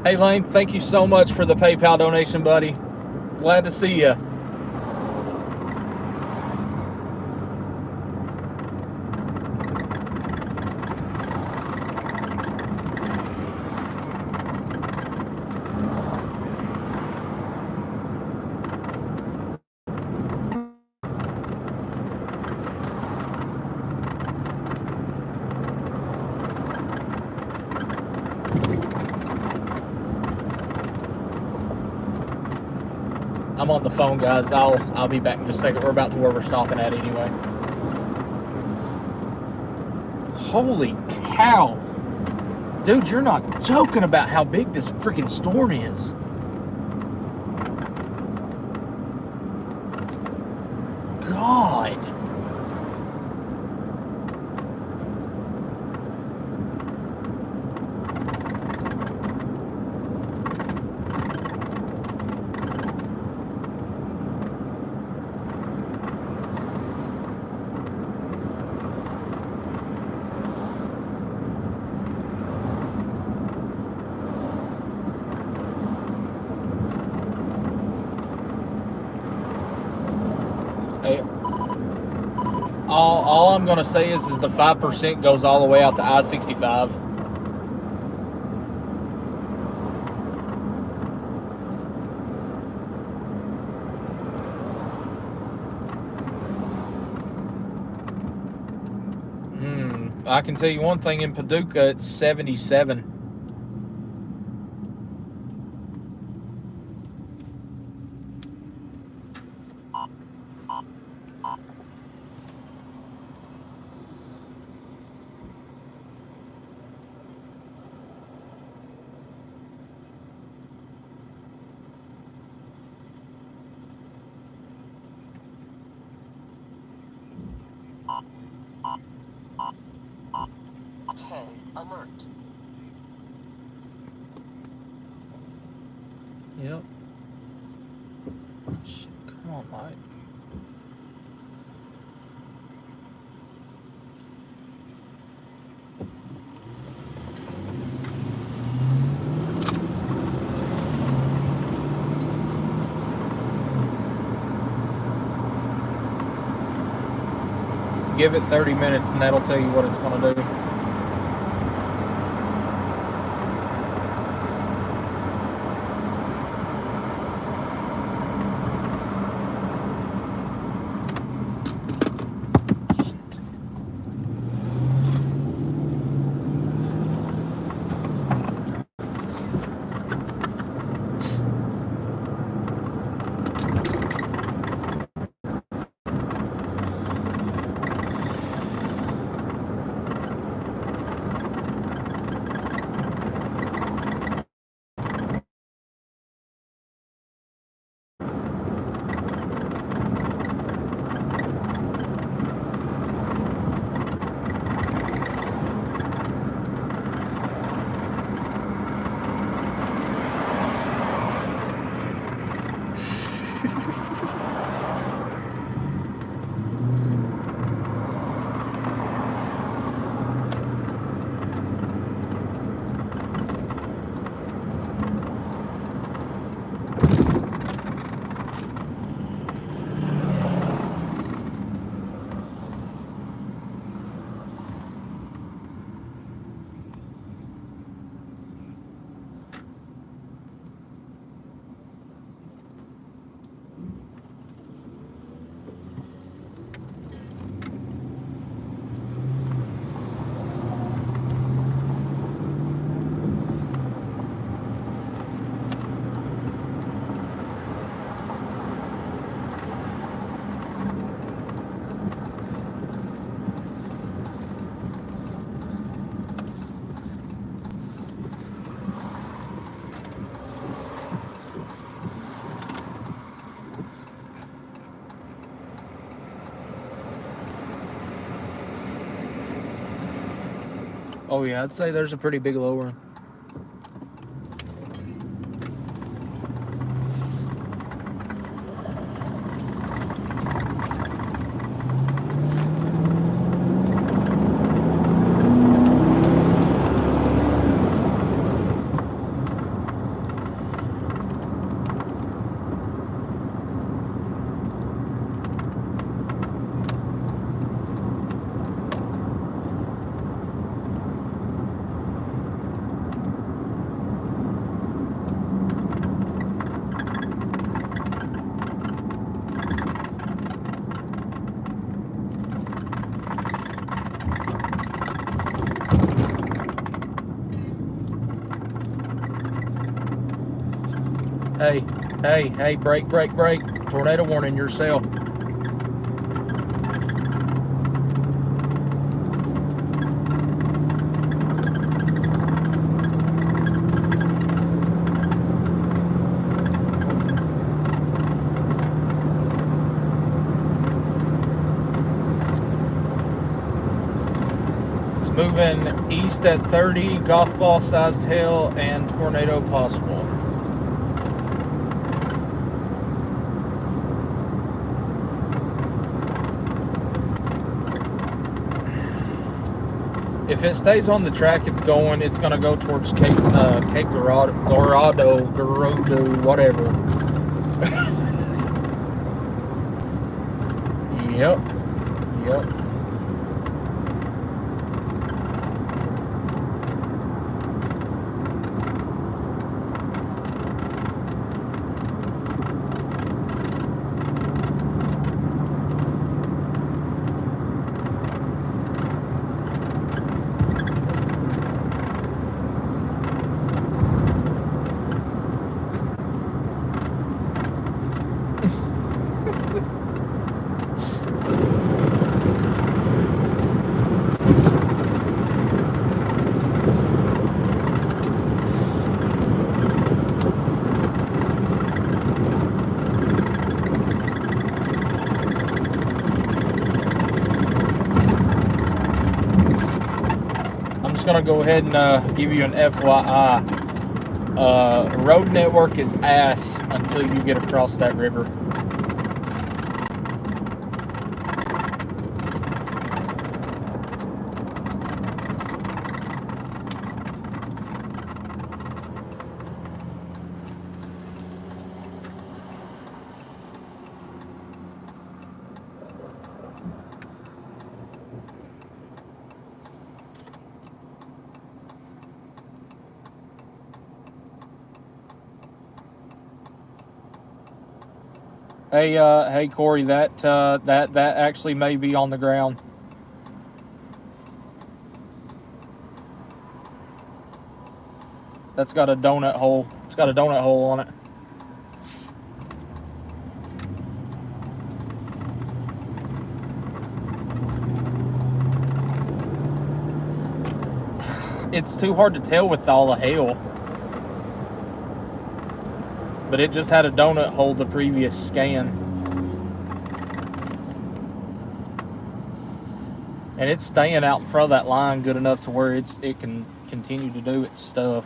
Hey Lane, thank you so much for the PayPal donation, buddy. Glad to see you. I'm on the phone, guys. I'll be back in just a second. We're about to where we're stopping at anyway. Holy cow. Dude, you're not joking about how big this freaking storm is. God. Hey, all I'm gonna say is the 5% goes all the way out to I-65. I can tell you one thing, in Paducah it's 77.
Okay, alert.
Yep. Shit, come on, Mike. Give it 30 minutes and that'll tell you what it's going to do. Oh yeah, I'd say there's a pretty big lowering. Hey, brake. Tornado warning, your cell. It's moving east at 30, golf ball sized hail and tornado possible. If it stays on the track it's gonna go towards Cape Girardeau, whatever. Yep. Gonna go ahead and give you an FYI. Road network is ass until you get across that river. Hey, Corey, that actually may be on the ground. That's got a donut hole. It's got a donut hole on it. It's too hard to tell with all the hail. But it just had a donut hole the previous scan. And it's staying out in front of that line good enough to where it can continue to do its stuff.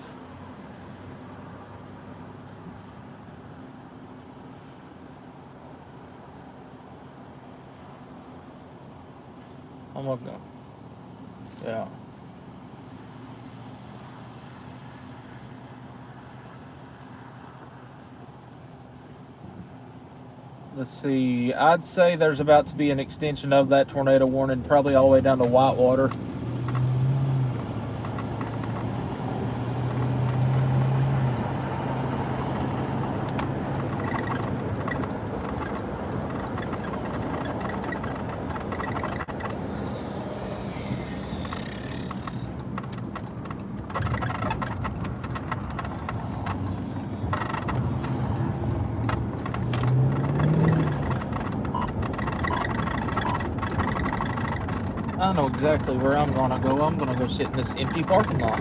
I'm gonna go. Yeah. Let's see, I'd say there's about to be an extension of that tornado warning, probably all the way down to Whitewater. I know exactly where I'm gonna go. I'm gonna go sit in this empty parking lot.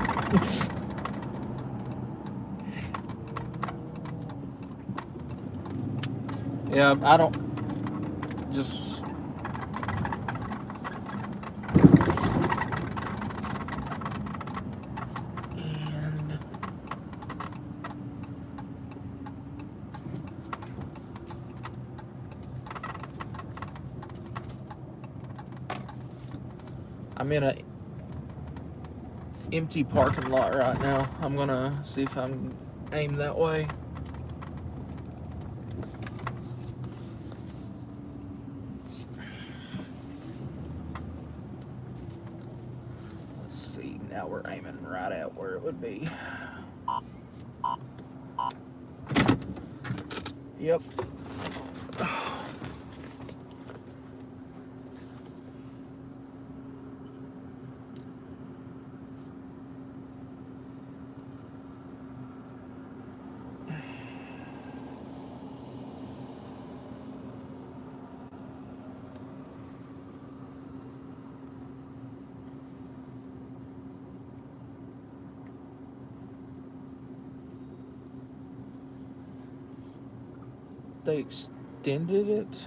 Yeah, I don't just. I'm in a empty parking lot right now. I'm gonna see if I can aim that way. Let's see, now we're aiming right at where it would be. Yep. They extended it.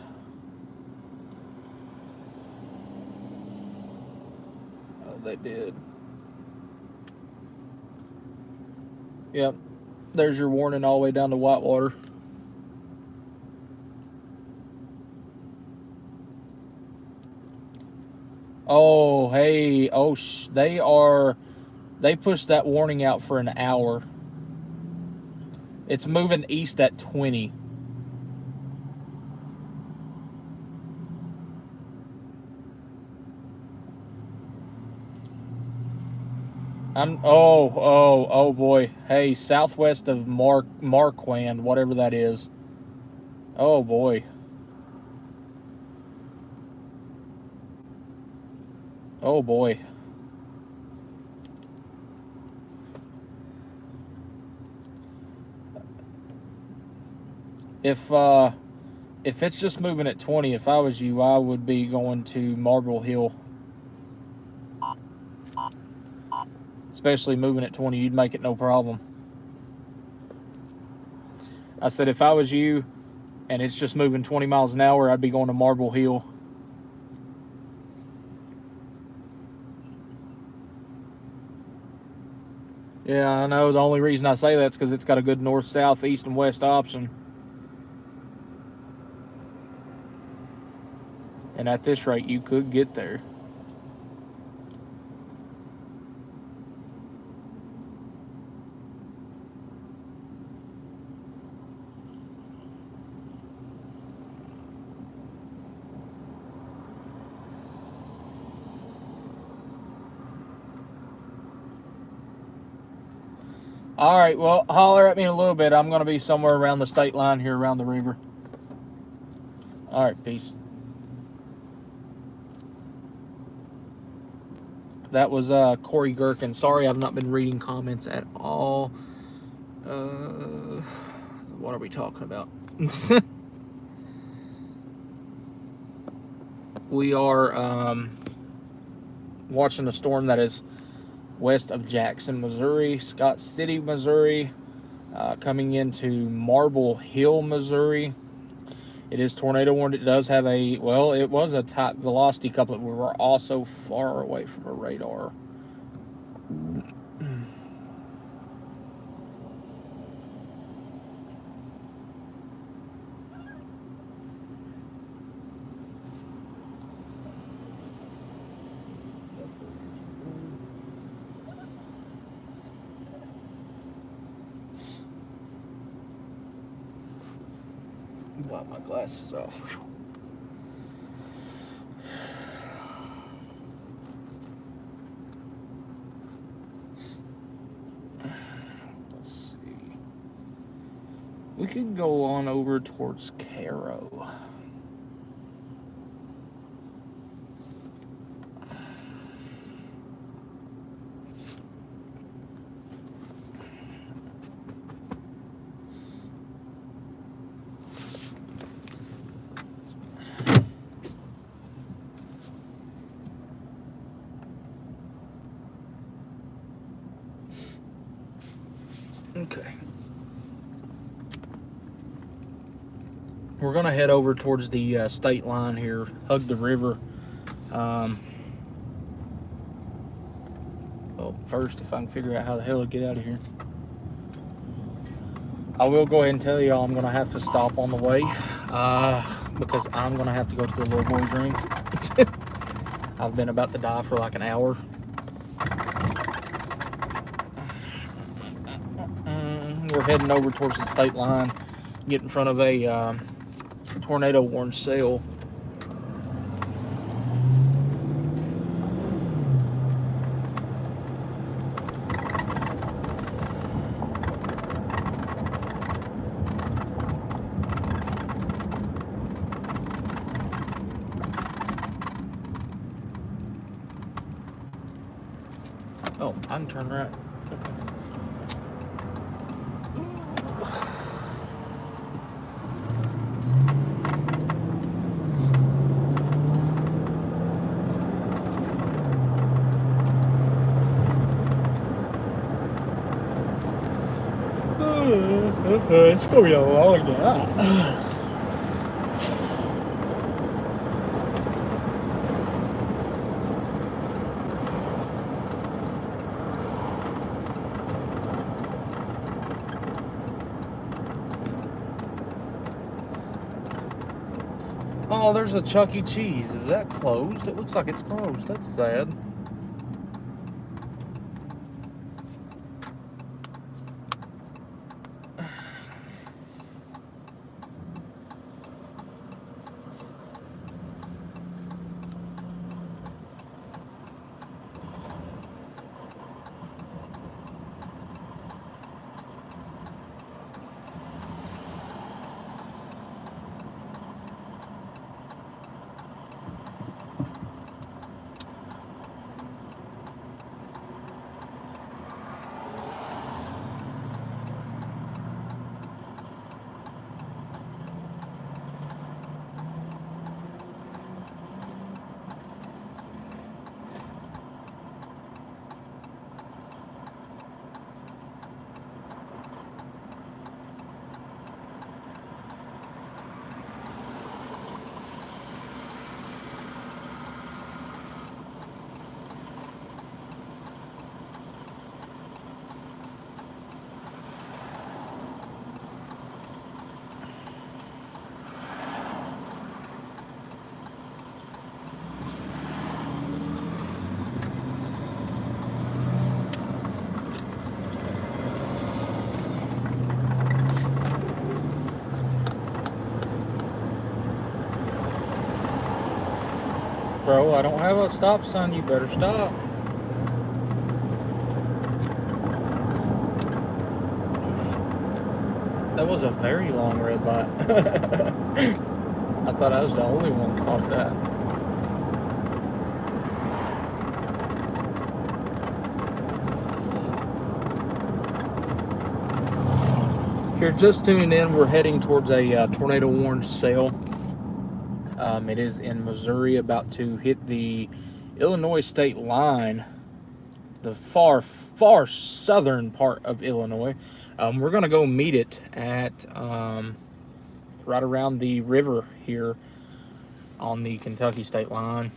Oh, they did. Yep. There's your warning all the way down to Whitewater. Oh, hey. Oh, they pushed that warning out for an hour. It's moving east at 20. Oh boy. Hey, southwest of Marquand, whatever that is. Oh boy. Oh boy. If it's just moving at 20, if I was you, I would be going to Marble Hill. Especially moving at 20, you'd make it no problem. I said if I was you and it's just moving 20 miles an hour, I'd be going to Marble Hill. Yeah, I know. The only reason I say that's because it's got a good north, south, east, and west option. And at this rate, you could get there. All right, well, holler at me in a little bit. I'm going to be somewhere around the state line here, around the river. All right, peace. That was Corey Gherkin. Sorry, I've not been reading comments at all. What are we talking about? We are watching the storm that is west of Jackson, Missouri, Scott City, Missouri, coming into Marble Hill, Missouri. It is tornado warned. It does have it was a type velocity couplet. We were also far away from a radar. Wipe my glasses off. Let's see. We could go on over towards Cairo. Okay. We're going to head over towards the state line here, hug the river. Well, first, if I can figure out how the hell to get out of here. I will go ahead and tell y'all I'm going to have to stop on the way because I'm going to have to go to the little boy's room. I've been about to die for like an hour. We're heading over towards the state line, get in front of a tornado warning cell. Oh, I can turn right. Okay. It's gonna be a long day. Oh, there's a Chuck E. Cheese. Is that closed? It looks like it's closed. That's sad. Bro, I don't have a stop sign. You better stop. That was a very long red light. I thought I was the only one who thought that. If you're just tuning in, we're heading towards a tornado warning cell. It is in Missouri, about to hit the Illinois state line, the far, far southern part of Illinois. We're going to go meet it at right around the river here on the Kentucky state line.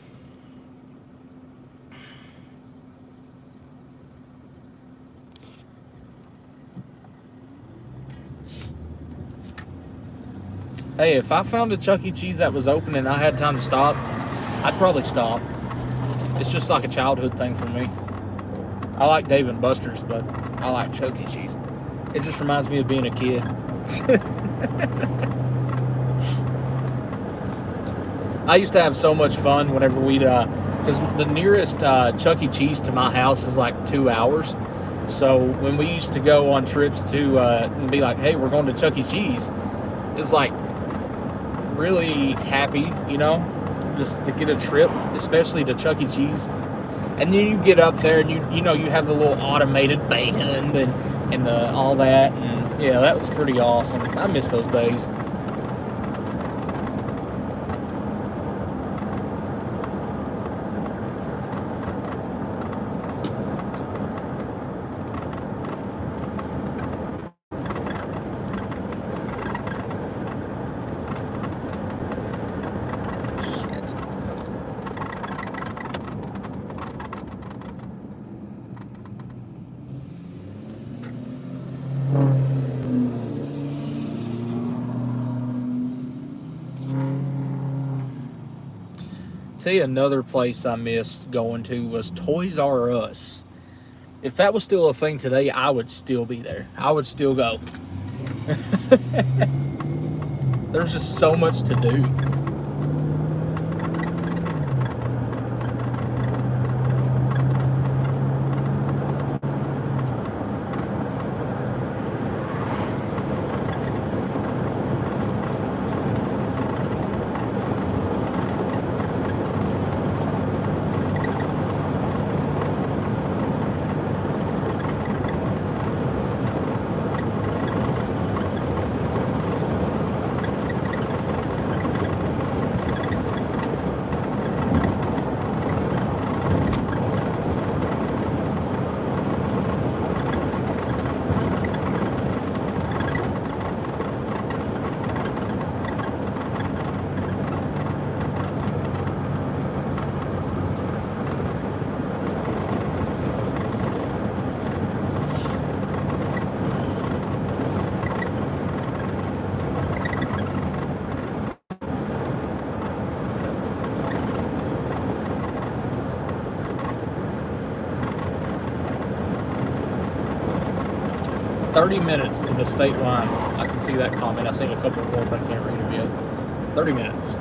Hey, if I found a Chuck E. Cheese that was open and I had time to stop, I'd probably stop. It's just like a childhood thing for me. I like Dave & Buster's, but I like Chuck E. Cheese. It just reminds me of being a kid. I used to have so much fun whenever we'd, because the nearest Chuck E. Cheese to my house is like 2 hours. So when we used to go on trips to and be like, hey, we're going to Chuck E. Cheese, it's like really happy, you know, just to get a trip, especially to Chuck E. Cheese. And then you get up there and you know you have the little automated band and all that, and yeah, that was pretty awesome. I miss those days. tell you another place I missed going to was Toys R Us. If that was still a thing today, I would still be there. I would still go. There's just so much to do. $30 to the state line. I can see that comment. I've seen a couple more, but I can't read them yet. 30 minutes.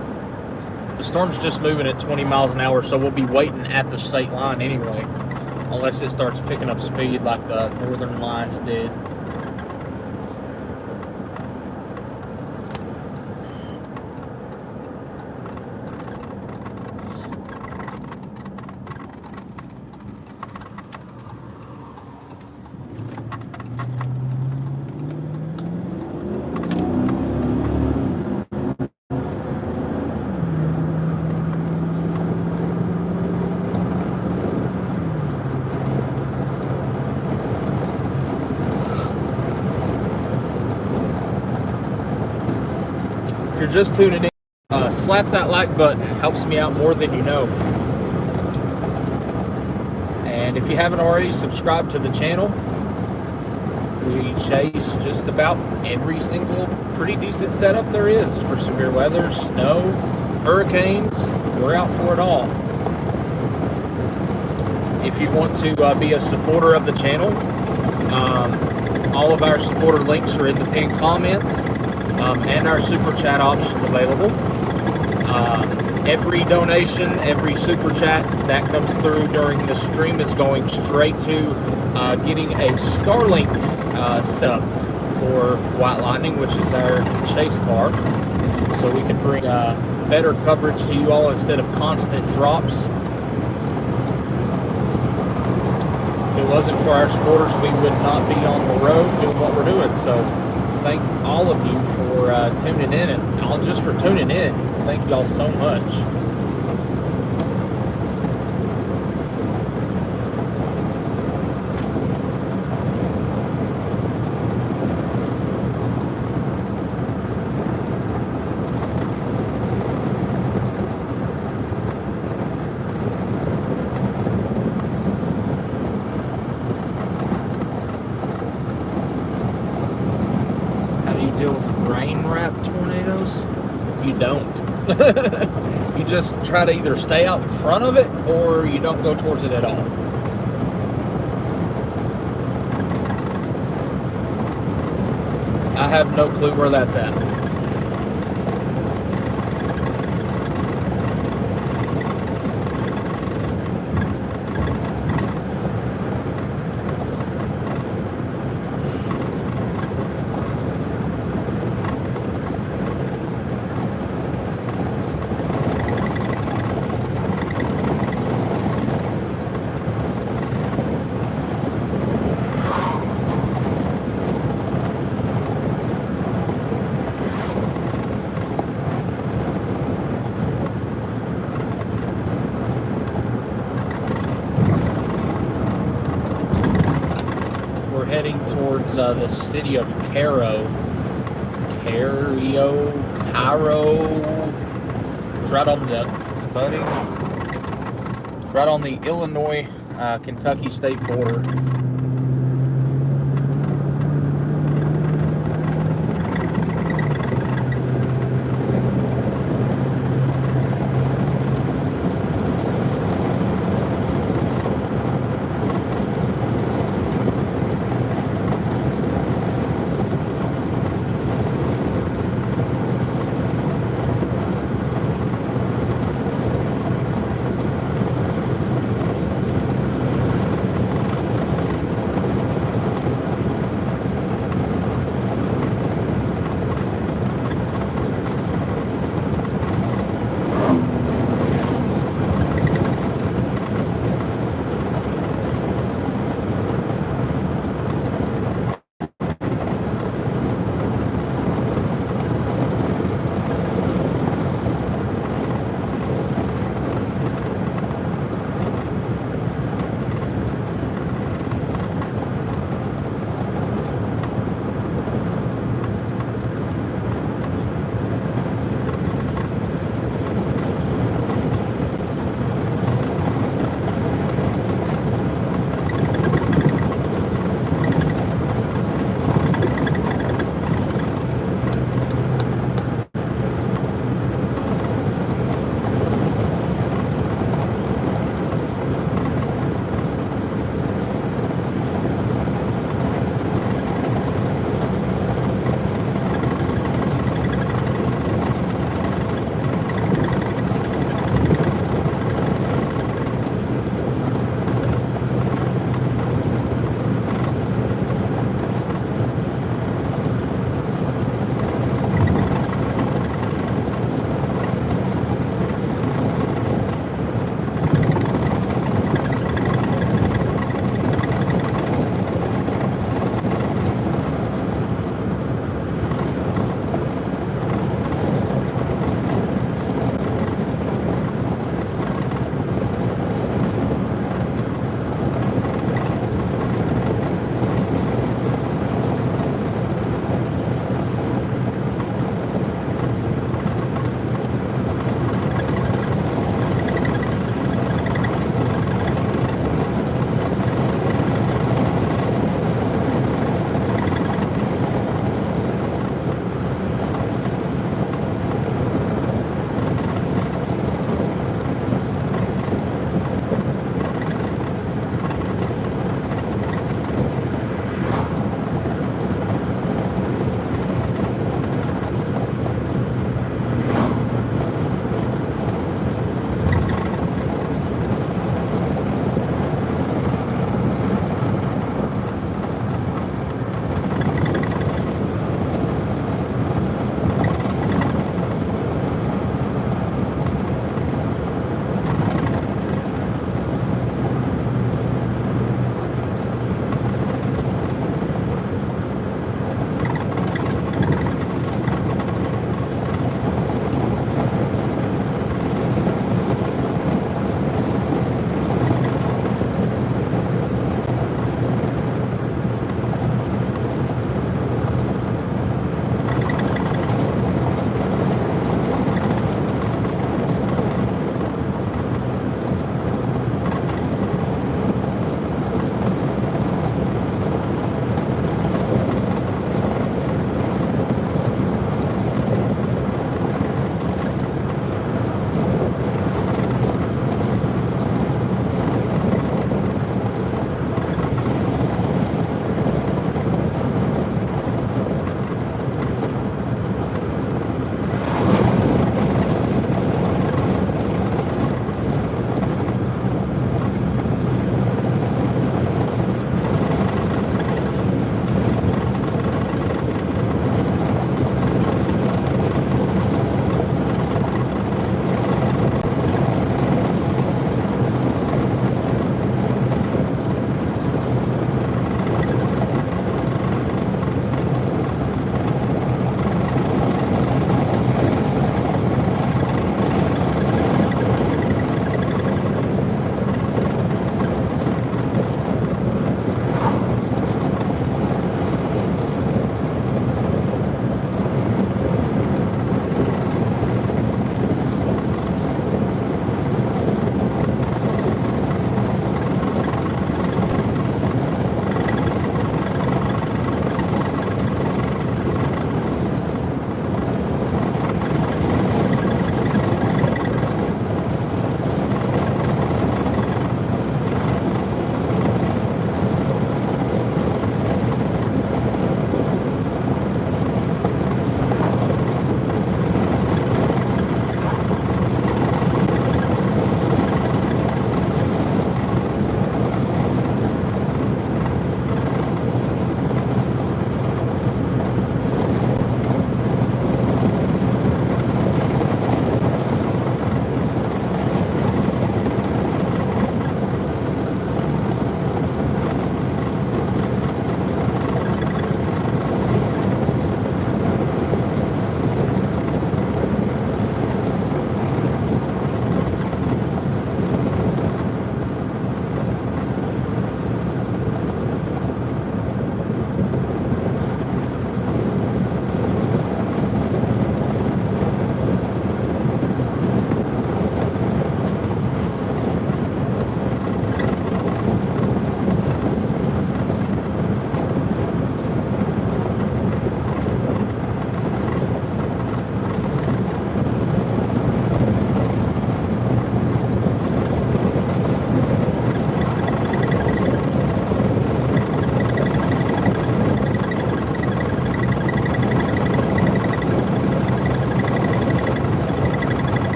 The storm's just moving at 20 miles an hour, so we'll be waiting at the state line anyway, unless it starts picking up speed like the northern lines did. If you're just tuning in, slap that like button. It helps me out more than you know. And if you haven't already, subscribe to the channel. We chase just about every single pretty decent setup there is for severe weather, snow, hurricanes. We're out for it all. If you want to be a supporter of the channel, all of our supporter links are in the pinned comments. And our super chat options available. Every donation, every super chat that comes through during the stream is going straight to getting a Starlink setup for White Lightning, which is our chase car, so we can bring better coverage to you all instead of constant drops. If it wasn't for our supporters, we would not be on the road doing what we're doing. So thank all of you for tuning in, and all just for tuning in. Thank you all so much. Deal with rain-wrapped tornadoes? You don't. You just try to either stay out in front of it or you don't go towards it at all. I have no clue where that's at. Heading towards the city of Cairo. It's right on the It's right on the Illinois Kentucky state border.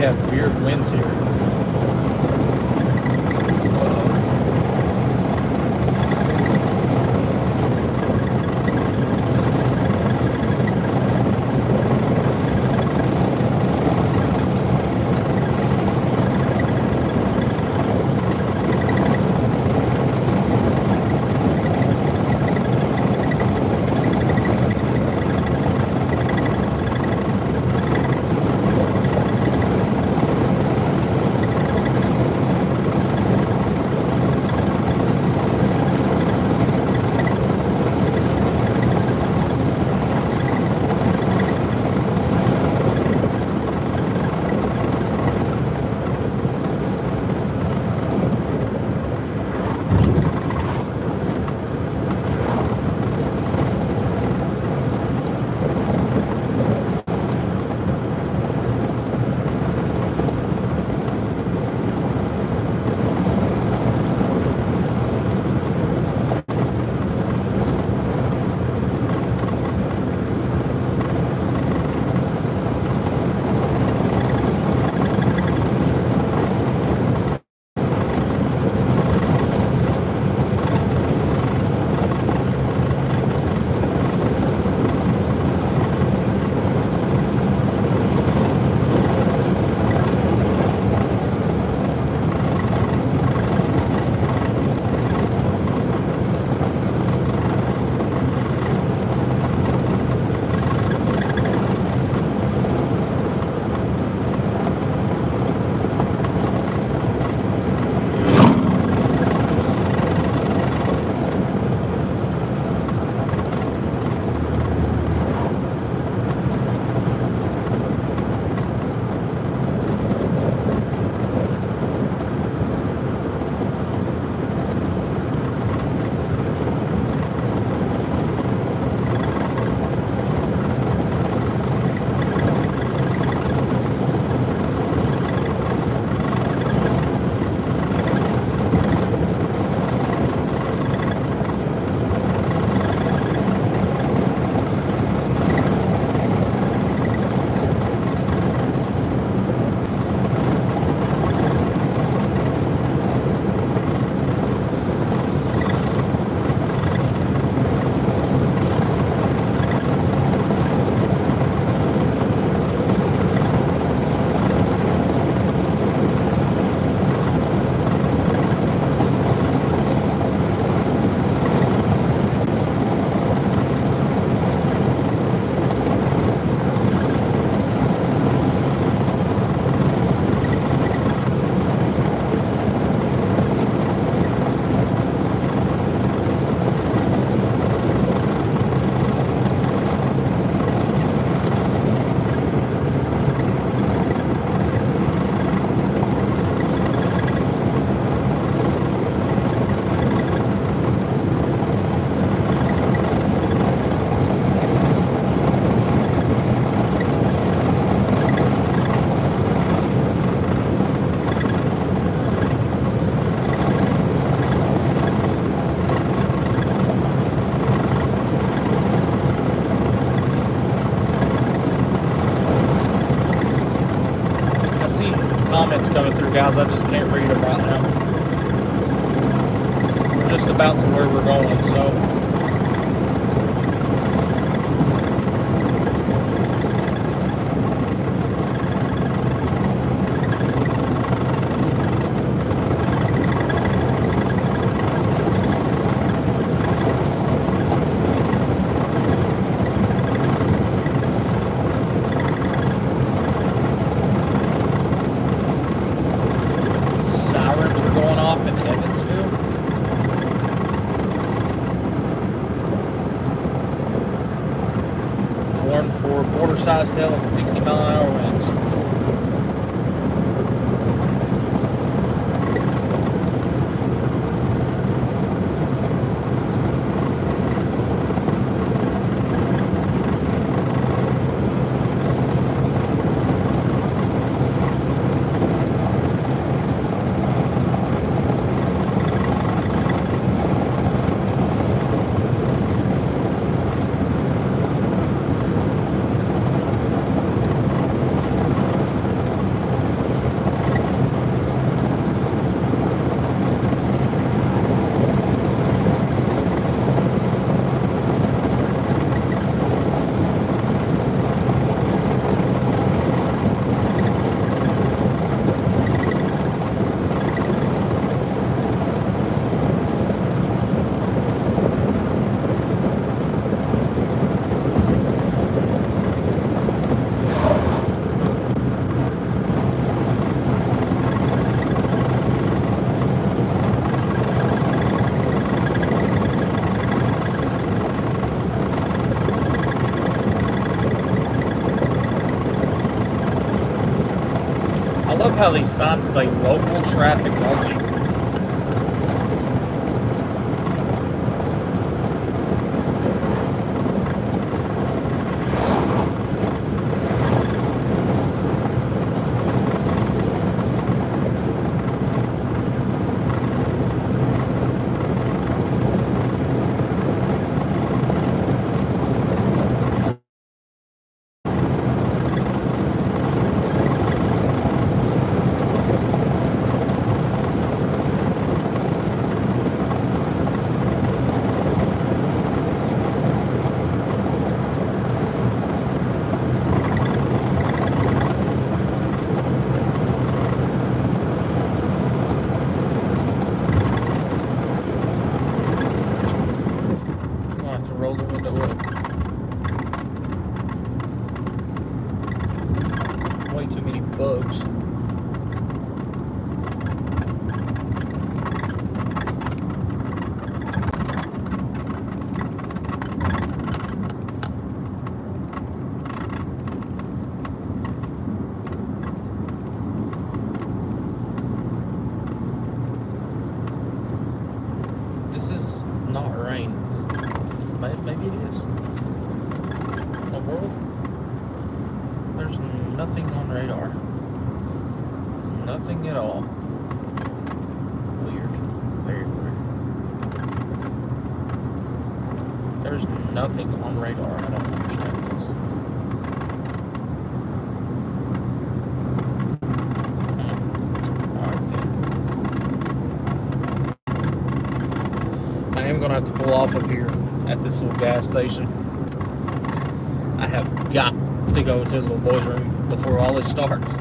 have weird winds here. Comments coming through, guys. I just can't read them right now. We're just about to where we're going, so. For quarter-size tail at 60-mile-an-hour winds. I love how these signs say local traffic only. Roll the window up. Way too many bugs. This is not rain. Maybe it is. The world? There's nothing on radar. Nothing at all. Weird. Very weird. There's nothing on radar. I don't understand this. Alright then. I am gonna have to pull off up here at this little gas station. I have got to go to the little boys' room before all this starts.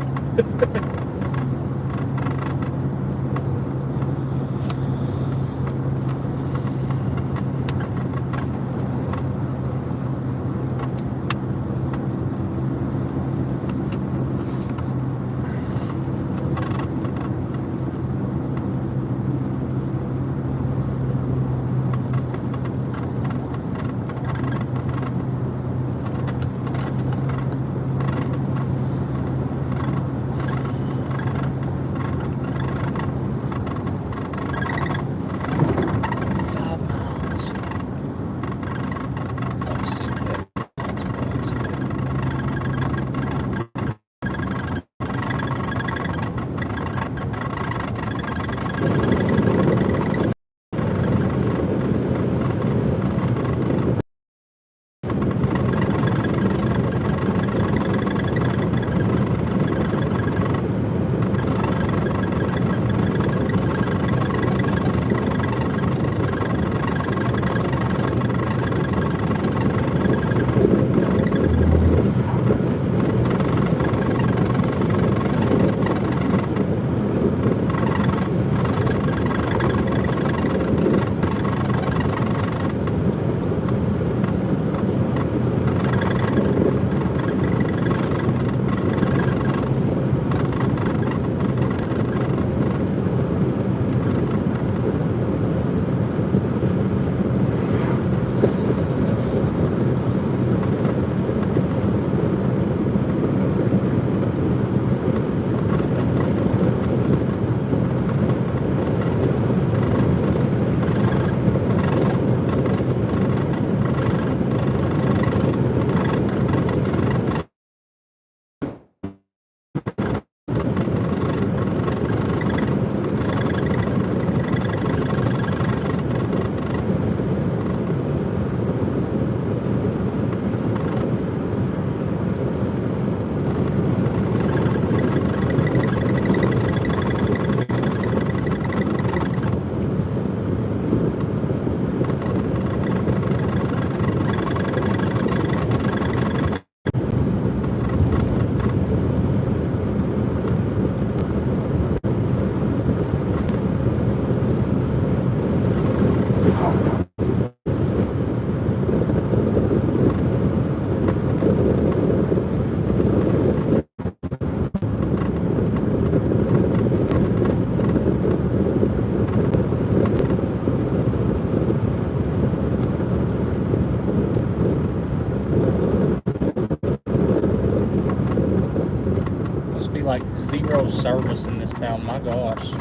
be like zero service in this town. My gosh.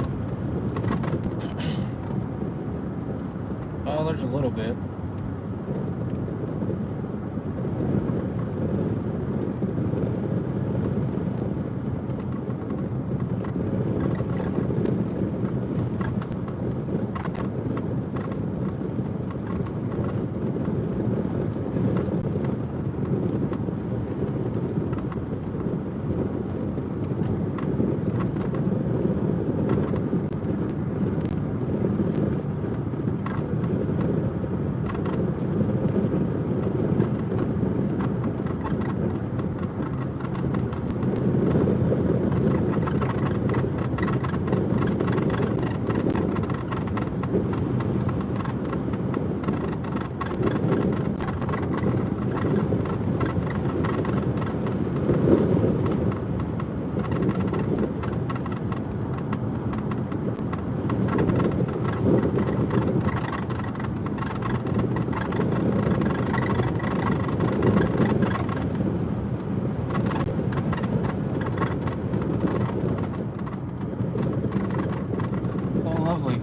Oh, there's a little bit.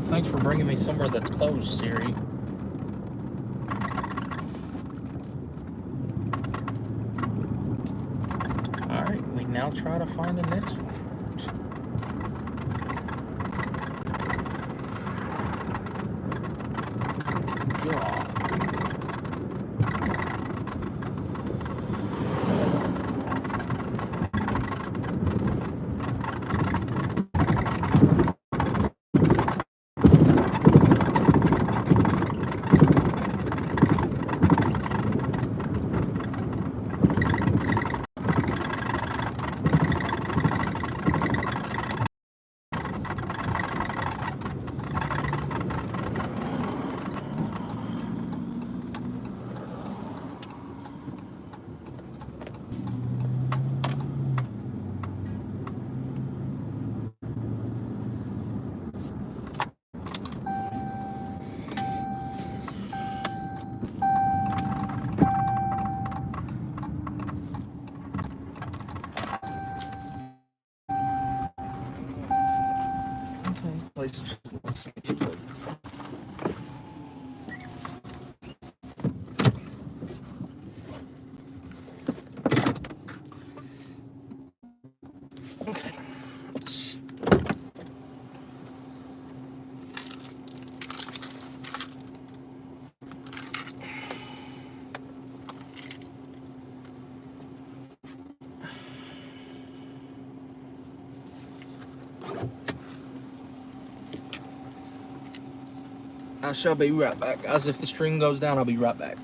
Thanks for bringing me somewhere that's closed, Siri. Alright, we now try to find the next one. God. Place is just listening to you. I shall be right back, guys. If the stream goes down, I'll be right back.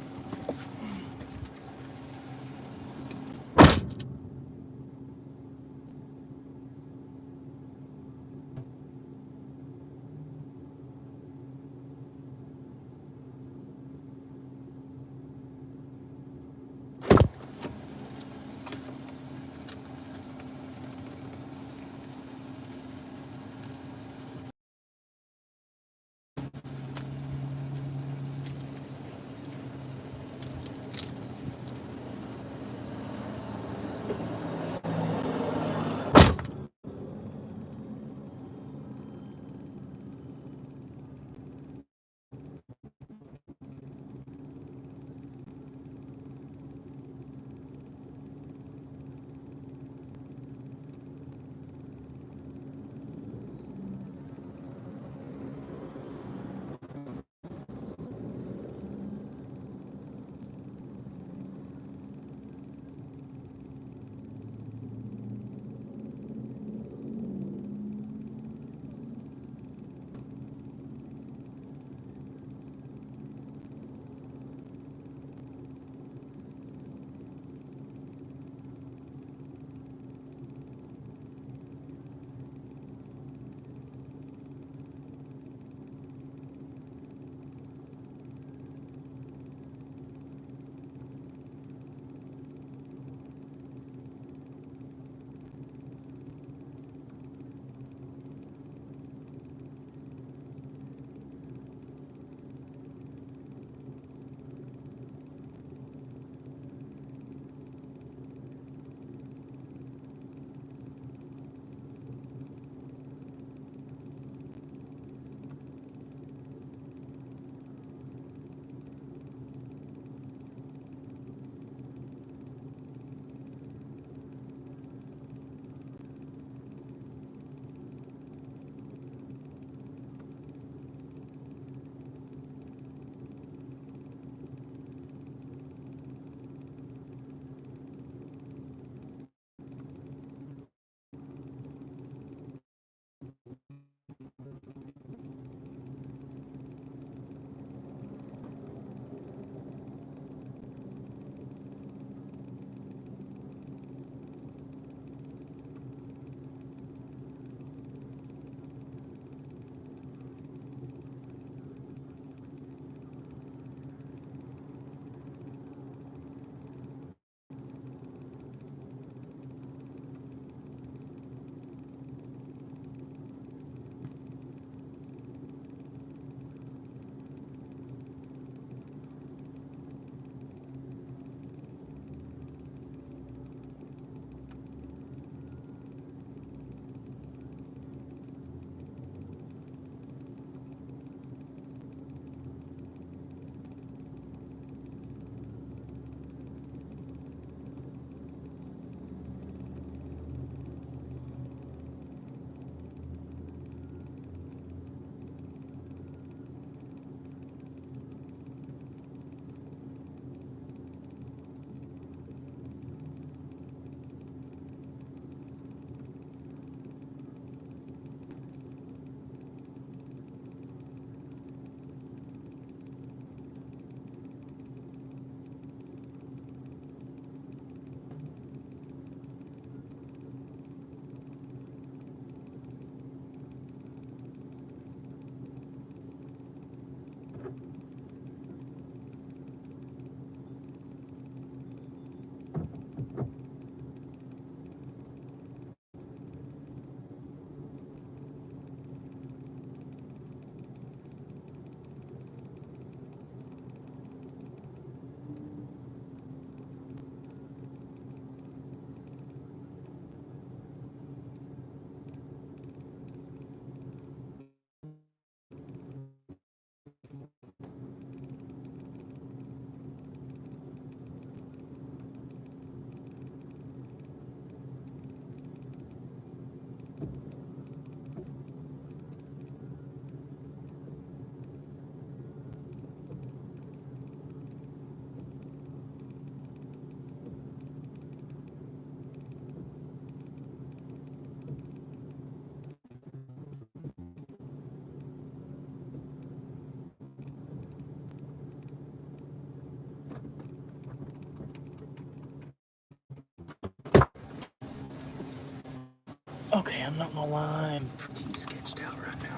Okay, I'm not gonna lie, I'm pretty sketched out right now.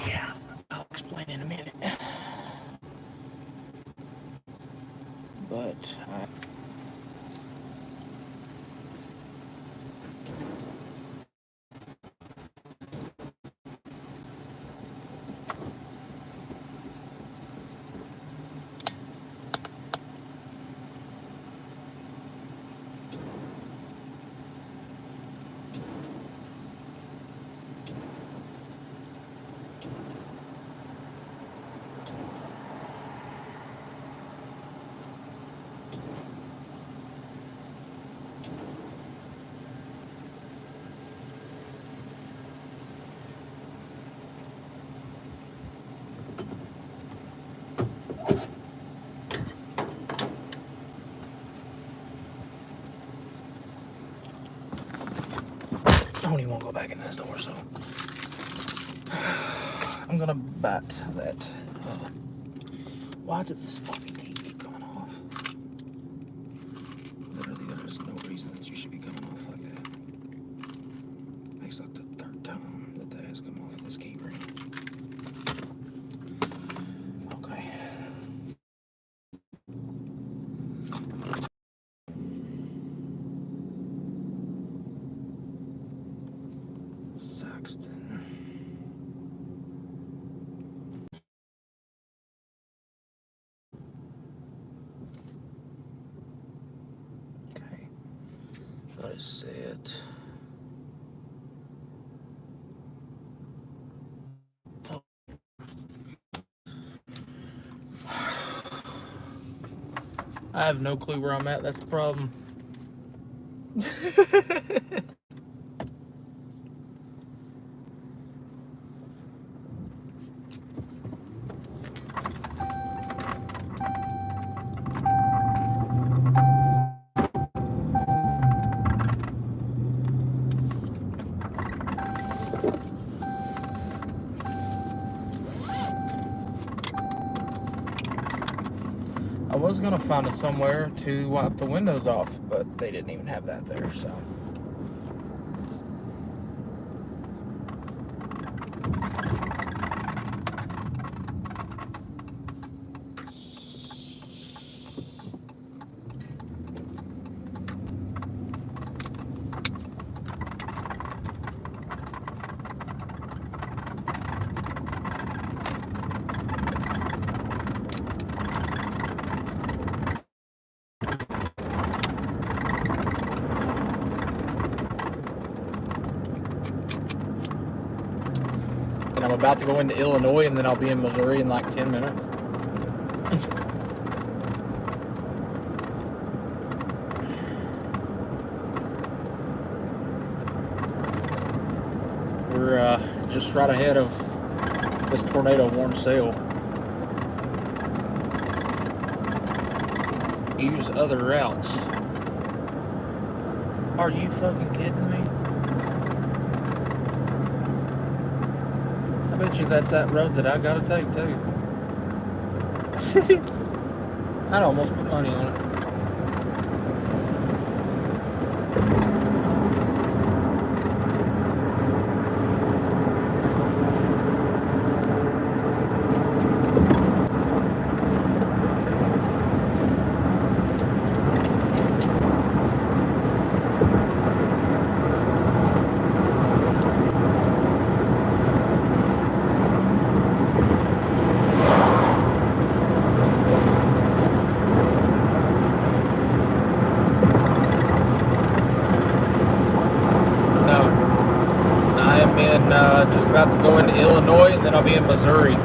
Yeah, I'll explain in a minute. But I don't even want to go back in this door, so I'm gonna bat that. Why does this fucking keep going off? Literally, there is no reason that you should be going off like that. Makes like the third time that has come off of this key ring. Okay. Saxton. Okay. That is it. I have no clue where I'm at. That's the problem. I was gonna find us somewhere to wipe the windows off, but they didn't even have that there, so. And I'm about to go into Illinois, and then I'll be in Missouri in like 10 minutes. We're just right ahead of this tornado-warned cell. Use other routes. Are you fucking kidding me? I bet you that's that road that I gotta take too. I'd almost put money on it. Just about to go into Illinois, and then I'll be in Missouri.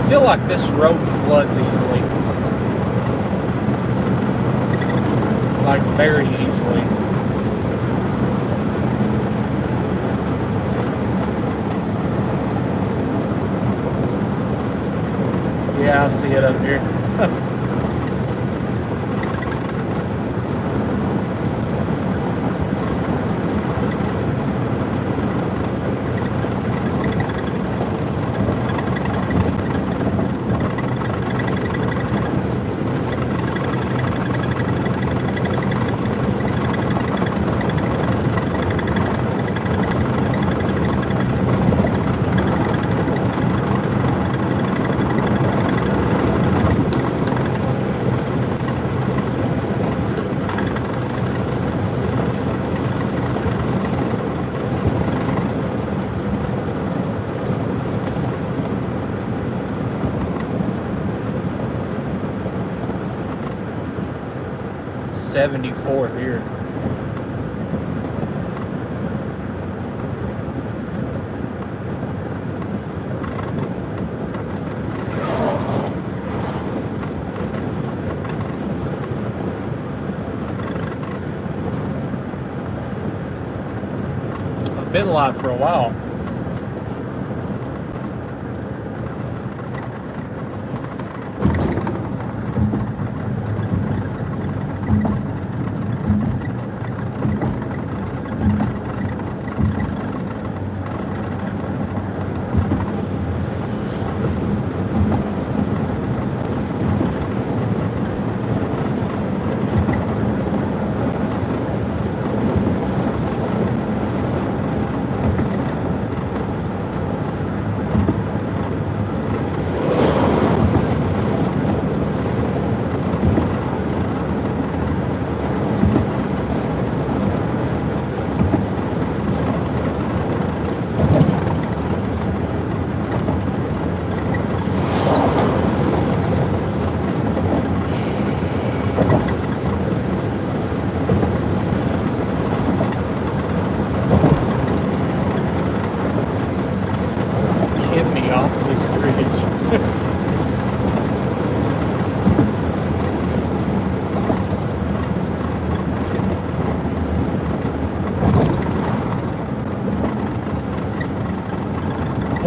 feel like this road floods easily. Like very easily. Yeah, I see it up here. .74 here. I've been live for a while. Get me off this bridge.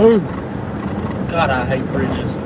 Oh, God, I hate bridges.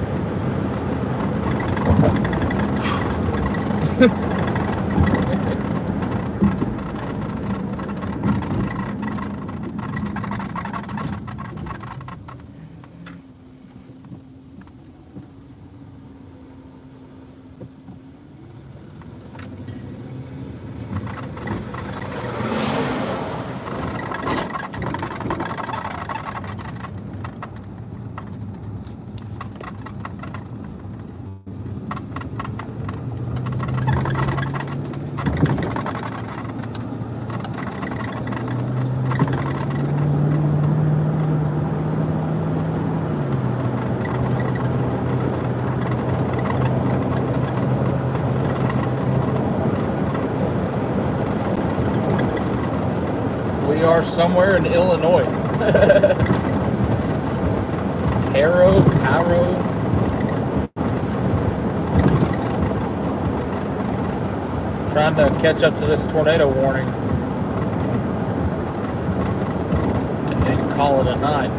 We are somewhere in Illinois. Cairo. Trying to catch up to this tornado warning and then call it a night.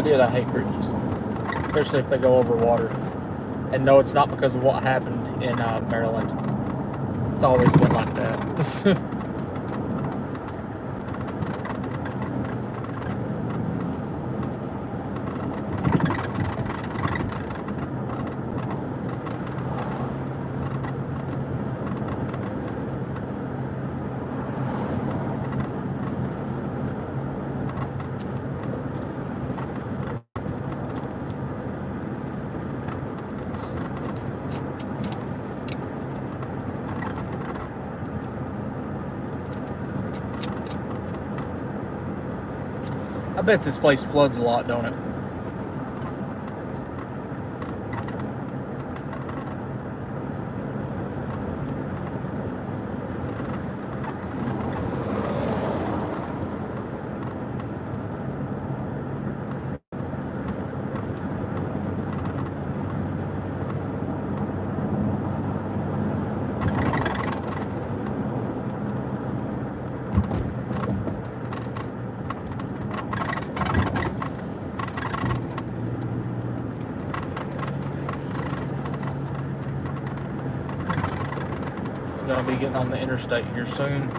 I hate bridges, especially if they go over water. And no, it's not because of what happened in Maryland. It's always been like that. I bet this place floods a lot, don't it? Gonna be getting on the interstate here soon.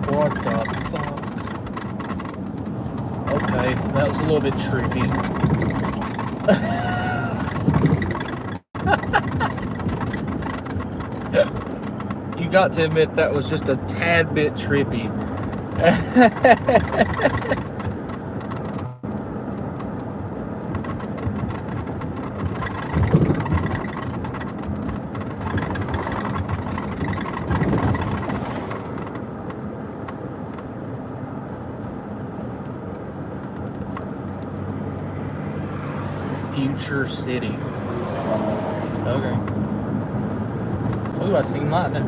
What the fuck? Okay, that was a little bit trippy. You got to admit that was just a tad bit trippy. Future City. Okay. Ooh, I seen lightning.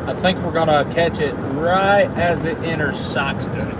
I think we're gonna catch it right as it enters Saxton.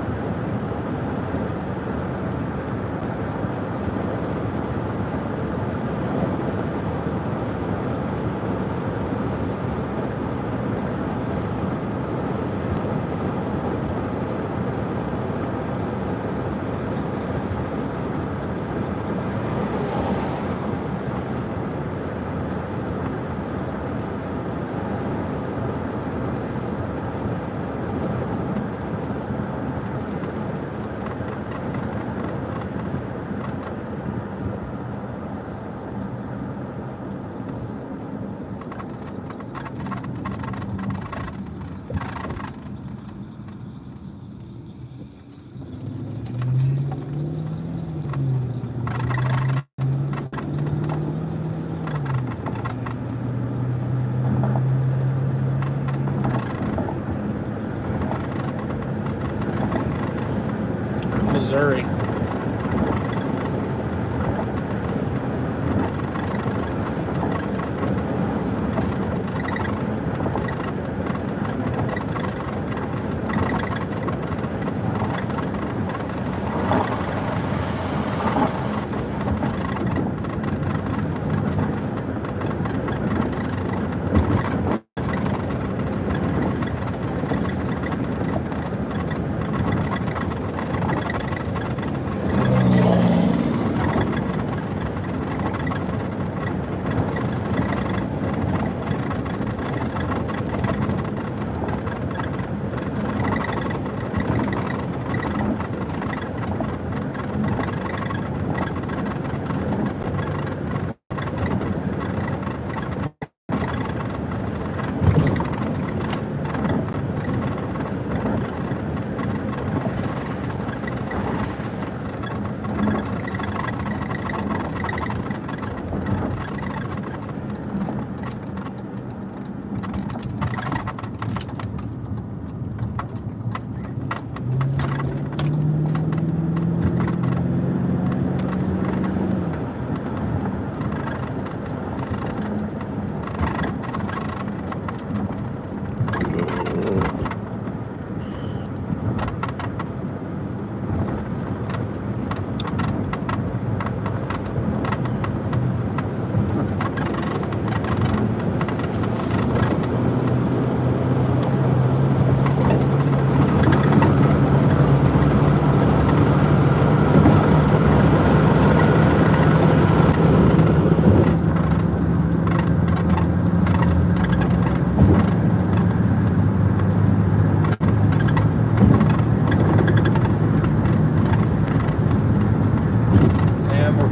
Missouri.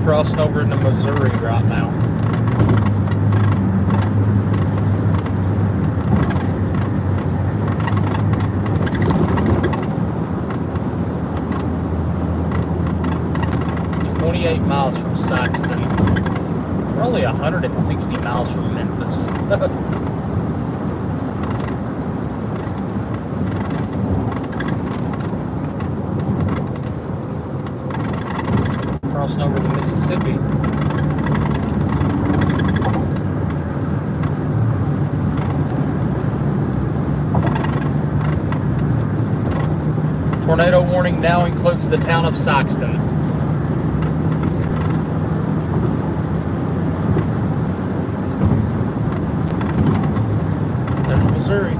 Crossing over into Missouri right now. Miles from Saxton. We're only 160 miles from Memphis. Crossing over to Mississippi. Tornado warning now includes the town of Saxton. Missouri.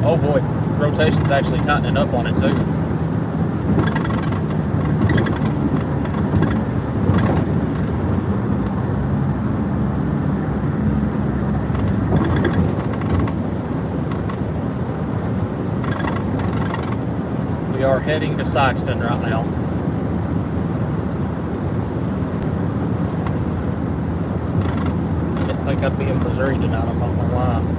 Oh boy, rotation's actually tightening up on it too. We are heading to Saxton right now. I think I'd be in Missouri tonight, I'm not gonna lie.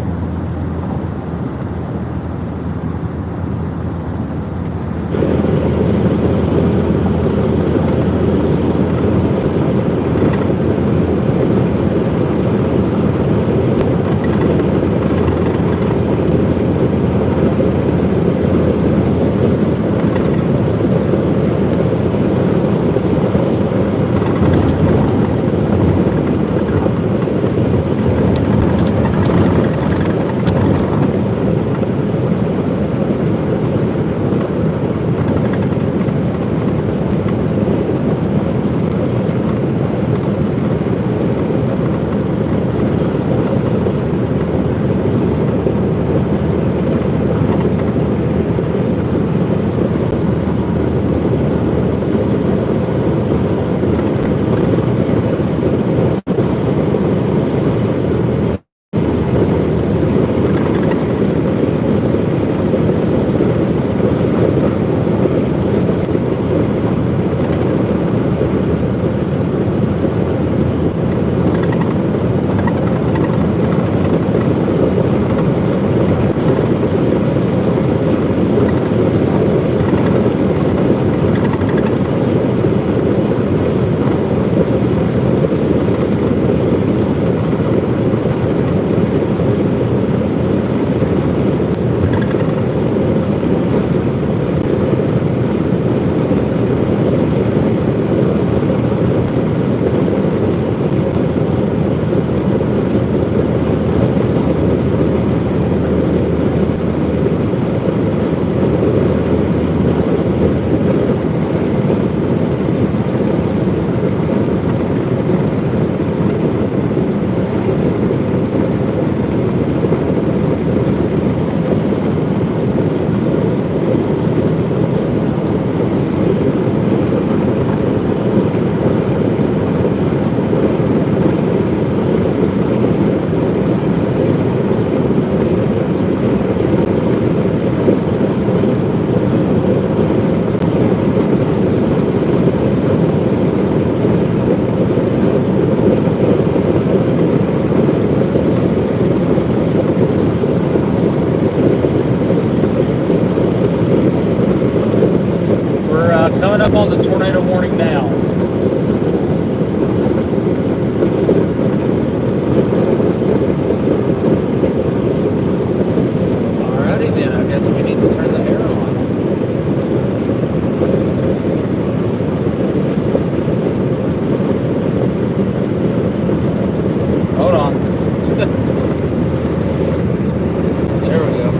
tornado warning now. Alrighty then, I guess we need to turn the air on. Hold on. There we go.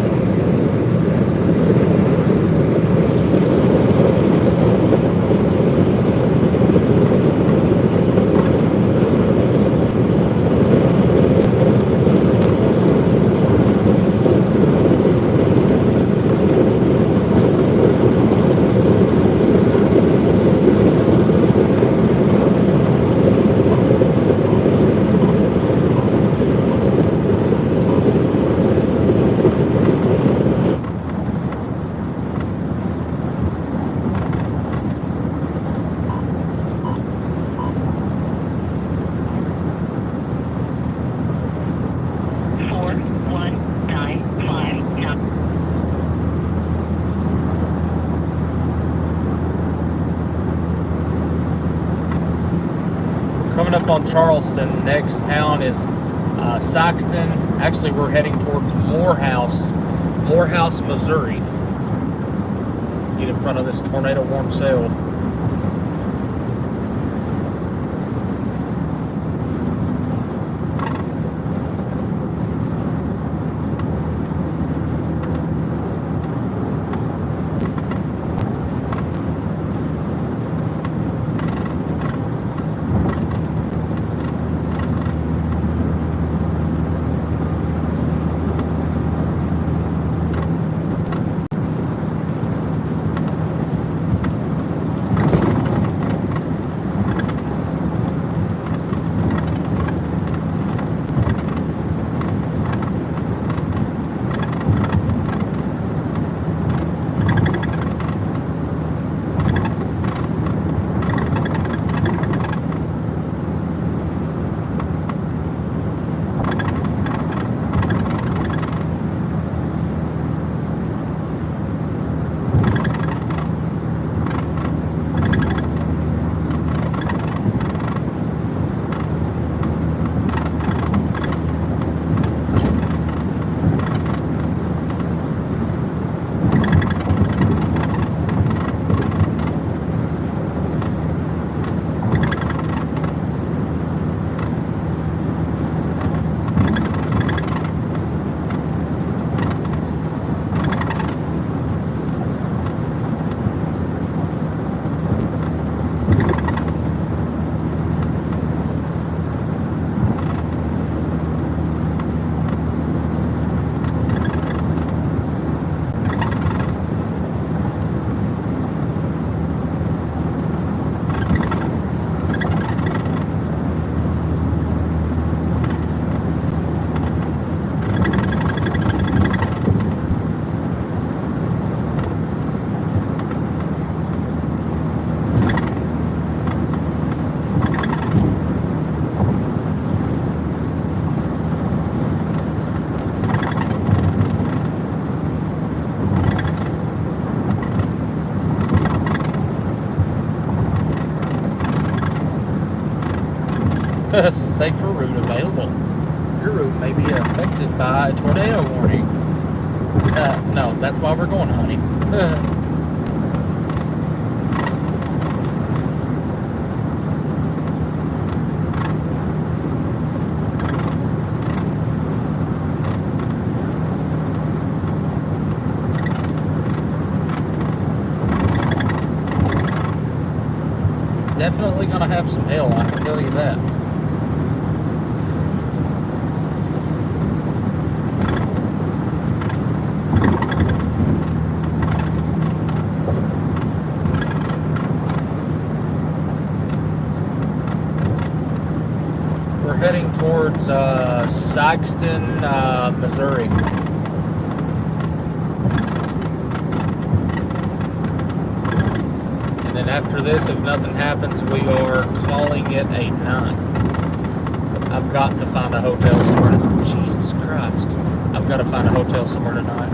Coming up on Charleston. Next town is Saxton. Actually, we're heading towards Morehouse, Missouri. Get in front of this tornado warm cell. Safer route available. Your route may be affected by a tornado warning. No, that's why we're going, honey. Definitely gonna have some hail, I can tell you that. We're heading towards Saxton, Missouri. And then after this, if nothing happens, we are calling it a night. I've got to find a hotel somewhere. Jesus Christ. I've got to find a hotel somewhere tonight.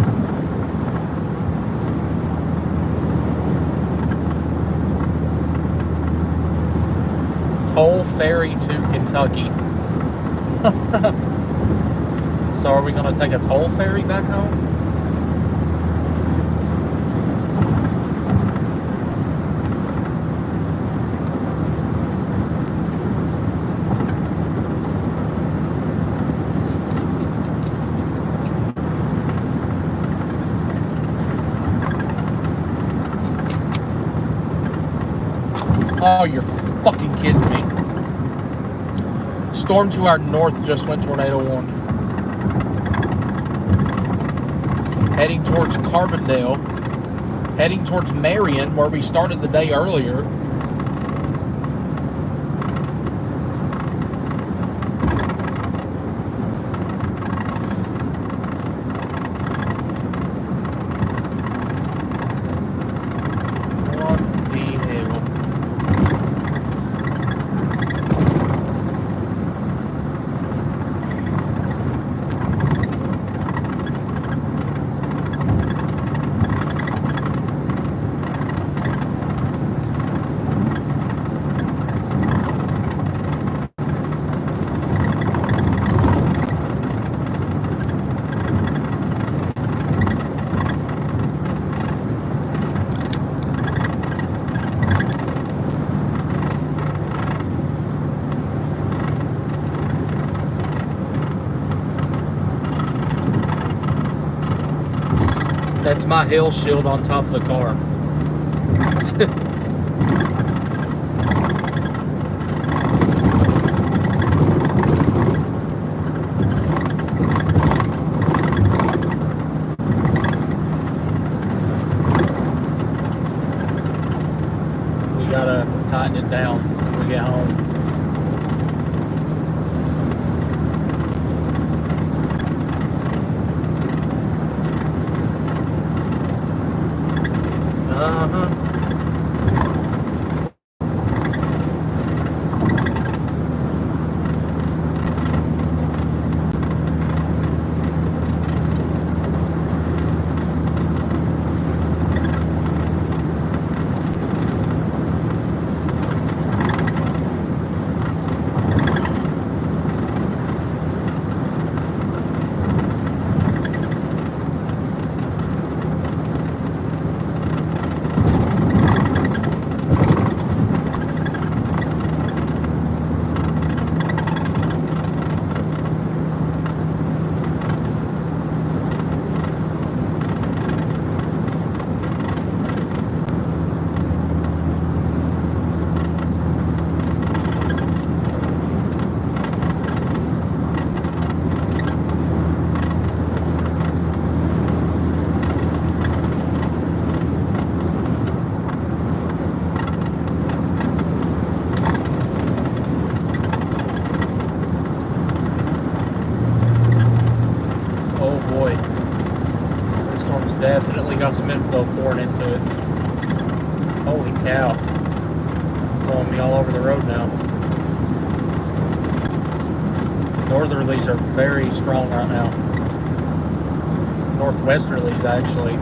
toll ferry to Kentucky. So are we going to take a toll ferry back home? Oh, you're fucking kidding me. Storm to our north just went tornado warning. Heading towards Carbondale. Heading towards Marion, where we started the day earlier. That's my hail shield on top of the car. We gotta tighten it down when we get home. Definitely got some inflow pouring into it. Holy cow. Blowing me all over the road now. Northerlies are very strong right now. Northwesterlies, actually.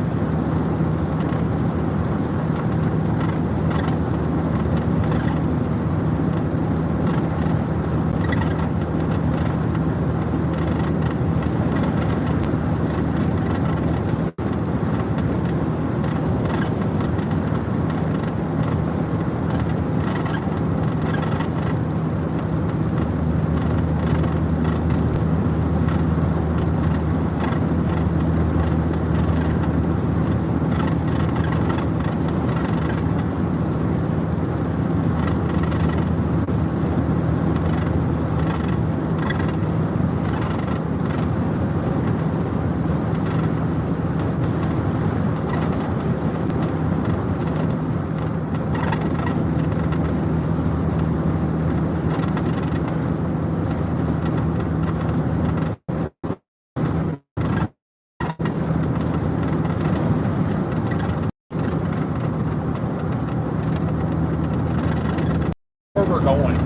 Where we're going.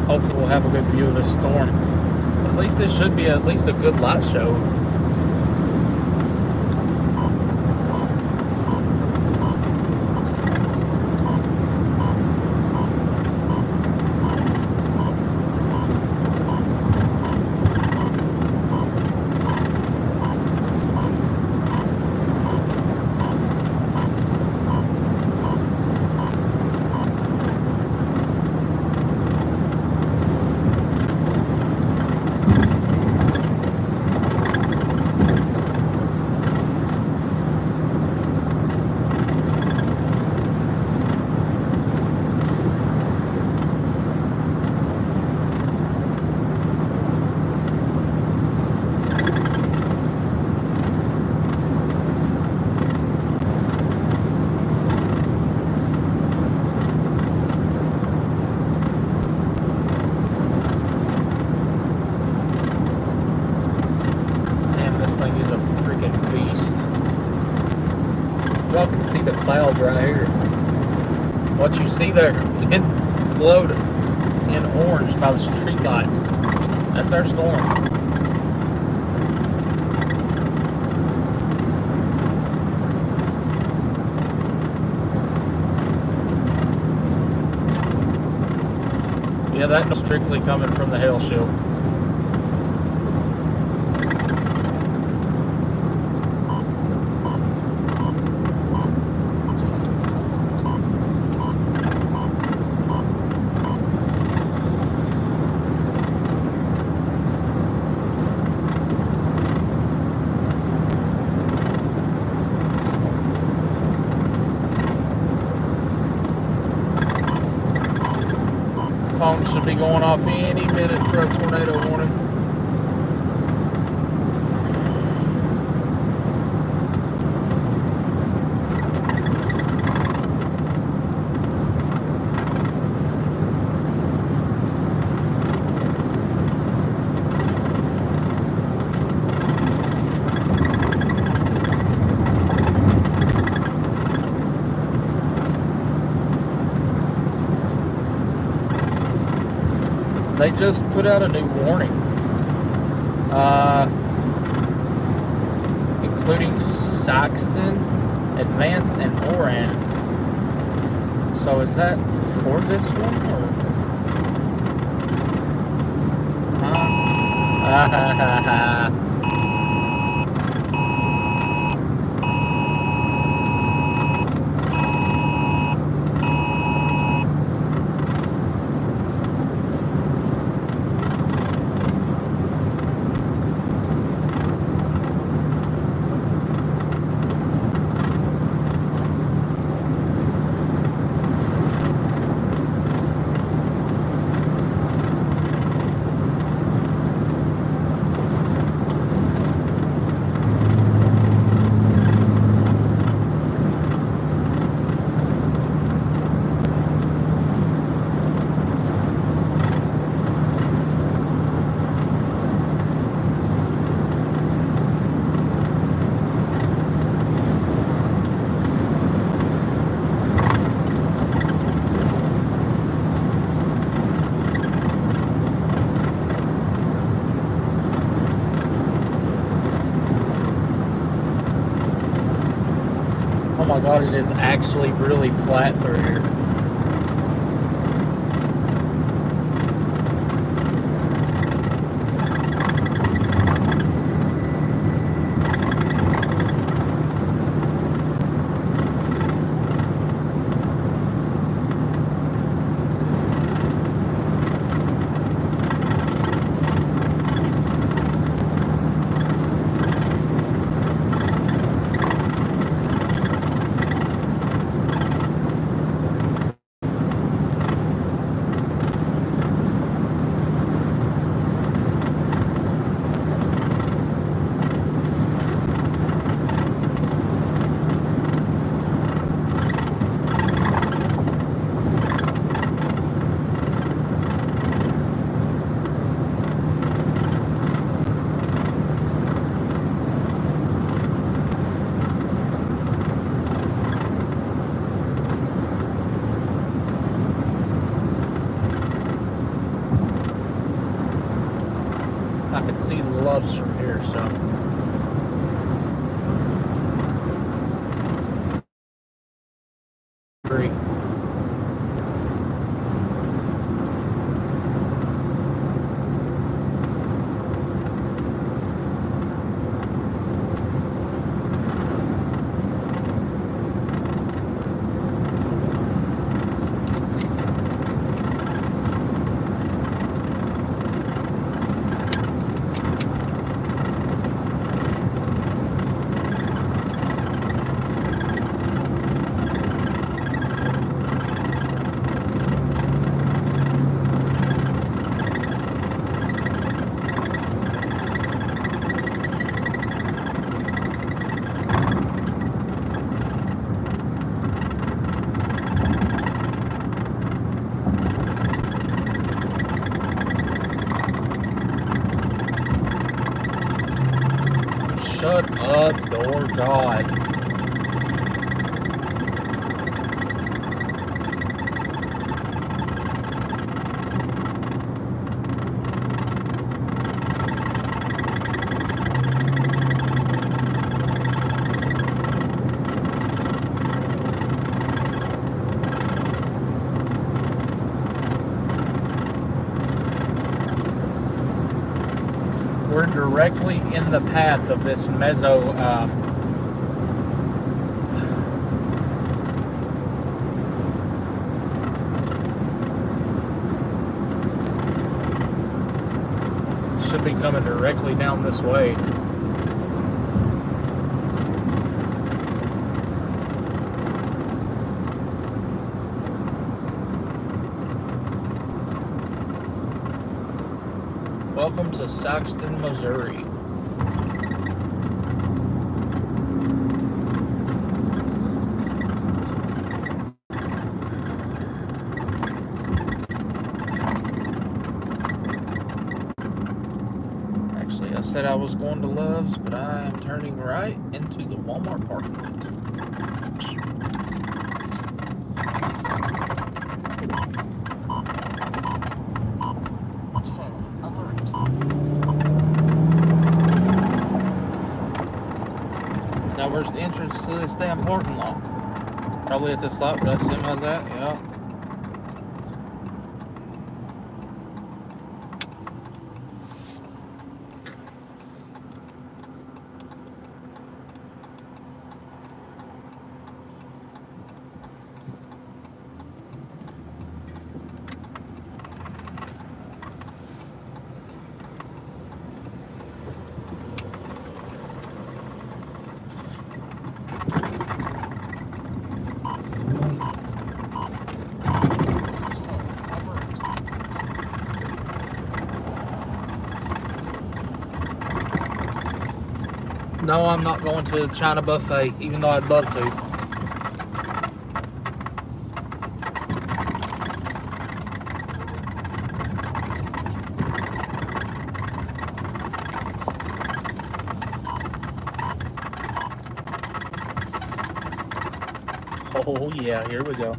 Hopefully we'll have a good view of this storm. But at least this should be at least a good light show. Y'all can see the clouds right here. What you see there, it glowed in orange by the street lights. That's our storm. Yeah, that was strictly coming from the hail shield. Phone should be going off any minute for a tornado warning. They just put out a new warning, including Saxton, Advance, and Oran. So is that for this one, or? Oh my god, it is actually really flat through here. I can see the loves from here, so. Agree. Shut up, door god. We're directly in the path of this mezzo. Should be coming directly down this way. Welcome to Saxton, Missouri. Actually, I said I was going to Love's, but I am turning right into the Walmart parking lot. Now, where's the entrance to this damn parking lot? Probably at this lot where that semi's at, yeah. No, I'm not going to the China buffet, even though I'd love to. Oh yeah, here we go.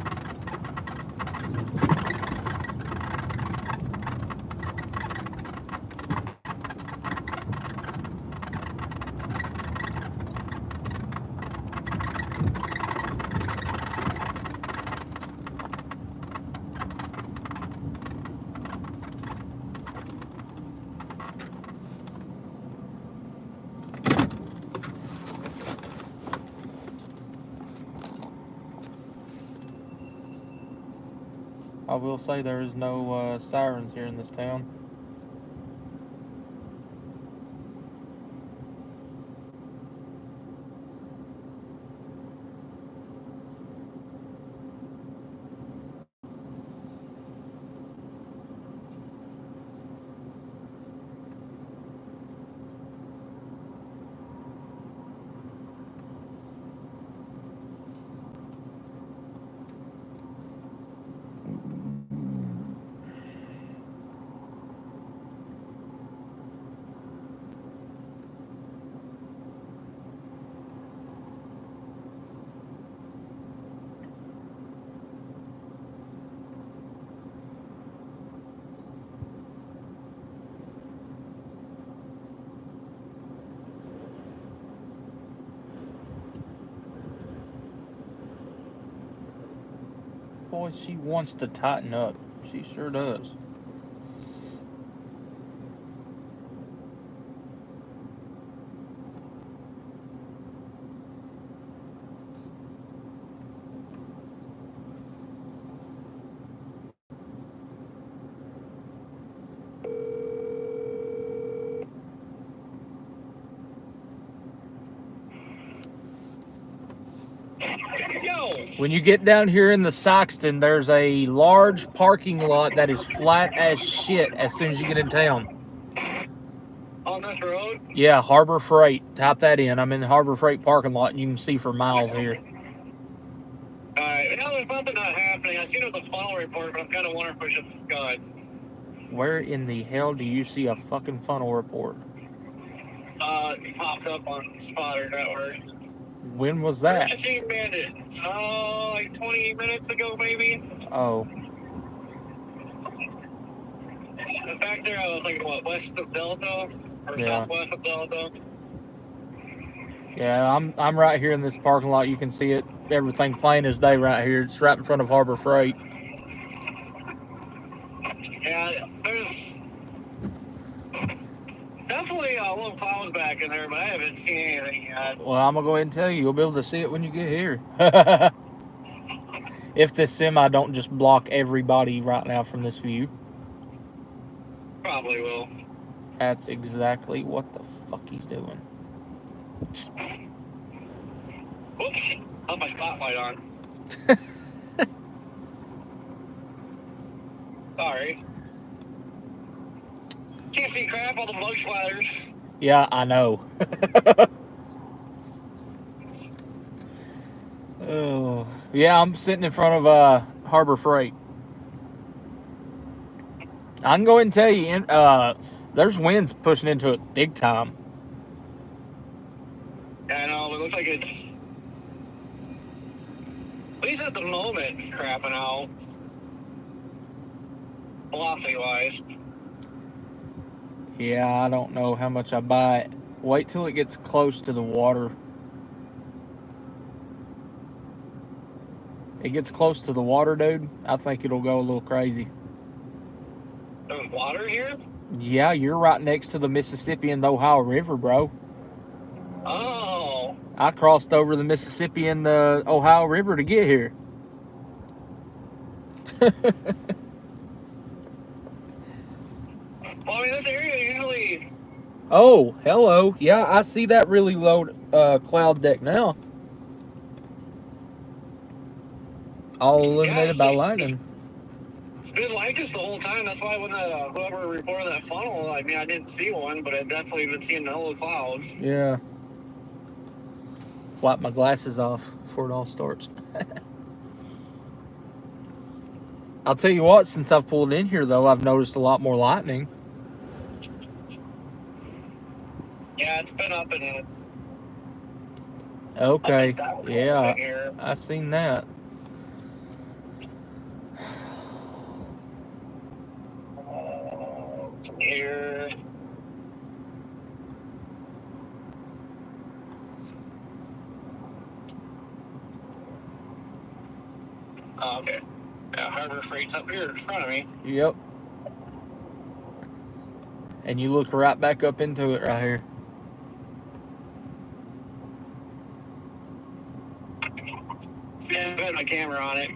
I will say there is no sirens here in this town. Boy, she wants to tighten up. She sure does. When you get down here in the Saxton, there's a large parking lot that is flat as shit as soon as you get in town.
On this road?
Yeah, Harbor Freight. Type that in. I'm in the Harbor Freight parking lot, and you can see for miles here.
Alright, now there's nothing not happening. I seen it was a funnel report, but I'm kind of wondering if it's just Scott.
Where in the hell do you see a fucking funnel report?
It popped up on Spotter Network.
When was that?
Purchasing bandits. Like 20 minutes ago, maybe.
Oh.
In fact, there I was like, what, west of Delta? Or southwest of Delta?
Yeah, I'm right here in this parking lot. You can see it, everything plain as day right here. It's right in front of Harbor Freight.
Yeah, there's... Now definitely little clouds back in there, but I haven't seen anything yet.
Well, I'm gonna go ahead and tell you, you'll be able to see it when you get here. If this semi don't just block everybody right now from this view.
Probably will.
That's exactly what the fuck he's doing.
Whoops. I'll have my spotlight on. Sorry. Can't see crap, all the bug splatters.
Yeah, I know. Oh, yeah, I'm sitting in front of Harbor Freight. I can go ahead and tell you, there's winds pushing into it big time.
Yeah, I know, it looks like it's... At least at the moment, it's crapping out. Velocity-wise.
Yeah, I don't know how much I buy it. Wait till it gets close to the water. It gets close to the water, dude. I think it'll go a little crazy.
There's water here?
Yeah, you're right next to the Mississippi and the Ohio River, bro.
Oh.
I crossed over the Mississippi and the Ohio River to get here.
Well, I mean, this area usually...
Oh, hello. Yeah, I see that really low cloud deck now. All illuminated by lightning.
It's been like this the whole time. That's why when whoever reported that funnel, I mean, I didn't see one, but I've definitely been seeing the little clouds.
Yeah. Wipe my glasses off before it all starts. I'll tell you what, since I've pulled in here, though, I've noticed a lot more lightning.
Yeah, it's been up and...
Okay,
up and
yeah,
here.
I seen that.
Here. Oh, okay. Yeah, Harbor Freight's up here in front of me.
Yep. And you look right back up into it right here.
Yeah, I had my camera on it.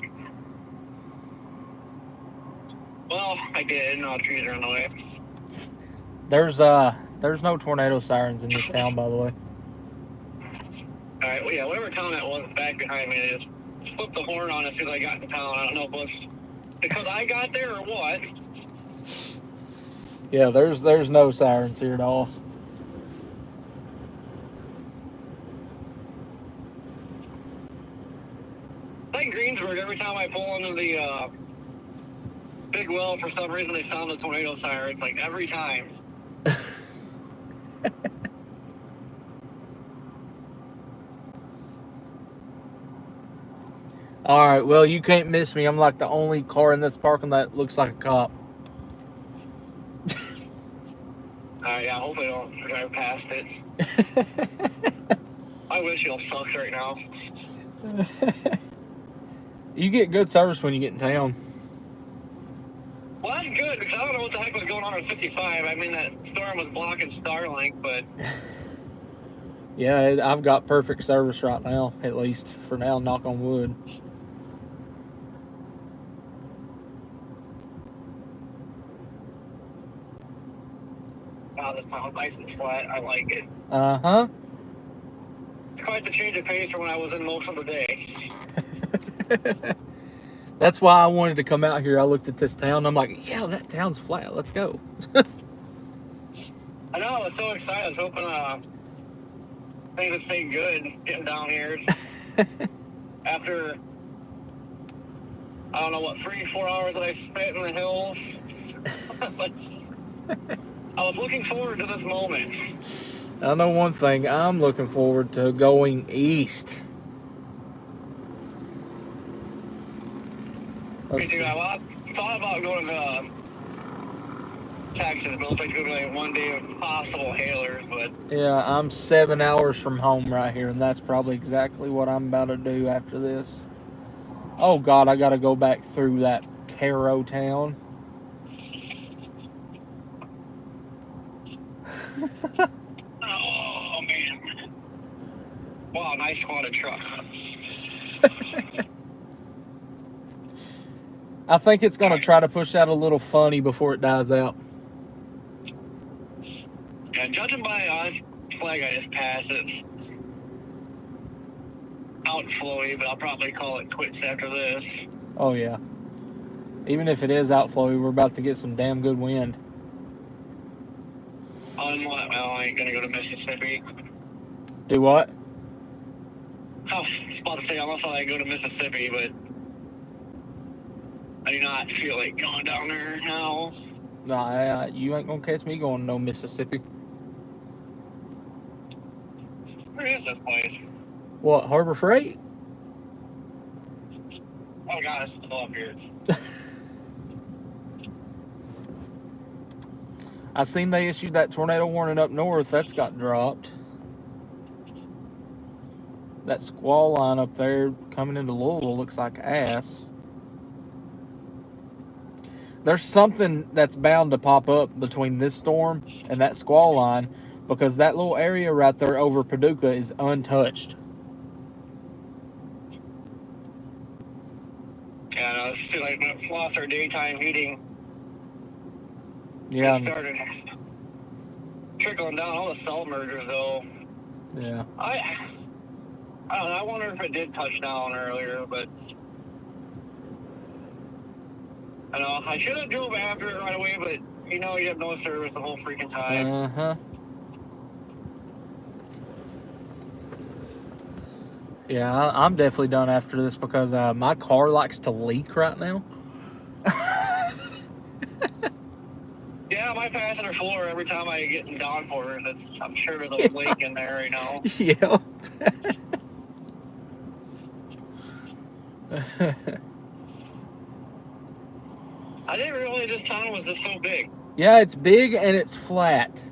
Well, I did. No trees are on the way.
There's no tornado sirens in this town, by the way.
All right. Well, yeah, whatever town that was back behind me, I just flipped the horn on as soon as I got into town. I don't know if it was because I got there or what.
Yeah, there's no sirens here at all.
Like Greensburg, every time I pull into the big well, for some reason they sound the tornado sirens. Like every time.
All right, well, you can't miss me. I'm like the only car in this parking lot that looks like a cop.
Yeah, I hope I don't drive past it. I wish y'all sucks right now.
You get good service when you get in town.
Well, that's good, because I don't know what the heck was going on with 55. I mean, that storm was blocking Starlink, but...
Yeah, I've got perfect service right now, at least for now, knock on wood.
Wow, this town's nice and flat. I like it.
Uh-huh.
It's quite the change of pace from when I was in most of the day.
That's why I wanted to come out here. I looked at this town. I'm like, yeah, that town's flat. Let's go.
I know. I was so excited. I was hoping things would stay good getting down here. After, I don't know, what, 3-4 hours that I spent in the hills. But I was looking forward to this moment.
I know one thing. I'm looking forward to going east.
Me too. I thought about going to Texas, but it looks like it's going to be like one day of possible hailers. But
Yeah, I'm 7 hours from home right here, and that's probably exactly what I'm about to do after this. Oh, God, I got to go back through that Cairo town.
Oh, man. Wow, nice squatted truck.
I think it's going to try to push out a little funny before it dies out.
Yeah, judging by this flag I just passed, it's out flowy, but I'll probably call it quits after this.
Oh, yeah. Even if it is out flowy, we're about to get some damn good wind.
Well, I ain't gonna go to Mississippi.
Do what?
I was about to say, unless I go to Mississippi, but I do not feel like going down there now.
Nah, you ain't gonna catch me going to no Mississippi.
Where is this place?
What, Harbor Freight?
Oh god, it's still up here.
I seen they issued that tornado warning up north. That's got dropped. That squall line up there coming into Louisville looks like ass. There's something that's bound to pop up between this storm and that squall line, because that little area right there over Paducah is untouched.
Yeah, no, it's like when it lost our daytime heating.
Yeah.
It started trickling down all the cell mergers, though.
Yeah.
I don't know. I wonder if it did touch down earlier, but I know I should have drove after it right away, but you know you have no service the whole freaking time.
Uh-huh. Yeah, I'm definitely done after this because my car likes to leak right now.
Yeah, my passenger floor, every time I get in downpour, I'm sure there's a leak in there, you know.
Yeah.
I didn't realize this town was just so big.
Yeah, it's big and it's flat.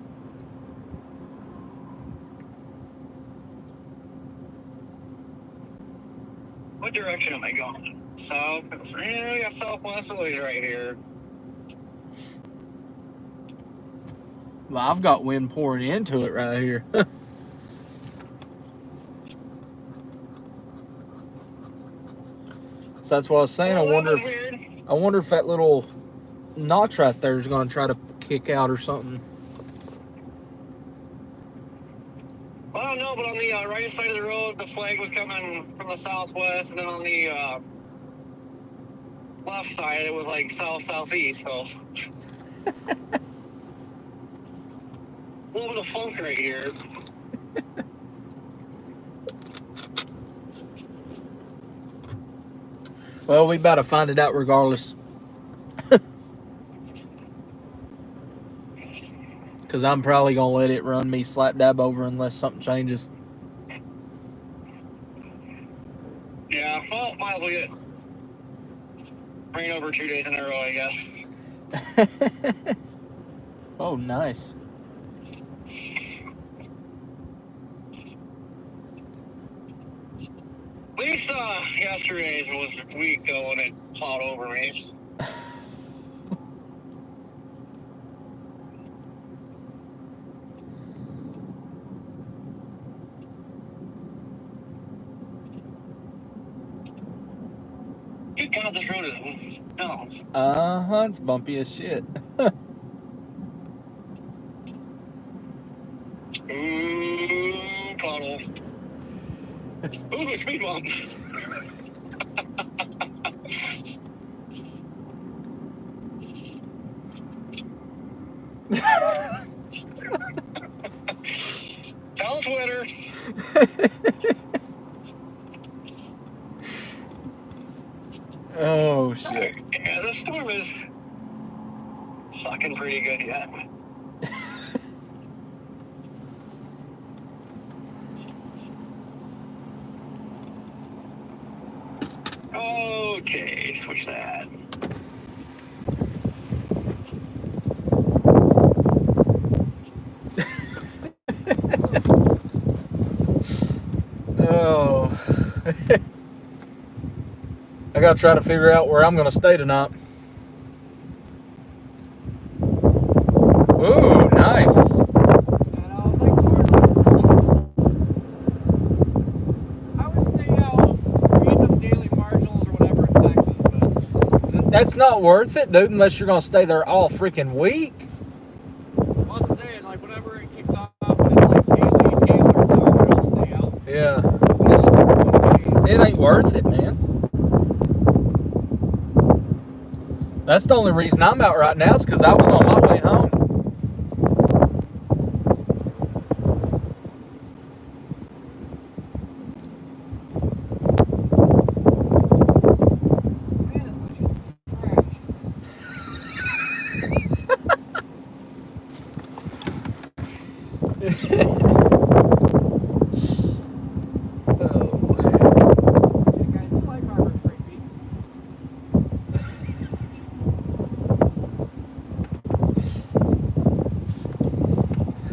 What direction am I going? South? Yeah, I got Southwest Philly right here.
Well, I've got wind pouring into it right here. So that's what I was saying.
Oh,
I wonder if that little notch right there is going to try to kick out or something.
Well, I don't know, but on the right side of the road, the flag was coming from the southwest, and then on the left side, it was like south-southeast, so. A little bit of funk right here.
Well, we about to find it out regardless. Because I'm probably going to let it run me slap dab over unless something changes.
Yeah, well, might as well get rain over 2 days in a row, I guess.
Oh, nice.
At least yesterday's was weak, though, when it plowed over me. Good God, this road is... No.
Uh-huh, it's bumpy as shit.
Ooh, puddle. Ooh, speed bump. Tell Twitter.
Oh, shit.
Yeah, the storm is sucking pretty good yet. Okay, switch that.
Oh. I gotta try to figure out where I'm gonna stay tonight. Ooh, nice. That's not worth it, dude, unless you're going to stay there all freaking week.
Well, I was saying, like, whenever it kicks off, when it's like daily, there's nowhere else to stay out.
Yeah. It ain't worth it, man. That's the only reason I'm out right now is because I was on my way home.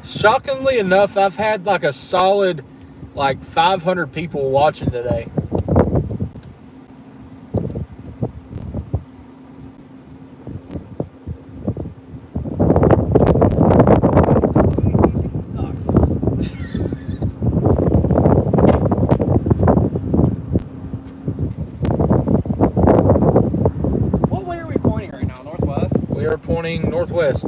Shockingly enough, I've had like a solid 500 people watching today.
What way are we pointing right now? Northwest?
We are pointing northwest.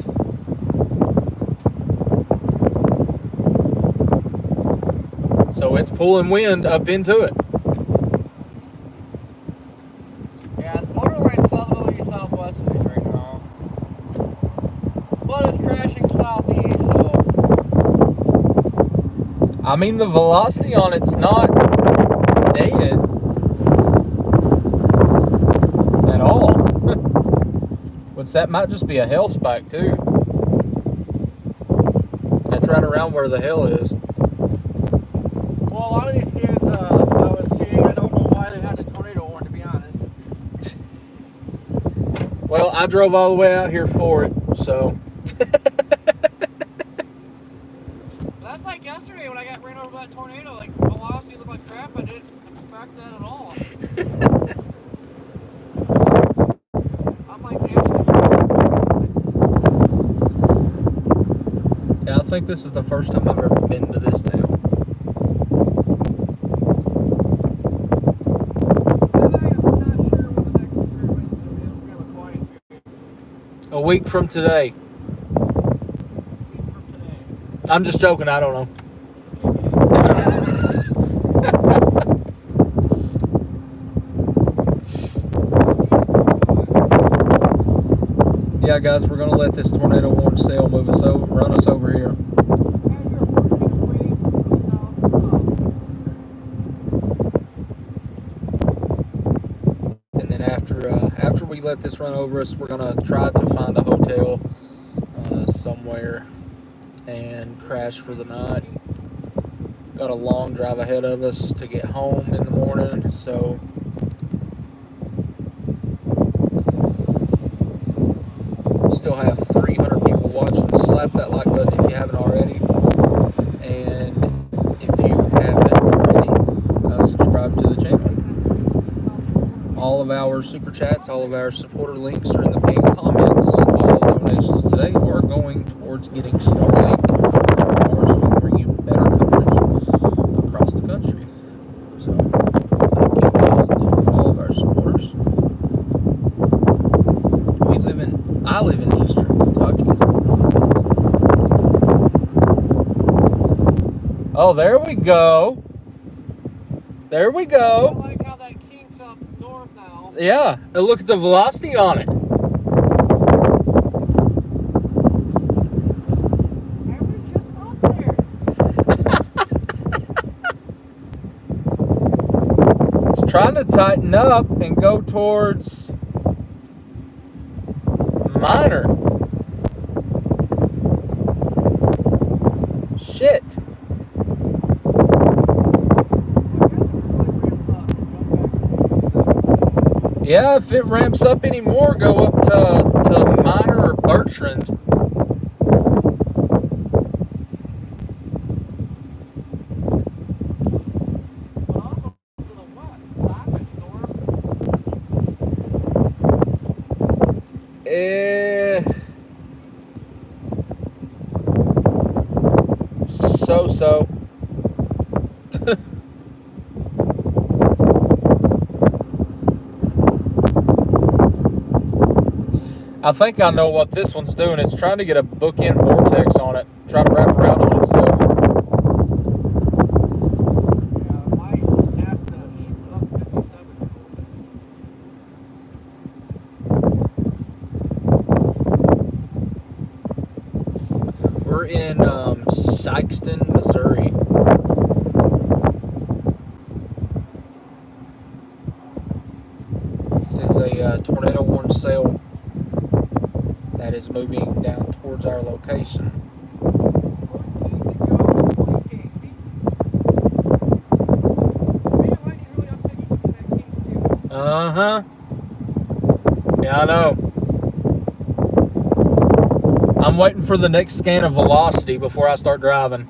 So it's pulling wind up into it.
Yeah, it's borderline southerly, southwesterlies right now. But it's crashing southeast, so.
I mean, the velocity on it's not dead at all. Which that might just be a hell spike too. That's right around where the hell is.
Well, a lot of these kids I was seeing, I don't know why they had a tornado warning, to be honest.
Well, I drove all the way out here for it, so.
That's like yesterday when I got ran over by that tornado. Like, velocity looked like crap. I didn't expect that at all. I'm like,
Yeah, I think this is the first time I've ever been to this town. A week from today. I'm just joking, I don't know. Yeah, guys, we're gonna let this tornado warning sail move us over, run us over here. And then after we let this run over us, we're gonna try to find a hotel somewhere and crash for the night. Got a long drive ahead of us to get home in the morning, so still have 300 people watching. Slap that like button if you haven't already, and if you haven't already, subscribe to the channel. All of our super chats, all of our supporter links are in the pinned comments. All donations today are going towards getting Starlink, so we can bring you better coverage across the country. So thank you all to all of our supporters. I live in Eastern Kentucky. Oh, there we go. There we
I
go.
like how that kinks up north now.
Yeah, and look at the velocity on it.
I was just up there.
It's trying to tighten up and go towards Minor. Shit. Yeah, if it ramps up anymore, go up to Minor or Bertrand.
But also to the west. Stop it, storm.
So. I think I know what this one's doing. It's trying to get a bookend vortex on it. Try to wrap around on itself.
Yeah, I might have to shoot up 57.
We're in Sikeston, Missouri. This is a tornado warning cell that is moving down towards our location.
14 to go, 20K. Man, lightning's really upticking from that king too.
Uh-huh. Yeah, I know. I'm waiting for the next scan of velocity before I start driving.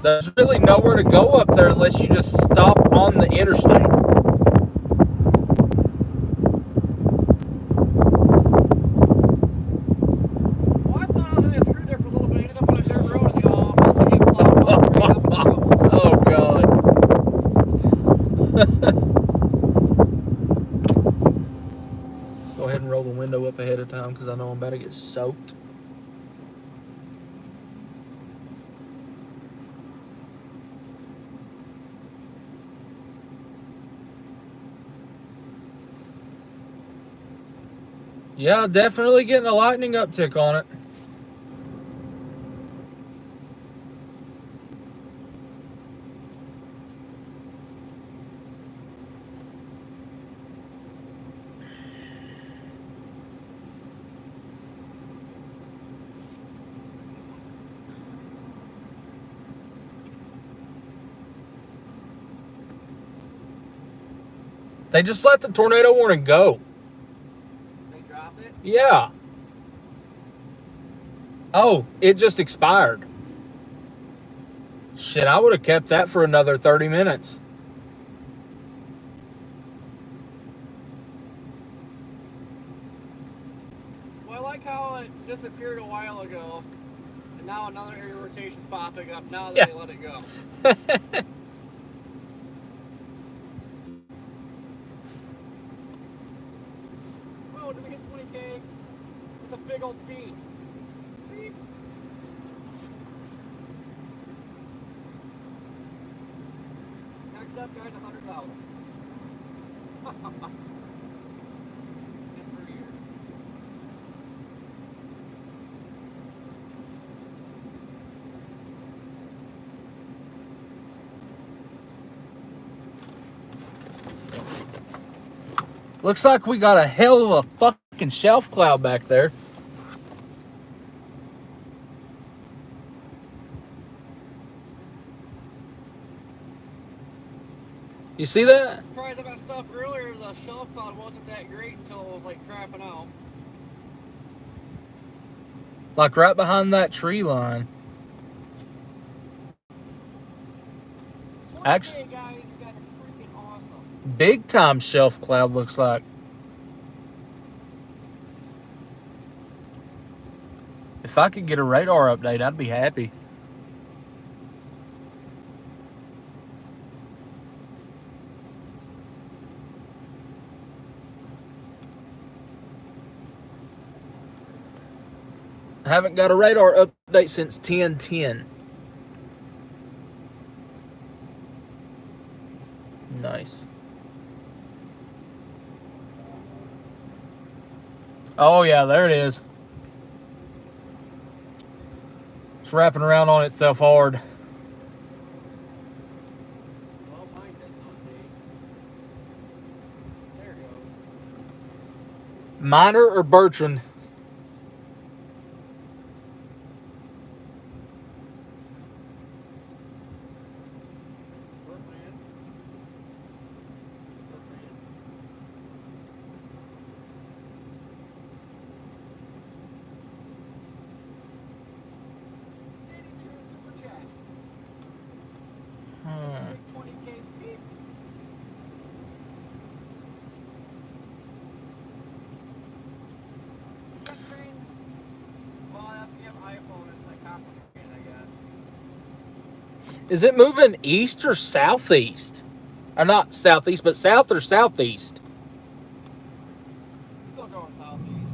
There's really nowhere to go up there unless you just stop on the interstate.
Well, I thought I was gonna screw there for a little bit. I ended up on a dirt road. I was like, oh, I'm about to get plowed up right up in trouble.
Oh, God. Go ahead and roll the window up ahead of time because I know I'm about to get soaked. Yeah, definitely getting a lightning uptick on it. They just let the tornado warning go.
They dropped it.
Yeah. Oh, it just expired. Shit, I would have kept that for another 30 minutes.
Well, I like how it disappeared a while ago, and now another area rotation's popping up now that
Yeah.
they let it go. Oh, did we hit 20K? It's a big old beat. Beep. Next up, guys, 100,000. In 3 years.
Looks like we got a hell of a fucking shelf cloud back there. You see that?
Surprised about stuff earlier, the shelf cloud wasn't that great until it was like crapping out.
Like right behind that tree line.
20K,
Actually,
guys, you guys are freaking awesome.
big time shelf cloud looks like. If I could get a radar update, I'd be happy. I haven't got a radar update since 10:10. Nice. Oh yeah, there it is. It's wrapping around on itself hard.
Well, mine didn't update. There it goes.
Miner or Bertrand?
Birdman. Birdman. Danny threw a super chat. Big 20K beep.
Is it moving east or southeast? Or not southeast, but south or southeast?
Still going southeast.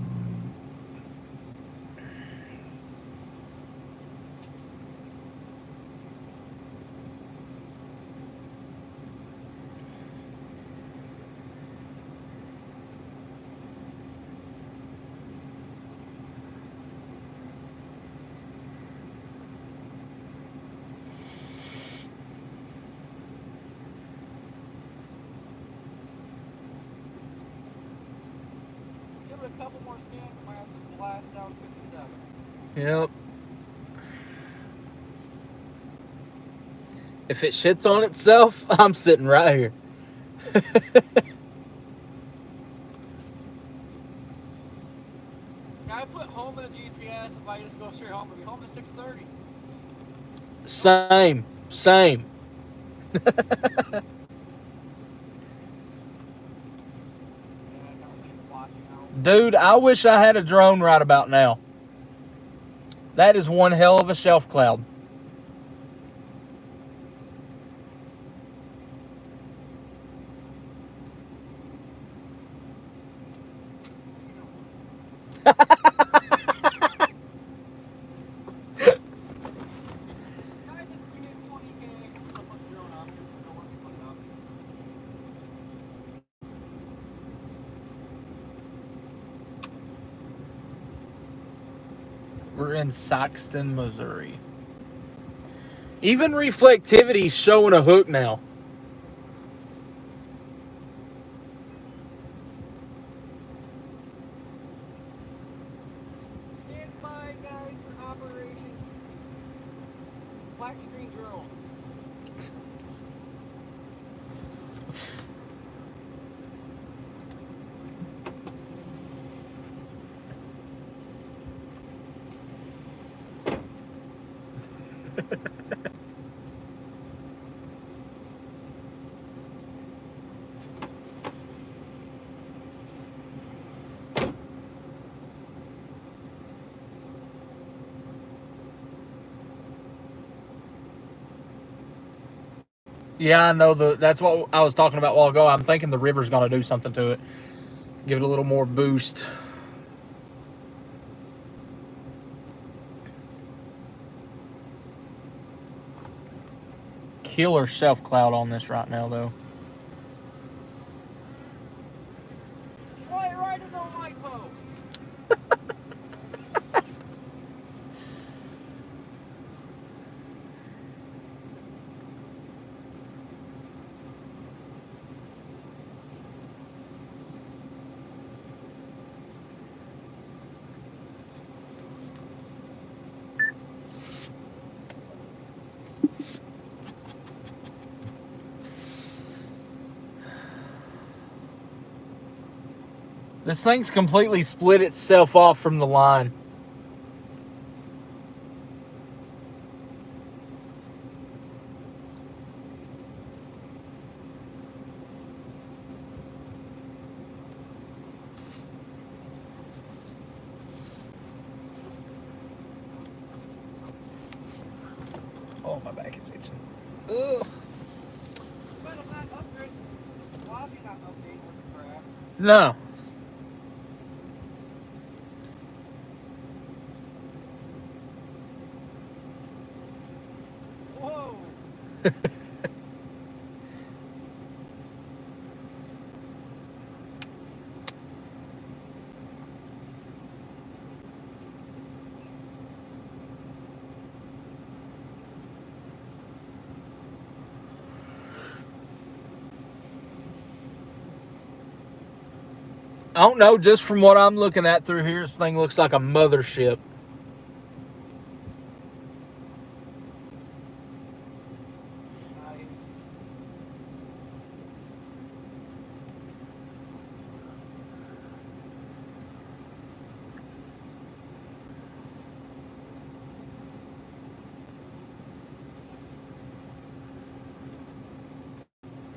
Give it a couple more scans, we might have to blast down 57.
Yep. If it shits on itself, I'm sitting right here.
Yeah, I put home in the GPS. If I just go straight home, I'll be home at 6:30.
Same.
Yeah, I don't think it's watching out.
Dude, I wish I had a drone right about now. That is one hell of a shelf cloud.
Guys, it's 320K. I'm gonna put the drone up. Don't let me put it up.
We're in Saxton, Missouri. Even reflectivity's showing a hook now.
Stand by, guys, for Operation Black Screen Drone.
Yeah, I know that's what I was talking about a while ago. I'm thinking the river's gonna do something to it. Give it a little more boost. Killer shelf cloud on this right now though.
Fly right into the light post.
This thing's completely split itself off from the line. Oh, my back is itching. Ugh.
But I'm not upgrading. Velocity's not updating with the crap.
No.
Whoa!
I don't know, just from what I'm looking at through here, this thing looks like a mothership.
Nice.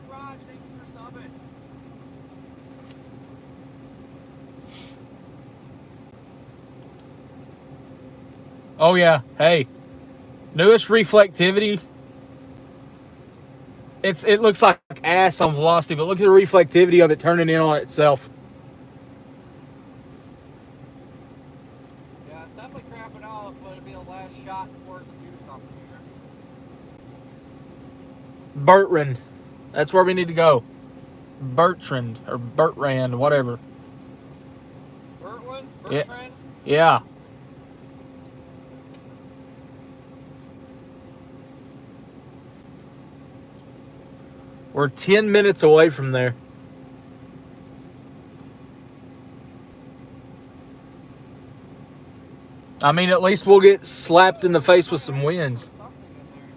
Raj, thank you for subbing.
Oh yeah, hey. Newest reflectivity It looks like ass on velocity, but look at the reflectivity of it turning in on itself.
Yeah, it's definitely crapping out, but it'll be the last shot before it can do something here.
Bertrand. That's where we need to go. Bertrand or Bertrand, whatever.
Bertrand?
Yeah.
Bertrand?
Yeah. We're 10 minutes away from there. I mean, at least we'll get slapped in the face with some winds.
Something in there.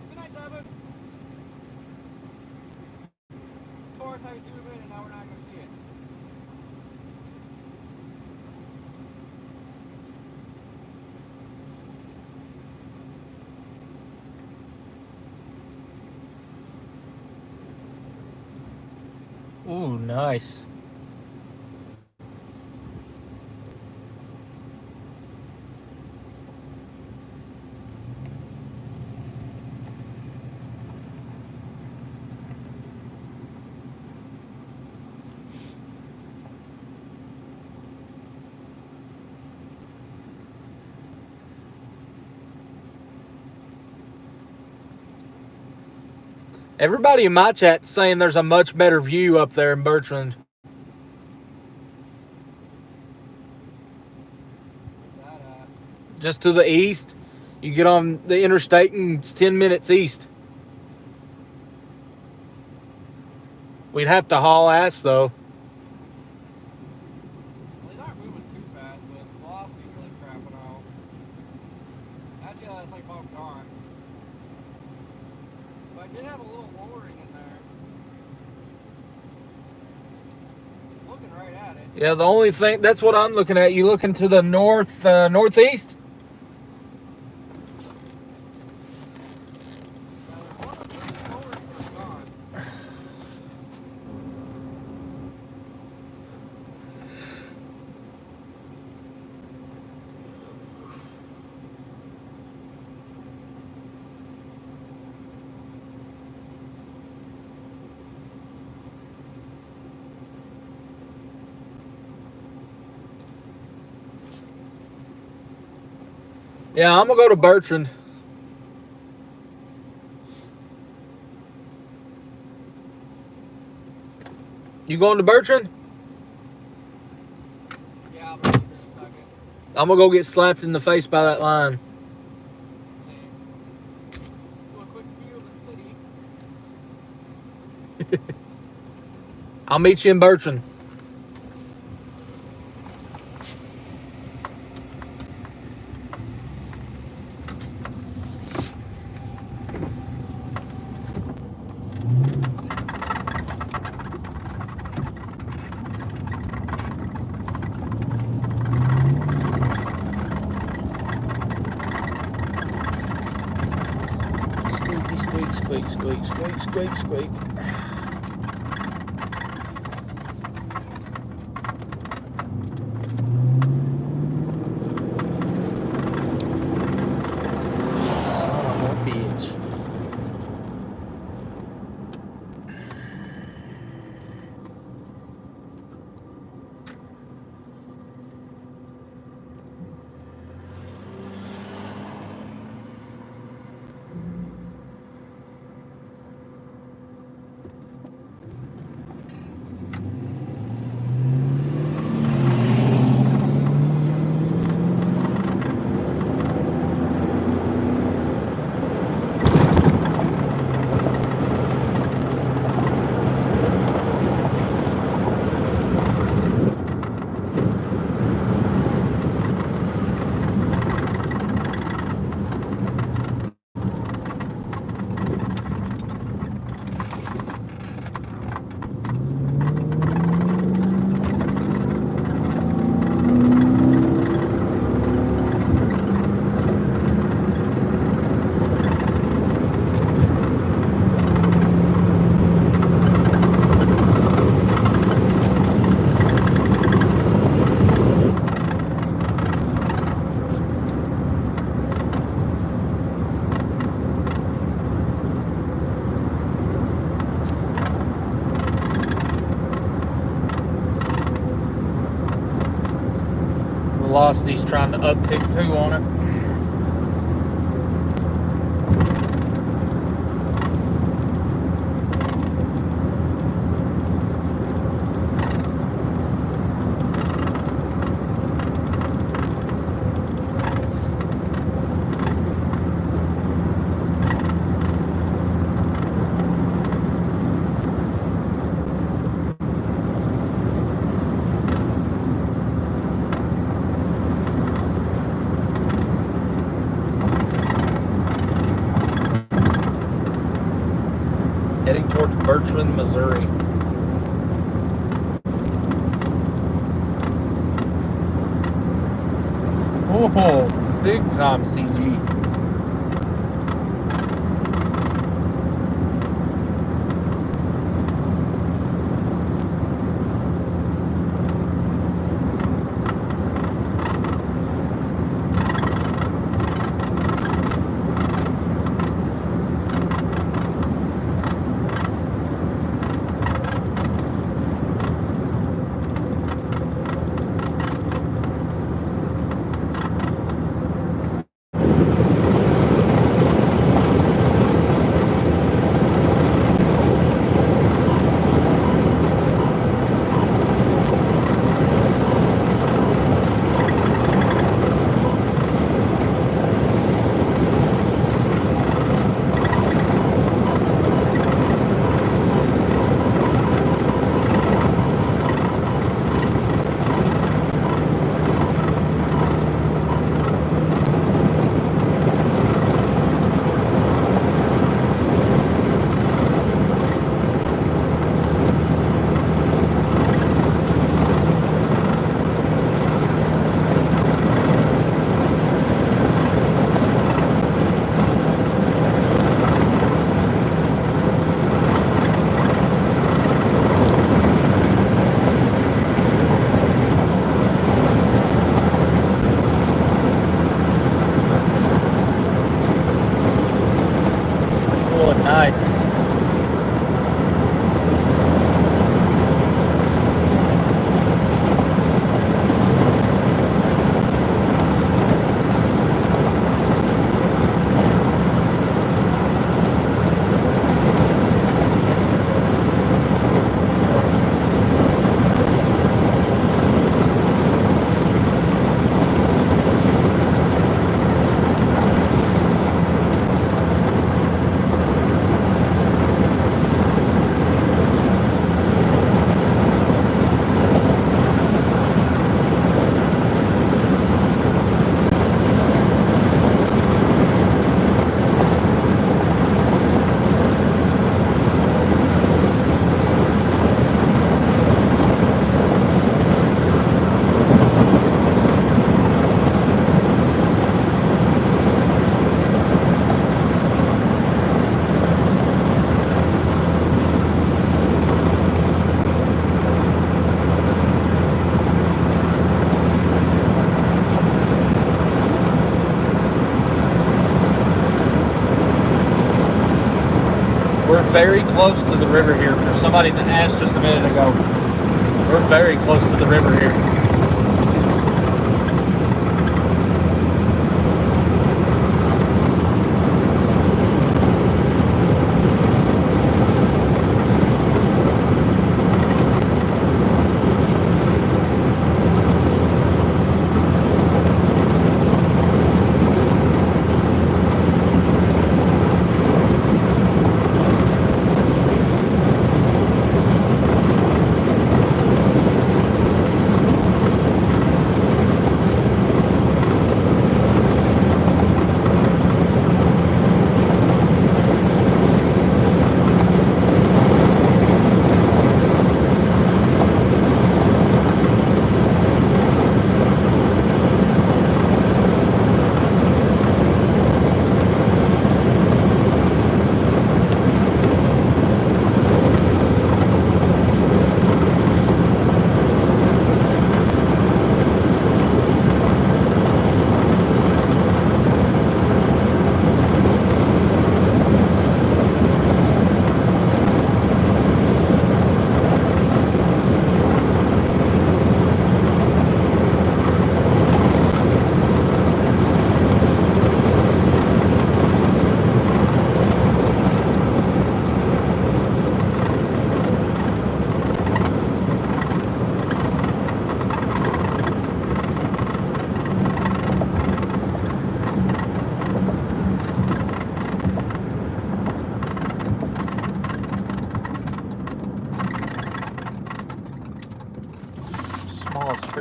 Good night, Devin. Of course, I zoom in and now we're not going to see it.
Ooh, nice. Everybody in my chat's saying there's a much better view up there in Bertrand.
Where's that at?
Just to the east. You get on the interstate and it's 10 minutes east. We'd have to haul ass though.
Well, these aren't moving too fast, but velocity's really crapping out. Actually, that's like about gone. But I did have a little lowering in there. Looking right at it.
Yeah, the only thing, that's what I'm looking at. You looking to the northeast?
Yeah, there's one that's really lowering, but it's gone.
Yeah, I'm gonna go to Bertrand. You going to Bertrand?
Yeah, I'll be here in a second.
I'm gonna go get slapped in the face by that line.
Let's see. Do a quick view of the city.
I'll meet you in Bertrand. Squeaky, squeak, squeak, squeak, squeak, squeak, squeak. Son of a bitch. velocity's trying to uptick too on it. Heading towards Bertrand, Missouri. Oh, big time CG. Nice. We're very close to the river here. For somebody that asked just a minute ago, we're very close to the river here.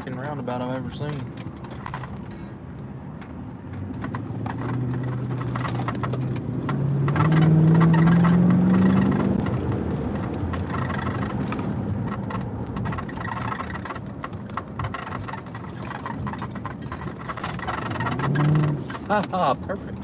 freaking roundabout I've ever seen. Haha, perfect.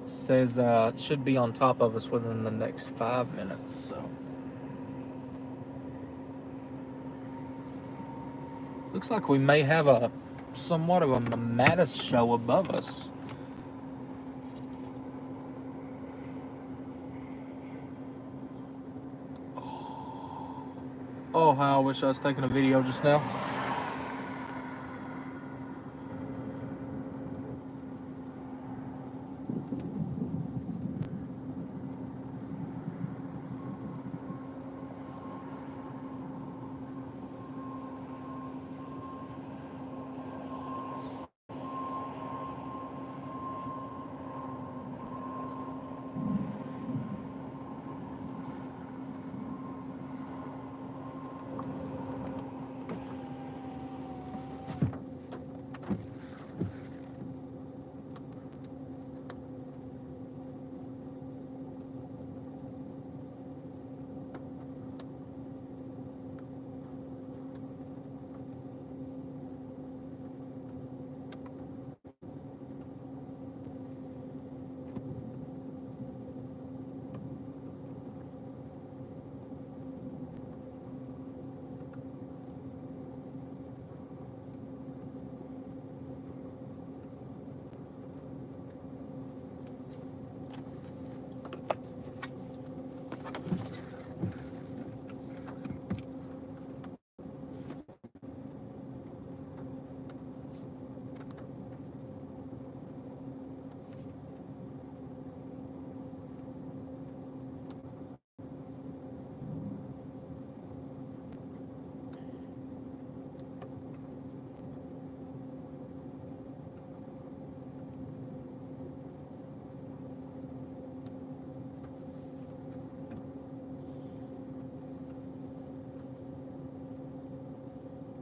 Says it should be on top of us within the next 5 minutes, so looks like we may have a somewhat of a Mattis show above us. Oh, how I wish I was taking a video just now.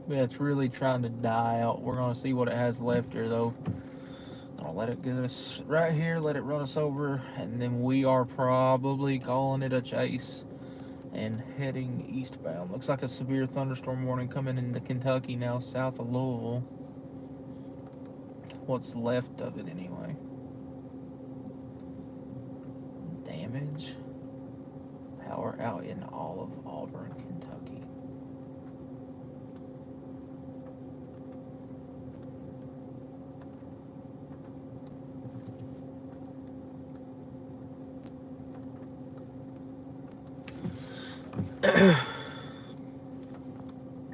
Yeah, it's really trying to die out. We're gonna see what it has left here, though. Gonna let it get us right here, let it run us over, and then we are probably calling it a chase and heading eastbound. Looks like a severe thunderstorm warning coming into Kentucky now, south of Louisville. What's left of it, anyway. Damage. Power out in all of Auburn, Kentucky.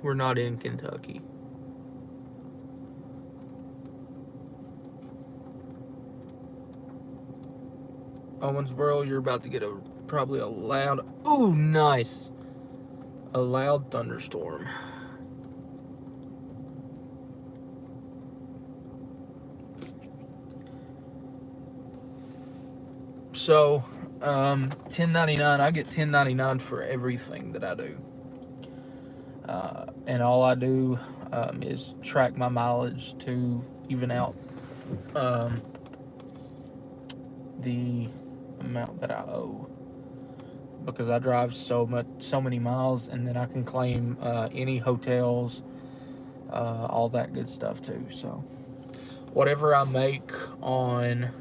We're not in Kentucky. Owensboro, you're about to get probably a loud, ooh, nice, a loud thunderstorm. So, 1099, I get 1099 for everything that I do. And all I do is track my mileage to even out the amount that I owe, because I drive so many miles, and then I can claim any hotels, all that good stuff too. So whatever I make on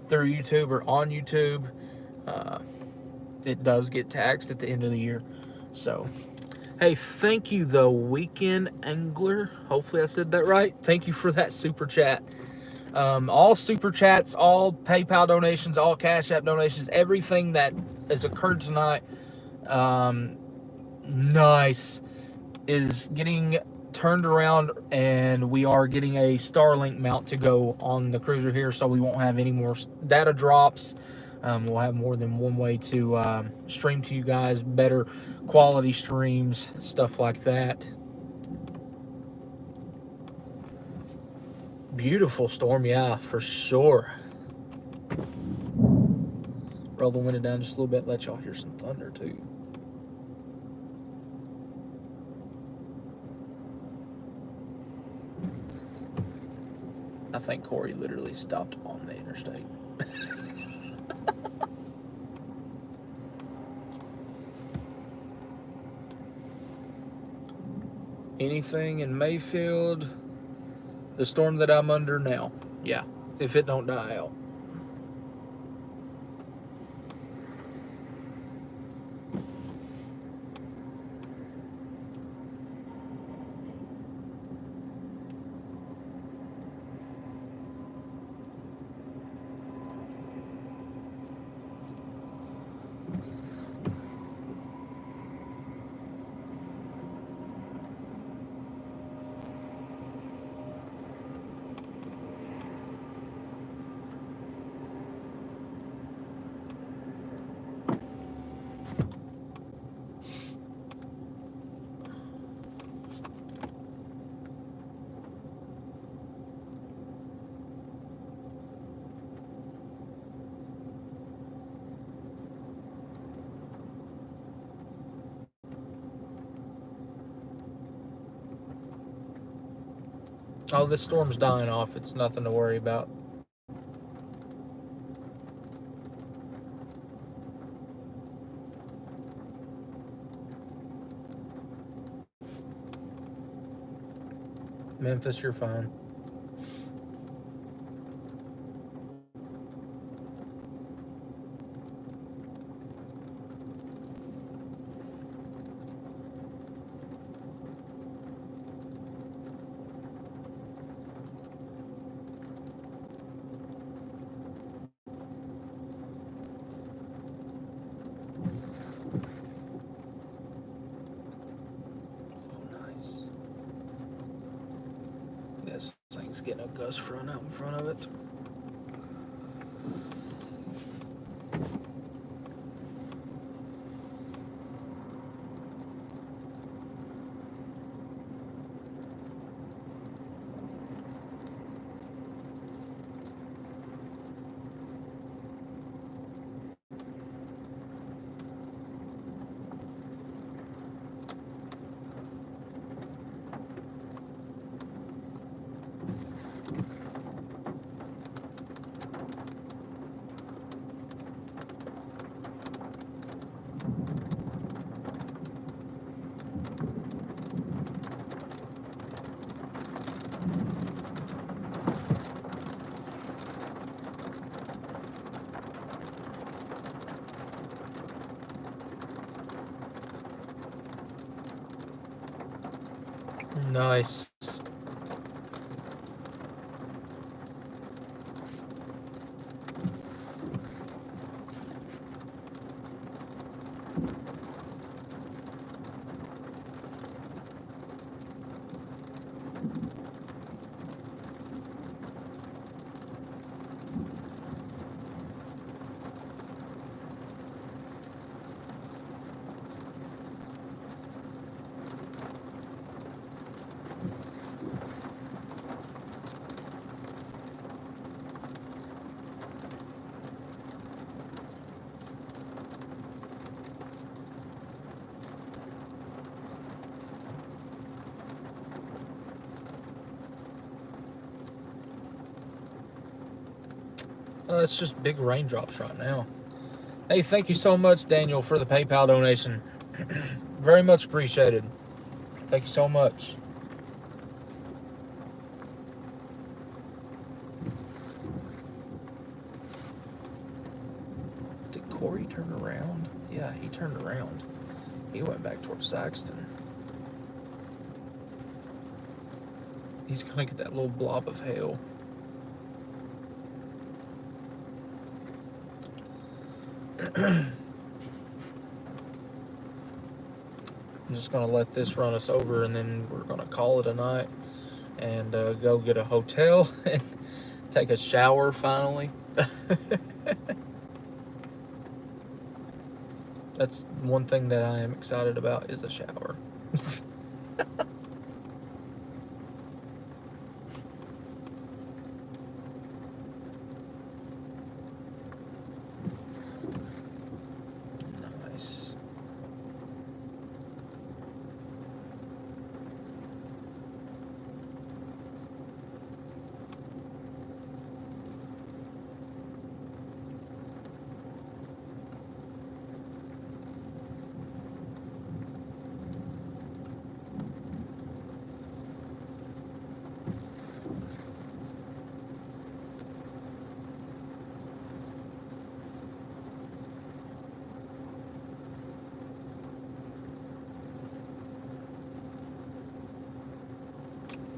through YouTube or on YouTube, it does get taxed at the end of the year. So hey, thank you, the Weekend Angler. Hopefully I said that right. Thank you for that super chat. All super chats, all PayPal donations, all Cash App donations, everything that has occurred tonight, nice, is getting turned around, and we are getting a Starlink mount to go on the cruiser here, so we won't have any more data drops. We'll have more than one way to stream to you guys, better quality streams, stuff like that. Beautiful storm, yeah, for sure. Roll the window down just a little bit, let y'all hear some thunder too. I think Corey literally stopped on the interstate. Anything in Mayfield? The storm that I'm under now. Yeah, if it don't die out. Oh, this storm's dying off. It's nothing to worry about. Memphis, you're fine. This thing's getting a gust front out in front of it. Nice. It's just big raindrops right now. Hey, thank you so much, Daniel, for the PayPal donation. Very much appreciated. Thank you so much. Did Corey turn around? Yeah, he turned around. He went back towards Saxton. He's gonna get that little blob of hail. I'm just gonna let this run us over, and then we're gonna call it a night and go get a hotel and take a shower finally. That's one thing that I am excited about, is a shower. Nice.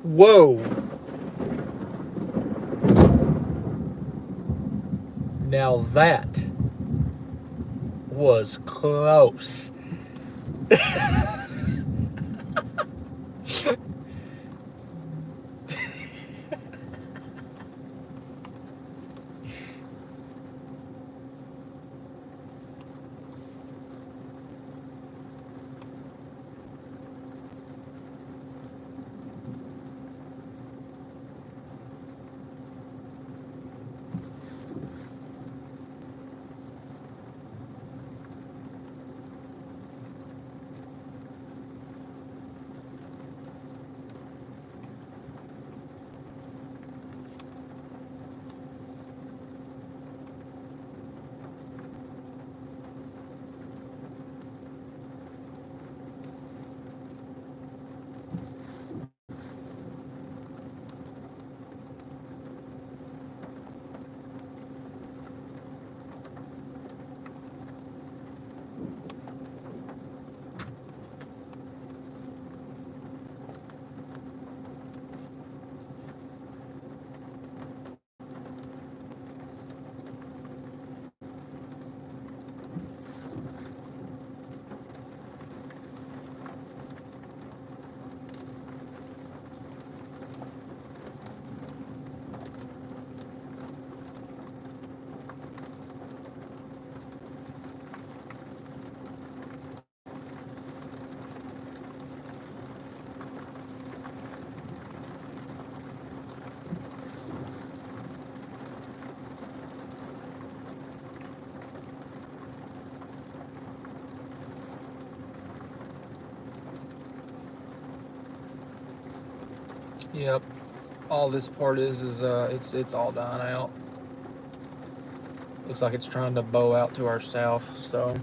Whoa. Now that was close. Yep. All this part is it's all dying out. Looks like it's trying to bow out to our south. So,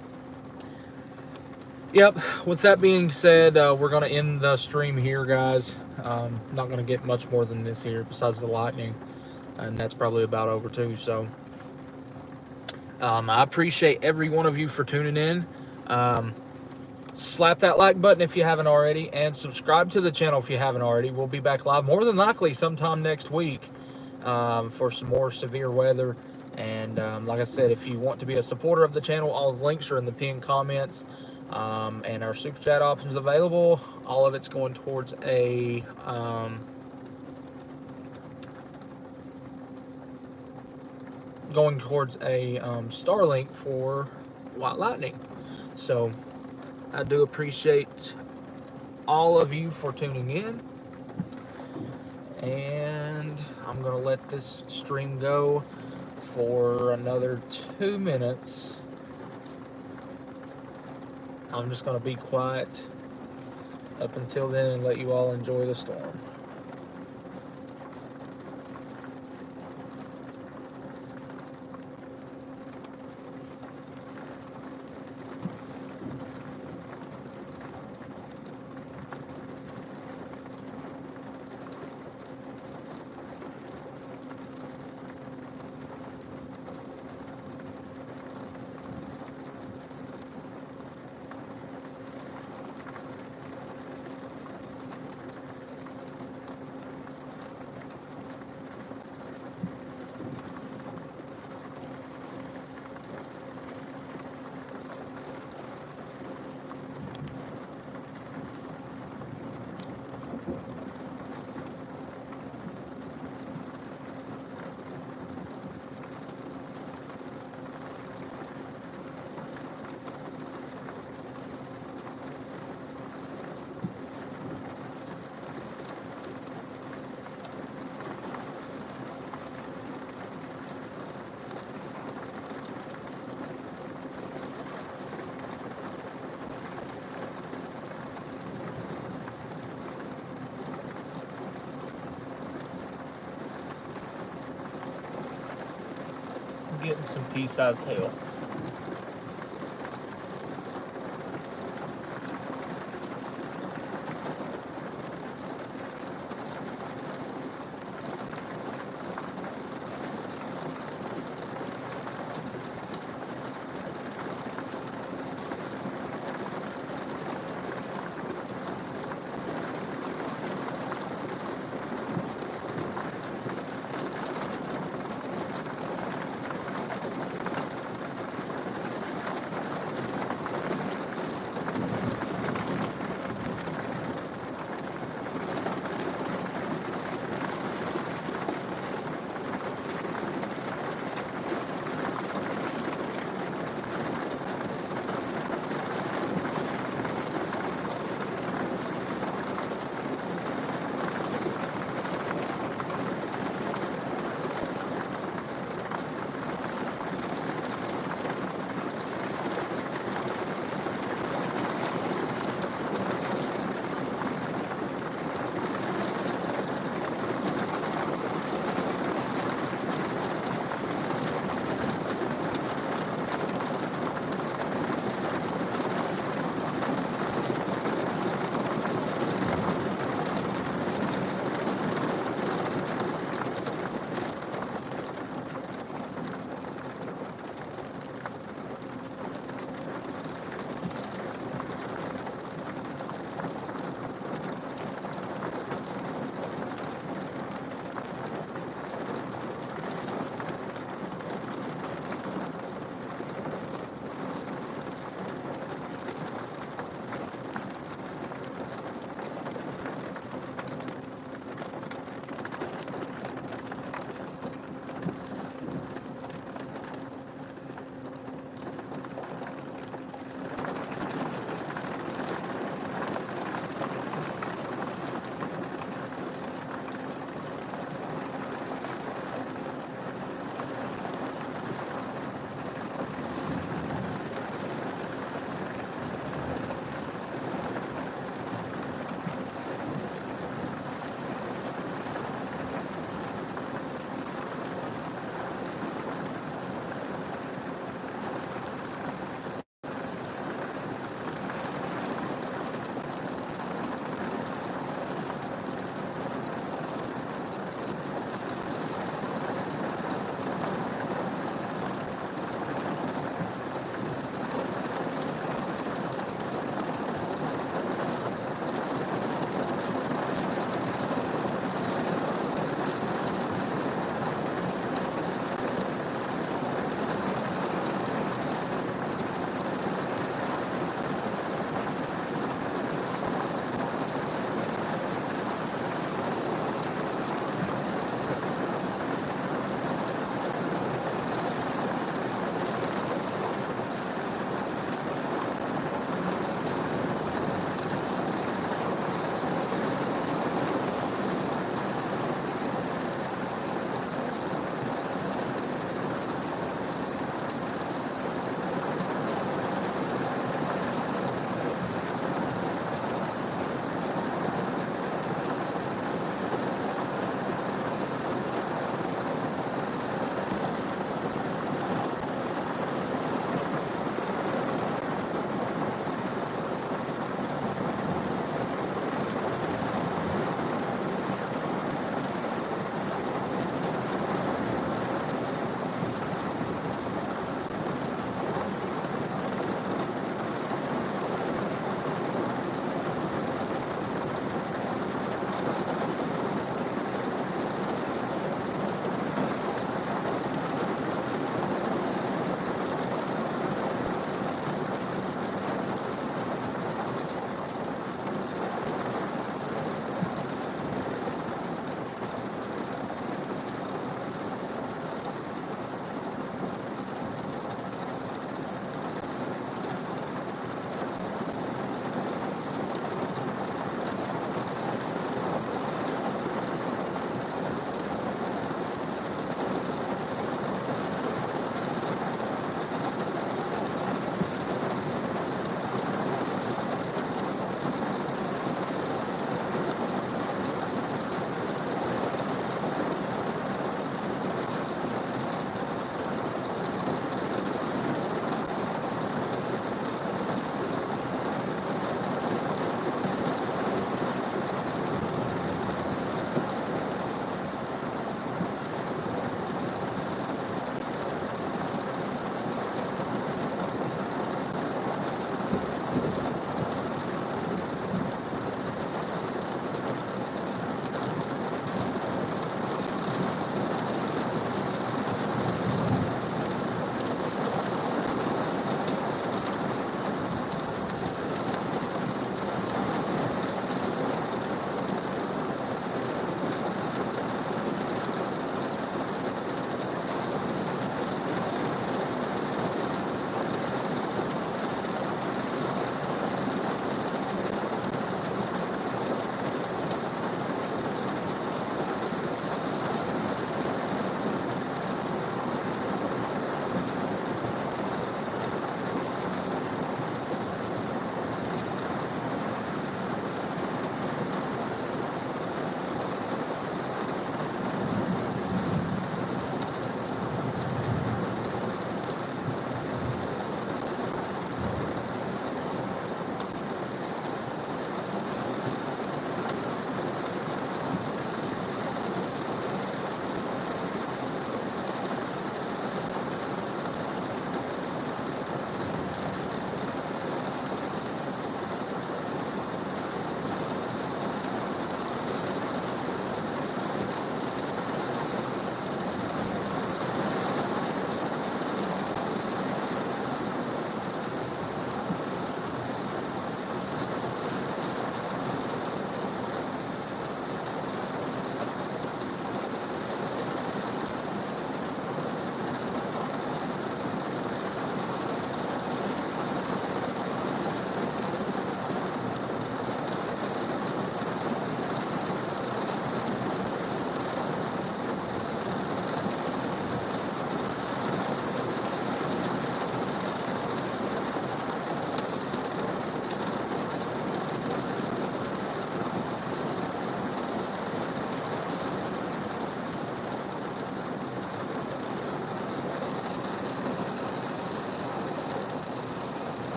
yep. With that being said, we're gonna end the stream here, guys. Not gonna get much more than this here, besides the lightning, and that's probably about over too. So, I appreciate every one of you for tuning in. slap that like button if you haven't already, and subscribe to the channel if you haven't already. We'll be back live more than likely sometime next week for some more severe weather. And like I said, if you want to be a supporter of the channel, all the links are in the pinned comments, and our super chat options available. All of it's going towards a Starlink for White Lightning. So I do appreciate all of you for tuning in, and I'm gonna let this stream go for another 2 minutes. I'm just gonna be quiet up until then and let you all enjoy the storm. Getting some pea-sized hail.